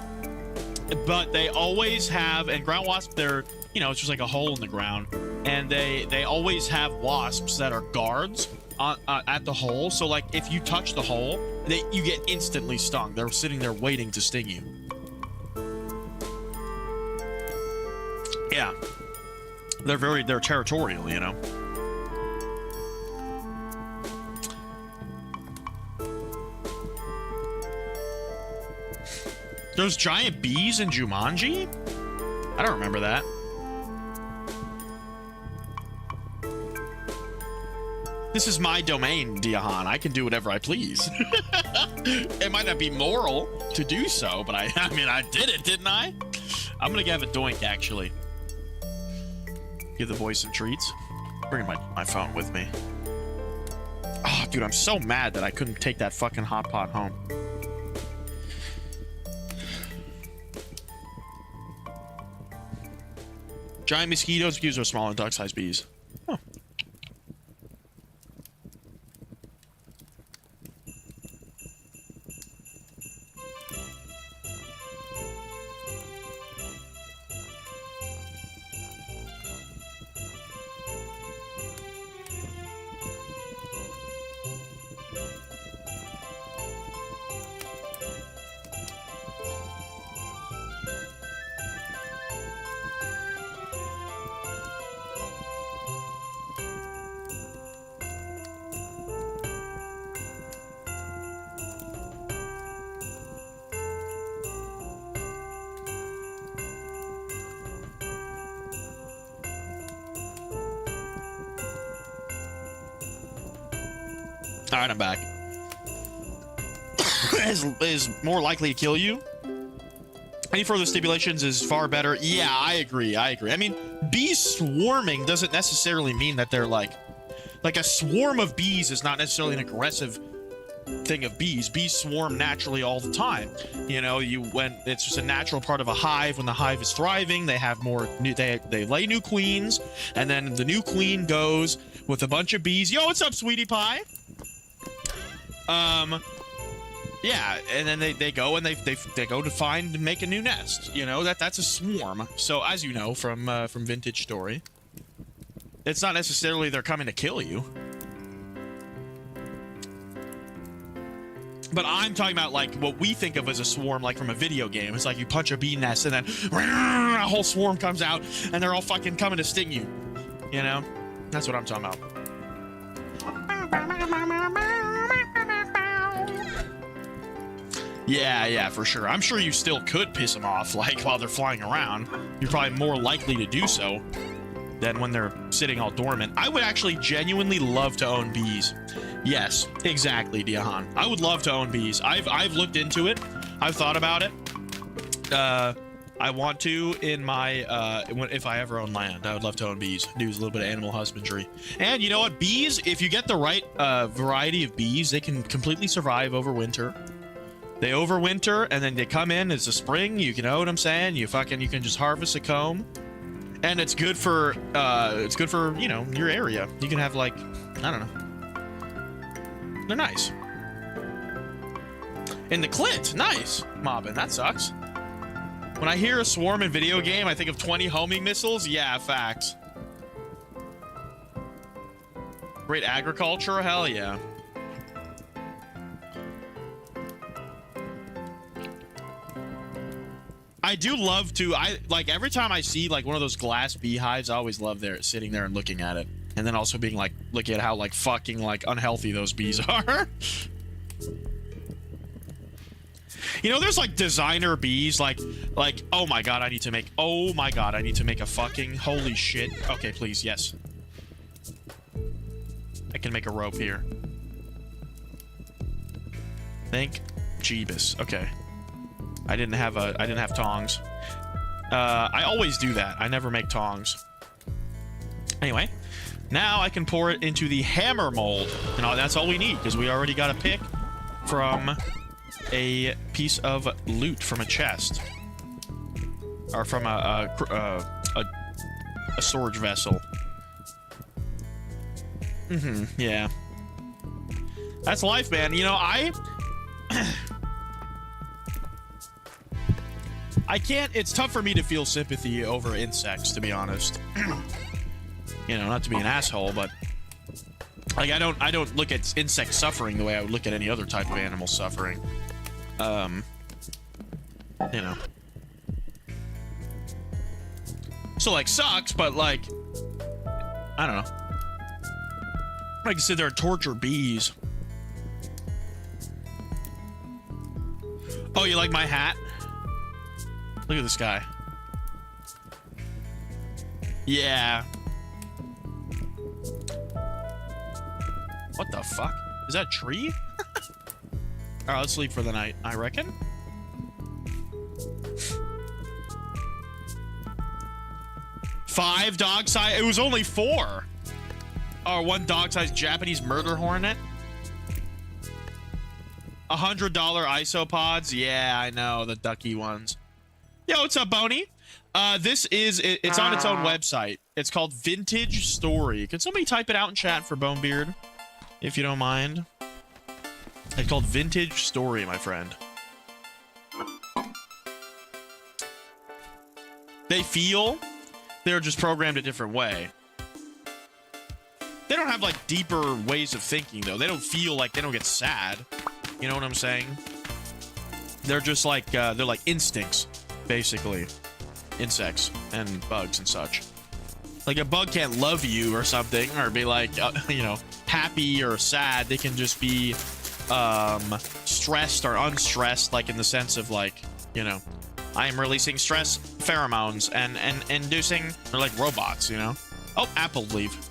Speaker 1: But they always have... and ground wasps, they're... you know, it's just like a hole in the ground. And they always have wasps that are guards at the hole. So, like, if you touch the hole, you get instantly stung. They're sitting there waiting to sting you. Yeah. They're territorial, you know. There's giant bees in Jumanji? I don't remember that. This is my domain, Diahan. I can do whatever I please. It might not be moral to do so, but I mean, I did it, didn't I? I'm gonna give a doink, actually. Give the boys some treats. Bringing my phone with me. Oh, dude, I'm so mad that I couldn't take that fucking hot pot home. Giant mosquitoes, because they're smaller than dog-sized bees. Oh. All right, I'm back. is more likely to kill you. Any further stipulations is far better. Yeah, I agree. I mean, bees swarming doesn't necessarily mean that they're like a swarm of bees is not necessarily an aggressive thing of bees. Bees swarm naturally all the time. You know, when it's just a natural part of a hive. When the hive is thriving, they have more. They lay new queens, and then the new queen goes with a bunch of bees. Yo, what's up, sweetie pie? Yeah, and then they go and they go to find and make a new nest. You know, that's a swarm. So as you know from Vintage Story, it's not necessarily they're coming to kill you. But I'm talking about like what we think of as a swarm, like from a video game. It's like you punch a bee nest and then a whole swarm comes out and they're all fucking coming to sting you. You know? That's what I'm talking about. Yeah, for sure. I'm sure you still could piss them off, like while they're flying around. You're probably more likely to do so than when they're sitting all dormant. I would actually genuinely love to own bees. Yes, exactly, Diahan. I would love to own bees. I've looked into it. I've thought about it. I want to in my if I ever own land. I would love to own bees. Do a little bit of animal husbandry. And you know what? Bees, if you get the right variety of bees, they can completely survive over winter. They overwinter and then they come in. It's the spring. You know what I'm saying? You can just harvest a comb, and it's good for you know, your area. You can have like, I don't know. They're nice. In the clit, nice. Mobbing, that sucks. When I hear a swarm in video game, I think of 20 homing missiles. Yeah, facts. Great agriculture, hell yeah. I do love to, like every time I see like one of those glass beehives, I always love sitting there and looking at it. And then also being like, look at how like fucking like unhealthy those bees are. You know, there's like designer bees, like, oh my god, I need to make a fucking, holy shit. Okay, please, yes. I can make a rope here. Thank Jeebus. Okay. I didn't have tongs. I always do that. I never make tongs. Anyway, now I can pour it into the hammer mold. And that's all we need, because we already got a pick from a piece of loot from a chest. Or from a storage vessel. Yeah. That's life, man. You know, I can't, it's tough for me to feel sympathy over insects, to be honest. You know, not to be an asshole, but like I don't look at insect suffering the way I would look at any other type of animal suffering. You know. So like sucks, but like I don't know. I can sit there and torture bees. Oh, you like my hat? Look at this guy. Yeah. What the fuck? Is that a tree? Alright, let's sleep for the night, I reckon. Five dog-sized? It was only 4. Or one dog-sized Japanese murder hornet. $100 isopods? Yeah, I know, the ducky ones. Yo, what's up, Boney? It's on its own website. It's called Vintage Story. Can somebody type it out in chat for Bonebeard? If you don't mind. It's called Vintage Story, my friend. They're just programmed a different way. They don't have, like, deeper ways of thinking, though. They don't feel like, they don't get sad. You know what I'm saying? They're just like, they're like instincts. Basically, insects and bugs and such. Like a bug can't love you or something, or be like, you know, happy or sad. They can just be stressed or unstressed, like in the sense of like, you know, I am releasing stress pheromones and inducing. They're like robots, you know. Oh, apple leaf.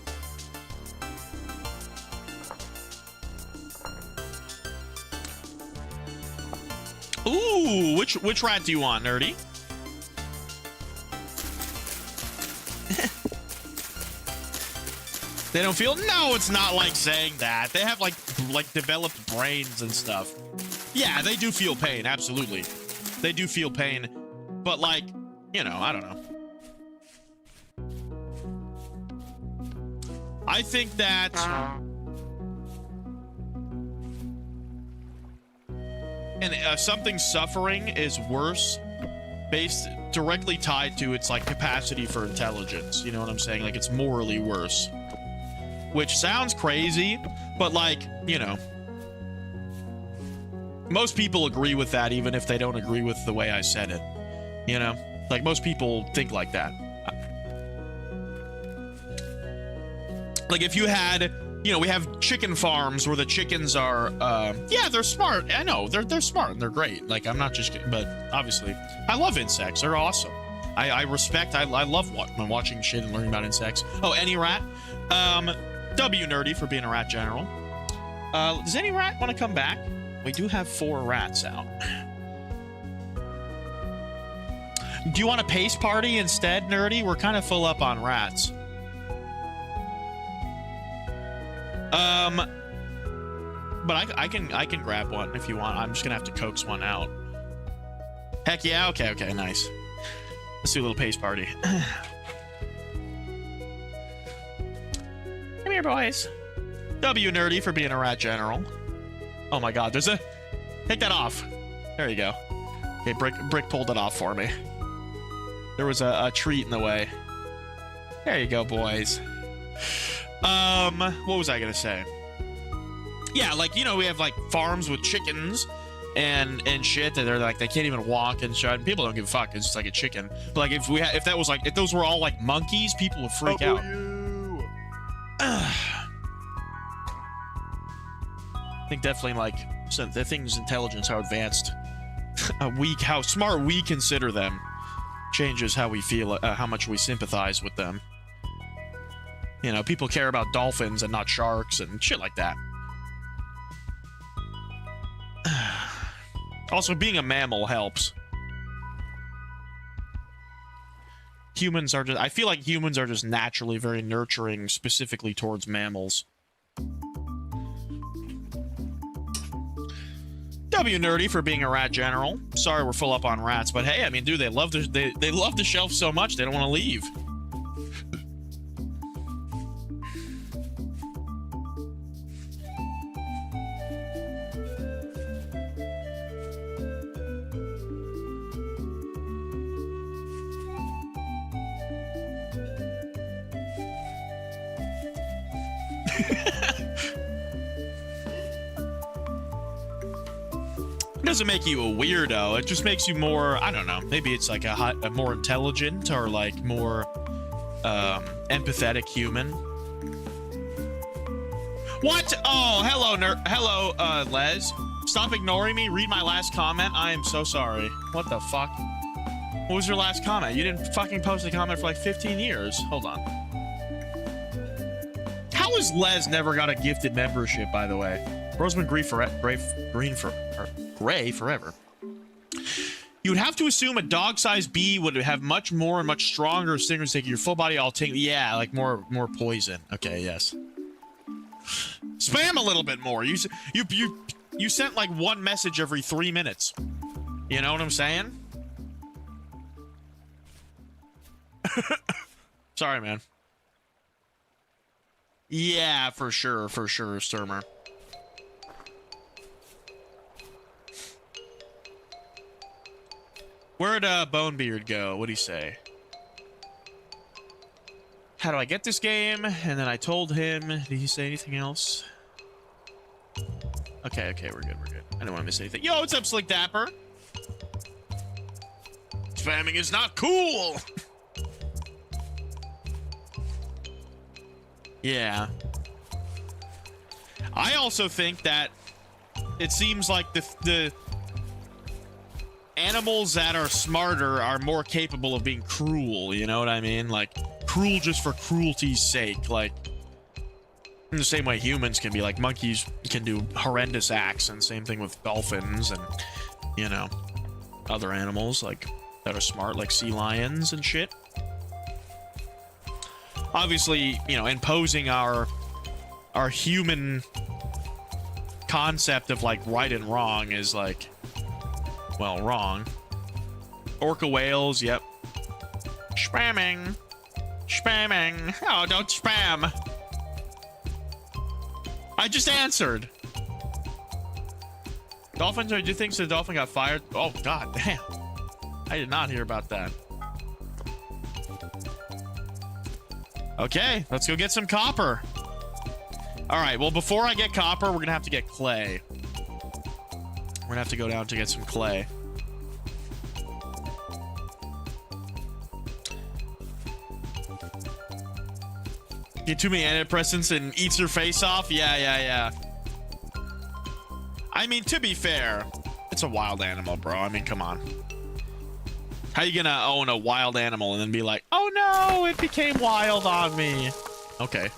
Speaker 1: Ooh, which rat do you want, Nerdy? They don't feel? No, it's not like saying that. They have like developed brains and stuff. Yeah, they do feel pain, absolutely. They do feel pain, but like, you know, I don't know. I think that something suffering is worse directly tied to its like capacity for intelligence. You know what I'm saying? Like it's morally worse. Which sounds crazy, but like, you know. Most people agree with that, even if they don't agree with the way I said it. You know? Like, most people think like that. Like, if you had, you know, we have chicken farms where the chickens are, yeah, they're smart. I know, they're smart and they're great. Like, I'm not just kidding, but obviously, I love insects. They're awesome. I respect, I love watching shit and learning about insects. Oh, any rat? W Nerdy for being a rat general. Does any rat want to come back? We do have 4 rats out. Do you want a pace party instead, Nerdy? We're kind of full up on rats. But I can grab one if you want. I'm just gonna have to coax one out. Heck yeah, okay, nice. Let's do a little pace party. Come here, boys. W Nerdy for being a rat general. Oh my god, there's a... Take that off. There you go. Okay, Brick pulled it off for me. There was a treat in the way. There you go, boys. What was I gonna say? Yeah, like, you know, we have like farms with chickens and shit that they're like, they can't even walk and shit, and people don't give a fuck. It's just like a chicken. But like, if that was like, if those were all like monkeys, people would freak out. I think definitely like the thing's intelligence, how advanced, how smart we consider them, changes how we feel, how much we sympathize with them. You know, people care about dolphins and not sharks and shit like that. Also, being a mammal helps. Humans are just... I feel like humans are just naturally very nurturing, specifically towards mammals. W Nerdy for being a rat general. Sorry we're full up on rats, but hey, I mean, dude, they love the shelf so much they don't want to leave. It doesn't make you a weirdo. It just makes you more, I don't know, maybe it's like a more intelligent or like more empathetic human. What? Oh, hello, Les. Stop ignoring me. Read my last comment. I am so sorry. What the fuck? What was your last comment? You didn't fucking post a comment for like 15 years. Hold on. How has Les never got a gifted membership, by the way? Roseman Gray forever. You would have to assume a dog-sized bee would have much more and much stronger stingers taking your full body all take. Yeah, like more poison. Okay, yes. Spam a little bit more. You sent like one message every 3 minutes. You know what I'm saying? Sorry, man. Yeah, for sure, Sturmer. Where'd Bonebeard go? What'd he say? How do I get this game? And then I told him. Did he say anything else? Okay, we're good. I don't want to miss anything. Yo, what's up, Slick Dapper? Spamming is not cool! Yeah. I also think that it seems like the animals that are smarter are more capable of being cruel, you know what I mean? Like, cruel just for cruelty's sake. Like, in the same way humans can be, like, monkeys can do horrendous acts, and same thing with dolphins and, you know, other animals, like, that are smart, like sea lions and shit. Obviously, you know, imposing our human concept of, like, right and wrong is, like, well, wrong. Orca whales, yep. Spamming. Oh, don't spam. I just answered. Dolphins, do you think the dolphin got fired? Oh, god damn. I did not hear about that. Okay, let's go get some copper. All right, well, before I get copper, we're gonna have to get clay. We're gonna have to go down to get some clay. Get too many antidepressants and eats your face off? Yeah. I mean, to be fair, it's a wild animal, bro. I mean, come on. How you gonna own a wild animal and then be like, oh no, it became wild on me? Okay.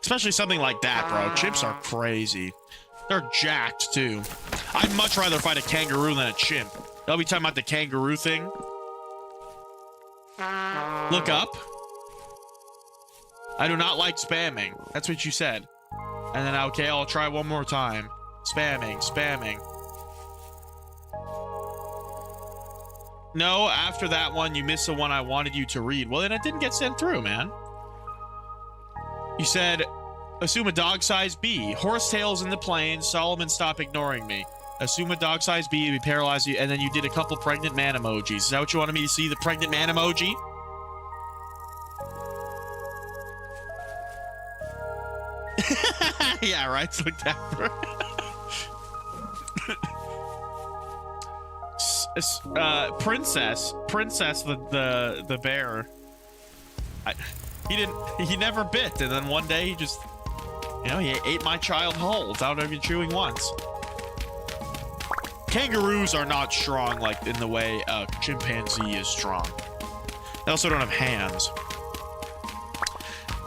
Speaker 1: Especially something like that, bro. Chimps are crazy. They're jacked, too. I'd much rather fight a kangaroo than a chimp. They'll be talking about the kangaroo thing. Look up. I do not like spamming. That's what you said. And then, okay, I'll try one more time. Spamming. No, after that one, you missed the one I wanted you to read. Well, then it didn't get sent through, man. You said, assume a dog size B. Horsetails in the plains. Solomon, stop ignoring me. Assume a dog size B, we paralyze you, and then you did a couple pregnant man emojis. Is that what you wanted me to see? The pregnant man emoji? Yeah, right. Look after. Princess, the bear. He never bit, and then one day he just, you know, he ate my child whole without even chewing once. Kangaroos are not strong like in the way a chimpanzee is strong. They also don't have hands.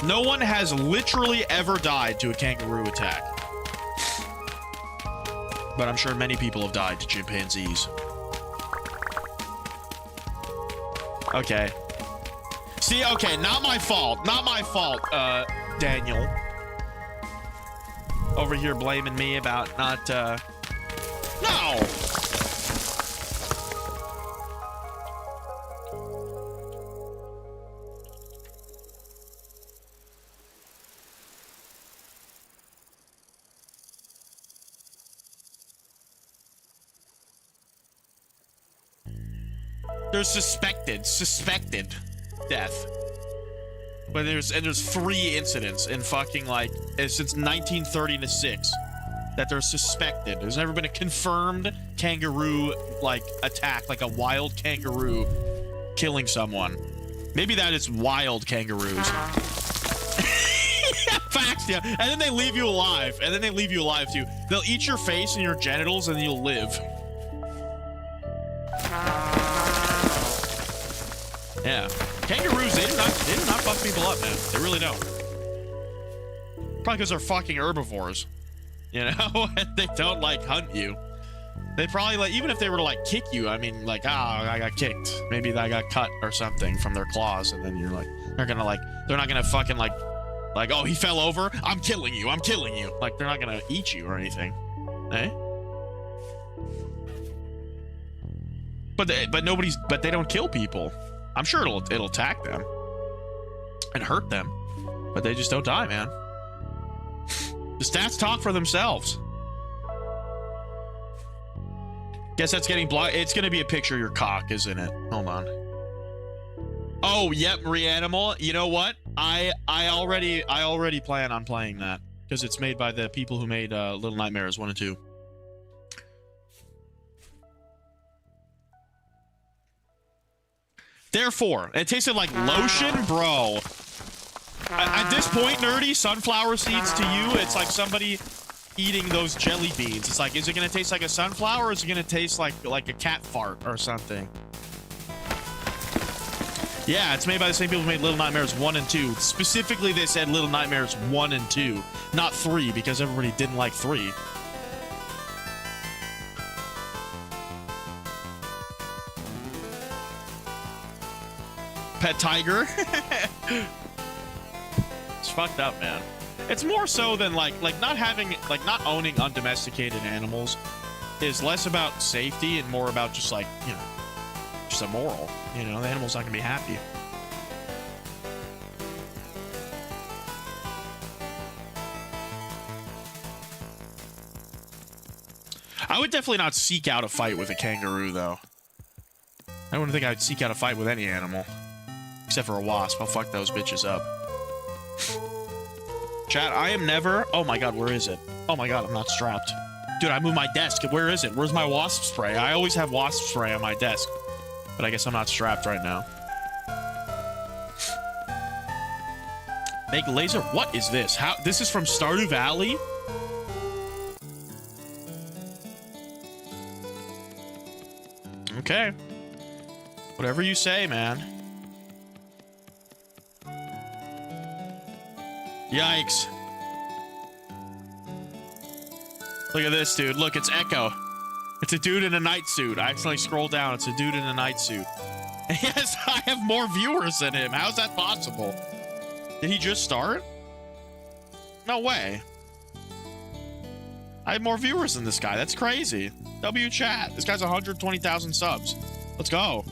Speaker 1: No one has literally ever died to a kangaroo attack. But I'm sure many people have died to chimpanzees. Okay. See, okay, not my fault. Not my fault, Daniel. Over here blaming me about not, No! There's suspected death. But there's 3 incidents in fucking like since 1936 that they're suspected. There's never been a confirmed kangaroo like attack, like a wild kangaroo killing someone. Maybe that is wild kangaroos. Facts, yeah. And then they leave you alive. And then they leave you alive too. They'll eat your face and your genitals and you'll live. Yeah. Kangaroos, they do not fuck people up, man. They really don't. Probably because they're fucking herbivores. You know? And they don't, like, hunt you. They probably, like, even if they were to, like, kick you, I mean, like, I got kicked. Maybe I got cut or something from their claws, and then you're like, they're not gonna fucking, like, oh, he fell over? I'm killing you. Like, they're not gonna eat you or anything. Eh? But they don't kill people. I'm sure it'll attack them and hurt them, but they just don't die, man. The stats talk for themselves. Guess that's getting blocked. It's gonna be a picture of your cock, isn't it? Hold on. Oh, yep, Reanimal. You know what? I already plan on playing that because it's made by the people who made Little Nightmares 1 and 2. Therefore, it tasted like lotion, bro. At this point, nerdy, sunflower seeds to you, it's like somebody eating those jelly beans. It's like, is it gonna taste like a sunflower, or is it gonna taste like a cat fart or something? Yeah, it's made by the same people who made Little Nightmares 1 and 2. Specifically, they said Little Nightmares 1 and 2, not 3, because everybody didn't like 3. Pet tiger. It's fucked up, man. It's more so than like not owning undomesticated animals is less about safety and more about just like, you know, just a moral. You know, the animal's not gonna be happy. I would definitely not seek out a fight with a kangaroo, though. I wouldn't think I'd seek out a fight with any animal. Except for a wasp. I'll fuck those bitches up. Chat, I am never... Oh my god, where is it? Oh my god, I'm not strapped. Dude, I moved my desk. Where is it? Where's my wasp spray? I always have wasp spray on my desk. But I guess I'm not strapped right now. Make laser... What is this? How... This is from Stardew Valley? Okay. Whatever you say, man. Yikes. Look at this, dude. Look, it's Echo. It's a dude in a night suit. I accidentally scrolled down. It's a dude in a night suit. Yes, I have more viewers than him. How's that possible? Did he just start? No way. I have more viewers than this guy. That's crazy. W chat. This guy's 120,000 subs. Let's go.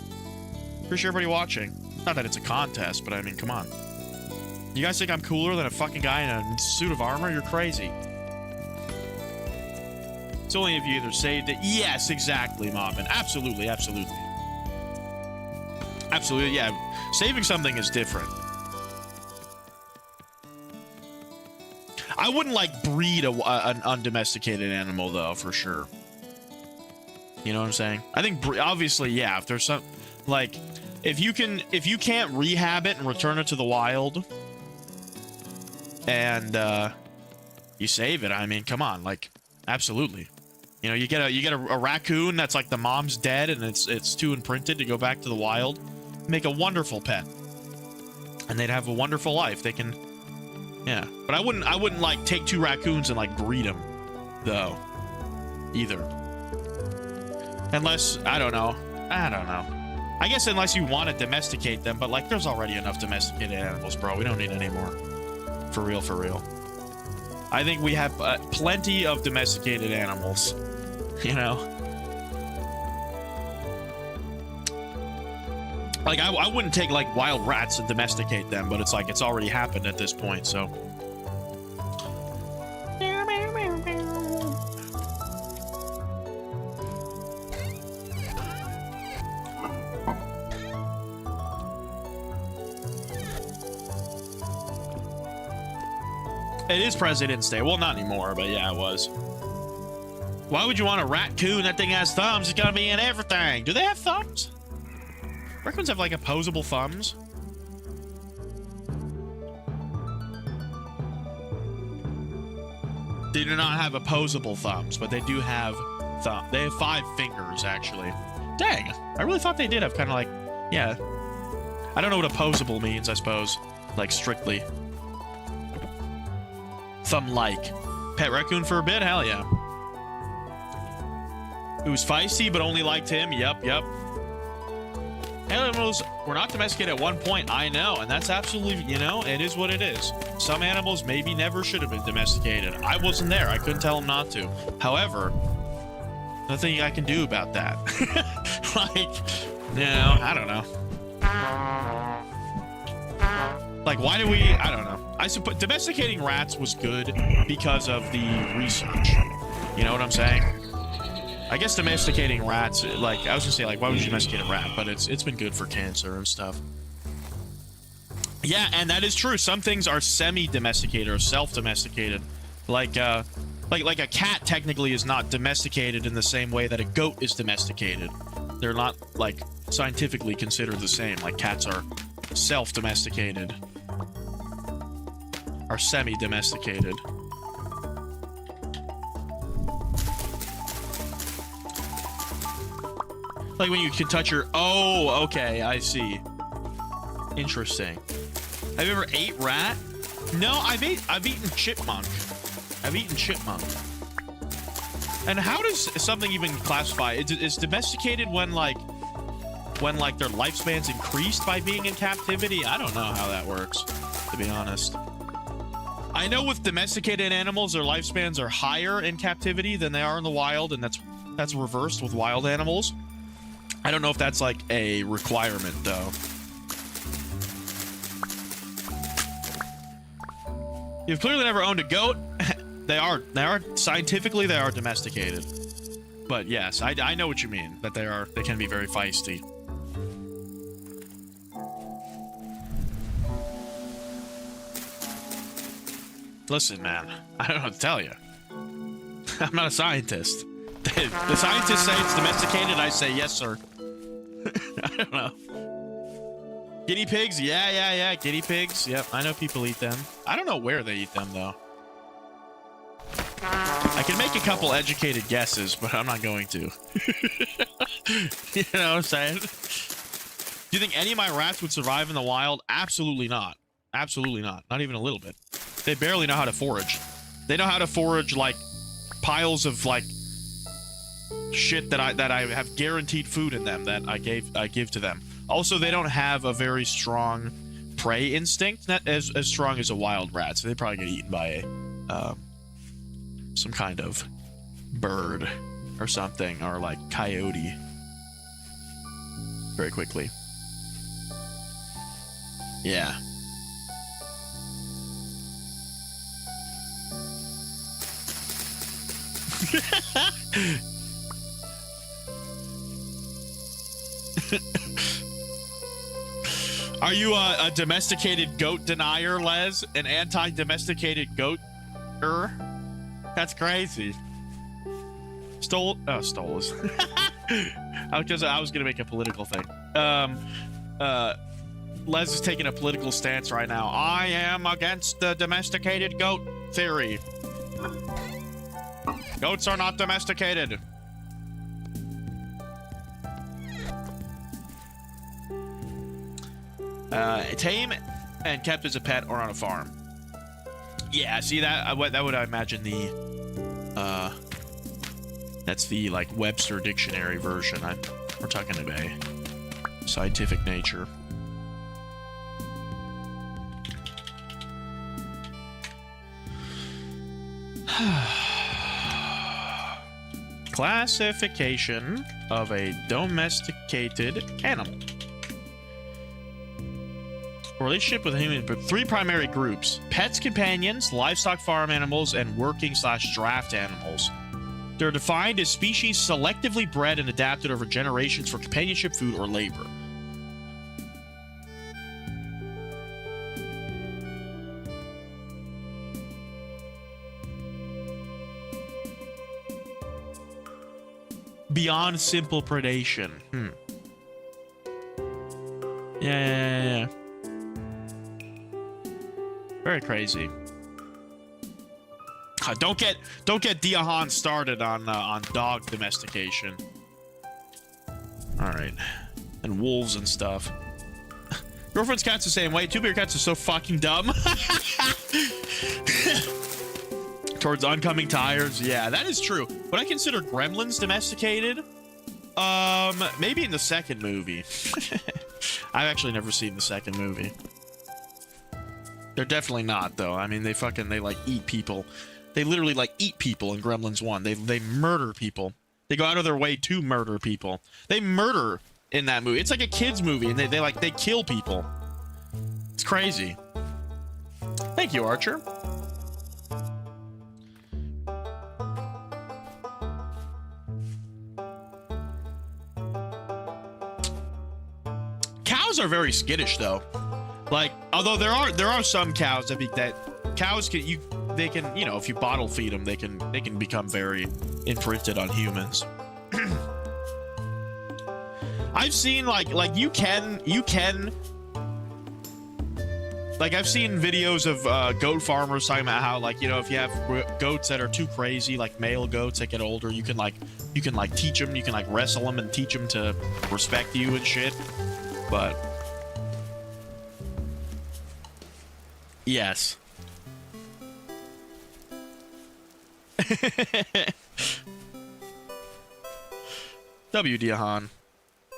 Speaker 1: Appreciate everybody watching. Not that it's a contest, but I mean, come on. You guys think I'm cooler than a fucking guy in a suit of armor? You're crazy. It's only if you either saved it. Yes, exactly, Mobbin. Absolutely, absolutely. Absolutely, yeah. Saving something is different. I wouldn't, like, breed an undomesticated animal, though, for sure. You know what I'm saying? I think, obviously, yeah, if there's some... Like, if you can't rehab it and return it to the wild... And, you save it, I mean, come on, like, absolutely. You know, you get a raccoon that's like the mom's dead and it's too imprinted to go back to the wild. Make a wonderful pet. And they'd have a wonderful life. They can, yeah. But I wouldn't like take 2 raccoons and like breed them, though, either. Unless, I don't know. I guess unless you want to domesticate them, but like there's already enough domesticated animals, bro. We don't need any more. For real, for real. I think we have plenty of domesticated animals, you know? Like, I wouldn't take, like, wild rats and domesticate them, but it's like, it's already happened at this point, so... It is President's Day. Well, not anymore, but yeah, it was. Why would you want a raccoon? That thing has thumbs. It's gonna be in everything. Do they have thumbs? Raccoons have, like, opposable thumbs. They do not have opposable thumbs, but they do have They have 5 fingers, actually. Dang. I really thought they did have kind of like... Yeah. I don't know what opposable means, I suppose. Like, strictly. Thumb-like. Pet raccoon for a bit? Hell yeah. It was feisty, but only liked him. Yep. Animals were not domesticated at one point. I know, and that's absolutely, you know, it is what it is. Some animals maybe never should have been domesticated. I wasn't there. I couldn't tell them not to. However, nothing I can do about that. Like, you know, I don't know. Like, why do we... I don't know. I suppose domesticating rats was good because of the research. You know what I'm saying? I guess domesticating rats, like, I was gonna say, like, why would you domesticate a rat? But it's been good for cancer and stuff. Yeah, and that is true. Some things are semi-domesticated or self-domesticated. Like a cat technically is not domesticated in the same way that a goat is domesticated. They're not, like, scientifically considered the same. Like, cats are self-domesticated. Are semi-domesticated. Like when you can touch your... Oh, okay, I see. Interesting. Have you ever ate rat? No, I've eaten chipmunk. I've eaten chipmunk. And how does something even classify? Is domesticated when like their lifespan's increased by being in captivity? I don't know how that works, to be honest. I know with domesticated animals, their lifespans are higher in captivity than they are in the wild, and that's reversed with wild animals. I don't know if that's like a requirement, though. You've clearly never owned a goat. They are scientifically they are domesticated. But yes, I know what you mean, that they can be very feisty. Listen, man, I don't know what to tell you. I'm not a scientist. The scientists say it's domesticated, I say yes, sir. I don't know. Guinea pigs? Yeah. Guinea pigs. Yep, I know people eat them. I don't know where they eat them, though. I can make a couple educated guesses, but I'm not going to. You know what I'm saying? Do you think any of my rats would survive in the wild? Absolutely not. Absolutely not. Not even a little bit. They barely know how to forage. They know how to forage, like, piles of, like, shit that I have guaranteed food in them that I give to them. Also, they don't have a very strong prey instinct, not as strong as a wild rat, so they probably get eaten by a some kind of bird or something, or like coyote very quickly. Yeah. Are you a domesticated goat denier, Les? An anti-domesticated goat-er? That's crazy. Stole is. I was gonna make a political thing. Les is taking a political stance right now. I am against the domesticated goat theory. Goats are not domesticated. Tame and kept as a pet or on a farm. Yeah, see that would I imagine the that's the like Webster dictionary version. We're talking today. Scientific nature. Classification of a domesticated animal. Relationship with a human, but 3 primary groups: pets, companions, livestock, farm animals, and working/draft animals. They're defined as species selectively bred and adapted over generations for companionship, food, or labor. Beyond simple predation. Yeah. Very crazy. Don't get Diahan started on dog domestication. All right, and wolves and stuff. Girlfriend's cat's the same way. 2-beer cats are so fucking dumb. Towards oncoming tires. Yeah, that is true. Would I consider gremlins domesticated? Maybe in the second movie. I've actually never seen the second movie. They're definitely not, though. I mean, they like eat people. They literally like eat people in Gremlins 1. They murder people. They go out of their way to murder people. They murder in that movie. It's like a kids movie, and they kill people. It's crazy. Thank you, Archer. Cows are very skittish, though. Like, although there are some cows that cows can, you know, if you bottle feed them, they can become very imprinted on humans. I've seen like you can like I've seen videos of goat farmers talking about how, like, you know, if you have goats that are too crazy, like male goats that get older, you can teach them, you can like wrestle them and teach them to respect you and shit. But yes. W Diahan.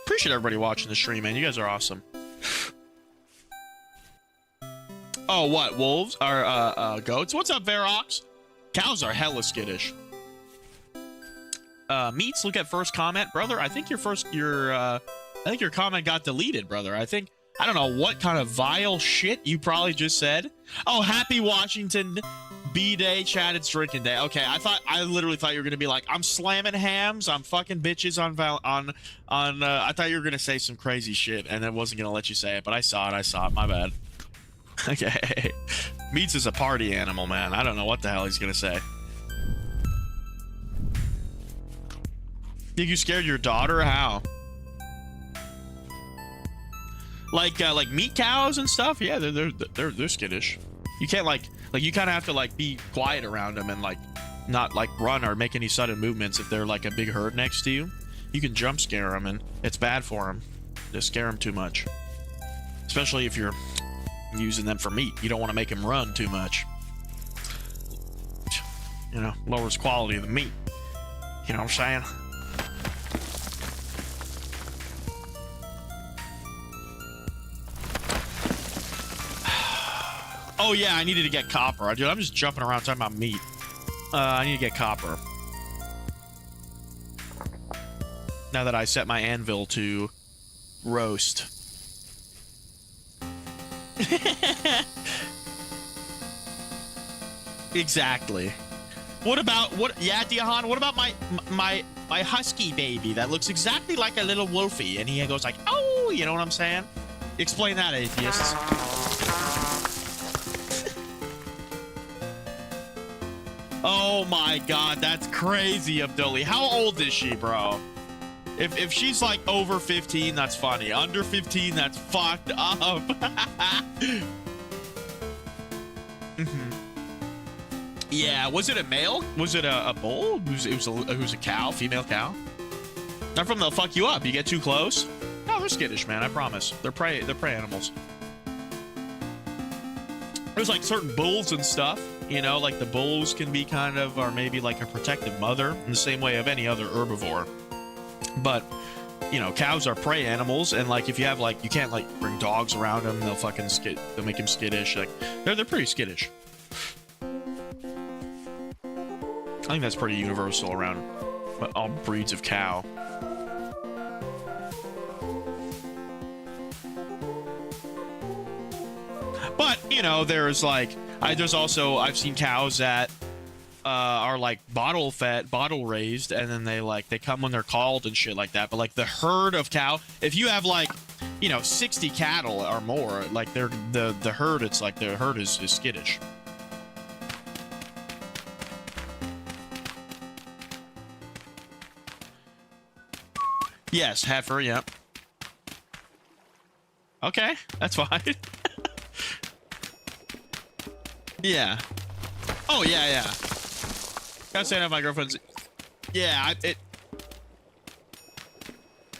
Speaker 1: Appreciate everybody watching the stream, man. You guys are awesome. Oh, what? Wolves? Or goats? What's up, Verox? Cows are hella skittish. Meats, look at first comment. Brother, I think I think your comment got deleted, brother. I don't know what kind of vile shit you probably just said. Oh, happy Washington B-Day, chat, it's drinking day. Okay, I literally thought you were gonna be like, I'm slamming hams, I'm fucking bitches on I thought you were gonna say some crazy shit, and I wasn't gonna let you say it, but I saw it, my bad. Okay. Meats is a party animal, man. I don't know what the hell he's gonna say. Think you scared your daughter? How? Like meat cows and stuff? Yeah, they're skittish. You can't like you kind of have to like be quiet around them and like not like run or make any sudden movements if they're like a big herd next to you. You can jump scare them and it's bad for them. Just scare them too much. Especially if you're using them for meat. You don't want to make them run too much. You know, lowers quality of the meat. You know what I'm saying? Oh yeah, I needed to get copper. Dude, I'm just jumping around talking about meat. I need to get copper. Now that I set my anvil to roast. Exactly. What about yeah, Diahan, what about my husky baby that looks exactly like a little wolfie and he goes like, oh, you know what I'm saying? Explain that, atheists. Oh my god, that's crazy, Abdulli. How old is she, bro? If she's like over 15, that's funny. Under 15, that's fucked up. Yeah, was it a male? Was it a bull? It was a cow, female cow? Not from they'll fuck you up. You get too close. No, they're skittish, man. I promise. They're prey animals. There's like certain bulls and stuff. You know, like the bulls can be kind of, or maybe like a protective mother in the same way of any other herbivore. But, you know, cows are prey animals, and like if you have like, you can't like bring dogs around them, they'll fucking they'll make them skittish. Like they're pretty skittish. I think that's pretty universal around all breeds of cow. But, you know, there's like, I've seen cows that are like bottle raised, and then they come when they're called and shit like that. But like the herd of cow, if you have like, you know, 60 cattle or more, like the herd, it's like the herd is skittish. Yes, heifer, yep. Okay, that's fine. Yeah. Oh, yeah. Gotta say that my girlfriend's... Yeah,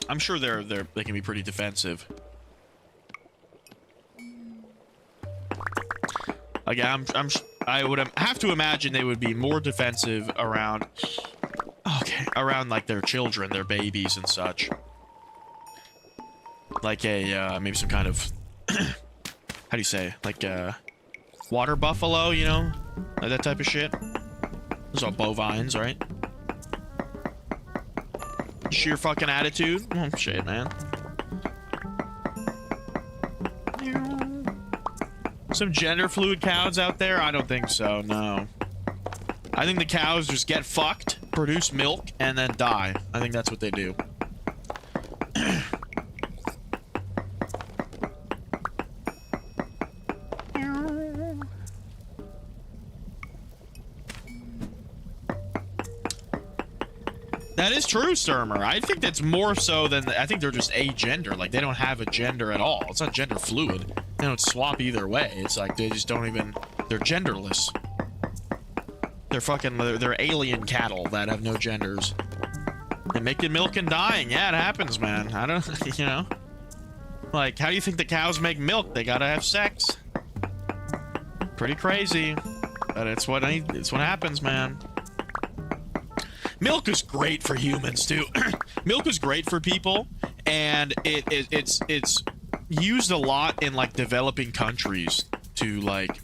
Speaker 1: I'm sure they can be pretty defensive. Again, I would have to imagine they would be more defensive around... Okay, around like their children, their babies and such. Like a, maybe some kind of... how do you say? Like water buffalo, you know? Like that type of shit. Those are bovines, right? Sheer fucking attitude? Oh, shit, man. Some gender fluid cows out there? I don't think so, no. I think the cows just get fucked, produce milk, and then die. I think that's what they do. That is true, Sturmer. I think that's more so than... I think they're just agender. Like, they don't have a gender at all. It's not gender fluid. They don't swap either way. It's like they just don't even... They're genderless. They're fucking... They're alien cattle that have no genders. And making milk and dying. Yeah, it happens, man. I don't... You know? Like, how do you think the cows make milk? They gotta have sex. Pretty crazy. But it's what happens, man. Milk is great for humans too. Milk is great for people, and it's used a lot in like developing countries to like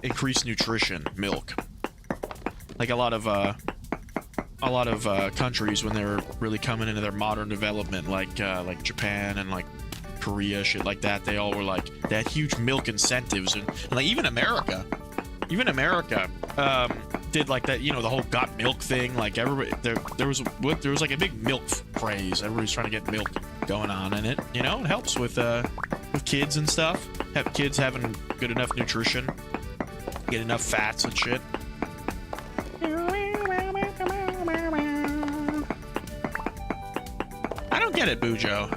Speaker 1: increase nutrition. Milk, like a lot of countries when they're really coming into their modern development, like Japan and like Korea, shit like that. They all were like, they had huge milk incentives, and like even America did like that, you know, the whole got milk thing. Like everybody, there was like a big milk craze. Everybody's trying to get milk going on, and it, you know, it helps with with kids and stuff. Have kids having good enough nutrition, get enough fats and shit. I don't get it, Bujo.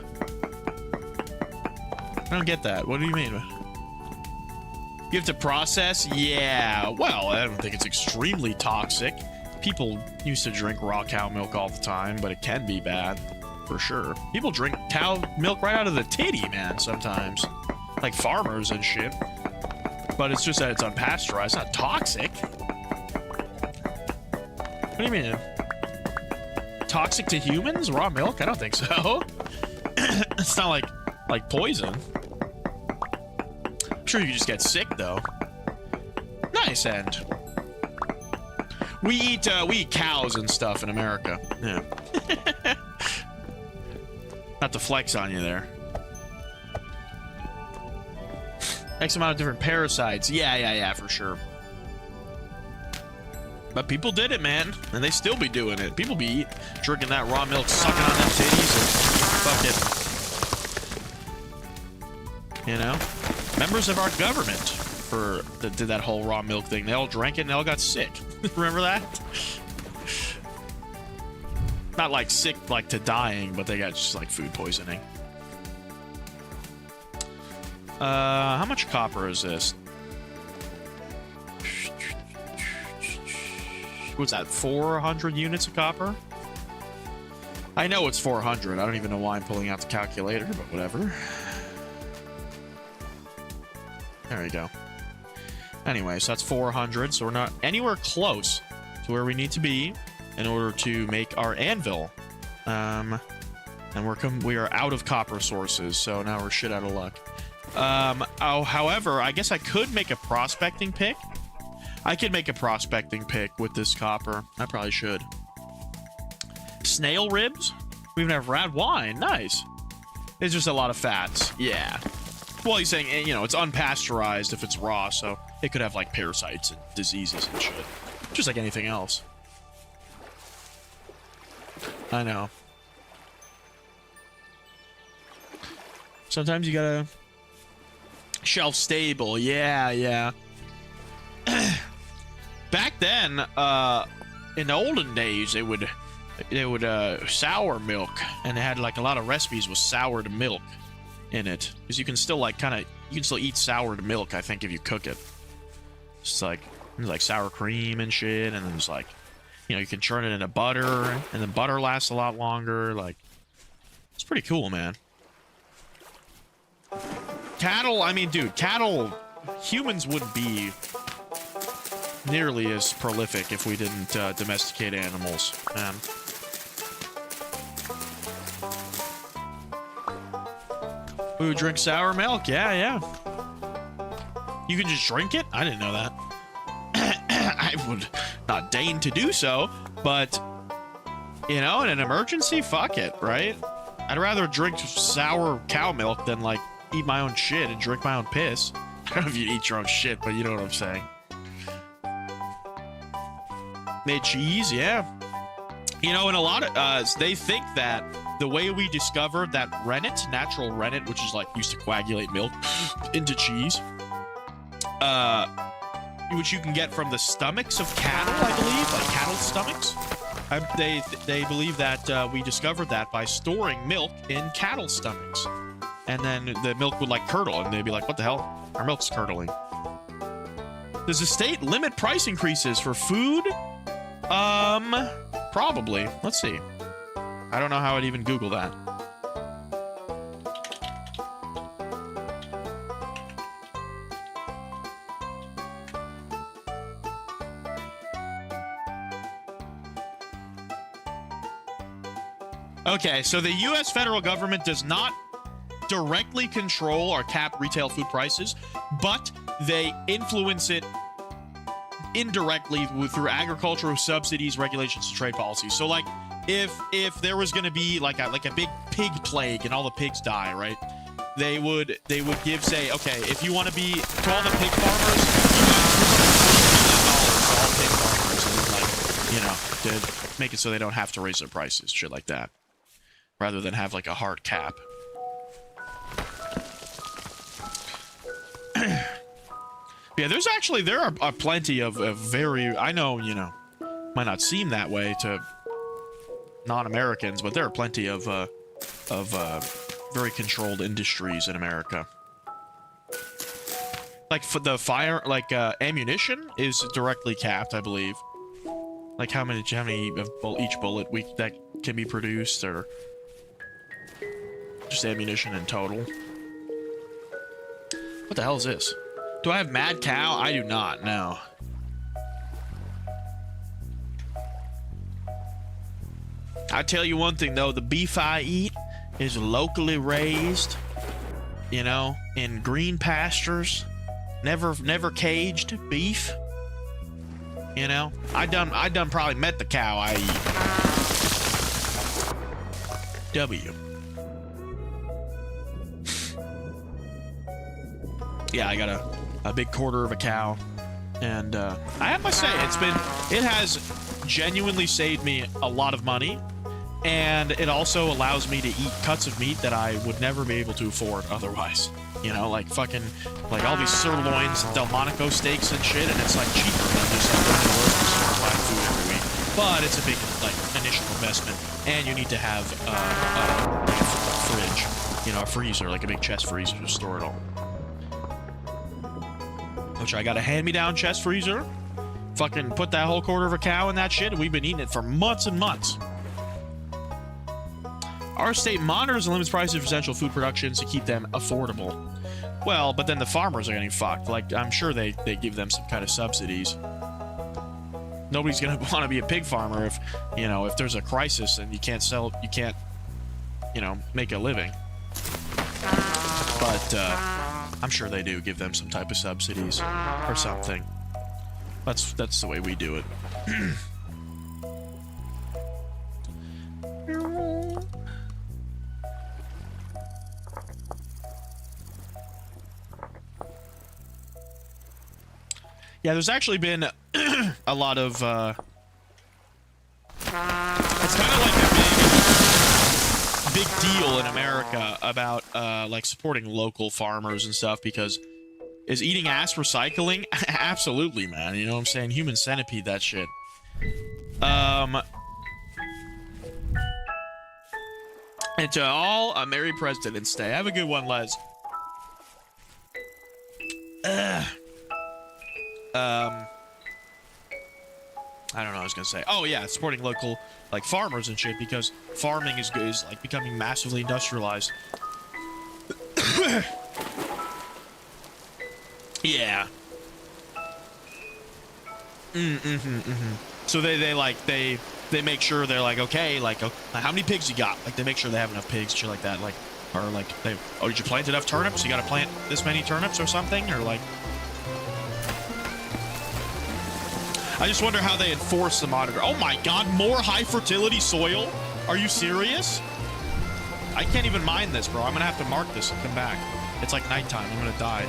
Speaker 1: I don't get that. What do you mean? You have to process? Yeah. Well, I don't think it's extremely toxic. People used to drink raw cow milk all the time, but it can be bad, for sure. People drink cow milk right out of the titty, man, sometimes. Like farmers and shit. But it's just that it's unpasteurized. It's not toxic. What do you mean? Toxic to humans? Raw milk? I don't think so. It's not like poison. I'm sure you just get sick, though. Nice end. We eat cows and stuff in America. Yeah. Not to flex on you there. X amount of different parasites. Yeah, for sure. But people did it, man. And they still be doing it. People be drinking that raw milk, sucking on them titties, and fucking, you know? Members of our government did that whole raw milk thing. They all drank it and they all got sick. Remember that? Not like sick like to dying, but they got just like food poisoning. How much copper is this? What's that, 400 units of copper? I know it's 400. I don't even know why I'm pulling out the calculator, but whatever. There you go. Anyway, so that's 400, so we're not anywhere close to where we need to be in order to make our anvil. And we are out of copper sources, so now we're shit out of luck. However, I guess I could make a prospecting pick. I could make a prospecting pick with this copper. I probably should. Snail ribs? We even have red wine. Nice. It's just a lot of fats. Yeah. Well, he's saying, you know, it's unpasteurized if it's raw, so it could have, like, parasites and diseases and shit. Just like anything else. I know. Sometimes you gotta... Shelf stable. Yeah. Back then, in the olden days, they would sour milk, and they had, like, a lot of recipes with soured milk in it, because you can still like you can still eat soured milk, I think, if you cook it. It's like there's like sour cream and shit, and then there's like, you know, you can churn it into butter, and then butter lasts a lot longer. Like, it's pretty cool, man. Cattle, I mean, dude, humans wouldn't be nearly as prolific if we didn't domesticate animals, man. We would drink sour milk. Yeah. You can just drink it? I didn't know that. I would not deign to do so, but, you know, in an emergency, fuck it, right? I'd rather drink sour cow milk than, like, eat my own shit and drink my own piss. I don't know if you eat your own shit, but you know what I'm saying. Made cheese, yeah. You know, and a lot of, they think that the way we discovered that rennet, natural rennet, which is like used to coagulate milk into cheese, which you can get from the stomachs of cattle, I believe, like cattle stomachs. They believe that we discovered that by storing milk in cattle stomachs, and then the milk would like curdle, and they'd be like, "What the hell? Our milk's curdling." Does the state limit price increases for food? Probably. Let's see. I don't know how I'd even Google that. Okay, so the U.S. federal government does not directly control or cap retail food prices, but they influence it indirectly through agricultural subsidies, regulations, and trade policies. So, like, if there was going to be like a big pig plague and all the pigs die, right? They would give, say, okay, if you want to be to all the pig farmers, you know, to make it so they don't have to raise their prices, shit like that, rather than have like a hard cap. Yeah, there are plenty of very, I know, you know, might not seem that way to non-Americans, but there are plenty of very controlled industries in America. Like for the fire, like ammunition is directly capped, I believe. Like how many of each bullet that can be produced, or just ammunition in total. What the hell is this? Do I have Mad Cow? I do not, no. I tell you one thing though, the beef I eat is locally raised, you know, in green pastures, never caged beef. You know, I done probably met the cow I eat. W. Yeah, I got a big quarter of a cow, and I have to say it has genuinely saved me a lot of money, and it also allows me to eat cuts of meat that I would never be able to afford otherwise. You know, like fucking like all these sirloins, Delmonico steaks and shit, and it's like cheaper than just like going to the grocery store and buying food every week. But it's a big like initial investment, and you need to have like a fridge, you know, a freezer, like a big chest freezer to store it all. Which I got a hand-me-down chest freezer. Fucking put that whole quarter of a cow in that shit, and we've been eating it for months and months. Our state monitors and limits prices of essential food productions to keep them affordable. Well, but then the farmers are getting fucked. Like, I'm sure they give them some kind of subsidies. Nobody's gonna want to be a pig farmer if, you know, if there's a crisis and you can't, you know, make a living. But, I'm sure they do give them some type of subsidies or something. That's the way we do it. Yeah, there's actually been a lot of it's kind of like a big deal in America about like supporting local farmers and stuff, because is eating ass recycling? Absolutely, man. You know what I'm saying? Human centipede, that shit. And to all, a Merry President's Day. Have a good one, Les. I don't know what I was gonna say. Oh yeah, supporting local like farmers and shit, because farming is like becoming massively industrialized. Yeah. So they make sure they're like, okay, like how many pigs you got? Like they make sure they have enough pigs, shit like that. Like, or like oh, did you plant enough turnips? You got to plant this many turnips or something, or like. I just wonder how they enforce the monitor. Oh my god, more high fertility soil? Are you serious? I can't even mine this, bro. I'm gonna have to mark this and come back. It's like nighttime. I'm gonna die.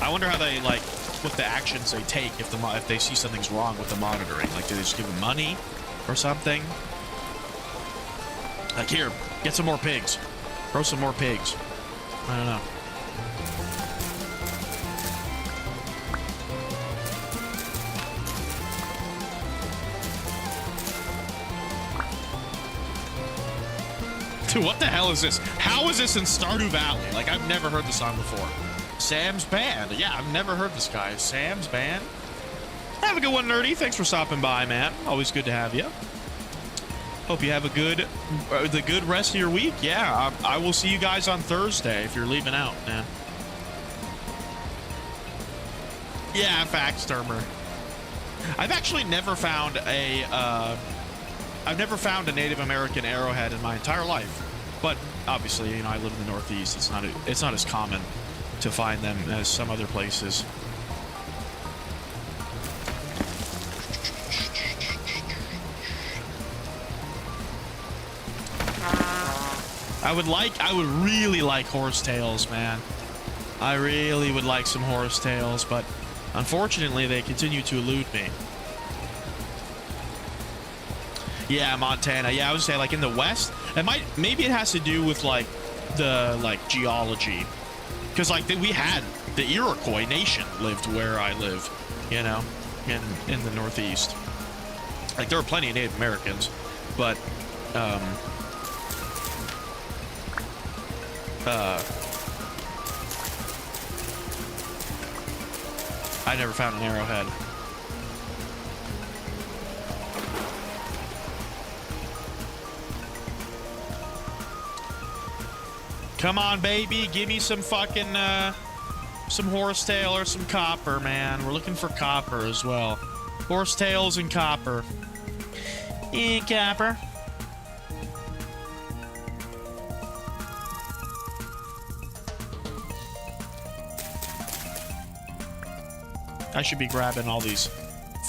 Speaker 1: I wonder how they like what the actions they take if they see something's wrong with the monitoring. Like, do they just give them money or something? Like, here, get some more pigs. Grow some more pigs. I don't know. Dude, what the hell is this? How is this in Stardew Valley? Like, I've never heard the song before. Sam's Band. Yeah, I've never heard this guy. Sam's Band. Have a good one, Nerdy. Thanks for stopping by, man. Always good to have you. Hope you have a good rest of your week. Yeah, I will see you guys on Thursday if you're leaving out, man. Yeah, facts, Termer. I've actually never found a Native American arrowhead in my entire life. But obviously, you know, I live in the Northeast. It's not as common to find them as some other places. I would really like horsetails, man. I really would like some horsetails, but unfortunately they continue to elude me. Yeah, Montana. Yeah, I would say like in the west. Maybe it has to do with like the geology, because like we had the Iroquois nation lived where I live, you know, in the Northeast. Like there were plenty of Native Americans, but I never found an arrowhead. Come on, baby. Give me some fucking, some horsetail or some copper, man. We're looking for copper as well. Horsetails and copper. Copper. I should be grabbing all these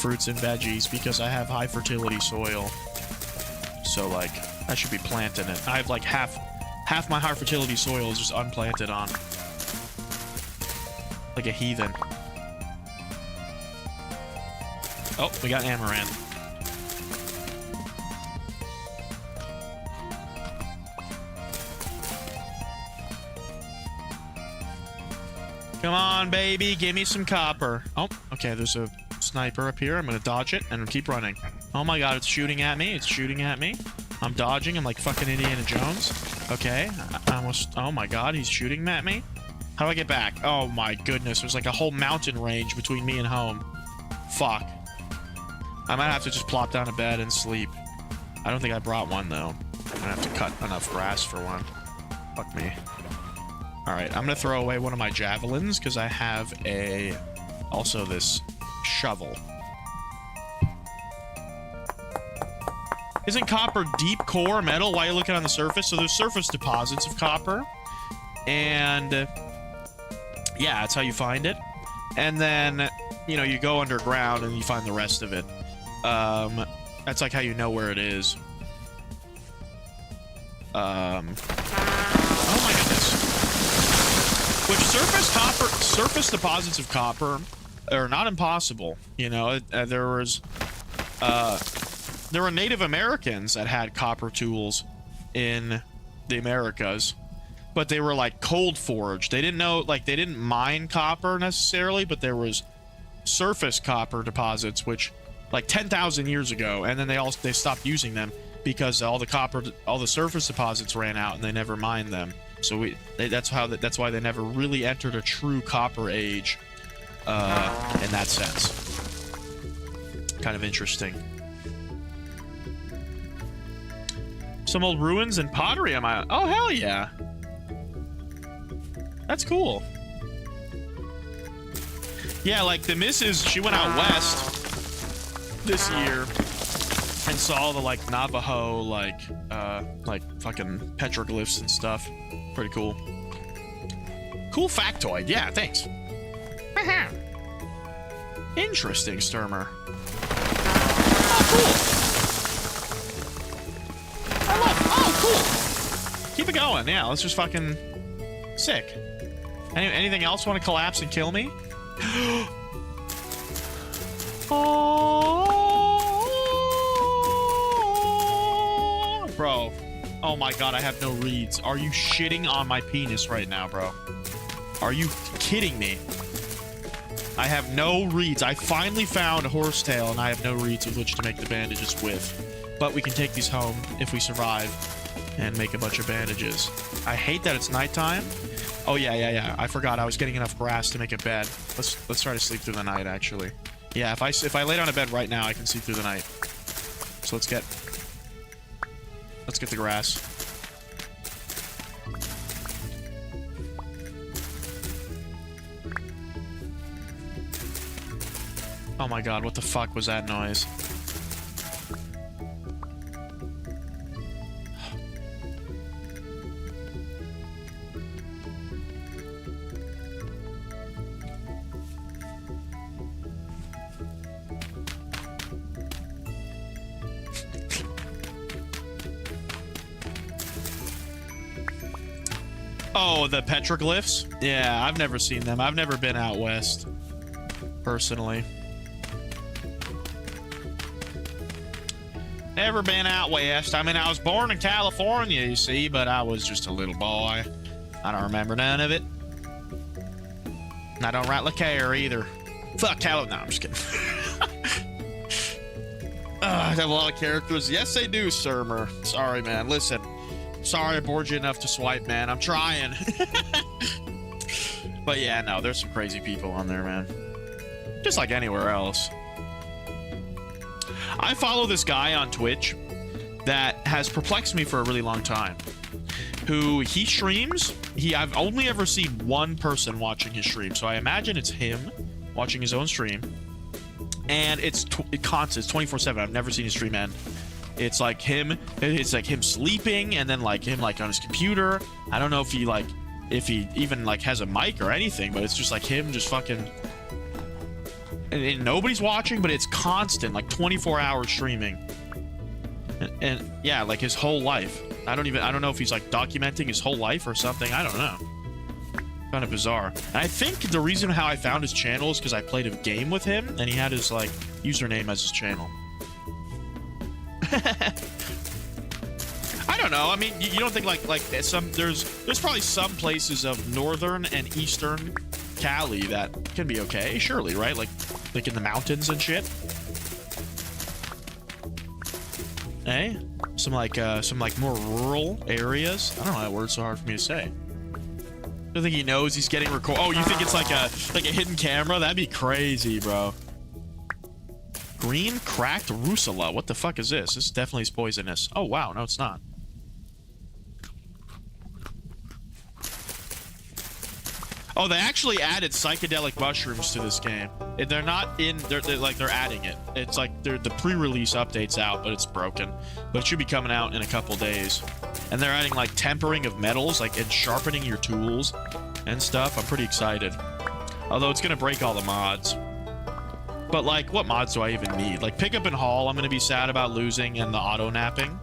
Speaker 1: fruits and veggies because I have high fertility soil. So, like, I should be planting it. I have, like, half my high fertility soil is just unplanted on. Like a heathen. Oh, we got amaranth. Come on, baby. Give me some copper. Oh, okay. There's a sniper up here. I'm going to dodge it and keep running. Oh my god, it's shooting at me. It's shooting at me. I'm dodging. I'm like fucking Indiana Jones. Okay. I almost... Oh my god, he's shooting at me. How do I get back? Oh my goodness. There's like a whole mountain range between me and home. Fuck. I might have to just plop down a bed and sleep. I don't think I brought one, though. I'm gonna have to cut enough grass for one. Fuck me. Alright, I'm gonna throw away one of my javelins, because I have also this shovel. Isn't copper deep core metal? Why are you looking on the surface? So there's surface deposits of copper. And... yeah, that's how you find it. And then, you know, you go underground and you find the rest of it. That's like how you know where it is. Oh my goodness. Which surface deposits of copper are not impossible. You know, there were Native Americans that had copper tools in the Americas, but they were like cold forged. They didn't know, like, they didn't mine copper necessarily, but there was surface copper deposits, which like 10,000 years ago, and then they stopped using them because all the surface deposits ran out and they never mined them. So that's why they never really entered a true copper age in that sense. Kind of interesting. Some old ruins and pottery on my... Oh, hell yeah. That's cool. Yeah, like the missus, she went out west this year and saw the like Navajo like fucking petroglyphs and stuff. Pretty cool. Cool factoid. Yeah, thanks. Interesting, Sturmer. Oh, cool. I love... Oh, cool. Keep it going. Yeah, let's just fucking... Sick. Anything else want to collapse and kill me? Oh, bro. Oh my god, I have no reeds. Are you shitting on my penis right now, bro? Are you kidding me? I have no reeds. I finally found a horsetail, and I have no reeds with which to make the bandages with. But we can take these home if we survive and make a bunch of bandages. I hate that it's nighttime. Oh, yeah. I forgot I was getting enough grass to make a bed. Let's try to sleep through the night, actually. Yeah, if I lay down a bed right now, I can sleep through the night. So let's get the grass. Oh my god, what the fuck was that noise? Oh, the petroglyphs? Yeah, I've never seen them. I've never been out west, personally. never been out west. I mean, I was born in California, you see, but I was just a little boy. I don't remember none of it. And I don't rightly care either. Fuck California. No, I'm just kidding. I have a lot of characters. Yes, they do, Surmer. Sorry, man. Listen. Sorry I bored you enough to swipe, man. I'm trying. But yeah, no, there's some crazy people on there, man. Just like anywhere else. I follow this guy on Twitch that has perplexed me for a really long time. Who he streams. I've only ever seen one person watching his stream, so I imagine it's him watching his own stream. And it's constant. It's 24/7. I've never seen his stream end. It's like him. It's like him sleeping, and then like him like on his computer. I don't know if he even like has a mic or anything, but it's just like him just fucking. And nobody's watching, but it's constant, like 24 hours streaming. And yeah, like his whole life. I don't know if he's like documenting his whole life or something. I don't know. Kind of bizarre. And I think the reason how I found his channel is because I played a game with him, and he had his like username as his channel. I don't know. I mean, you don't think like there's probably some places of northern and eastern Cali that can be okay, surely, right? Like in the mountains and shit. Hey, some like more rural areas. I don't know that word's so hard for me to say. I don't think he knows he's getting recorded. Oh, you think it's like a hidden camera? That'd be crazy, bro. Green cracked Rusula. What the fuck is this? This definitely is poisonous. Oh wow, no, it's not. Oh, they actually added psychedelic mushrooms to this game. They're not in. They're adding it. It's like the pre-release update's out, but it's broken. But it should be coming out in a couple days. And they're adding like tempering of metals, like and sharpening your tools and stuff. I'm pretty excited. Although it's gonna break all the mods. But like, what mods do I even need? Like pickup and haul, I'm gonna be sad about losing, and the auto napping.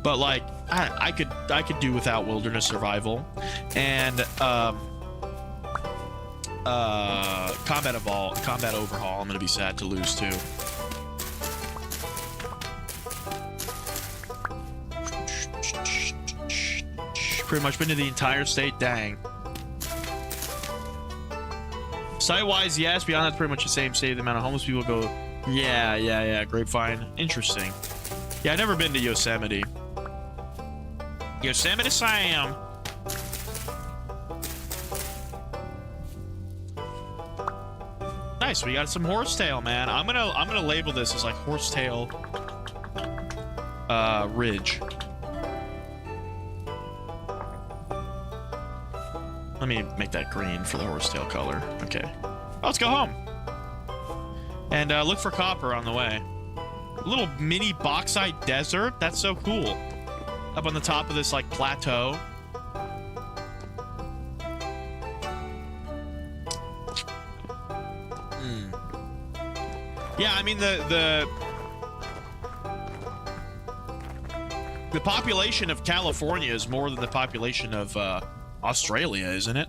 Speaker 1: But like, I could do without wilderness survival, and combat overhaul. I'm gonna be sad to lose too. Pretty much been to the entire state. Dang. Site-wise, yes. Beyond that's pretty much the same state. The amount of homeless people go. Yeah. Grapevine. Interesting. Yeah, I've never been to Yosemite. Yosemite Sam. Nice. We got some horsetail, man. I'm gonna label this as like horsetail ridge. Let me make that green for the horsetail color. Okay. Oh, let's go home. And look for copper on the way. A little mini bauxite desert. That's so cool. Up on the top of this like plateau. Yeah, I mean the population of California is more than the population of Australia, isn't it?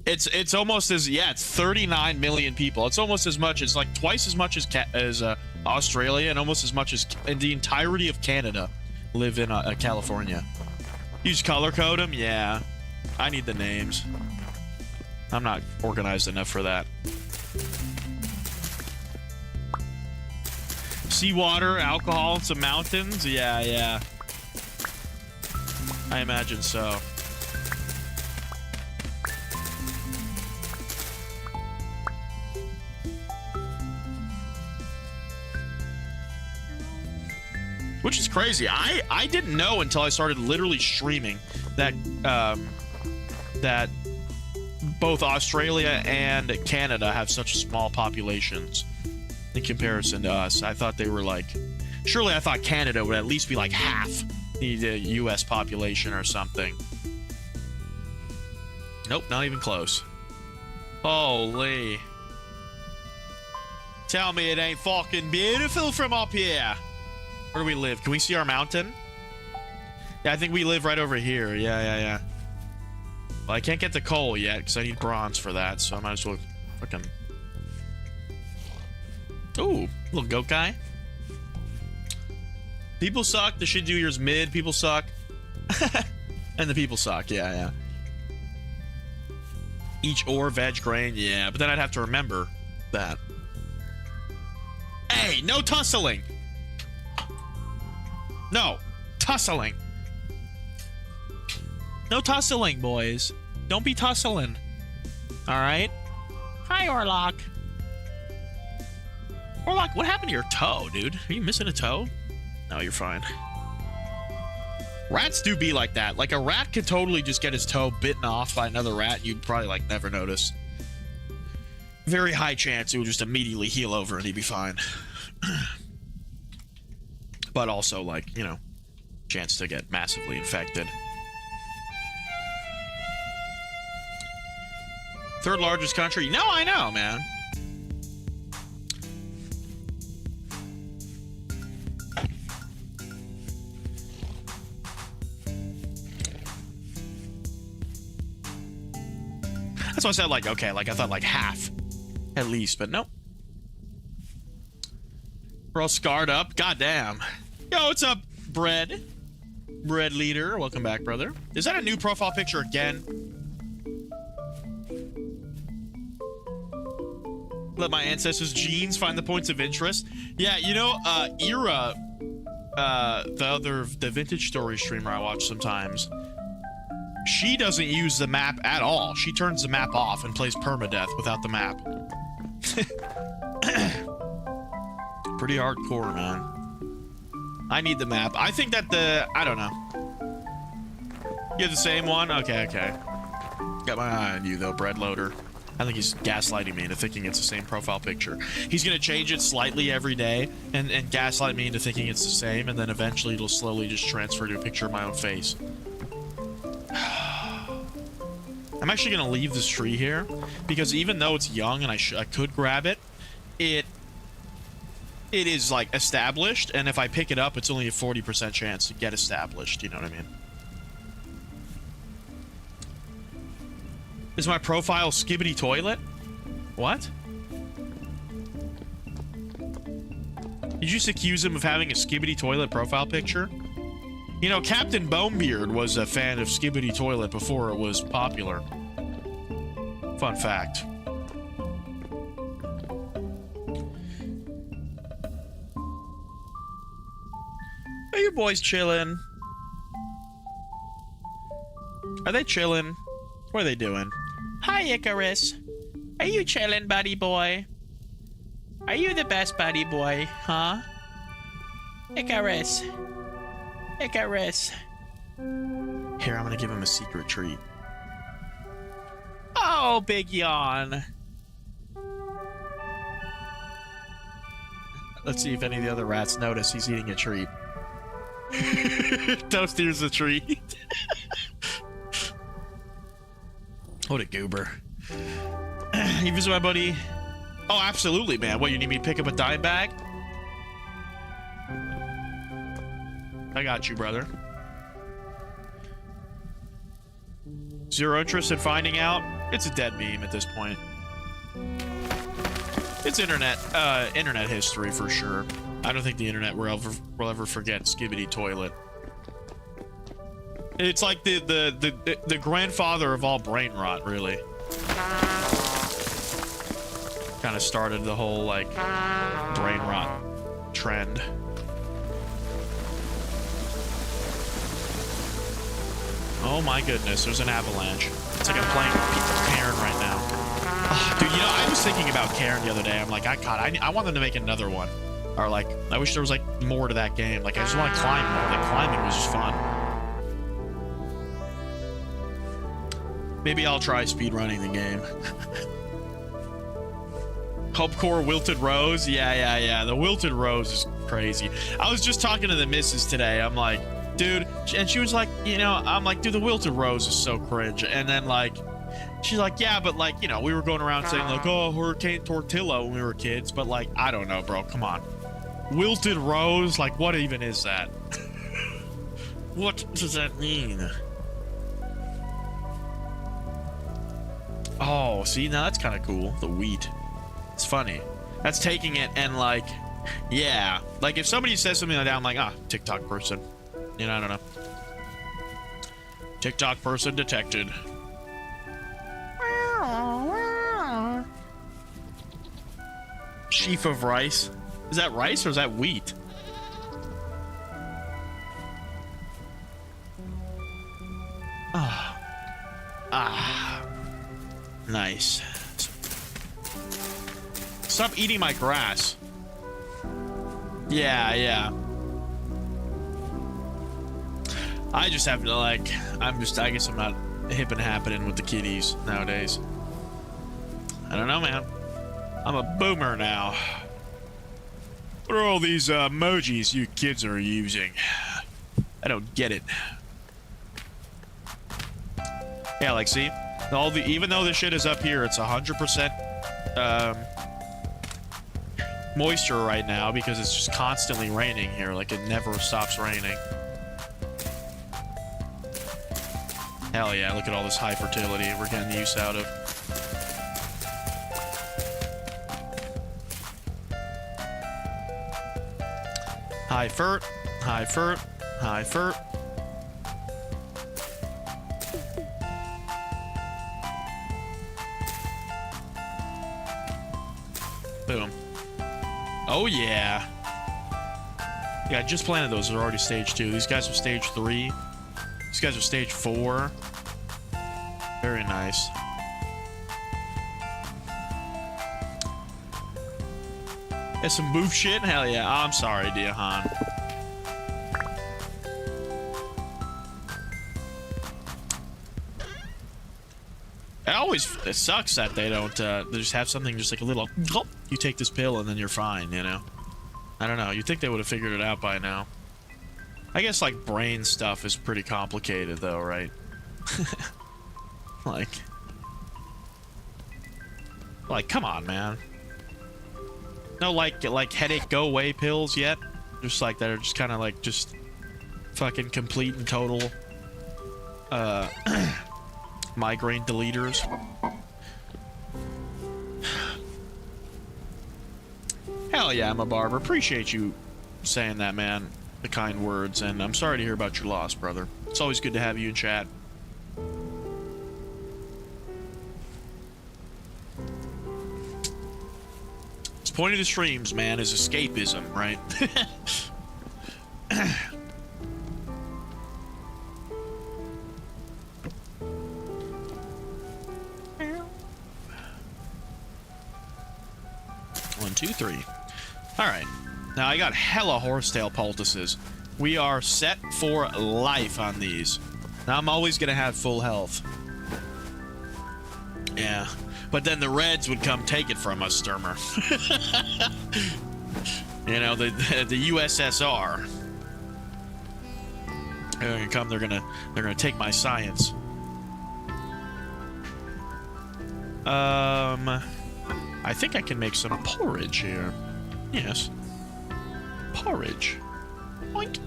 Speaker 1: It's almost as, yeah, it's 39 million people. It's almost as much as, like, twice as much as Australia, and almost as much as in the entirety of Canada live in California. You just color code them? Yeah. I need the names. I'm not organized enough for that. Seawater, alcohol, some mountains? Yeah. I imagine so. Which is crazy. I didn't know until I started literally streaming that that both Australia and Canada have such small populations in comparison to us. I thought they were like, surely I thought Canada would at least be like half the US population or something. Nope, not even close. Holy. Tell me it ain't fucking beautiful from up here. Where do we live? Can we see our mountain? Yeah, I think we live right over here. Yeah. Well, I can't get the coal yet because I need bronze for that, so I might as well fucking Ooh, little goat guy. People suck. The shit doer's mid. People suck. And the people suck. Yeah, yeah. Each ore, veg, grain. Yeah, but then I'd have to remember that. Hey, no tussling. No, tussling. No tussling, boys. Don't be tussling. All right? Hi, Orlock. Orlock, what happened to your toe, dude? Are you missing a toe? No, you're fine. Rats do be like that. Like, a rat could totally just get his toe bitten off by another rat. You'd probably, like, never notice. Very high chance it would just immediately heal over and he'd be fine. But also, like, you know, chance to get massively infected. Third largest country? No, I know, man. That's why I said, like, okay, like, I thought, like, half. At least, but nope. We're all scarred up. Goddamn. Yo, what's up, Bread? Bread Leader. Welcome back, brother. Is that a new profile picture again? Let my ancestors' genes find the points of interest. Yeah, you know, Era, the vintage story streamer I watch sometimes, she doesn't use the map at all. She turns the map off and plays permadeath without the map. Pretty hardcore, man. I need the map. I think that I don't know. You have the same one? Okay, okay. Got my eye on you, though, Bread Loader. I think he's gaslighting me into thinking it's the same profile picture. He's going to change it slightly every day and gaslight me into thinking it's the same, and then eventually it'll slowly just transfer to a picture of my own face. I'm actually going to leave this tree here, because even though it's young and I could grab it, it is, like, established, and if I pick it up, it's only a 40% chance to get established, you know what I mean? Is my profile Skibbity Toilet? What? Did you just accuse him of having a Skibbity Toilet profile picture? You know, Captain Bonebeard was a fan of Skibbity Toilet before it was popular. Fun fact. Are you boys chilling? Are they chilling? What are they doing? Hi, Icarus. Are you chilling, buddy boy? Are you the best buddy boy, huh? Icarus. Icarus. Here, I'm gonna give him a secret treat. Oh, big yawn. Let's see if any of the other rats notice he's eating a treat. Toastier's a treat. What a goober. You visit my buddy? Oh, absolutely, man. What, you need me to pick up a dime bag? I got you, brother. Zero interest in finding out? It's a dead meme at this point. It's internet history for sure. I don't think the internet will ever forget Skibbity Toilet. It's like the grandfather of all brain rot, really. Kind of started the whole, like, brain rot trend. Oh my goodness, there's an avalanche. It's like I'm playing Karen right now. Oh, dude, you know, I was thinking about Karen the other day. I'm like, I want them to make another one. Or, like, I wish there was, like, more to that game. Like, I just want to climb more. Like, climbing was just fun. Maybe I'll try speedrunning the game. Hopecore Wilted Rose? Yeah. The Wilted Rose is crazy. I was just talking to the missus today. I'm like, dude, and she was like, you know, I'm like, dude, the Wilted Rose is so cringe. And then, like, she's like, yeah, but, like, you know, we were going around saying, like, oh, Hurricane Tortilla when we were kids. But, like, I don't know, bro. Come on. Wilted Rose? Like, what even is that? What does that mean? Oh, see, now that's kind of cool. The wheat. It's funny. That's taking it and like, yeah. Like if somebody says something like that, I'm like, ah, TikTok person. You know, I don't know. TikTok person detected. Sheaf of rice. Is that rice or is that wheat? Ah. Ah. Nice. Stop eating my grass. Yeah, yeah. I just have to like, I guess I'm not hip and happening with the kiddies nowadays. I don't know, man. I'm a boomer now. What are all these emojis you kids are using? I don't get it. Yeah, like, see? Even though this shit is up here, it's 100% moisture right now because it's just constantly raining here. Like, it never stops raining. Hell yeah, look at all this high fertility we're getting the use out of. High fert, high fert, high fert. Boom. Oh yeah. Yeah, I just planted those. They're already stage 2. These guys are stage 3. These guys are stage 4. Very nice. Yeah, some move shit? Hell yeah. Oh, I'm sorry, Diahan. It sucks that they don't, they just have something just like a little, you take this pill and then you're fine, you know? I don't know. You'd think they would have figured it out by now. I guess, like, brain stuff is pretty complicated, though, right? Like, come on, man. No, like headache go away pills yet? Just like that are just kind of like just fucking complete and total migraine deleters. Hell yeah, I'm a barber. Appreciate you saying that, man. The kind words, and I'm sorry to hear about your loss, brother. It's always good to have you in chat. Point of the streams, man, is escapism, right? One, two, three. All right. Now I got hella horsetail poultices. We are set for life on these. Now I'm always gonna have full health. Yeah. But then the Reds would come take it from us, Sturmer. You know, the USSR. They're gonna come. They're gonna take my science. I think I can make some porridge here. Yes. Porridge. Oink.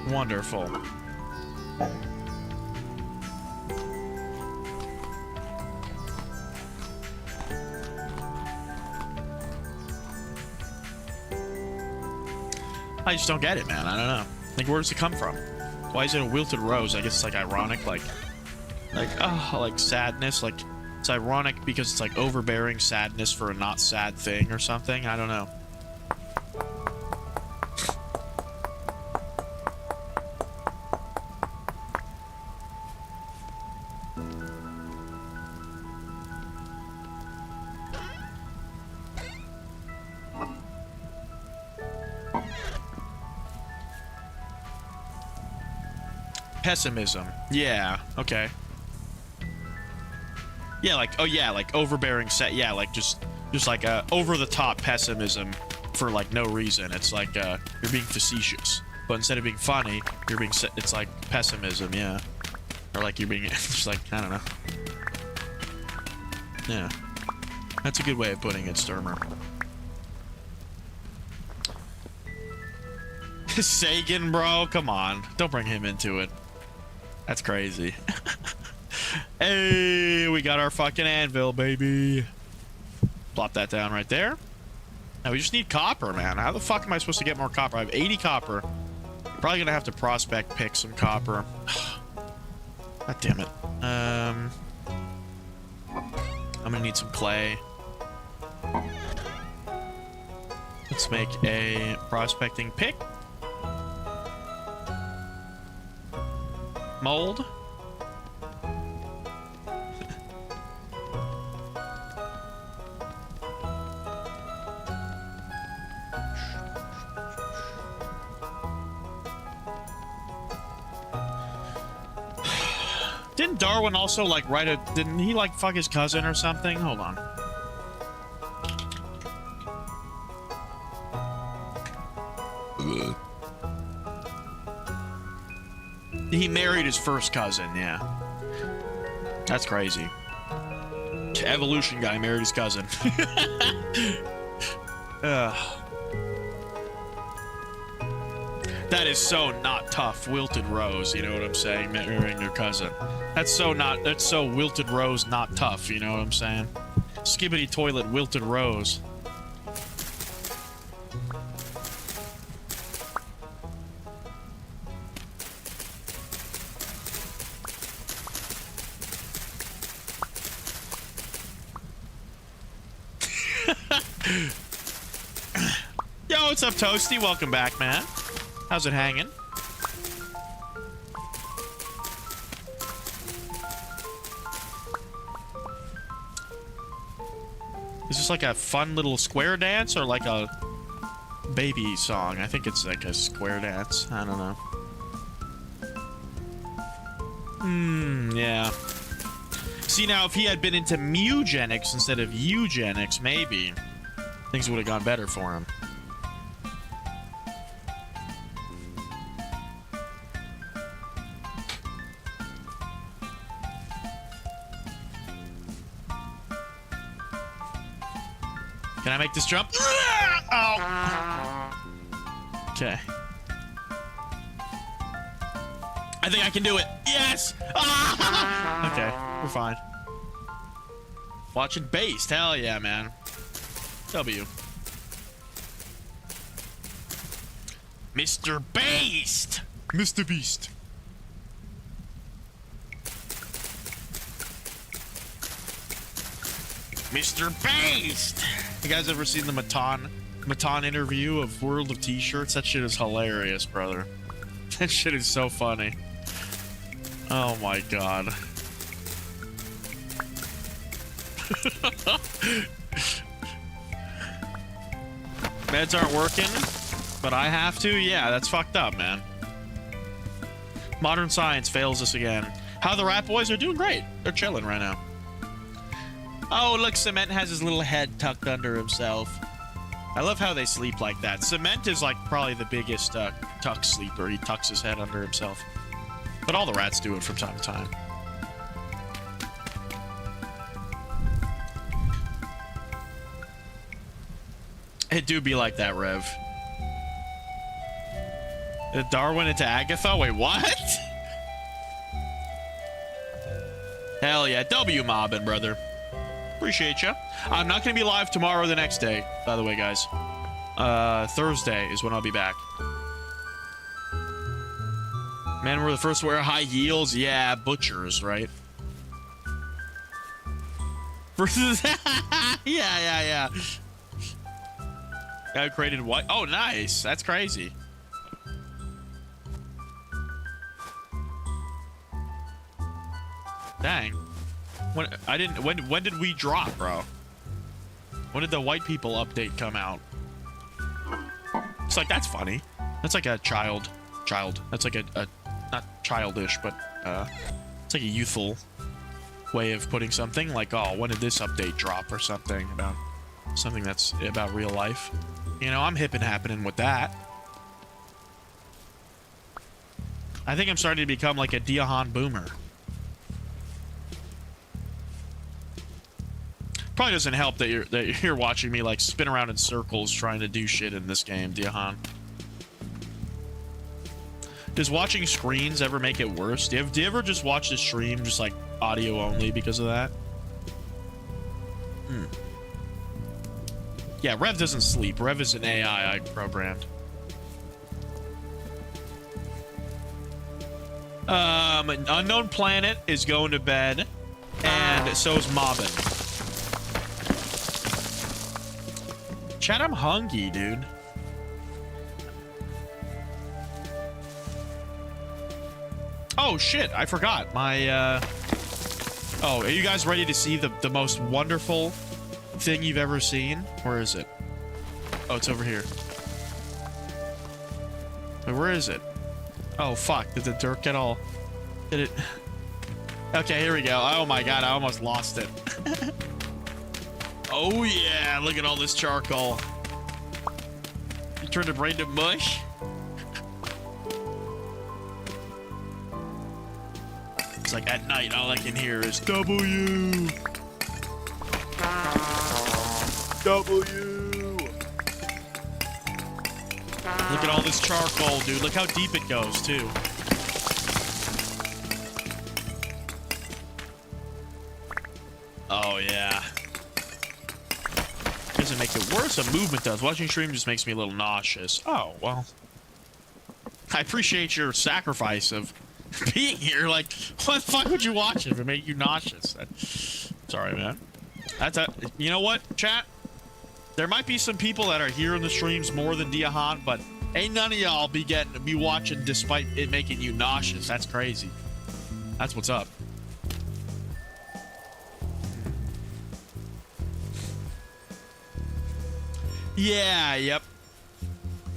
Speaker 1: Wonderful. I just don't get it, man. I don't know. Like, where does it come from? Why is it a wilted rose? I guess it's like ironic, like sadness. Like, it's ironic because it's like overbearing sadness for a not sad thing or something. I don't know. Pessimism. Yeah, okay. Yeah, like, oh yeah, like overbearing set. Yeah, like just like over the top pessimism for like no reason. It's like you're being facetious, but instead of being funny, you're being it's like pessimism. Yeah, or like you're being just like, I don't know. Yeah, that's a good way of putting it, Sturmer. Sagan, bro, come on, don't bring him into it. That's crazy. Hey, we got our fucking anvil, baby. Plop that down right there. Now we just need copper, man. How the fuck am I supposed to get more copper? I have 80 copper. Probably gonna have to prospect pick some copper. God damn it. I'm gonna need some clay. Let's make a prospecting pick. Mold. Didn't Darwin also like write a... Didn't he like fuck his cousin or something? Hold on. He married his first cousin, yeah. That's crazy. Evolution guy married his cousin. That is so not tough, Wilted Rose, you know what I'm saying? Marrying your cousin. That's so Wilted Rose not tough, you know what I'm saying? Skibbity toilet Wilted Rose. Yo, what's up, Toasty? Welcome back, man. How's it hanging? Is this like a fun little square dance or like a baby song? I think it's like a square dance. I don't know. Yeah. See, now, if he had been into mugenics instead of eugenics, maybe things would have gone better for him. Can I make this jump? Oh. Okay. I think I can do it. Yes! Ah! Okay, we're fine. Watching Based. Hell yeah, man. W. Mr. Based! Mr. Beast. Mr. Based! You guys ever seen the Matan interview of World of T-Shirts? That shit is hilarious, brother. That shit is so funny. Oh my god. Meds aren't working, but I have to? Yeah, that's fucked up, man. Modern science fails us again. How the Rat Boys are doing great. They're chilling right now. Oh, look, Cement has his little head tucked under himself. I love how they sleep like that. Cement is like probably the biggest tuck sleeper. He tucks his head under himself. But all the rats do it from time to time. It do be like that, Rev. Darwin into Agatha? Wait, what? Hell yeah, W mobbing, brother. Appreciate you. I'm not going to be live tomorrow or the next day, by the way, guys. Thursday is when I'll be back. Man, we're the first to wear high heels. Yeah, butchers, right? Versus... yeah. I created white. Oh, nice. That's crazy. Dang. When did we drop, bro? When did the white people update come out? It's like, that's funny. That's like a child. That's like a not childish, but it's like a youthful way of putting something. Like, oh, when did this update drop or something about something that's about real life? You know, I'm hip and happening with that. I think I'm starting to become like a Diahan boomer. Probably doesn't help that you're watching me like spin around in circles trying to do shit in this game, Diahan. Does watching screens ever make it worse? Do you ever just watch the stream just like audio only because of that? Yeah, Rev doesn't sleep. Rev is an AI I programmed. An unknown planet is going to bed, and so is Mobbin. Chat, I'm hungry, dude. Oh shit, I forgot my oh, are you guys ready to see the most wonderful thing you've ever seen? Where is it? Oh, it's over here. Wait, where is it? Oh fuck, did the dirt get all... Did it... Okay, here we go. Oh my god, I almost lost it. Oh yeah, look at all this charcoal. You turned it right into mush? It's like at night, all I can hear is W. W. Look at all this charcoal, dude. Look how deep it goes, too. Oh, yeah. Doesn't make it worse. A movement does. Watching stream just makes me a little nauseous. Oh, well. I appreciate your sacrifice of being here. Like, what the fuck would you watch if it made you nauseous? Sorry, man. That's a... You know what, chat? There might be some people that are here in the streams more than Diahan, but ain't none of y'all be watching despite it making you nauseous. That's crazy. That's what's up. Yeah, yep.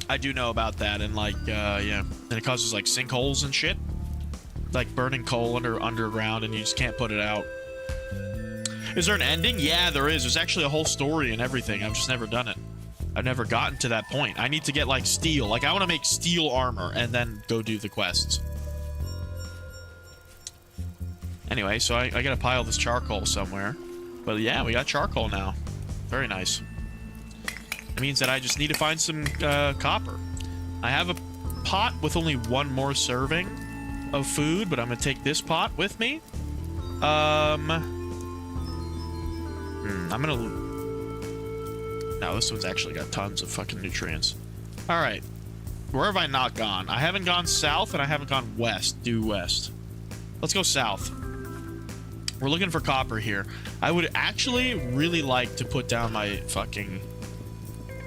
Speaker 1: I do know about that, and like, yeah. And it causes like sinkholes and shit. Like burning coal underground, and you just can't put it out. Is there an ending? Yeah, there is. There's actually a whole story and everything. I've just never done it. I've never gotten to that point. I need to get like steel. Like I want to make steel armor and then go do the quests. Anyway, so I gotta pile this charcoal somewhere. But yeah, we got charcoal now. Very nice. It means that I just need to find some copper. I have a pot with only one more serving of food, but I'm gonna take this pot with me. I'm gonna... No, this one's actually got tons of fucking nutrients. Alright. Where have I not gone? I haven't gone south, and I haven't gone west. Due west. Let's go south. We're looking for copper here. I would actually really like to put down my fucking...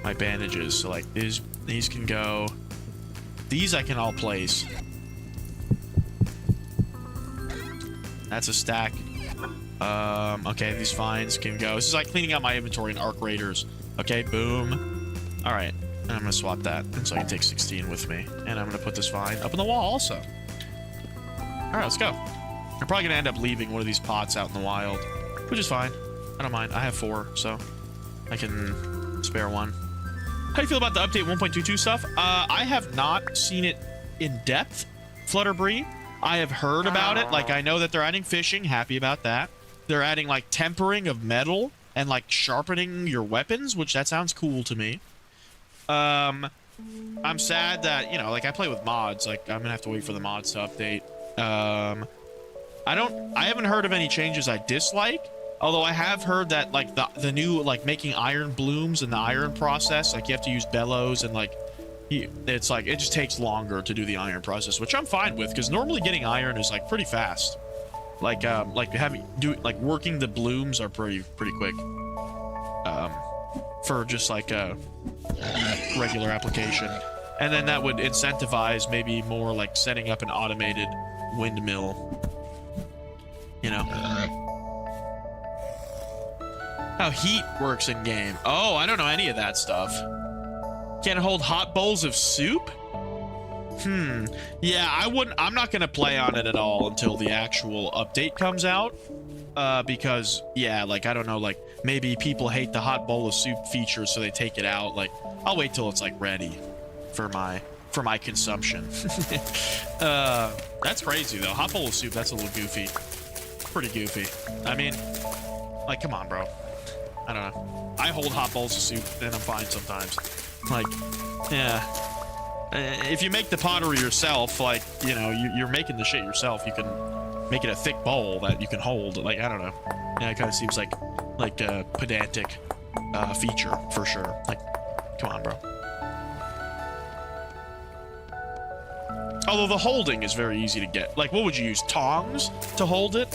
Speaker 1: my bandages. So, like, these can go... These I can all place. That's a stack. Okay, these vines can go. This is like cleaning out my inventory in Arc Raiders. Okay, boom. All right, and I'm gonna swap that, and so I can take 16 with me. And I'm gonna put this vine up on the wall also. All right, let's go. I'm probably gonna end up leaving one of these pots out in the wild, which is fine. I don't mind. I have 4, so I can spare one. How do you feel about the update 1.22 stuff? I have not seen it in depth, Flutterbree. I have heard about it. Like, I know that they're adding fishing. Happy about that. They're adding, like, tempering of metal and, like, sharpening your weapons, which that sounds cool to me. I'm sad that, you know, like, I play with mods. Like, I'm gonna have to wait for the mods to update. I haven't heard of any changes I dislike. Although I have heard that, like, the new, like, making iron blooms and the iron process, like, you have to use bellows and, like, it's like, it just takes longer to do the iron process, which I'm fine with, because normally getting iron is, like, pretty fast. Like working the blooms are pretty quick. For just, like, a regular application. And then that would incentivize maybe more, like, setting up an automated windmill. You know? How heat works in game. Oh, I don't know any of that stuff. Can't hold hot bowls of soup? Yeah, I'm not gonna play on it at all until the actual update comes out. Because, yeah, like, I don't know, like, maybe people hate the hot bowl of soup feature, so they take it out. Like, I'll wait till it's, like, ready for my consumption. That's crazy, though. Hot bowl of soup, that's a little goofy. Pretty goofy. I mean, like, come on, bro. I don't know. I hold hot bowls of soup, and I'm fine sometimes. Like, yeah. If you make the pottery yourself, like, you know, you're making the shit yourself. You can make it a thick bowl that you can hold. Like, I don't know. Yeah, it kind of seems like pedantic. feature for sure. Like, come on, bro. Although the holding is very easy to get. Like, what would you use? Tongs to hold it?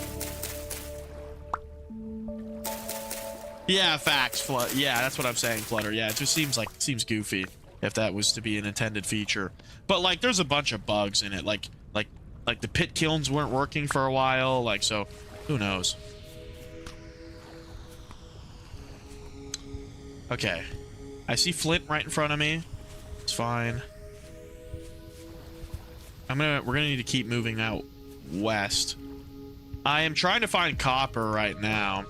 Speaker 1: Yeah, facts. Yeah, that's what I'm saying, Flutter. Yeah, it just seems goofy if that was to be an intended feature. But like, there's a bunch of bugs in it. Like the pit kilns weren't working for a while. Like, so who knows? Okay, I see Flint right in front of me. It's fine. We're gonna need to keep moving out west. I am trying to find copper right now.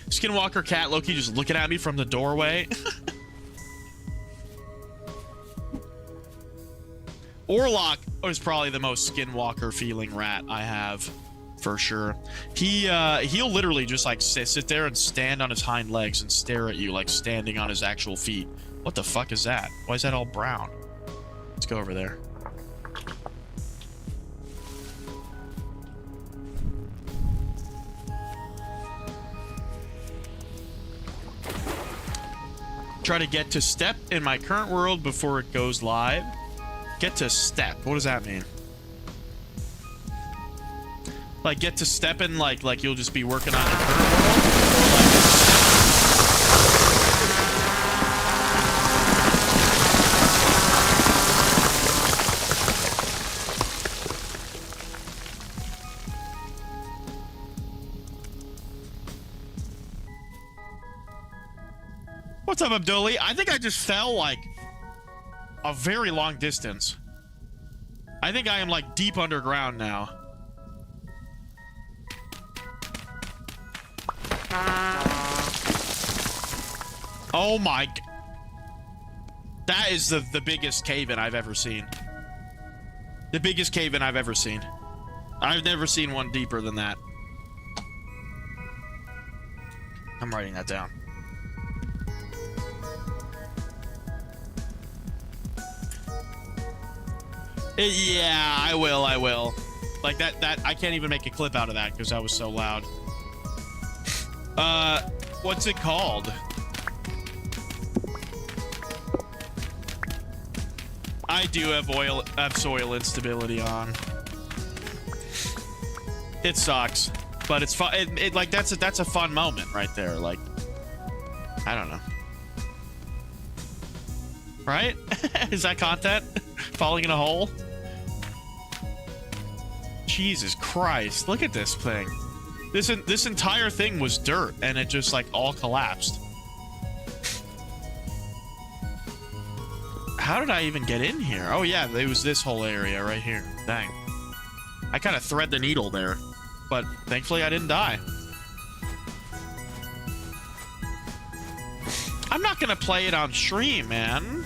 Speaker 1: Skinwalker Cat Loki just looking at me from the doorway. Orlock is probably the most Skinwalker feeling rat I have, for sure. He'll literally just like sit there and stand on his hind legs and stare at you like standing on his actual feet. What the fuck is that? Why is that all brown? Let's go over there. Try to get to step in my current world before it goes live. Get to step. What does that mean? Like get to step in like you'll just be working on your current world? What's up, Abdulli? I think I just fell like a very long distance. I think I am like deep underground now. Oh my. That is the biggest cave-in I've ever seen. The biggest cave-in I've ever seen. I've never seen one deeper than that. I'm writing that down. Yeah, I will. Like that I can't even make a clip out of that because that was so loud. What's it called? I do have soil instability on. It sucks, but it's fun. It like that's a fun moment right there. Like, I don't know. Right? Is that content? Falling in a hole? Jesus Christ, look at this thing. This entire thing was dirt and it just like all collapsed. How did I even get in here? Oh yeah, it was this whole area right here. Dang. I kind of thread the needle there, but thankfully I didn't die. I'm not gonna play it on stream, man.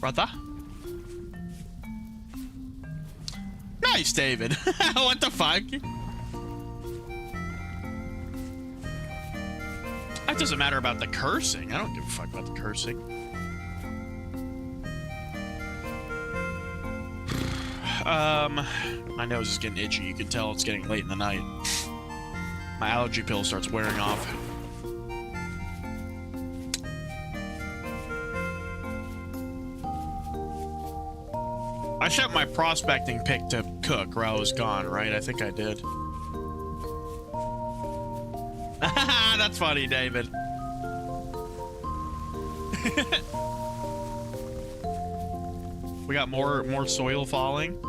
Speaker 1: Brother? Nice, David. What the fuck? That doesn't matter about the cursing. I don't give a fuck about the cursing. My nose is getting itchy. You can tell it's getting late in the night. My allergy pill starts wearing off. I sent my prospecting pick to Cook where I was gone, right? I think I did. That's funny, David. We got more soil falling.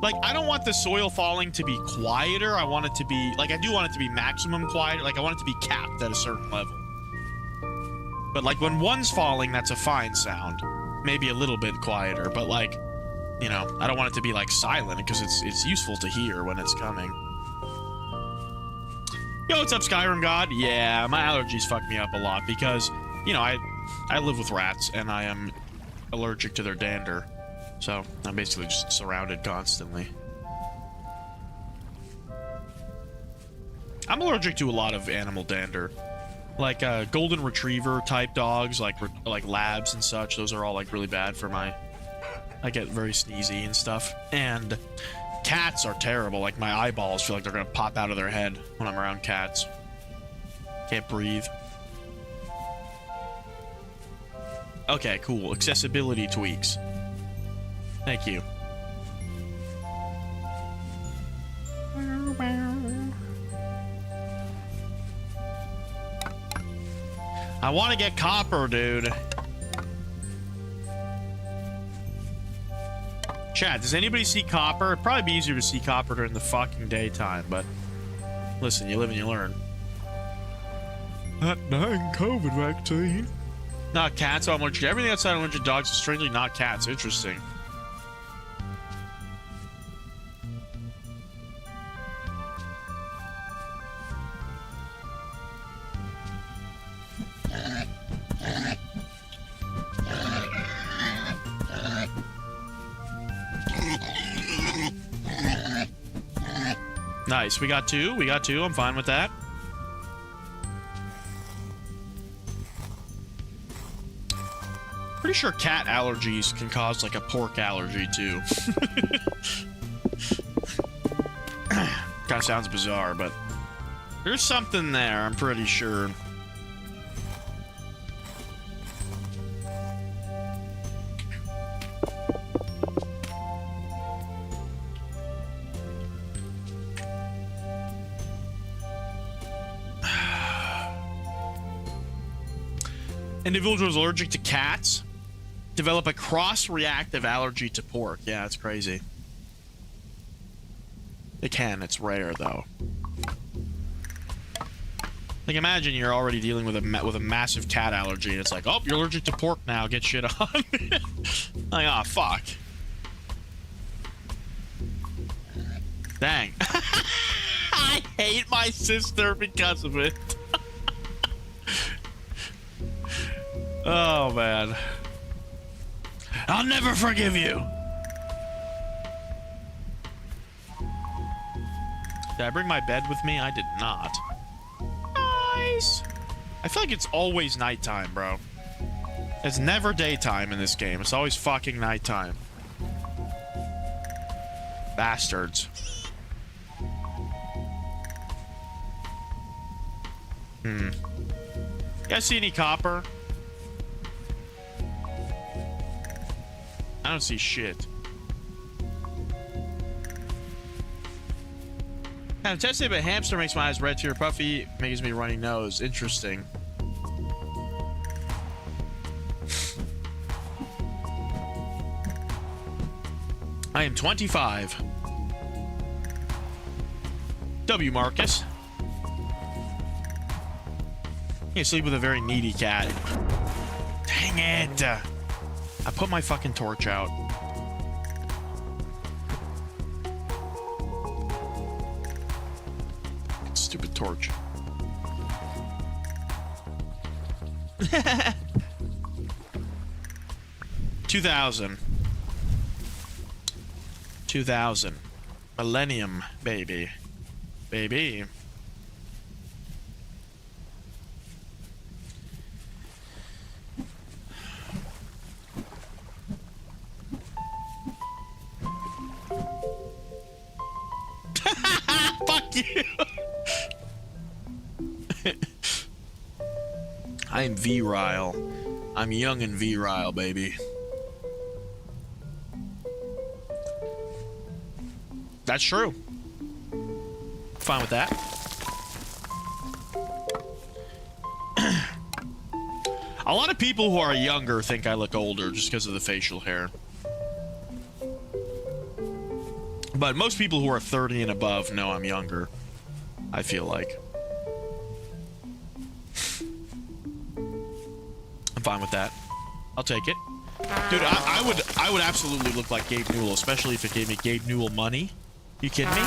Speaker 1: Like, I don't want the soil falling to be quieter. I want it to be, like, I do want it to be maximum quiet. Like, I want it to be capped at a certain level. But like when one's falling, that's a fine sound. Maybe a little bit quieter, but like, you know, I don't want it to be like silent because it's useful to hear when it's coming. Yo, what's up, Skyrim God? Yeah, my allergies fuck me up a lot because, you know, I live with rats and I am allergic to their dander. So I'm basically just surrounded constantly. I'm allergic to a lot of animal dander. Like golden retriever type dogs, like labs and such. Those are all like really bad for my. I get very sneezy and stuff. And cats are terrible. Like my eyeballs feel like they're gonna pop out of their head when I'm around cats. Can't breathe. Okay, cool. Accessibility tweaks. Thank you. I want to get copper, dude. Chat, does anybody see copper? It'd probably be easier to see copper during the fucking daytime, but listen, you live and you learn. That dang COVID vaccine. Not cats, I'm allergic to everything outside of allergic to dogs is strangely not cats. Interesting. Nice, we got two. I'm fine with that. Pretty sure cat allergies can cause like a pork allergy too. Kind of sounds bizarre, but there's something there, I'm pretty sure. Individuals allergic to cats develop a cross-reactive allergy to pork. Yeah, that's crazy. It can. It's rare, though. Like, imagine you're already dealing with a massive cat allergy, and it's like, oh, you're allergic to pork now. Get shit on. Like, oh, fuck. Dang. I hate my sister because of it. Oh, man. I'll never forgive you. Did I bring my bed with me? I did not. Nice. I feel like it's always nighttime, bro. It's never daytime in this game. It's always fucking nighttime. Bastards. You guys see any copper? I don't see shit. I'm testing, but hamster makes my eyes red to your puffy, makes me runny nose. Interesting. I am 25. W. Marcus. You sleep with a very needy cat. Dang it. I put my fucking torch out. Stupid torch. $2,000. 2000. Millennium, baby. Baby. Fuck you. I am virile. I'm young and virile, baby. That's true. Fine with that. A lot of people who are younger think I look older just because of the facial hair. But most people who are 30 and above know I'm younger, I feel like. I'm fine with that. I'll take it. Dude, I would absolutely look like Gabe Newell, especially if it gave me Gabe Newell money. You kidding me?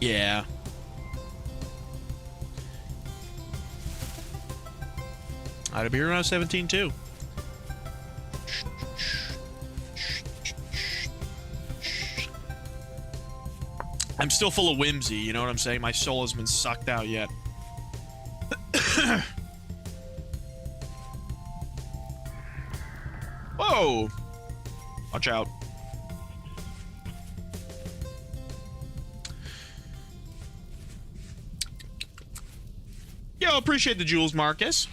Speaker 1: Yeah. I had a beer when I was 17 too. I'm still full of whimsy, you know what I'm saying? My soul has been sucked out yet. Whoa! Watch out. Yo, appreciate the jewels, Marcus.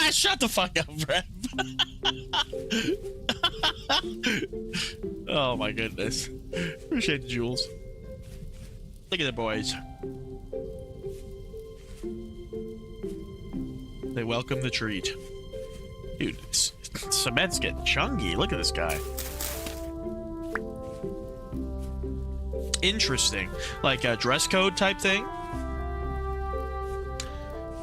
Speaker 1: Shut the fuck up, Brett. Oh my goodness. Appreciate the jewels. Look at the boys. They welcome the treat. Dude, cement's getting chunky. Look at this guy. Interesting. Like a dress code type thing?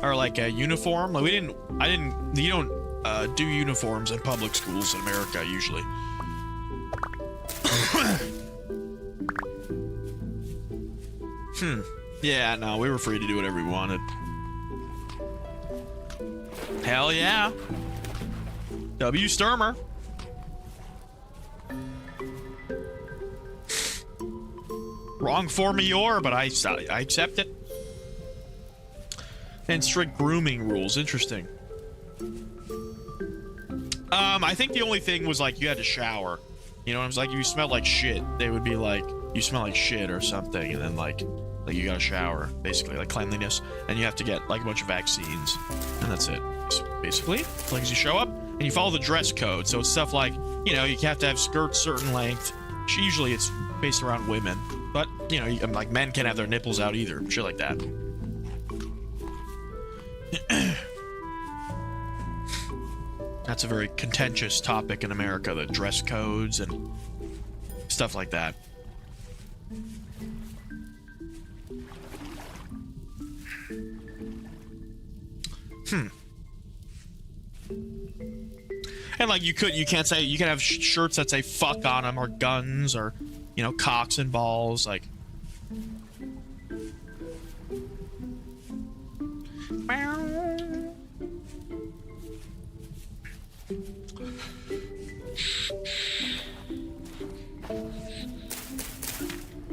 Speaker 1: Or like a uniform? Like you don't do uniforms in public schools in America usually. Yeah, no, we were free to do whatever we wanted. Hell yeah. W. Sturmer. Wrong for me, but I accept it. And strict grooming rules. Interesting. I think the only thing was like you had to shower. You know what I'm saying? Like if you smelled like shit, they would be like, you smell like shit or something, and then like you gotta shower, basically, like cleanliness, and you have to get like a bunch of vaccines, and that's it. Basically, as long as you show up and you follow the dress code. So it's stuff like, you know, you have to have skirts certain length. Usually it's based around women, but you know, like men can't have their nipples out either, shit like that. That's a very contentious topic in America, the dress codes and stuff like that. And like you can't say, you can have shirts that say fuck on them, or guns, or, you know, cocks and balls, like.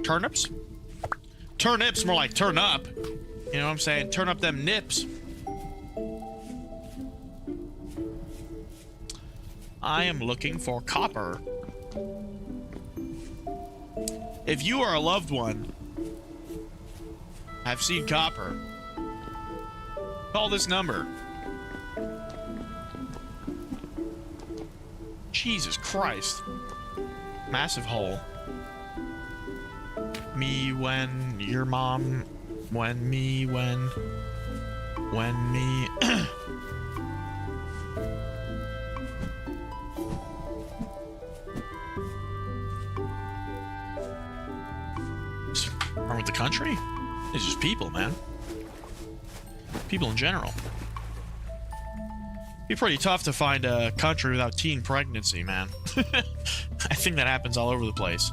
Speaker 1: Turnips? Turnips, more like turn up. You know what I'm saying? Turn up them nips. I am looking for copper. If you are a loved one, I've seen copper. Call this number. Jesus Christ. Massive hole. Me when your mom, when me when me. What's wrong with the country? It's just people, man. People in general. It'd be pretty tough to find a country without teen pregnancy, man. I think that happens all over the place.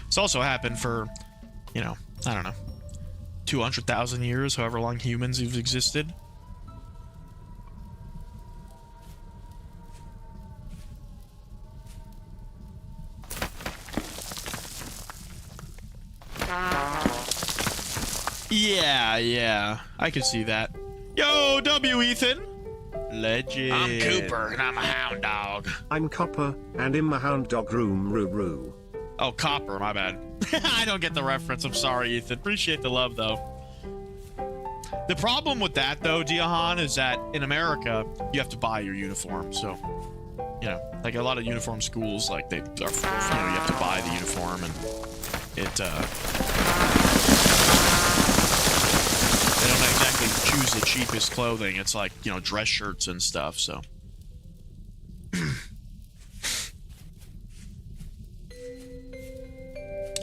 Speaker 1: It's also happened for, you know, I don't know, 200,000 years, however long humans have existed. Yeah, I can see that. Yo, W, Ethan. Legend. I'm Cooper, and I'm a hound dog.
Speaker 2: I'm Copper, and in my hound dog room, roo.
Speaker 1: Oh, Copper, my bad. I don't get the reference. I'm sorry, Ethan. Appreciate the love, though. The problem with that, though, Diahan, is that in America, you have to buy your uniform. So, you know, like a lot of uniform schools, like they are, you know, you have to buy the uniform, and it, they don't exactly choose the cheapest clothing. It's like, you know, dress shirts and stuff, so.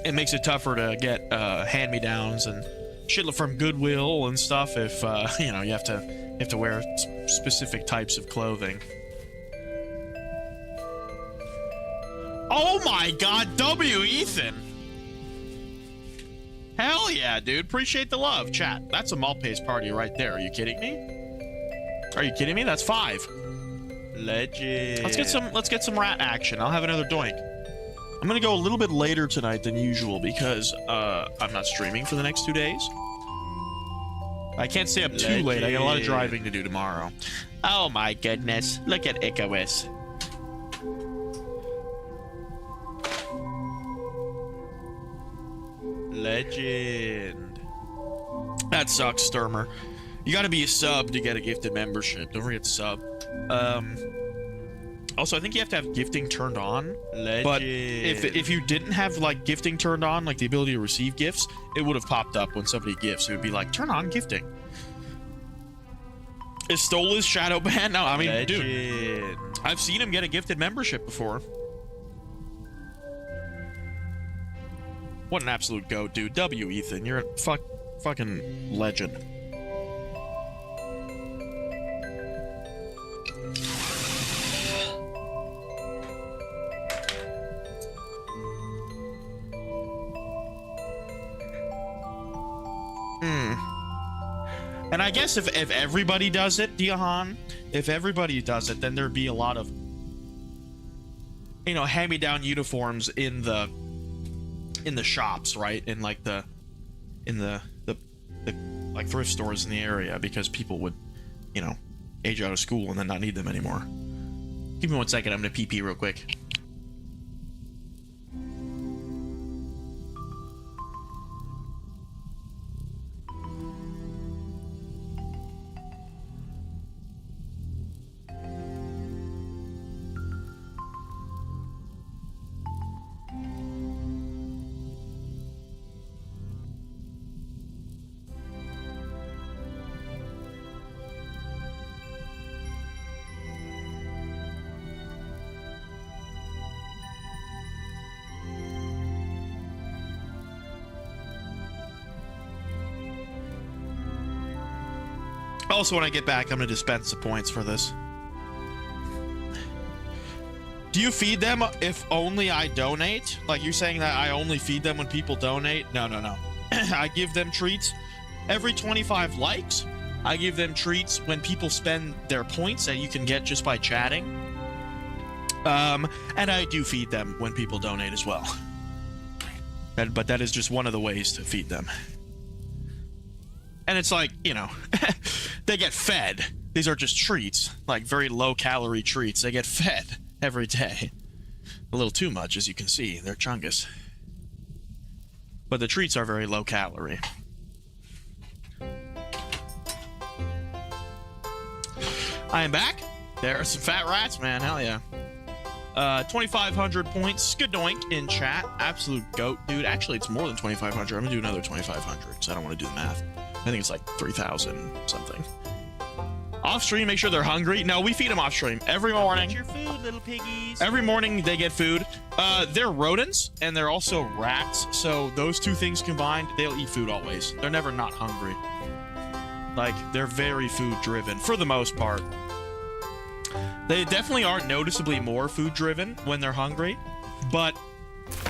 Speaker 1: It makes it tougher to get hand-me-downs and shit from Goodwill and stuff if, you know, you have to wear specific types of clothing. Oh my god, W, Ethan! Hell yeah, dude. Appreciate the love, chat. That's a Maltese party right there. Are you kidding me? Are you kidding me? That's 5. Legend. Let's get some rat action. I'll have another doink. I'm gonna go a little bit later tonight than usual because I'm not streaming for the next 2 days. I can't stay up too late. I got a lot of driving to do tomorrow. Oh my goodness. Look at Icarus. Legend. That sucks, Sturmer. You gotta be a sub to get a gifted membership. Don't forget to sub. Also, I think you have to have gifting turned on. Legend. But if you didn't have like gifting turned on, like the ability to receive gifts, it would have popped up when somebody gifts. It would be like, turn on gifting. Is Stolas shadow ban? No, I mean, Legend. Dude, I've seen him get a gifted membership before. What an absolute goat, dude. W, Ethan. You're a fucking legend. And I guess if everybody does it, Diahan, if everybody does it, then there'd be a lot of, you know, hand-me-down uniforms in the shops, right? In like the like thrift stores in the area, because people would, you know, age out of school and then not need them anymore. Give me 1 second. I'm gonna pee real quick. Also, when I get back, I'm gonna dispense the points for this. Do you feed them if only I donate? Like, you're saying that I only feed them when people donate? No. I give them treats every 25 likes. I give them treats when people spend their points that you can get just by chatting. And I do feed them when people donate as well. But that is just one of the ways to feed them. And it's like, you know, they get fed. These are just treats, like very low-calorie treats. They get fed every day. A little too much, as you can see. They're chungus. But the treats are very low-calorie. I am back. There are some fat rats, man. Hell yeah. 2,500 points. Skadoink in chat. Absolute goat, dude. Actually, it's more than 2,500. I'm gonna do another 2,500 because I don't want to do the math. I think it's like 3,000 something. Off stream, make sure they're hungry. No, we feed them off stream every morning. Get your food, little piggies. Every morning they get food. They're rodents and they're also rats. So those two things combined, they'll eat food always. They're never not hungry. Like, they're very food driven for the most part. They definitely are noticeably more food driven when they're hungry, but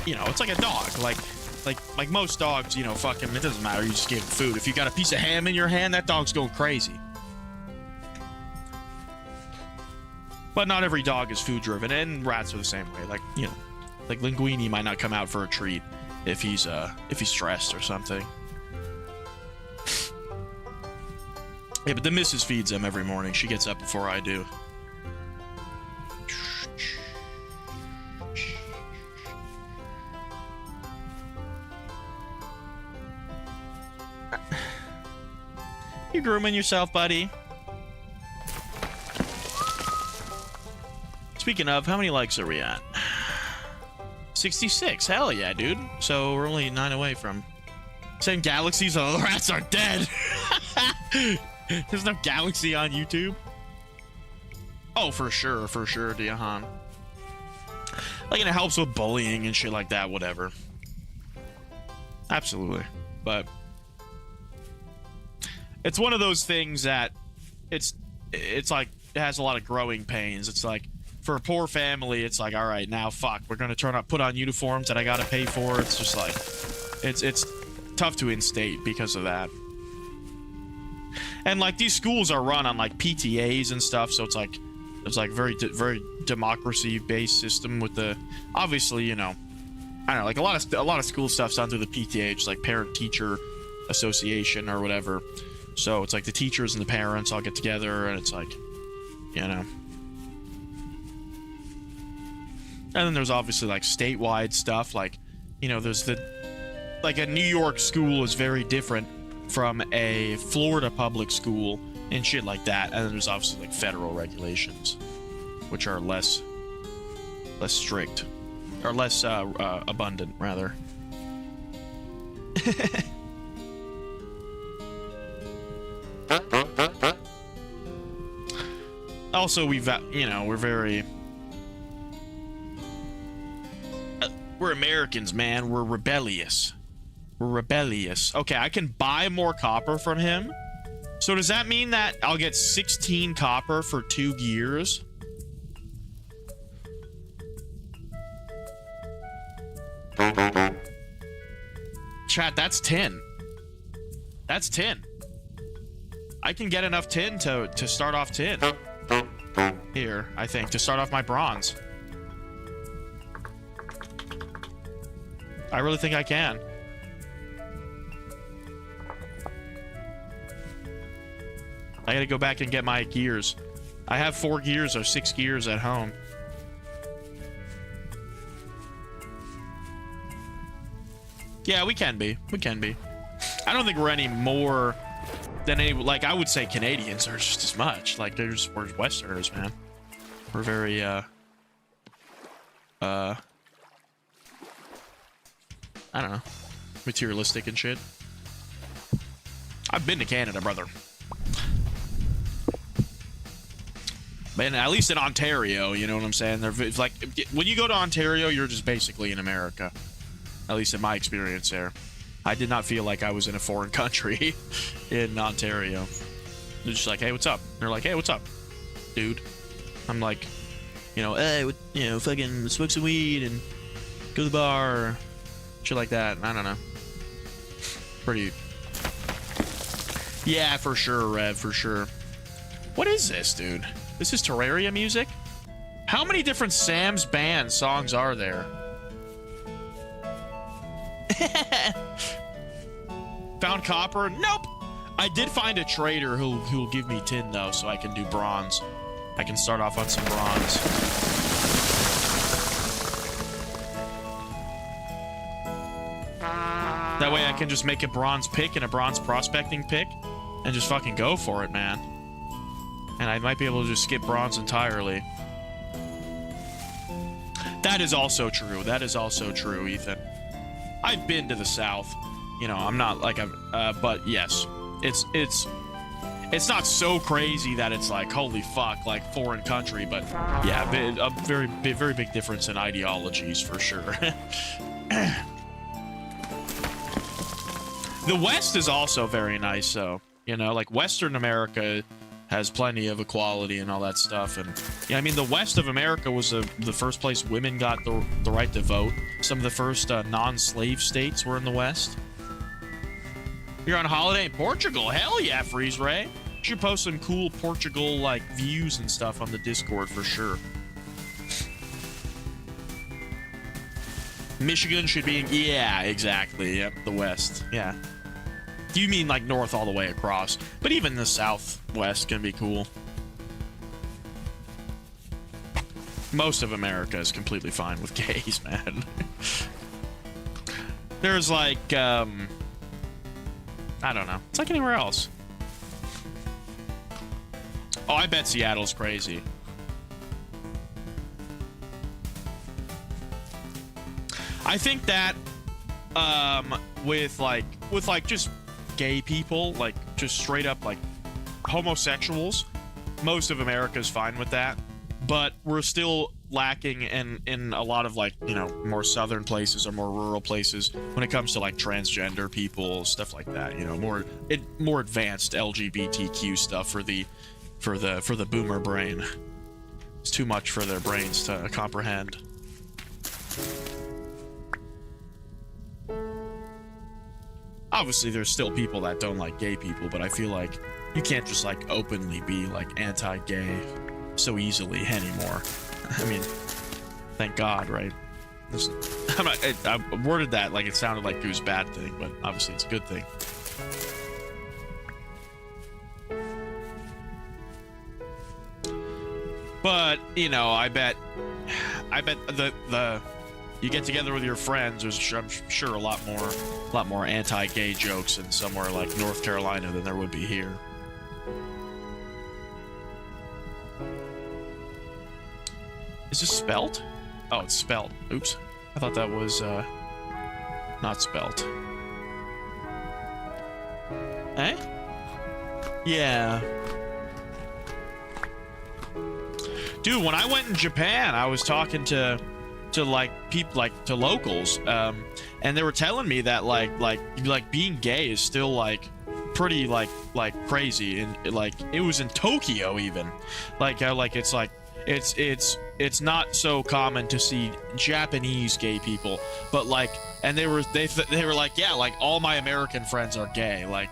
Speaker 1: you know, it's like a dog. Like most dogs, you know, fucking, it doesn't matter. You just give them food. If you got a piece of ham in your hand, that dog's going crazy. But not every dog is food driven, and rats are the same way. Like, you know, like Linguini might not come out for a treat if he's stressed or something. Yeah, but the missus feeds them every morning. She gets up before I do. You grooming yourself, buddy? Speaking of, how many likes are we at? 66. Hell yeah, dude. So we're only 9 away from... Saying galaxies, oh, the rats are dead. There's no galaxy on YouTube. Oh, for sure, Diahan. Like, and it helps with bullying and shit like that, whatever. Absolutely. But... it's one of those things that it's like it has a lot of growing pains. It's like for a poor family, it's like, all right, now fuck, we're gonna put on uniforms that I gotta pay for. It's just like it's tough to instate because of that. And like these schools are run on like PTAs and stuff, so it's like It's like very democracy-based system with the, obviously, you know, I don't know, like a lot of school stuff's done through the PTH, like parent-teacher association or whatever. So it's like the teachers and the parents all get together, and it's like, you know. And then there's obviously like statewide stuff, like, you know, there's like a New York school is very different from a Florida public school and shit like that. And then there's obviously like federal regulations, which are less strict, or less abundant, rather. Also, you know, we're very... we're Americans, man. We're rebellious. We're rebellious. Okay, I can buy more copper from him. So does that mean that I'll get 16 copper for 2 gears? Chat, that's 10. That's 10. I can get enough tin to start off tin. Here, I think, to start off my bronze. I really think I can. I gotta go back and get my gears. I have 4 gears or 6 gears at home. Yeah, we can be. We can be. I don't think we're any more than any... Like, I would say Canadians are just as much. Like, we're Westerners, man. We're very, I don't know. Materialistic and shit. I've been to Canada, brother. Man, at least in Ontario, you know what I'm saying? It's like, when you go to Ontario, you're just basically in America. At least in my experience there. I did not feel like I was in a foreign country in Ontario. They're just like, hey, what's up? And they're like, hey, what's up, dude? I'm like, you know, hey, you know, fucking smoke some weed and go to the bar, or shit like that. I don't know. Pretty. Yeah, for sure, Rev, for sure. What is this, dude? This is Terraria music? How many different Sam's Band songs are there? Found copper? Nope. I did find a trader who'll give me tin though, so I can do bronze. I can start off on some bronze. That way I can just make a bronze pick and a bronze prospecting pick and just fucking go for it, man. And I might be able to just skip bronze entirely. That is also true. That is also true, Ethan. I've been to the South. You know, I'm not like but yes, it's not so crazy that it's like, holy fuck, like foreign country, but yeah, a very big difference in ideologies for sure. The West is also very nice, though. You know, like Western America has plenty of equality and all that stuff. And yeah, I mean, the West of America was the first place women got the right to vote. Some of the first non-slave states were in the West. You're on holiday in Portugal? Hell yeah, Freeze Ray. You should post some cool Portugal like views and stuff on the Discord for sure. Michigan should be, yeah, exactly. Yep, the West. Yeah. You mean like north all the way across, but even the Southwest can be cool. Most of America is completely fine with gays, man. There's like, I don't know. It's like anywhere else. Oh, I bet Seattle's crazy. I think that, with just gay people, like just straight up like homosexuals, most of America's fine with that, but we're still lacking in a lot of like, you know, more southern places or more rural places when it comes to like transgender people, stuff like that, you know, more advanced LGBTQ stuff for the boomer brain. It's too much for their brains to comprehend. Obviously, there's still people that don't like gay people, but I feel like you can't just like openly be like anti-gay so easily anymore. I mean, thank God, right? I worded that like it sounded like it was a bad thing, but obviously it's a good thing. But, you know, I bet the you get together with your friends, there's, I'm sure, a lot more anti-gay jokes in somewhere like North Carolina than there would be here. Is this spelt? Oh, it's spelt. Oops. I thought that was, not spelt. Eh? Yeah. Dude, when I went in Japan, I was talking to like people, like to locals, and they were telling me that like being gay is still like pretty like crazy, and like it was in Tokyo even, like how like it's not so common to see Japanese gay people, but like, and they were like, yeah, like all my American friends are gay, like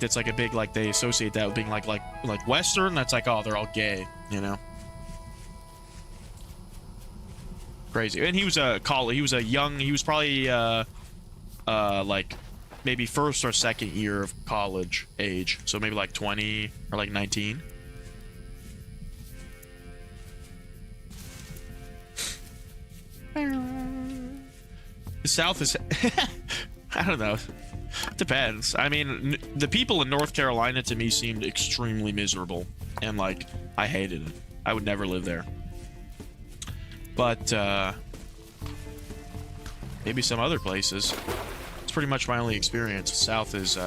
Speaker 1: that's like a big, like they associate that with being like Western. That's like, oh, they're all gay, you know. Crazy. And he was probably like maybe first or second year of college age, so maybe like 20 or like 19. The South is I don't know, depends. I mean, the people in North Carolina to me seemed extremely miserable, and like I hated it. I would never live there. But maybe some other places. It's pretty much my only experience. The South is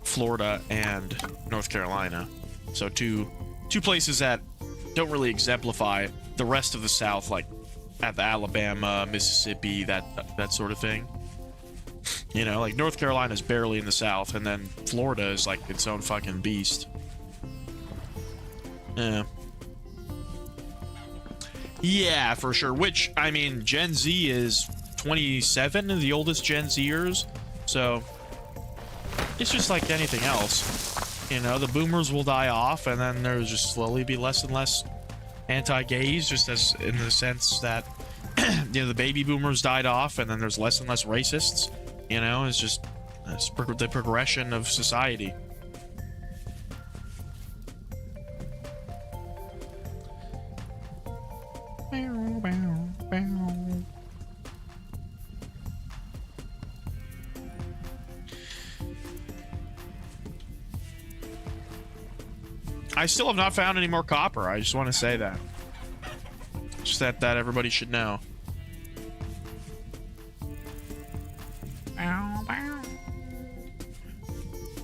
Speaker 1: Florida and North Carolina, so two places that don't really exemplify the rest of the South, like at the Alabama, Mississippi, that sort of thing. You know, like North Carolina's barely in the South, and then Florida is like its own fucking beast. Yeah. Yeah, for sure. Which, I mean, Gen Z is 27, the oldest Gen Zers, so it's just like anything else. You know, the boomers will die off, and then there'll just slowly be less and less anti-gays, just as in the sense that, you know, the baby boomers died off, and then there's less and less racists. You know, it's just the progression of society. I still have not found any more copper. I just want to say that. Just that everybody should know.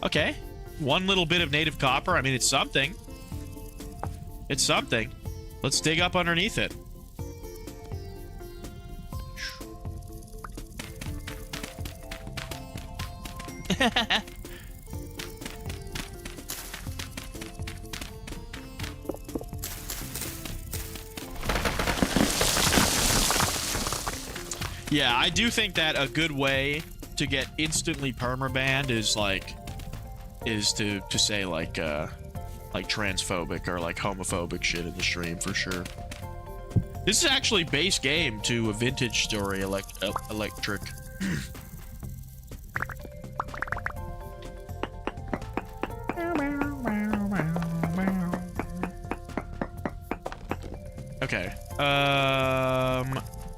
Speaker 1: Okay. One little bit of native copper. I mean, it's something. It's something. Let's dig up underneath it. Yeah, I do think that a good way to get instantly permabanned is to say like transphobic or like homophobic shit in the stream, for sure. This is actually base game to a vintage story electric. Okay.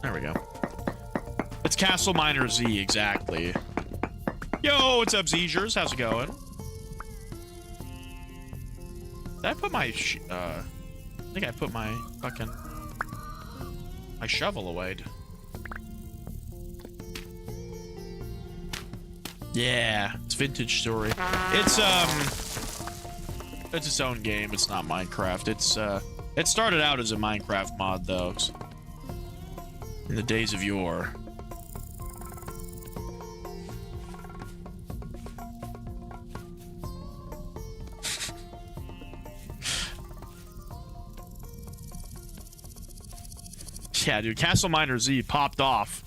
Speaker 1: There we go. It's Castle Miner Z, exactly. Yo, what's up, Zers? How's it going? Did I put my I think I put my fucking my shovel away. Yeah, it's vintage story. It's its own game. It's not Minecraft. It's it started out as a Minecraft mod though, in the days of yore. Yeah, dude, Castle Miner Z popped off.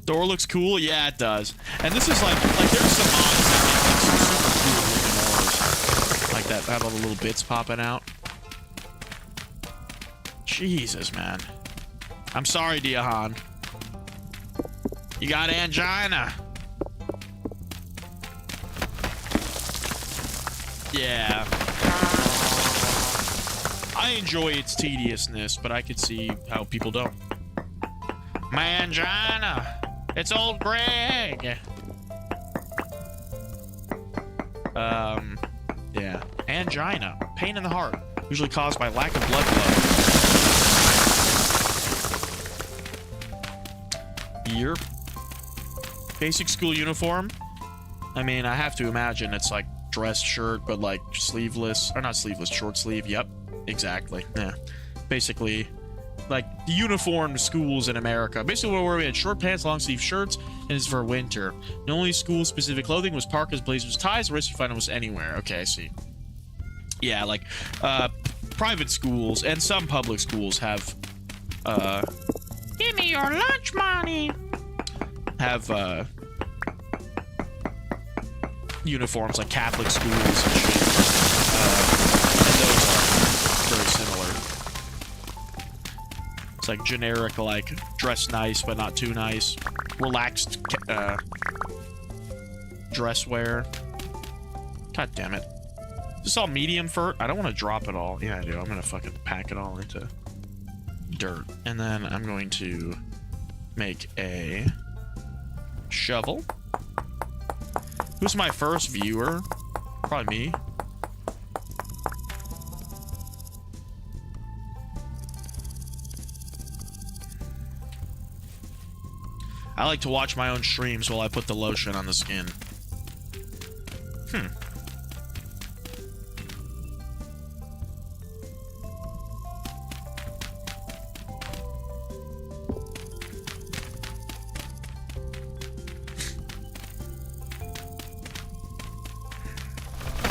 Speaker 1: Door looks cool. Yeah, it does. And this is like there's some mods that make like some super cool looking doors. that have all the little bits popping out. Jesus, man. I'm sorry, Diahan. You got angina. Yeah. I enjoy its tediousness, but I could see how people don't. My angina. It's old Greg. Yeah. Angina. Pain in the heart. Usually caused by lack of blood flow. Yep. Basic school uniform. I mean, I have to imagine it's like dress shirt, but like sleeveless. Or not sleeveless, short sleeve. Yep. Exactly. Yeah. Basically, like the uniformed schools in America. Basically, where we had short pants, long sleeve shirts, and it's for winter. The only school-specific clothing was parkas, blazers, ties. The rest you find was anywhere. Okay, I see. Yeah, like private schools and some public schools have give me your lunch money. Have uniforms like Catholic schools and shit. And those are very similar. It's like generic, like dress nice but not too nice, relaxed dress wear. God damn it! Is this all medium fur? I don't want to drop it all. Yeah, I do. I'm gonna fucking pack it all into dirt, and then I'm going to make a shovel. Who's my first viewer? Probably me. I like to watch my own streams while I put the lotion on the skin.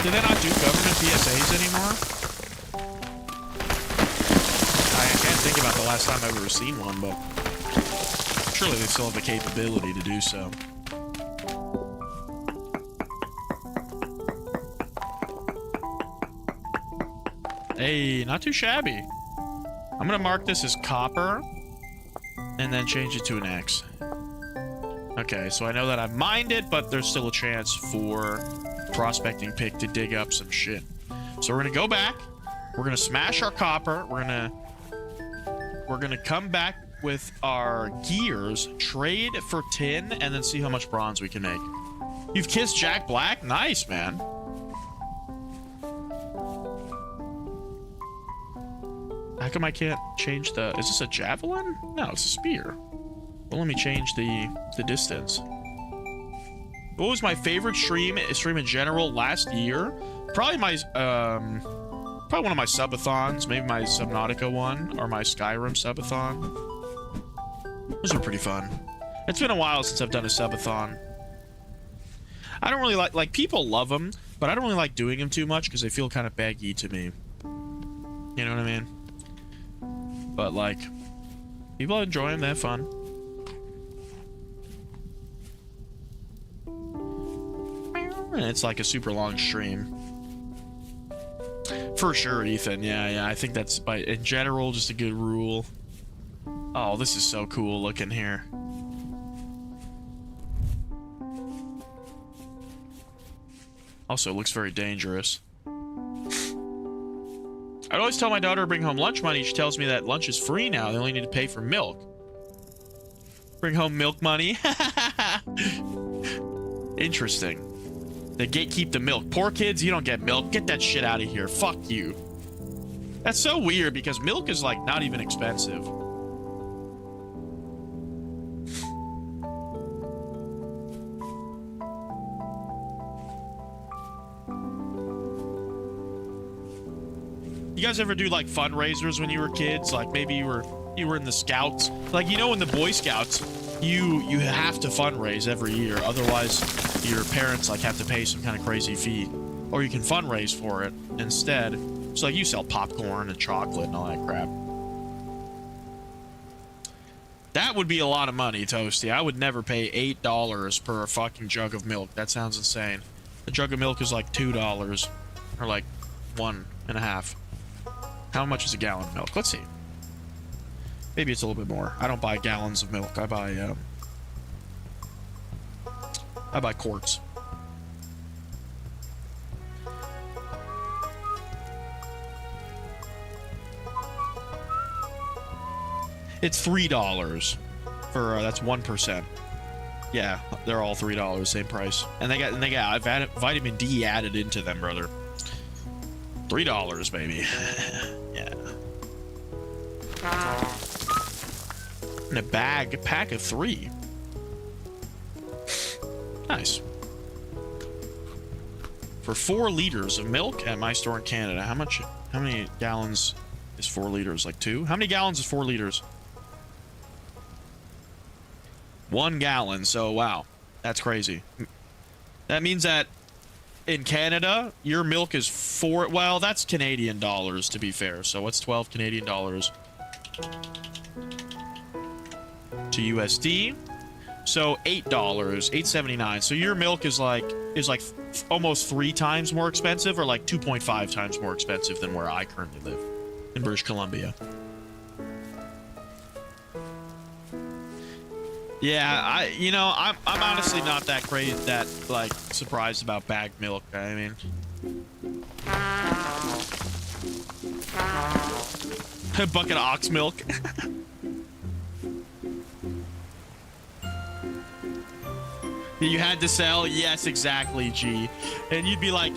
Speaker 1: Do they not do government PSAs anymore? I can't think about the last time I've ever seen one, but surely they still have the capability to do so. Hey, not too shabby. I'm gonna mark this as copper and then change it to an X. Okay, so I know that I've mined it, but there's still a chance for prospecting pick to dig up some shit. So we're gonna go back. We're gonna smash our copper. We're gonna come back with our gears, trade for tin, and then see how much bronze we can make. You've kissed Jack Black? Nice, man. How come I can't change the... Is this a javelin? No, it's a spear. Well, let me change the distance. What was my favorite stream in general last year? Probably my... probably one of my subathons. Maybe my Subnautica one, or my Skyrim subathon. Those are pretty fun. It's been a while since I've done a subathon. I don't really like people love them, but I don't really like doing them too much because they feel kind of baggy to me. You know what I mean? But like, people enjoy them, they have fun. And it's like a super long stream. For sure, Ethan. Yeah, I think that's, in general, just a good rule. Oh, this is so cool looking here. Also, it looks very dangerous. I'd always tell my daughter to bring home lunch money. She tells me that lunch is free now. They only need to pay for milk. Bring home milk money. Interesting. They gatekeep the milk. Poor kids, you don't get milk. Get that shit out of here. Fuck you. That's so weird because milk is like not even expensive. You guys ever do like fundraisers when you were kids? Like maybe you were in the Scouts. Like, you know, in the Boy Scouts, you have to fundraise every year. Otherwise, your parents like have to pay some kind of crazy fee. Or you can fundraise for it instead. So like you sell popcorn and chocolate and all that crap. That would be a lot of money, Toasty. I would never pay $8 per fucking jug of milk. That sounds insane. A jug of milk is like $2. Or like 1.5. How much is a gallon of milk? Let's see. Maybe it's a little bit more. I don't buy gallons of milk. I buy quarts. It's $3 for that's 1%. Yeah, they're all $3, same price. And they got I've added vitamin D added into them, brother. $3, baby. Yeah. In a pack of 3. Nice. For 4 liters of milk at my store in Canada, how many gallons is 4 liters? Like 2? How many gallons is 4 liters? 1 gallon. So wow, that's crazy. That means that in Canada, your milk is well, that's Canadian dollars to be fair. So what's 12 Canadian dollars to USD? So $8, $8.79. So your milk is like almost 3 times more expensive, or like 2.5 times more expensive than where I currently live in British Columbia. Yeah, I'm honestly not that crazy, like surprised about bagged milk. I mean, a bucket of ox milk. You had to sell? Yes, exactly, G. And you'd be like,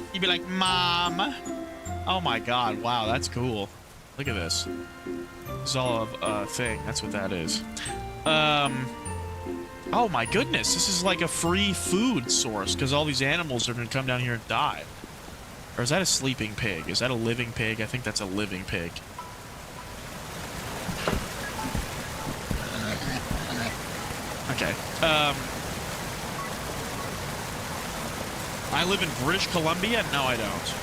Speaker 1: Mom. Oh my God! Wow, that's cool. Look at this. This is all a thing. That's what that is. Oh my goodness, this is like a free food source because all these animals are going to come down here and die. Or is that a sleeping pig? Is that a living pig? I think that's a living pig. Okay. I live in British Columbia? No, I don't.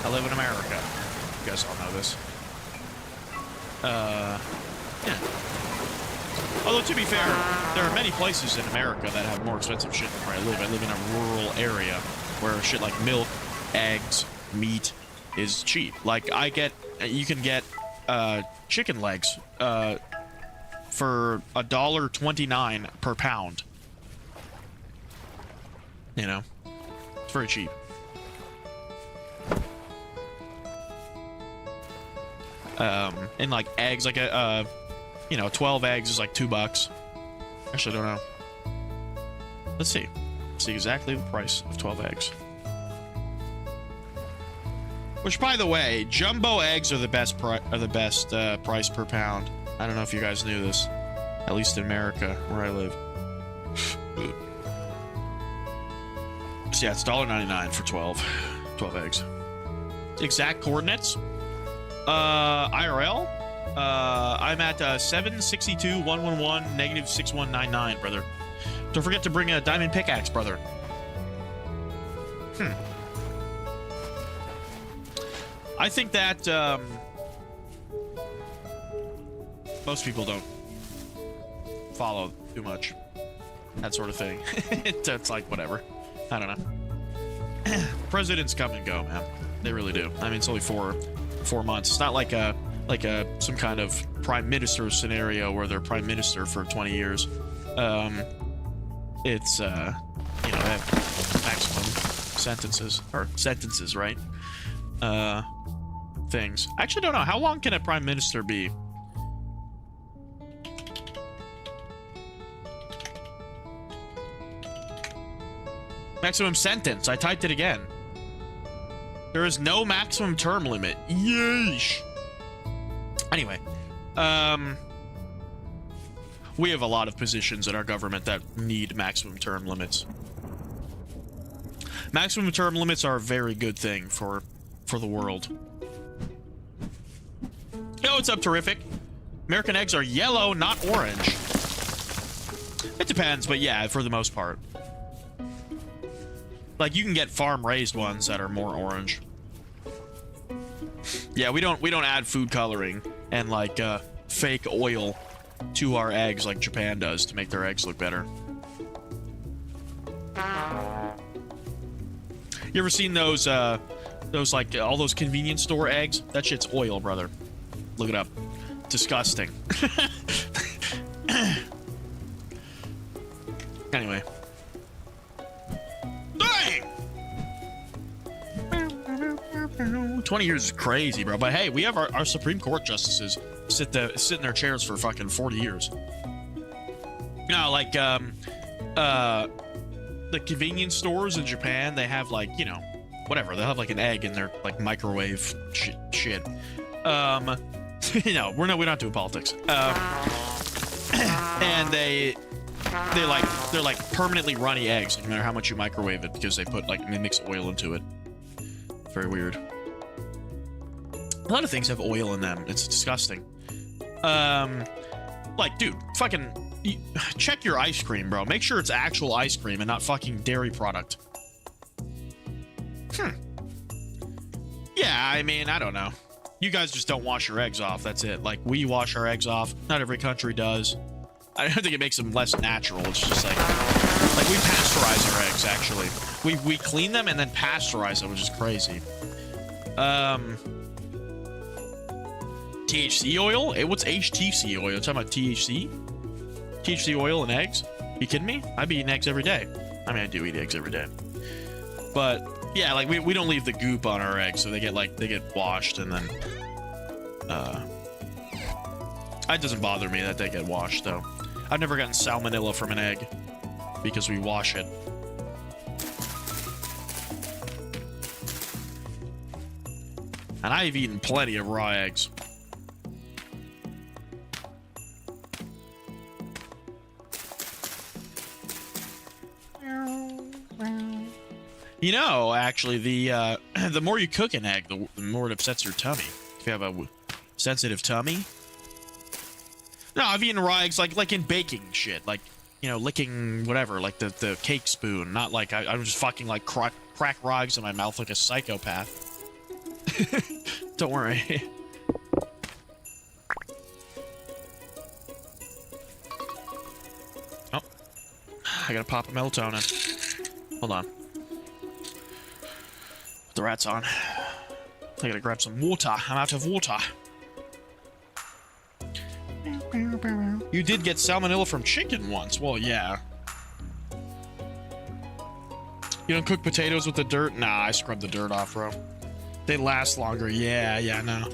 Speaker 1: I live in America. You guys all know this. Yeah. Although, to be fair, there are many places in America that have more expensive shit than where I live. I live in a rural area where shit like milk, eggs, meat is cheap. Like, you can get chicken legs for $1.29 per pound. You know, it's very cheap. And like eggs, like 12 eggs is like $2. Actually, I don't know. Let's see. Let's see exactly the price of 12 eggs. Which, by the way, jumbo eggs are the best price per pound. I don't know if you guys knew this. At least in America, where I live. So yeah, it's $1.99 for 12 eggs. Exact coordinates. IRL. I'm at 762.111 negative 6199, brother. Don't forget to bring a diamond pickaxe, brother. I think that most people don't follow too much that sort of thing. It's like whatever. I don't know. Presidents come and go, man. They really do. I mean, it's only four months. It's not like some kind of prime minister scenario where they're prime minister for 20 years. It's they have maximum sentences, right? Things. I actually don't know. How long can a prime minister be? Maximum sentence. I typed it again. There is no maximum term limit. Yeesh. Anyway, we have a lot of positions in our government that need maximum term limits. Maximum term limits are a very good thing for the world. Yo, what's up, Terrific? American eggs are yellow, not orange. It depends, but yeah, for the most part. Like, you can get farm-raised ones that are more orange. Yeah, we don't add food coloring and like fake oil to our eggs like Japan does to make their eggs look better. You ever seen those like all those convenience store eggs? That shit's oil, brother. Look it up. Disgusting. Anyway. Dang! 20 years is crazy, bro. But hey, we have our Supreme Court justices sit in their chairs for fucking 40 years. You know, like the convenience stores in Japan, they have like, you know, whatever. They'll have like an egg in their like microwave shit. You know, we don't do politics. And they're like permanently runny eggs, no matter how much you microwave it, because they put like they mix oil into it. Very weird. A lot of things have oil in them. It's disgusting. Like, dude, fucking check your ice cream, bro. Make sure it's actual ice cream and not fucking dairy product. Yeah, I mean, I don't know. You guys just don't wash your eggs off. That's it. Like, we wash our eggs off. Not every country does. I don't think it makes them less natural. It's just like we pasteurize our eggs, actually. We clean them and then pasteurize them, which is crazy. THC oil? Hey, what's HTC oil? You're talking about THC? THC oil and eggs? You kidding me? I be eating eggs every day. I mean, I do eat eggs every day. But yeah, like we don't leave the goop on our eggs, so they get washed and then it doesn't bother me that they get washed though. I've never gotten salmonella from an egg because we wash it. And I've eaten plenty of raw eggs. You know, actually, the more you cook an egg, the more it upsets your tummy. If you have a sensitive tummy. No, I've eaten raw eggs like in baking shit, like, you know, licking whatever, like the cake spoon. Not like I'm just fucking like crack raw eggs in my mouth like a psychopath. Don't worry. Oh, I gotta pop a melatonin. Hold on. The rat's on. I gotta grab some water. I'm out of water. You did get salmonella from chicken once. Well, yeah. You don't cook potatoes with the dirt? Nah, I scrub the dirt off, bro. They last longer. Yeah, no.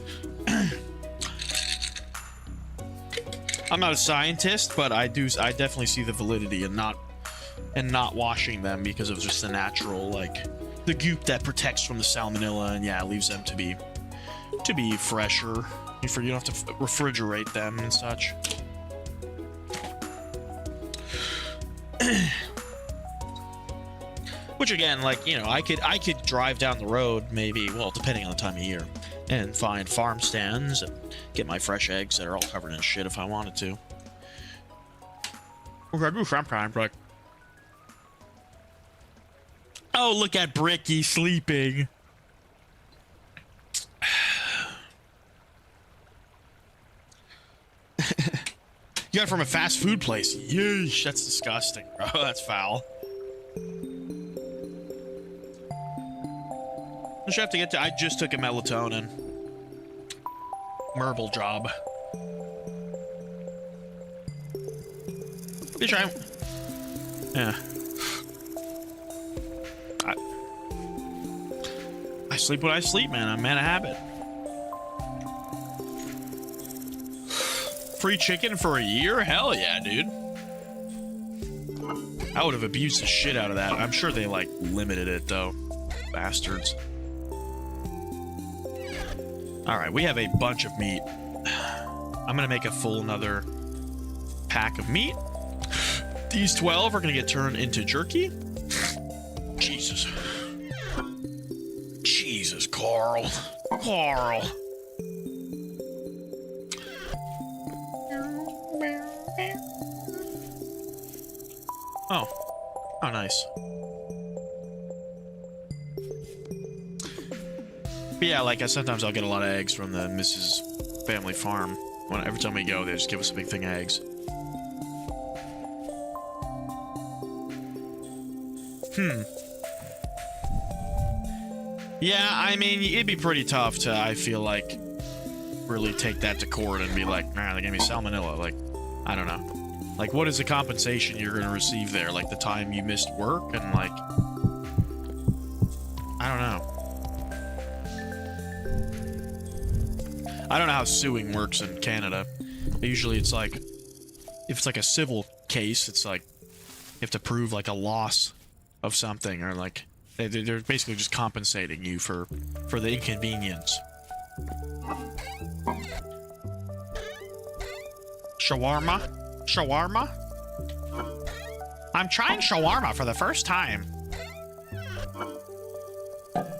Speaker 1: I'm not a scientist, but I definitely see the validity in not washing them because of just the natural, like, the goop that protects from the salmonella, and yeah, leaves them to be fresher. You don't have to refrigerate them and such. Which again, like, you know, I could drive down the road, maybe, well, depending on the time of year, and find farm stands and get my fresh eggs that are all covered in shit if I wanted to. Which I do sometimes, like. Oh, look at Bricky sleeping. You got it from a fast food place. Yeesh, that's disgusting, bro. That's foul. I should have to get to. I just took a melatonin. Merble job. Bitch, yeah. I sleep when I sleep, man. I'm a man of habit. Free chicken for a year? Hell yeah, dude. I would have abused the shit out of that. I'm sure they, like, limited it, though. Bastards. Alright, we have a bunch of meat. I'm gonna make a full another pack of meat. These 12 are gonna get turned into jerky. Jesus. Jesus, Carl. Carl. Oh, nice. But yeah, like, sometimes I'll get a lot of eggs from the Mrs. Family Farm. Every time we go, they just give us a big thing of eggs. Yeah, I mean, it'd be pretty tough to, I feel like, really take that to court and be like, nah, they gave me salmonella. Like, I don't know. Like, what is the compensation you're going to receive there? Like, the time you missed work and, like, I don't know. I don't know how suing works in Canada. Usually it's like, if it's like a civil case, it's like, you have to prove, like, a loss of something, or, like, they're basically just compensating you for the inconvenience. Shawarma? Shawarma? I'm trying shawarma for the first time.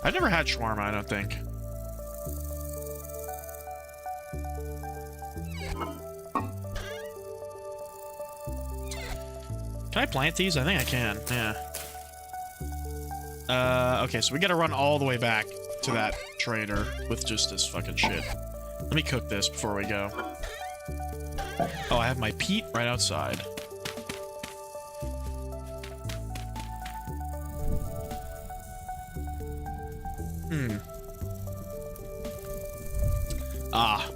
Speaker 1: I've never had shawarma, I don't think. Can I plant these? I think I can, yeah. Okay, so we gotta run all the way back to that trader with just this fucking shit. Let me cook this before we go. Oh, I have my peat right outside. Ah.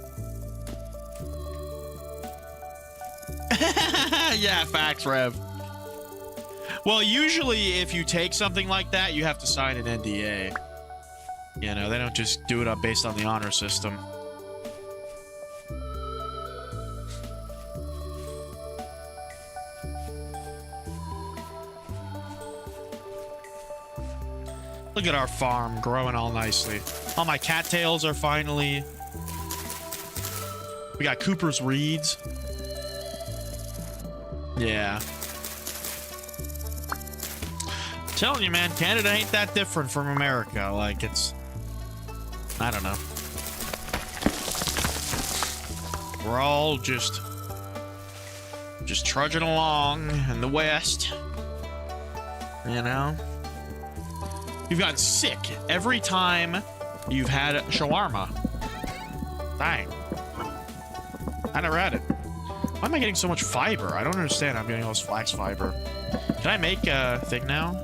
Speaker 1: Yeah, facts, Rev. Well, usually if you take something like that, you have to sign an NDA. You know, they don't just do it up based on the honor system. Look at our farm growing all nicely. All my cattails are finally... We got Cooper's Reeds. Yeah. Telling you, man, Canada ain't that different from America. Like, it's... I don't know. We're all just trudging along in the West. You know? You've gotten sick every time you've had shawarma. Dang. I never had it. Why am I getting so much fiber? I don't understand. I'm getting all this flax fiber. Can I make a thing now?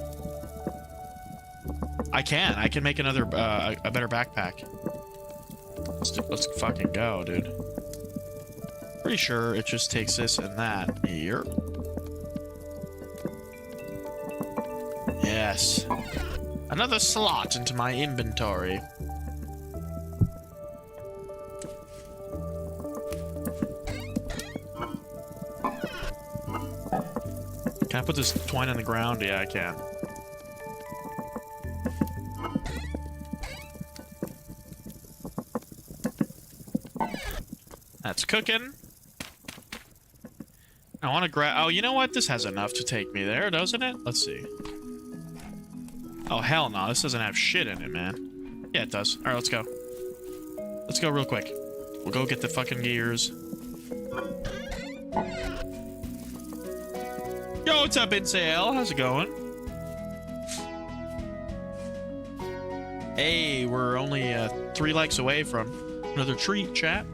Speaker 1: I can. I can make another, a better backpack. Let's fucking go, dude. Pretty sure it just takes this and that. Here. Yes. Another slot into my inventory. Can I put this twine on the ground? Yeah, I can. That's cooking. I want to grab... Oh, you know what? This has enough to take me there, doesn't it? Let's see. Oh, hell no. This doesn't have shit in it, man. Yeah, it does. Alright, let's go. Let's go real quick. We'll go get the fucking gears. Yo, what's up, Insale? How's it going? Hey, we're only 3 likes away from another treat, chat.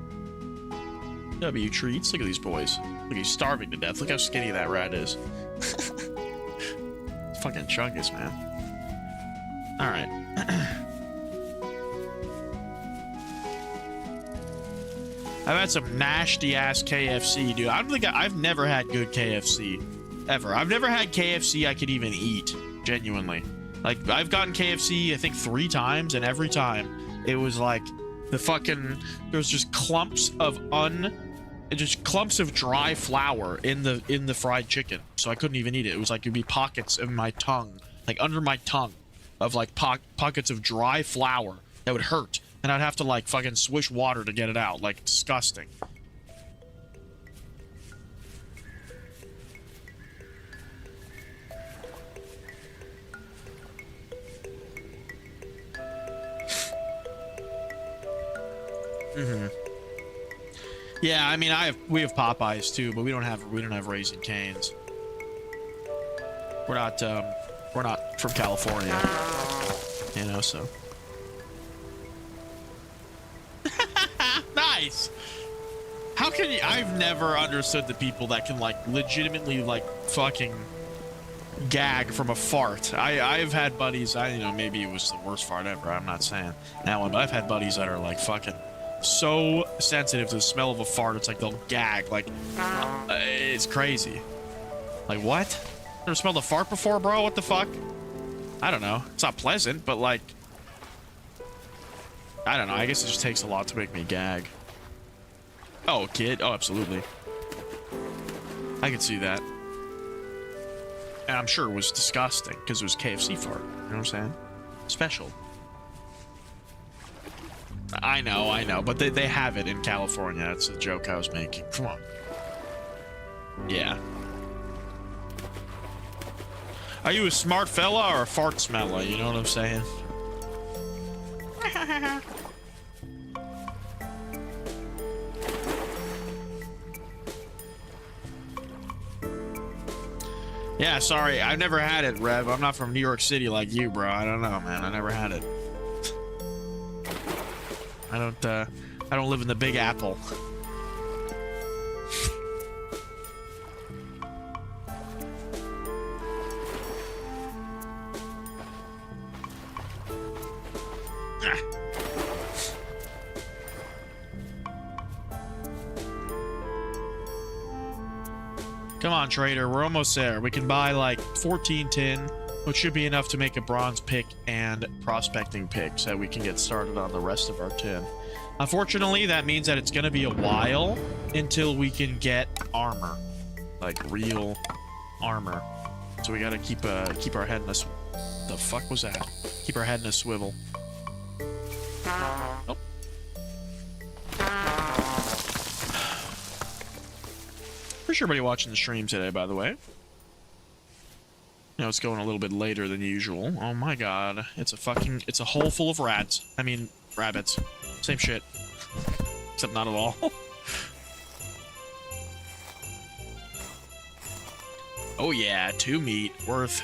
Speaker 1: W treats. Look at these boys. Look, he's starving to death. Look how skinny that rat is. Fucking chungus, man. Alright. I've had some nasty ass KFC, dude. I don't think I've never had good KFC. Ever. I've never had KFC I could even eat. Genuinely. Like, I've gotten KFC, I think 3 times, and every time it was like the fucking... There was just clumps of dry flour in the fried chicken. So I couldn't even eat it. It was like it'd be pockets in my tongue. Like under my tongue. Of like pockets of dry flour that would hurt. And I'd have to like fucking swish water to get it out. Like, disgusting. Yeah, I mean, we have Popeyes too, but we don't have Raising Cane's. We're not from California, you know, so. Nice. How can you? I've never understood the people that can like legitimately like fucking gag from a fart. I've had buddies, you know, maybe it was the worst fart ever. I'm not saying that one, but I've had buddies that are like fucking so sensitive to the smell of a fart. It's like they'll gag. Like, it's crazy. Like, what? Never smelled a fart before, bro? What the fuck? I don't know. It's not pleasant, but like, I don't know. I guess it just takes a lot to make me gag. Oh, kid. Oh, absolutely. I can see that. And I'm sure it was disgusting because it was KFC fart. You know what I'm saying? Special. I know. But they have it in California. That's a joke I was making. Come on. Yeah. Are you a smart fella or a fart smeller? You know what I'm saying? Yeah, sorry. I've never had it, Rev. I'm not from New York City like you, bro. I don't know, man. I never had it. I don't live in the Big Apple. Come on, trader. We're almost there. We can buy like 14 tin, which should be enough to make a bronze pick and prospecting pick so that we can get started on the rest of our tin. Unfortunately, that means that it's going to be a while until we can get armor, like real armor. So we got to keep our head in a the fuck was that? Keep our head in a swivel. Oh. Appreciate everybody watching the stream today, by the way. You know, it's going a little bit later than usual. Oh my god. It's a hole full of rats. I mean, rabbits. Same shit. Except not at all. Oh yeah, 2 meat. Worth.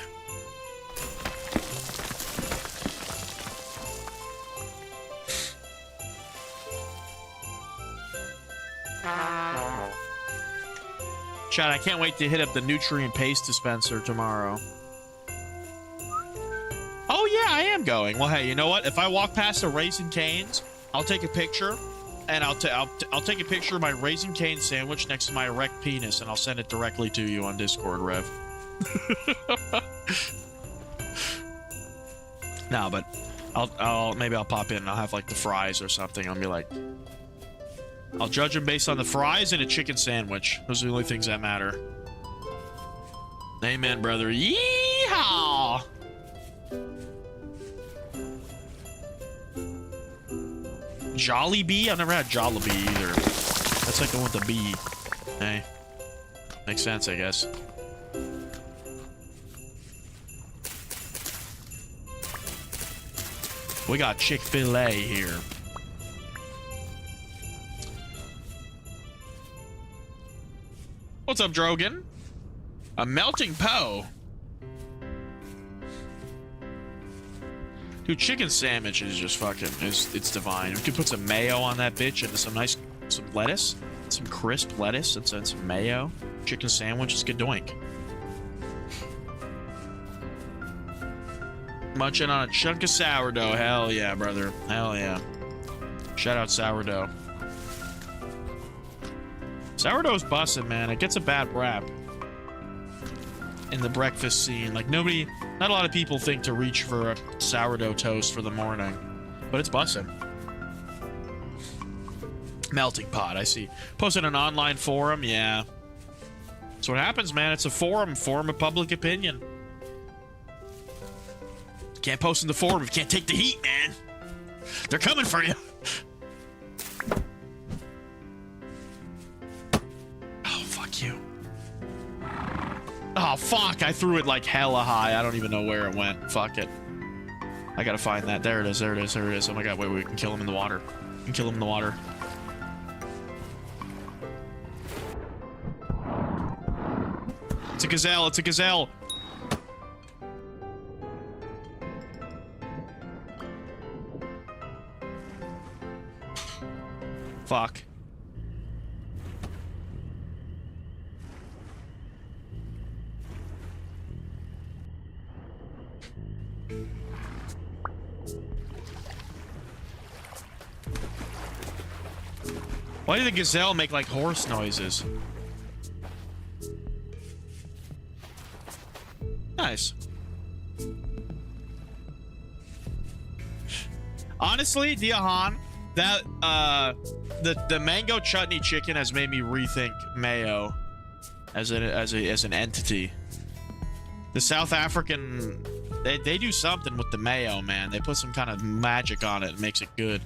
Speaker 1: Chad, I can't wait to hit up the nutrient paste dispenser tomorrow. Oh yeah, I am going. Well, hey, you know what? If I walk past a Raising Cane's, I'll take a picture, and I'll take a picture of my Raising Cane sandwich next to my erect penis, and I'll send it directly to you on Discord, Rev. No, but maybe I'll pop in and I'll have like the fries or something. I'll be like, I'll judge them based on the fries and a chicken sandwich. Those are the only things that matter. Amen, brother. Yeehaw! Jollibee? I've never had Jollibee either. That's like the one with the B. Hey. Makes sense, I guess. We got Chick-fil-A here. What's up, Drogan? A melting Poe. Dude, chicken sandwich is just fucking, it's divine. We could put some mayo on that bitch and some lettuce, some crisp lettuce and some mayo. Chicken sandwich is good doink. Munching on a chunk of sourdough. Hell yeah, brother. Hell yeah. Shout out sourdough. Sourdough's bussin', man. It gets a bad rap in the breakfast scene. Like, not a lot of people think to reach for a sourdough toast for the morning, but it's bussin'. Melting pot, I see. Posted an online forum, yeah. That's what happens, man. It's a forum of public opinion. Can't post in the forum if you can't take the heat, man. They're coming for you. Oh, fuck. I threw it like hella high. I don't even know where it went. Fuck it. I gotta find that. There it is. There it is. There it is. Oh my god. Wait, we can kill him in the water. We can kill him in the water. It's a gazelle. It's a gazelle. Fuck. Why did the gazelle make like horse noises? Nice. Honestly, Diahan, that the mango chutney chicken has made me rethink mayo as an entity. The South African, they do something with the mayo, man. They put some kind of magic on it and makes it good.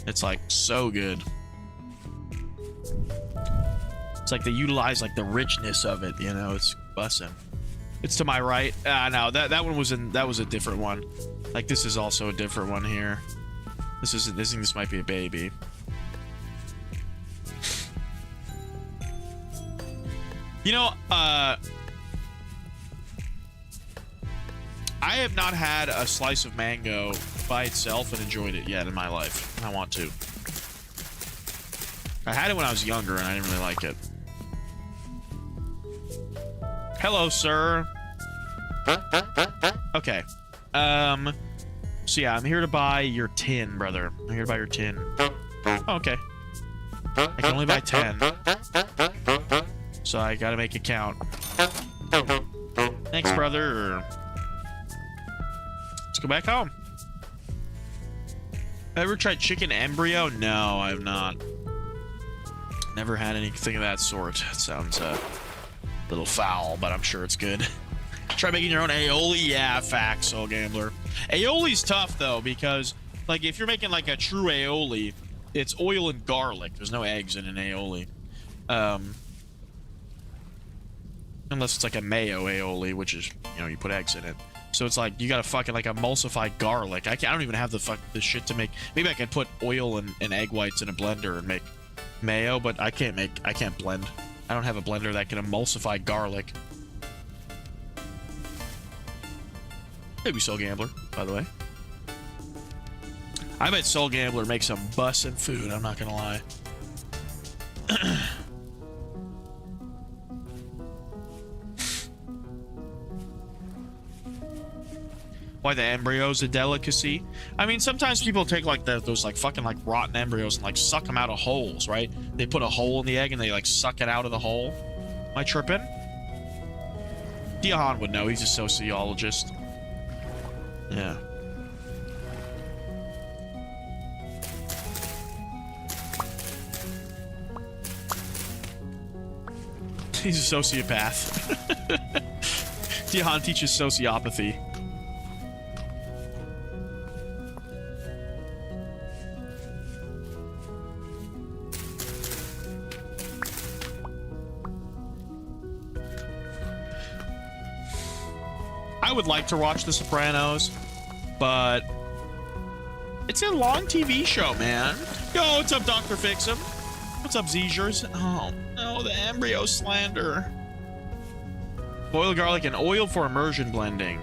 Speaker 1: It's like so good. It's like they utilize like the richness of it, you know. It's bussin'. It's to my right. No, that one was that was a different one. Like this is also a different one here. This might be a baby. You know, I have not had a slice of mango by itself and enjoyed it yet in my life. I want to. I had it when I was younger and I didn't really like it. Hello, sir. Okay. So yeah, I'm here to buy your tin, brother. I'm here to buy your tin. Oh, okay. I can only buy 10. So I gotta make it count. Thanks, brother. Let's go back home. Ever tried chicken embryo? No, I have not. Never had anything of that sort. It sounds a little foul, but I'm sure it's good. Try making your own aioli? Yeah, facts, Soul Gambler. Aioli's tough, though, because, like, if you're making, like, a true aioli, it's oil and garlic. There's no eggs in an aioli. Unless it's, like, a mayo aioli, which is, you know, you put eggs in it. So it's like, you gotta fucking, like, emulsify garlic. I don't even have the shit to make... Maybe I can put oil and egg whites in a blender and make mayo, but I can't blend. I don't have a blender that can emulsify garlic. Maybe Soul Gambler, by the way. I bet Soul Gambler makes some bussin' food, I'm not gonna lie. Why the embryo's a delicacy? I mean, sometimes people take like those like fucking like rotten embryos and like suck them out of holes, right? They put a hole in the egg and they like suck it out of the hole. Am I tripping? Diahan would know, he's a sociologist. Yeah. He's a sociopath. Diahan teaches sociopathy. I would like to watch The Sopranos, but it's a long TV show, man. Yo, what's up, Dr. Fix'em? What's up, Zezers? Oh, no, the embryo slander. Boil garlic and oil for immersion blending.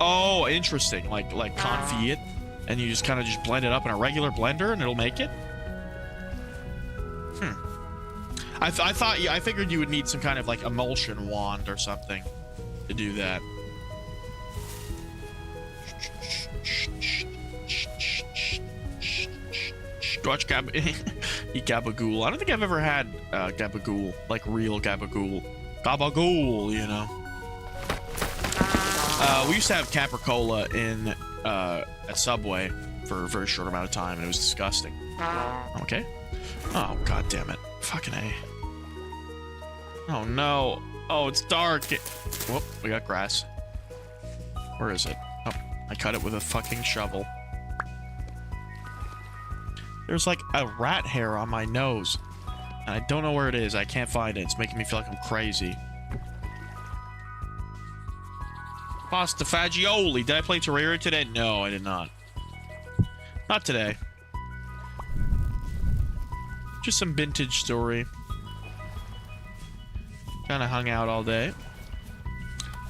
Speaker 1: Oh, interesting. Like confit it, and you just kind of just blend it up in a regular blender, and it'll make it? I figured you would need some kind of, like, emulsion wand or something to do that. Watch eat gabagool. I don't think I've ever had gabagool, like real gabagool. Gabagool, you know. We used to have capricola in at Subway for a very short amount of time, and it was disgusting. Okay. Oh, god damn it. Fucking A. Oh no. Oh, it's dark. Whoop, we got grass. Where is it? Oh, I cut it with a fucking shovel. There's like a rat hair on my nose. And I don't know where it is. I can't find it. It's making me feel like I'm crazy. Pasta fagioli. Did I play Terraria today? No, I did not. Not today. Just some vintage story. Kind of hung out all day.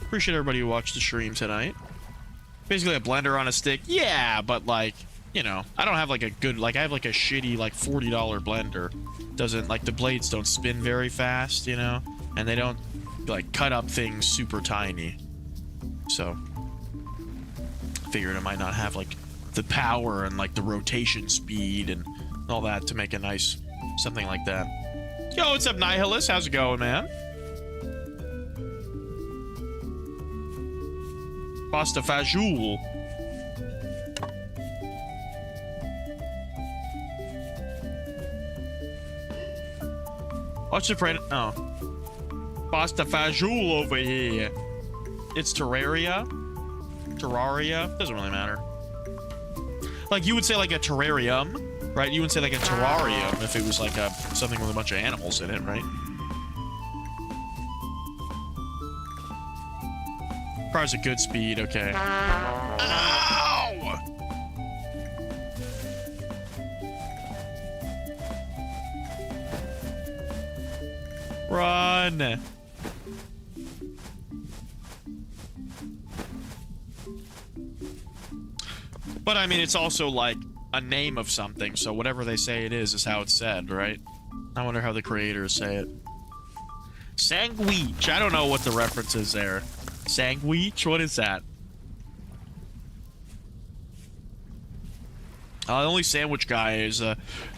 Speaker 1: Appreciate everybody who watched the stream tonight. Basically a blender on a stick. Yeah, but like... You know, I don't have like a good, like I have like a shitty like $40 blender. Doesn't, like the blades don't spin very fast, you know? And they don't like cut up things super tiny. So, figured I might not have like the power and like the rotation speed and all that to make a nice Something like that. Yo, what's up, Nihilist? How's it going, man? Pasta fajoule. What's your friend? Oh. Pasta fajoule over here. It's Terraria. Terraria. Doesn't really matter. Like, you would say like a terrarium, right? You would say like a terrarium if it was like a something with a bunch of animals in it, right? Requires a good speed, okay. Ow! Run! But I mean, it's also like a name of something, so whatever they say it is how it's said, right? I wonder how the creators say it. Sandwich. I don't know what the reference is there. Sandwich? What is that? The only sandwich guy is,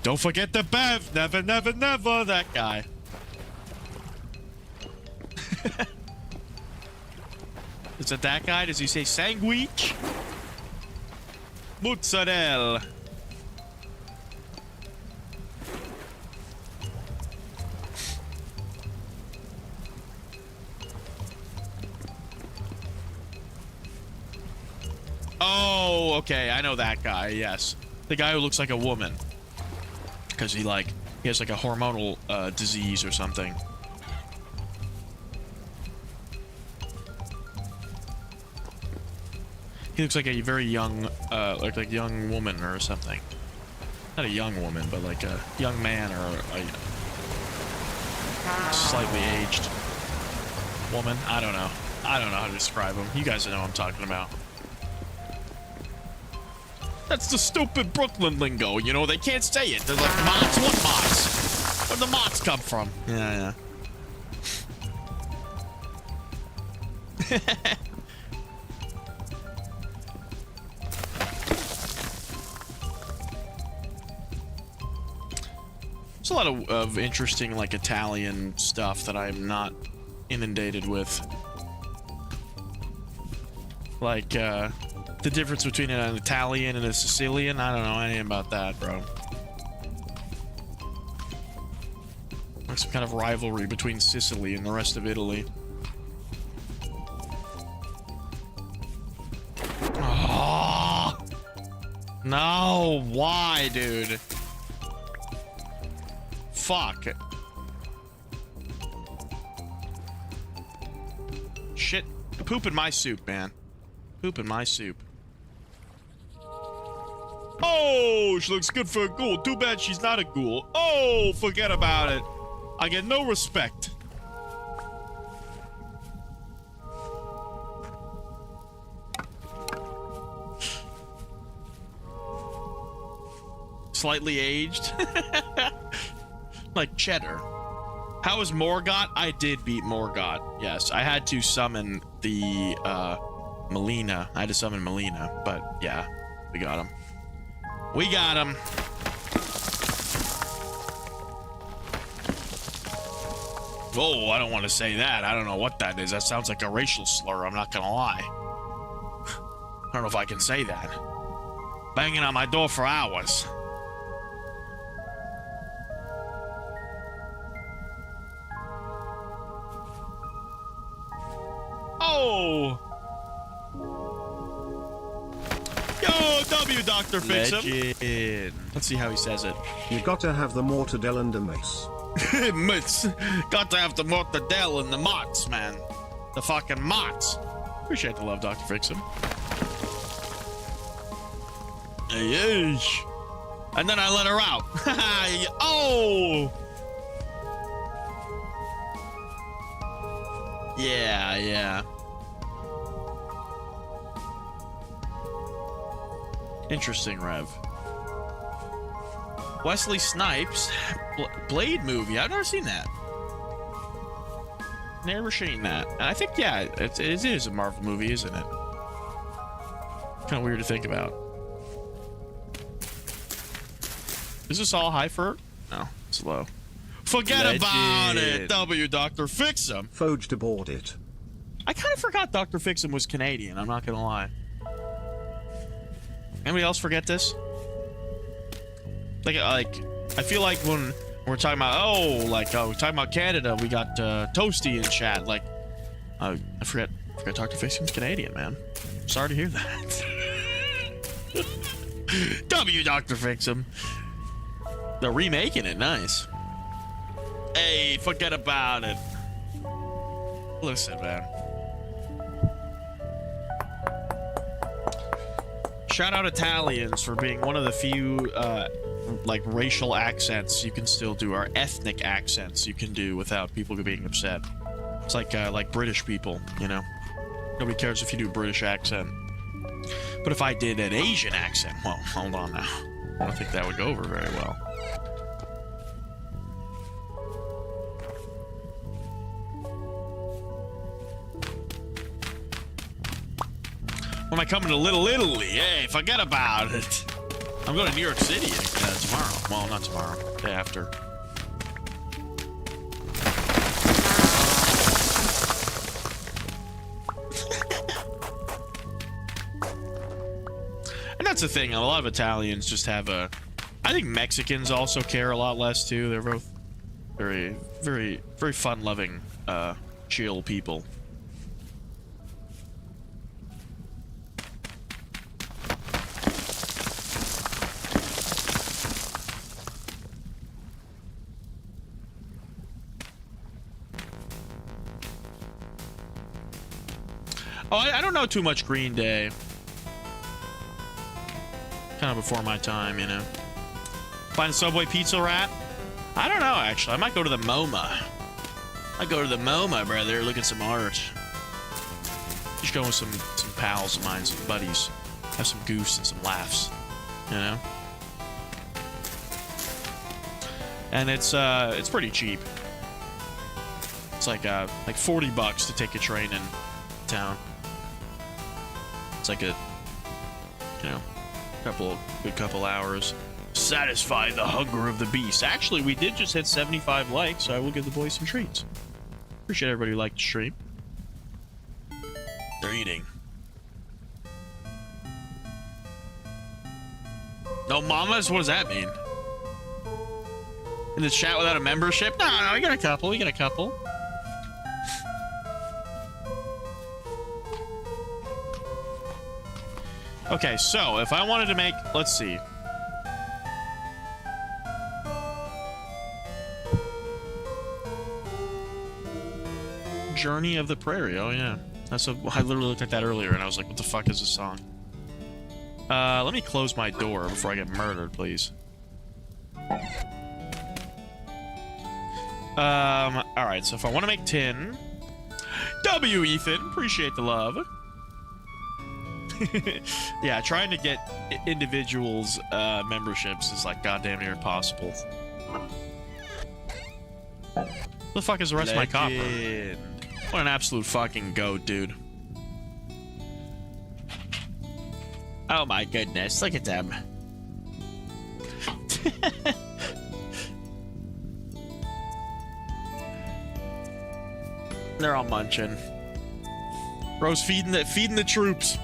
Speaker 1: don't forget the Bev. Never, never, never. That guy. Is it that guy? Does he say sandwich? Mozzarella. Oh, okay. I know that guy. Yes. The guy who looks like a woman. Because he has like a hormonal disease or something. He looks like a very young, like young woman or something. Not a young woman, but like a young man or a slightly aged woman. I don't know. I don't know how to describe him. You guys know what I'm talking about. That's the stupid Brooklyn lingo, you know? They can't say it. They're like, mods? What mods? Where'd the mods come from? Yeah, yeah. There's a lot of interesting, like, Italian stuff that I'm not inundated with. Like, the difference between an Italian and a Sicilian. I don't know anything about that, bro. Like some kind of rivalry between Sicily and the rest of Italy. Oh, no, why, dude? Fuck. Shit. Poop in my soup, man. Poop in my soup. Oh, she looks good for a ghoul. Too bad she's not a ghoul. Oh, forget about it. I get no respect. Slightly aged. Like cheddar. How is Morgott? I did beat Morgott. Yes, I had to summon the Melina. I had to summon Melina, but yeah, we got him. We got him. Oh, I don't want to say that. I don't know what that is. That sounds like a racial slur. I'm not gonna lie. I don't know if I can say that. Banging on my door for hours. Oh! Yo, W, Dr. Fixham. Let's see how he says it.
Speaker 2: You gotta have the mortadella and the mace.
Speaker 1: Mace. Got to have the mortadella and the mots, man. The fucking mots. Appreciate the love, Dr. Fixham. Yeesh. And then I let her out. Oh! Yeah, yeah. Interesting, Rev. Wesley Snipes Blade movie. I've never seen that. Never seen that. And I think, yeah, it is a Marvel movie, isn't it? Kind of weird to think about. Is this all Hyfert? No, It's low. Forget about it. W Dr. Fix'em.
Speaker 2: Foged aboard it.
Speaker 1: I kind of forgot Dr. Fix'em was Canadian. I'm not gonna lie. Anybody else forget this? Like I feel like when we're talking about we're talking about Canada, we got Toasty in chat. Like, I forget Dr. Fix'em's Canadian, man. Sorry to hear that. W Dr. Fix'em. They're remaking it, nice. Hey, forget about it. Listen, man. Shout out Italians for being one of the few like racial accents you can still do, or ethnic accents you can do without people being upset. It's like British people, you know. Nobody cares if you do a British accent. But if I did an Asian accent, well, hold on now. I don't think that would go over very well. When am I coming to Little Italy? Hey, forget about it. I'm going to New York City tomorrow. Well, not tomorrow. Day after. And that's the thing. A lot of Italians just have a... I think Mexicans also care a lot less, too. They're both very, very, very fun-loving, chill people. Oh, I don't know too much Green Day. Kind of before my time, you know. Find a Subway pizza rat? I don't know, actually. I might go to the MoMA. I go to the MoMA, brother. Look at some art. Just go with some pals of mine, some buddies. Have some goose and some laughs, you know. And it's pretty cheap. It's like $40 to take a train in town. It's like a, you know, good couple hours. Satisfy the hunger of the beast. Actually, we did just hit 75 likes, so I will give the boys some treats. Appreciate everybody who liked the stream. They're eating. No mamas? What does that mean? In the chat without a membership? No, we got a couple. We got a couple. Okay, so if I wanted to make, let's see. Journey of the Prairie. Oh yeah, I literally looked at that earlier and I was like, what the fuck is this song? Let me close my door before I get murdered, please. All right. So if I want to make tin, W Ethan, appreciate the love. Yeah, trying to get individuals memberships is like goddamn near impossible. What the fuck is the rest of my copper? What an absolute fucking goat, dude. Oh my goodness, look at them. They're all munching. Bro's feeding the troops.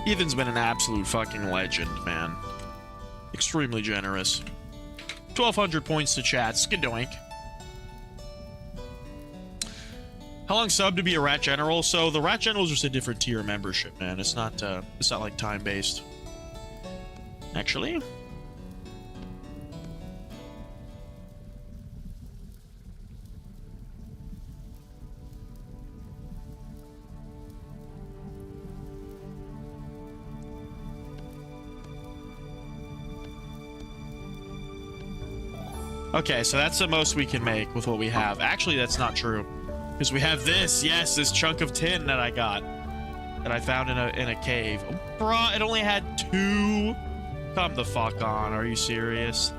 Speaker 1: Ethan's been an absolute fucking legend, man. Extremely generous. 1,200 points to chat. Skadoink. How long sub to be a Rat General? So the Rat General is just a different tier membership, man. It's not like time based. Actually. Okay, so that's the most we can make with what we have. Actually, that's not true. Because we have this, yes, this chunk of tin that I got. That I found in a cave. Oh, bruh, it only had 2. Come the fuck on, are you serious?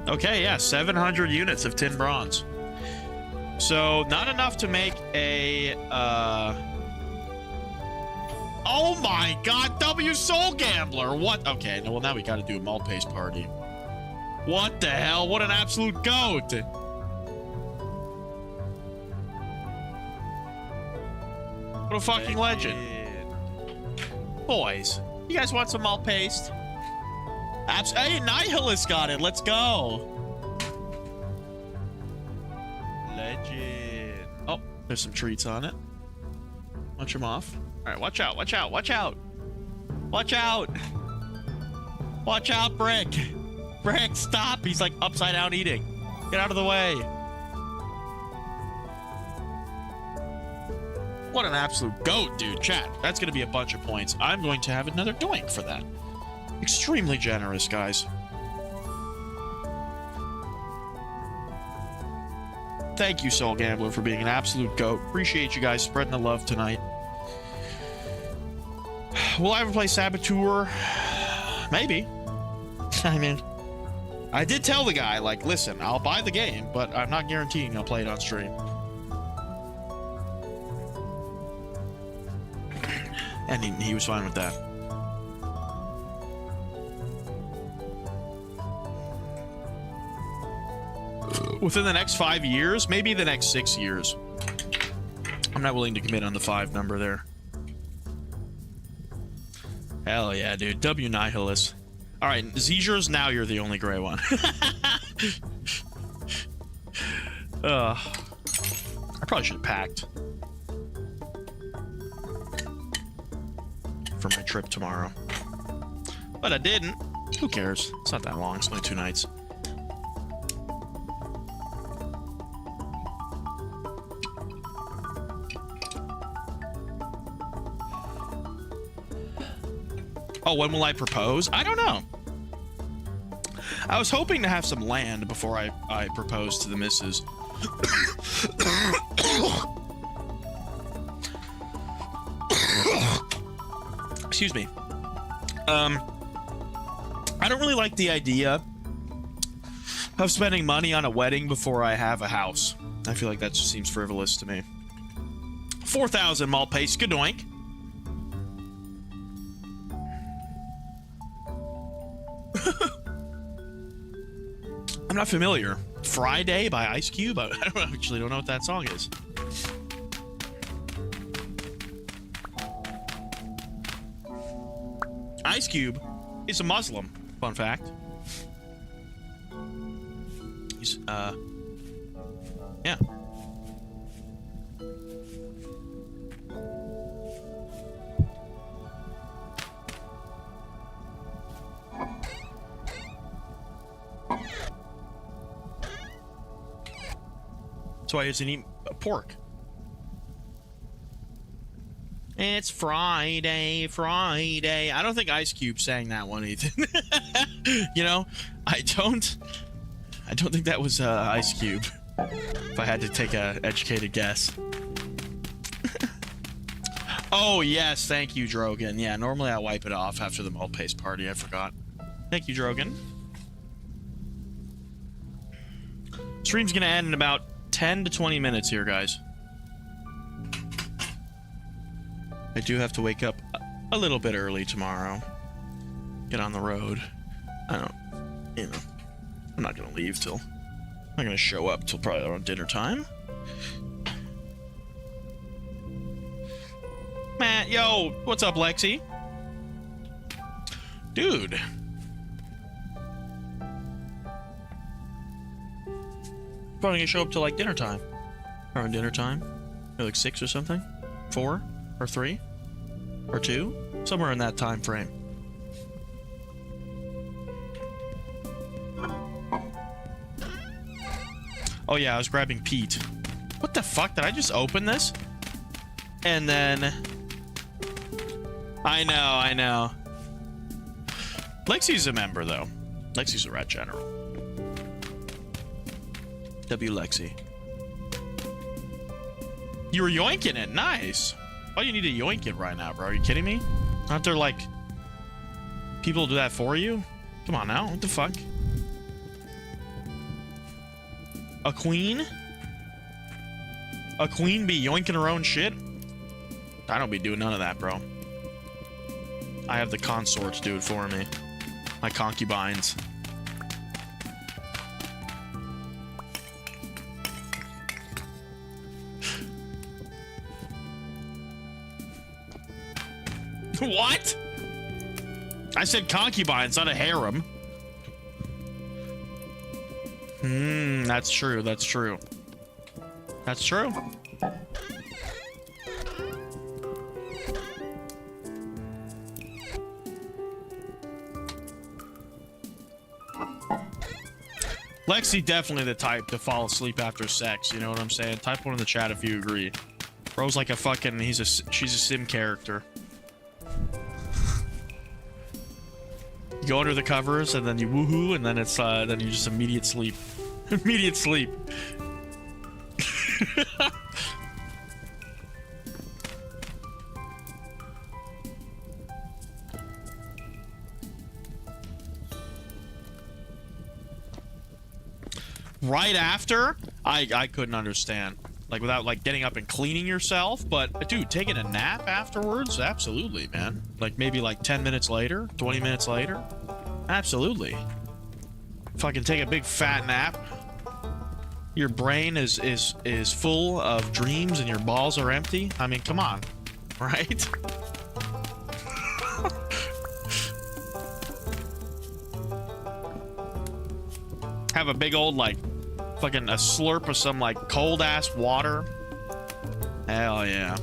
Speaker 1: Okay, yeah, 700 units of tin bronze. So, not enough to make a, Oh my god, W Soul Gambler. What? Okay, well now we gotta do a malt paste party. What the hell? What an absolute goat. What a fucking legend. Boys, you guys want some malt paste? Hey, Nihilist got it. Let's go.
Speaker 5: Legend.
Speaker 1: Oh, there's some treats on it. Munch them off. All right, watch out, watch out, watch out. Watch out. Watch out, Brick. Brick, stop. He's like upside down eating. Get out of the way. What an absolute goat, dude. Chat, that's going to be a bunch of points. I'm going to have another doink for that. Extremely generous, guys. Thank you, Soul Gambler, for being an absolute goat. Appreciate you guys spreading the love tonight. Will I ever play Saboteur? Maybe. I mean, I did tell the guy, like, listen, I'll buy the game, but I'm not guaranteeing I'll play it on stream. And he was fine with that. Within the next 5 years, maybe the next 6 years. I'm not willing to commit on the 5 number there. Hell yeah, dude. W Nihilus. All right, Zezers, now you're the only gray one. I probably should have packed for my trip tomorrow. But I didn't. Who cares? It's not that long. It's only 2 nights. Oh, when will I propose? I don't know. I was hoping to have some land before I propose to the missus. Excuse me. I don't really like the idea of spending money on a wedding before I have a house. I feel like that just seems frivolous to me. 4,000 malt paste. Good doink. I'm not familiar. Friday by Ice Cube? I actually don't know what that song is. Ice Cube is a Muslim. Fun fact. He's, yeah. That's why he doesn't eat pork. It's Friday, Friday. I don't think Ice Cube sang that one, Ethan. You know, I don't think that was Ice Cube. If I had to take a educated guess. Oh yes, thank you, Drogan. Yeah, normally I wipe it off after the malt paste party. I forgot. Thank you, Drogan. Stream's gonna end in about 10 to 20 minutes here, guys. I do have to wake up a little bit early tomorrow. Get on the road. I don't, you know, I'm not gonna leave till, I'm not gonna show up till probably around dinner time. Matt, yo, what's up, Lexi? Dude. Probably gonna show up till like dinner time. Around dinner time. Or like 6 or something. 4 or 3 or 2. Somewhere in that time frame. Oh yeah, I was grabbing Pete. What the fuck? Did I just open this? And then... I know. Lexi's a member, though. Lexi's a rat general. W Lexi. You were yoinking it. Nice. Why do you need to yoink it right now, bro? Are you kidding me? Aren't there, like, people do that for you? Come on now. What the fuck? A queen? A queen be yoinking her own shit? I don't be doing none of that, bro. I have the consorts do it for me. My concubines. What? I said concubines, not a harem. That's true. That's true. That's true. Lexi definitely the type to fall asleep after sex, you know what I'm saying? Type one in the chat if you agree. Bro's like a fucking, she's a sim character. You go under the covers and then you woohoo and then it's then you just immediate sleep. Immediate sleep. Right after, I couldn't understand. Like without like getting up and cleaning yourself, but dude, taking a nap afterwards, absolutely, man. Like maybe like 10 minutes later, 20 minutes later, absolutely. Fucking take a big fat nap. Your brain is full of dreams and your balls are empty. I mean, come on, right? Have a big old like fucking a slurp of some like cold ass water. Hell yeah.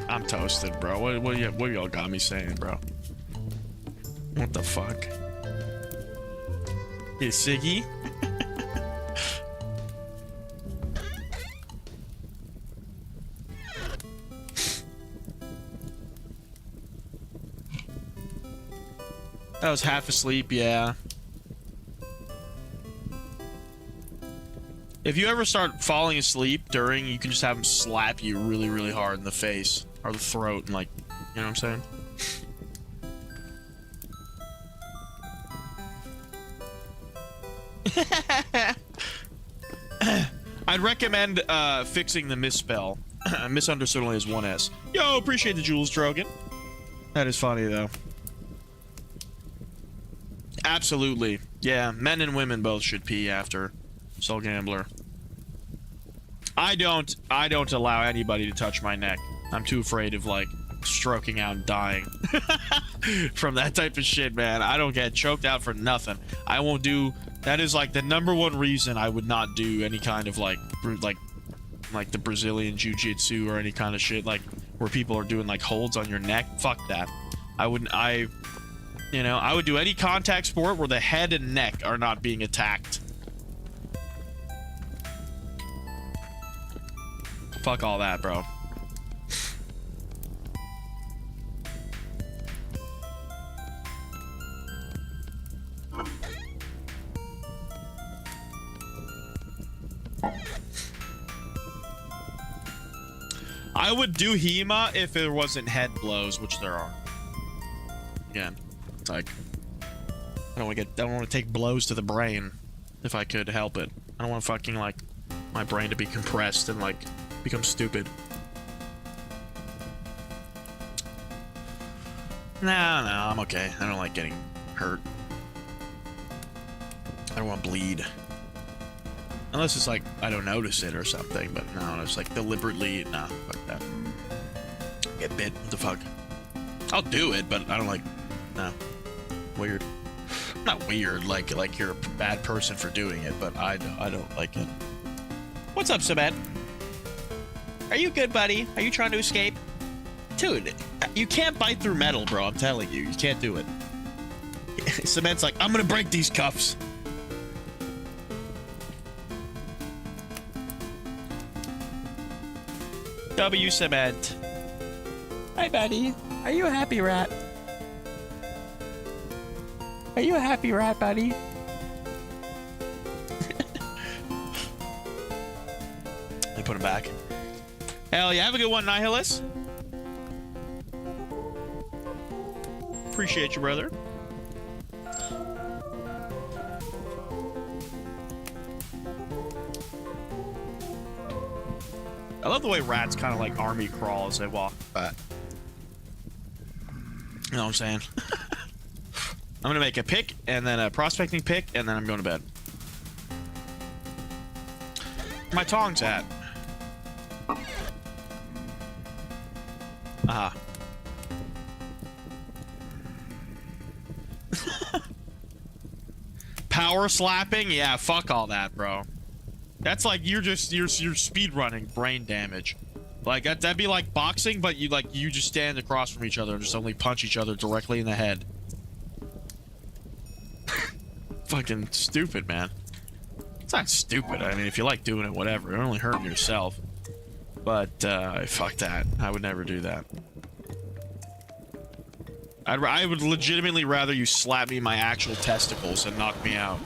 Speaker 1: I'm toasted, bro. What y'all got me saying, bro? What the fuck? Hey, Siggy? I was half asleep, yeah. If you ever start falling asleep during, you can just have them slap you really, really hard in the face or the throat and like, you know what I'm saying? I'd recommend fixing the misspell. Misunderstood only as one S. Yo, appreciate the jewels, Drogan. That is funny though. Absolutely. Yeah, men and women both should pee after Soul Gambler. I don't allow anybody to touch my neck. I'm too afraid of like stroking out and dying from that type of shit, man. I don't get choked out for nothing. I won't do that. Is like the #1 reason I would not do any kind of like the Brazilian jiu-jitsu or any kind of shit like where people are doing like holds on your neck. Fuck that. I would do any contact sport where the head and neck are not being attacked. Fuck all that, bro. I would do HEMA if there wasn't head blows, which there are. Again, it's like I don't want to take blows to the brain if I could help it. I don't want fucking like my brain to be compressed and like become stupid. No, I'm okay. I don't like getting hurt. I don't want to bleed. Unless it's like, I don't notice it or something, but no, it's like deliberately, nah, fuck that. Get bit, what the fuck? I'll do it, but I don't like, no. Weird. Not weird, like you're a bad person for doing it, but I don't like it. What's up, Cement? Are you good, buddy? Are you trying to escape? Dude, you can't bite through metal, bro, I'm telling you. You can't do it. Cement's like, I'm gonna break these cuffs. W Cement. Hi, buddy. Are you a happy rat? Are you a happy rat, buddy? Let me put him back. Hell yeah, have a good one, Nihilus. Appreciate you, brother. I love the way rats kind of like army crawl as they walk. But you know what I'm saying? I'm gonna make a pick and then a prospecting pick and then I'm going to bed. Where my tongs at? Aha. Power slapping? Yeah, fuck all that, bro. That's like you're speed running brain damage. Like that'd be like boxing, but you just stand across from each other and just only punch each other directly in the head. Fucking stupid, man. It's not stupid. I mean, if you like doing it, whatever. You're only hurting yourself. But fuck that. I would never do that. I would legitimately rather you slap me in my actual testicles and knock me out.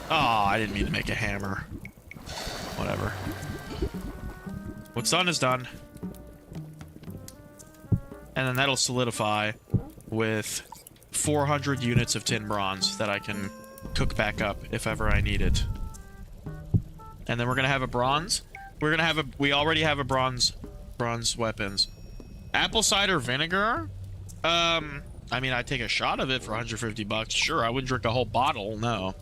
Speaker 1: Oh, I didn't mean to make a hammer. Whatever. What's done is done. And then that'll solidify with 400 units of tin bronze that I can cook back up if ever I need it. And then we're gonna have a bronze. We already have a bronze weapons. Apple cider vinegar? I mean, I'd take a shot of it for 150 bucks. Sure, I wouldn't drink a whole bottle, no.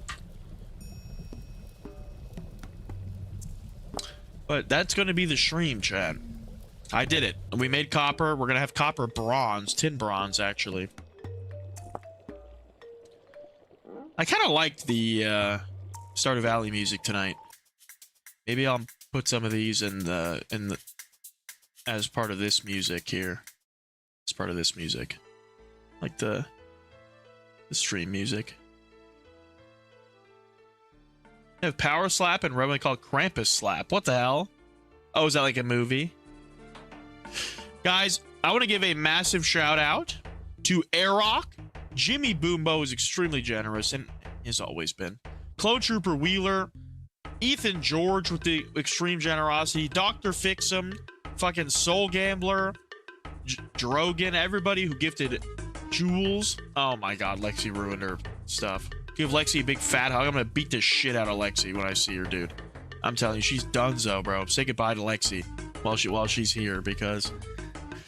Speaker 1: But that's gonna be the stream, Chad. I did it. We made copper. We're gonna have copper bronze, tin bronze, actually. I kind of liked the Stardew Valley music tonight. Maybe I'll put some of these in the as part of this music here. As part of this music, like the stream music. They have Power Slap and remedy called Krampus Slap. What the hell? Oh, is that like a movie? Guys, I want to give a massive shout out to Orlock. Jimmy Boombo is extremely generous and has always been. Clone Trooper Wheeler, Ethan George with the extreme generosity, Dr. Fixum, fucking Soul Gambler, Drogan, everybody who gifted jewels. Oh my god, Lexi ruined her stuff. Give Lexi a big fat hug. I'm gonna beat the shit out of Lexi when I see her, dude. I'm telling you, she's donezo, bro. Say goodbye to Lexi while she's here because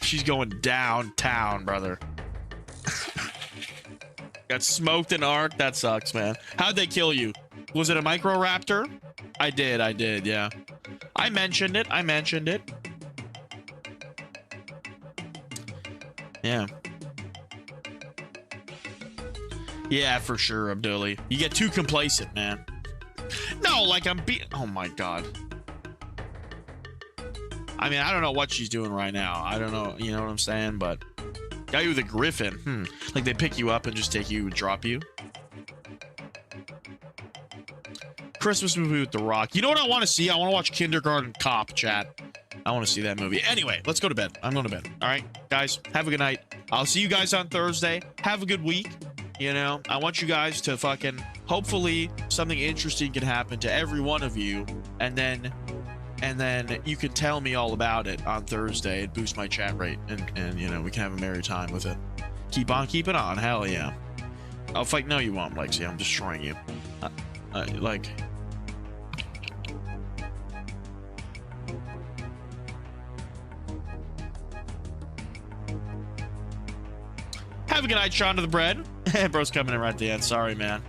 Speaker 1: she's going downtown, brother. Got smoked in Ark. That sucks, man. How'd they kill you? Was it a Microraptor? I did, yeah. I mentioned it. Yeah. Yeah, for sure, Abdulli. You get too complacent, man. No, like oh my god. I mean, I don't know what she's doing right now. I don't know, you know what I'm saying? But got you with a griffin. Like they pick you up and just take you and drop you. Christmas movie with The Rock. You know what I want to see? I want to watch Kindergarten Cop, chat. I want to see that movie. Anyway, let's go to bed. I'm going to bed. All right, guys, have a good night. I'll see you guys on Thursday. Have a good week. You know, I want you guys to fucking, hopefully something interesting can happen to every one of you. And then you can tell me all about it on Thursday and boost my chat rate. And you know, we can have a merry time with it. Keep on keeping on. Hell yeah. Oh, fuck, no, you won't, Lexi. I'm destroying you. Like... Have a good night, Sean to the bread. Bro's coming in right at the end. Sorry, man.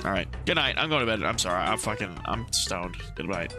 Speaker 1: All right. Good night. I'm going to bed. I'm sorry. I'm stoned. Good night.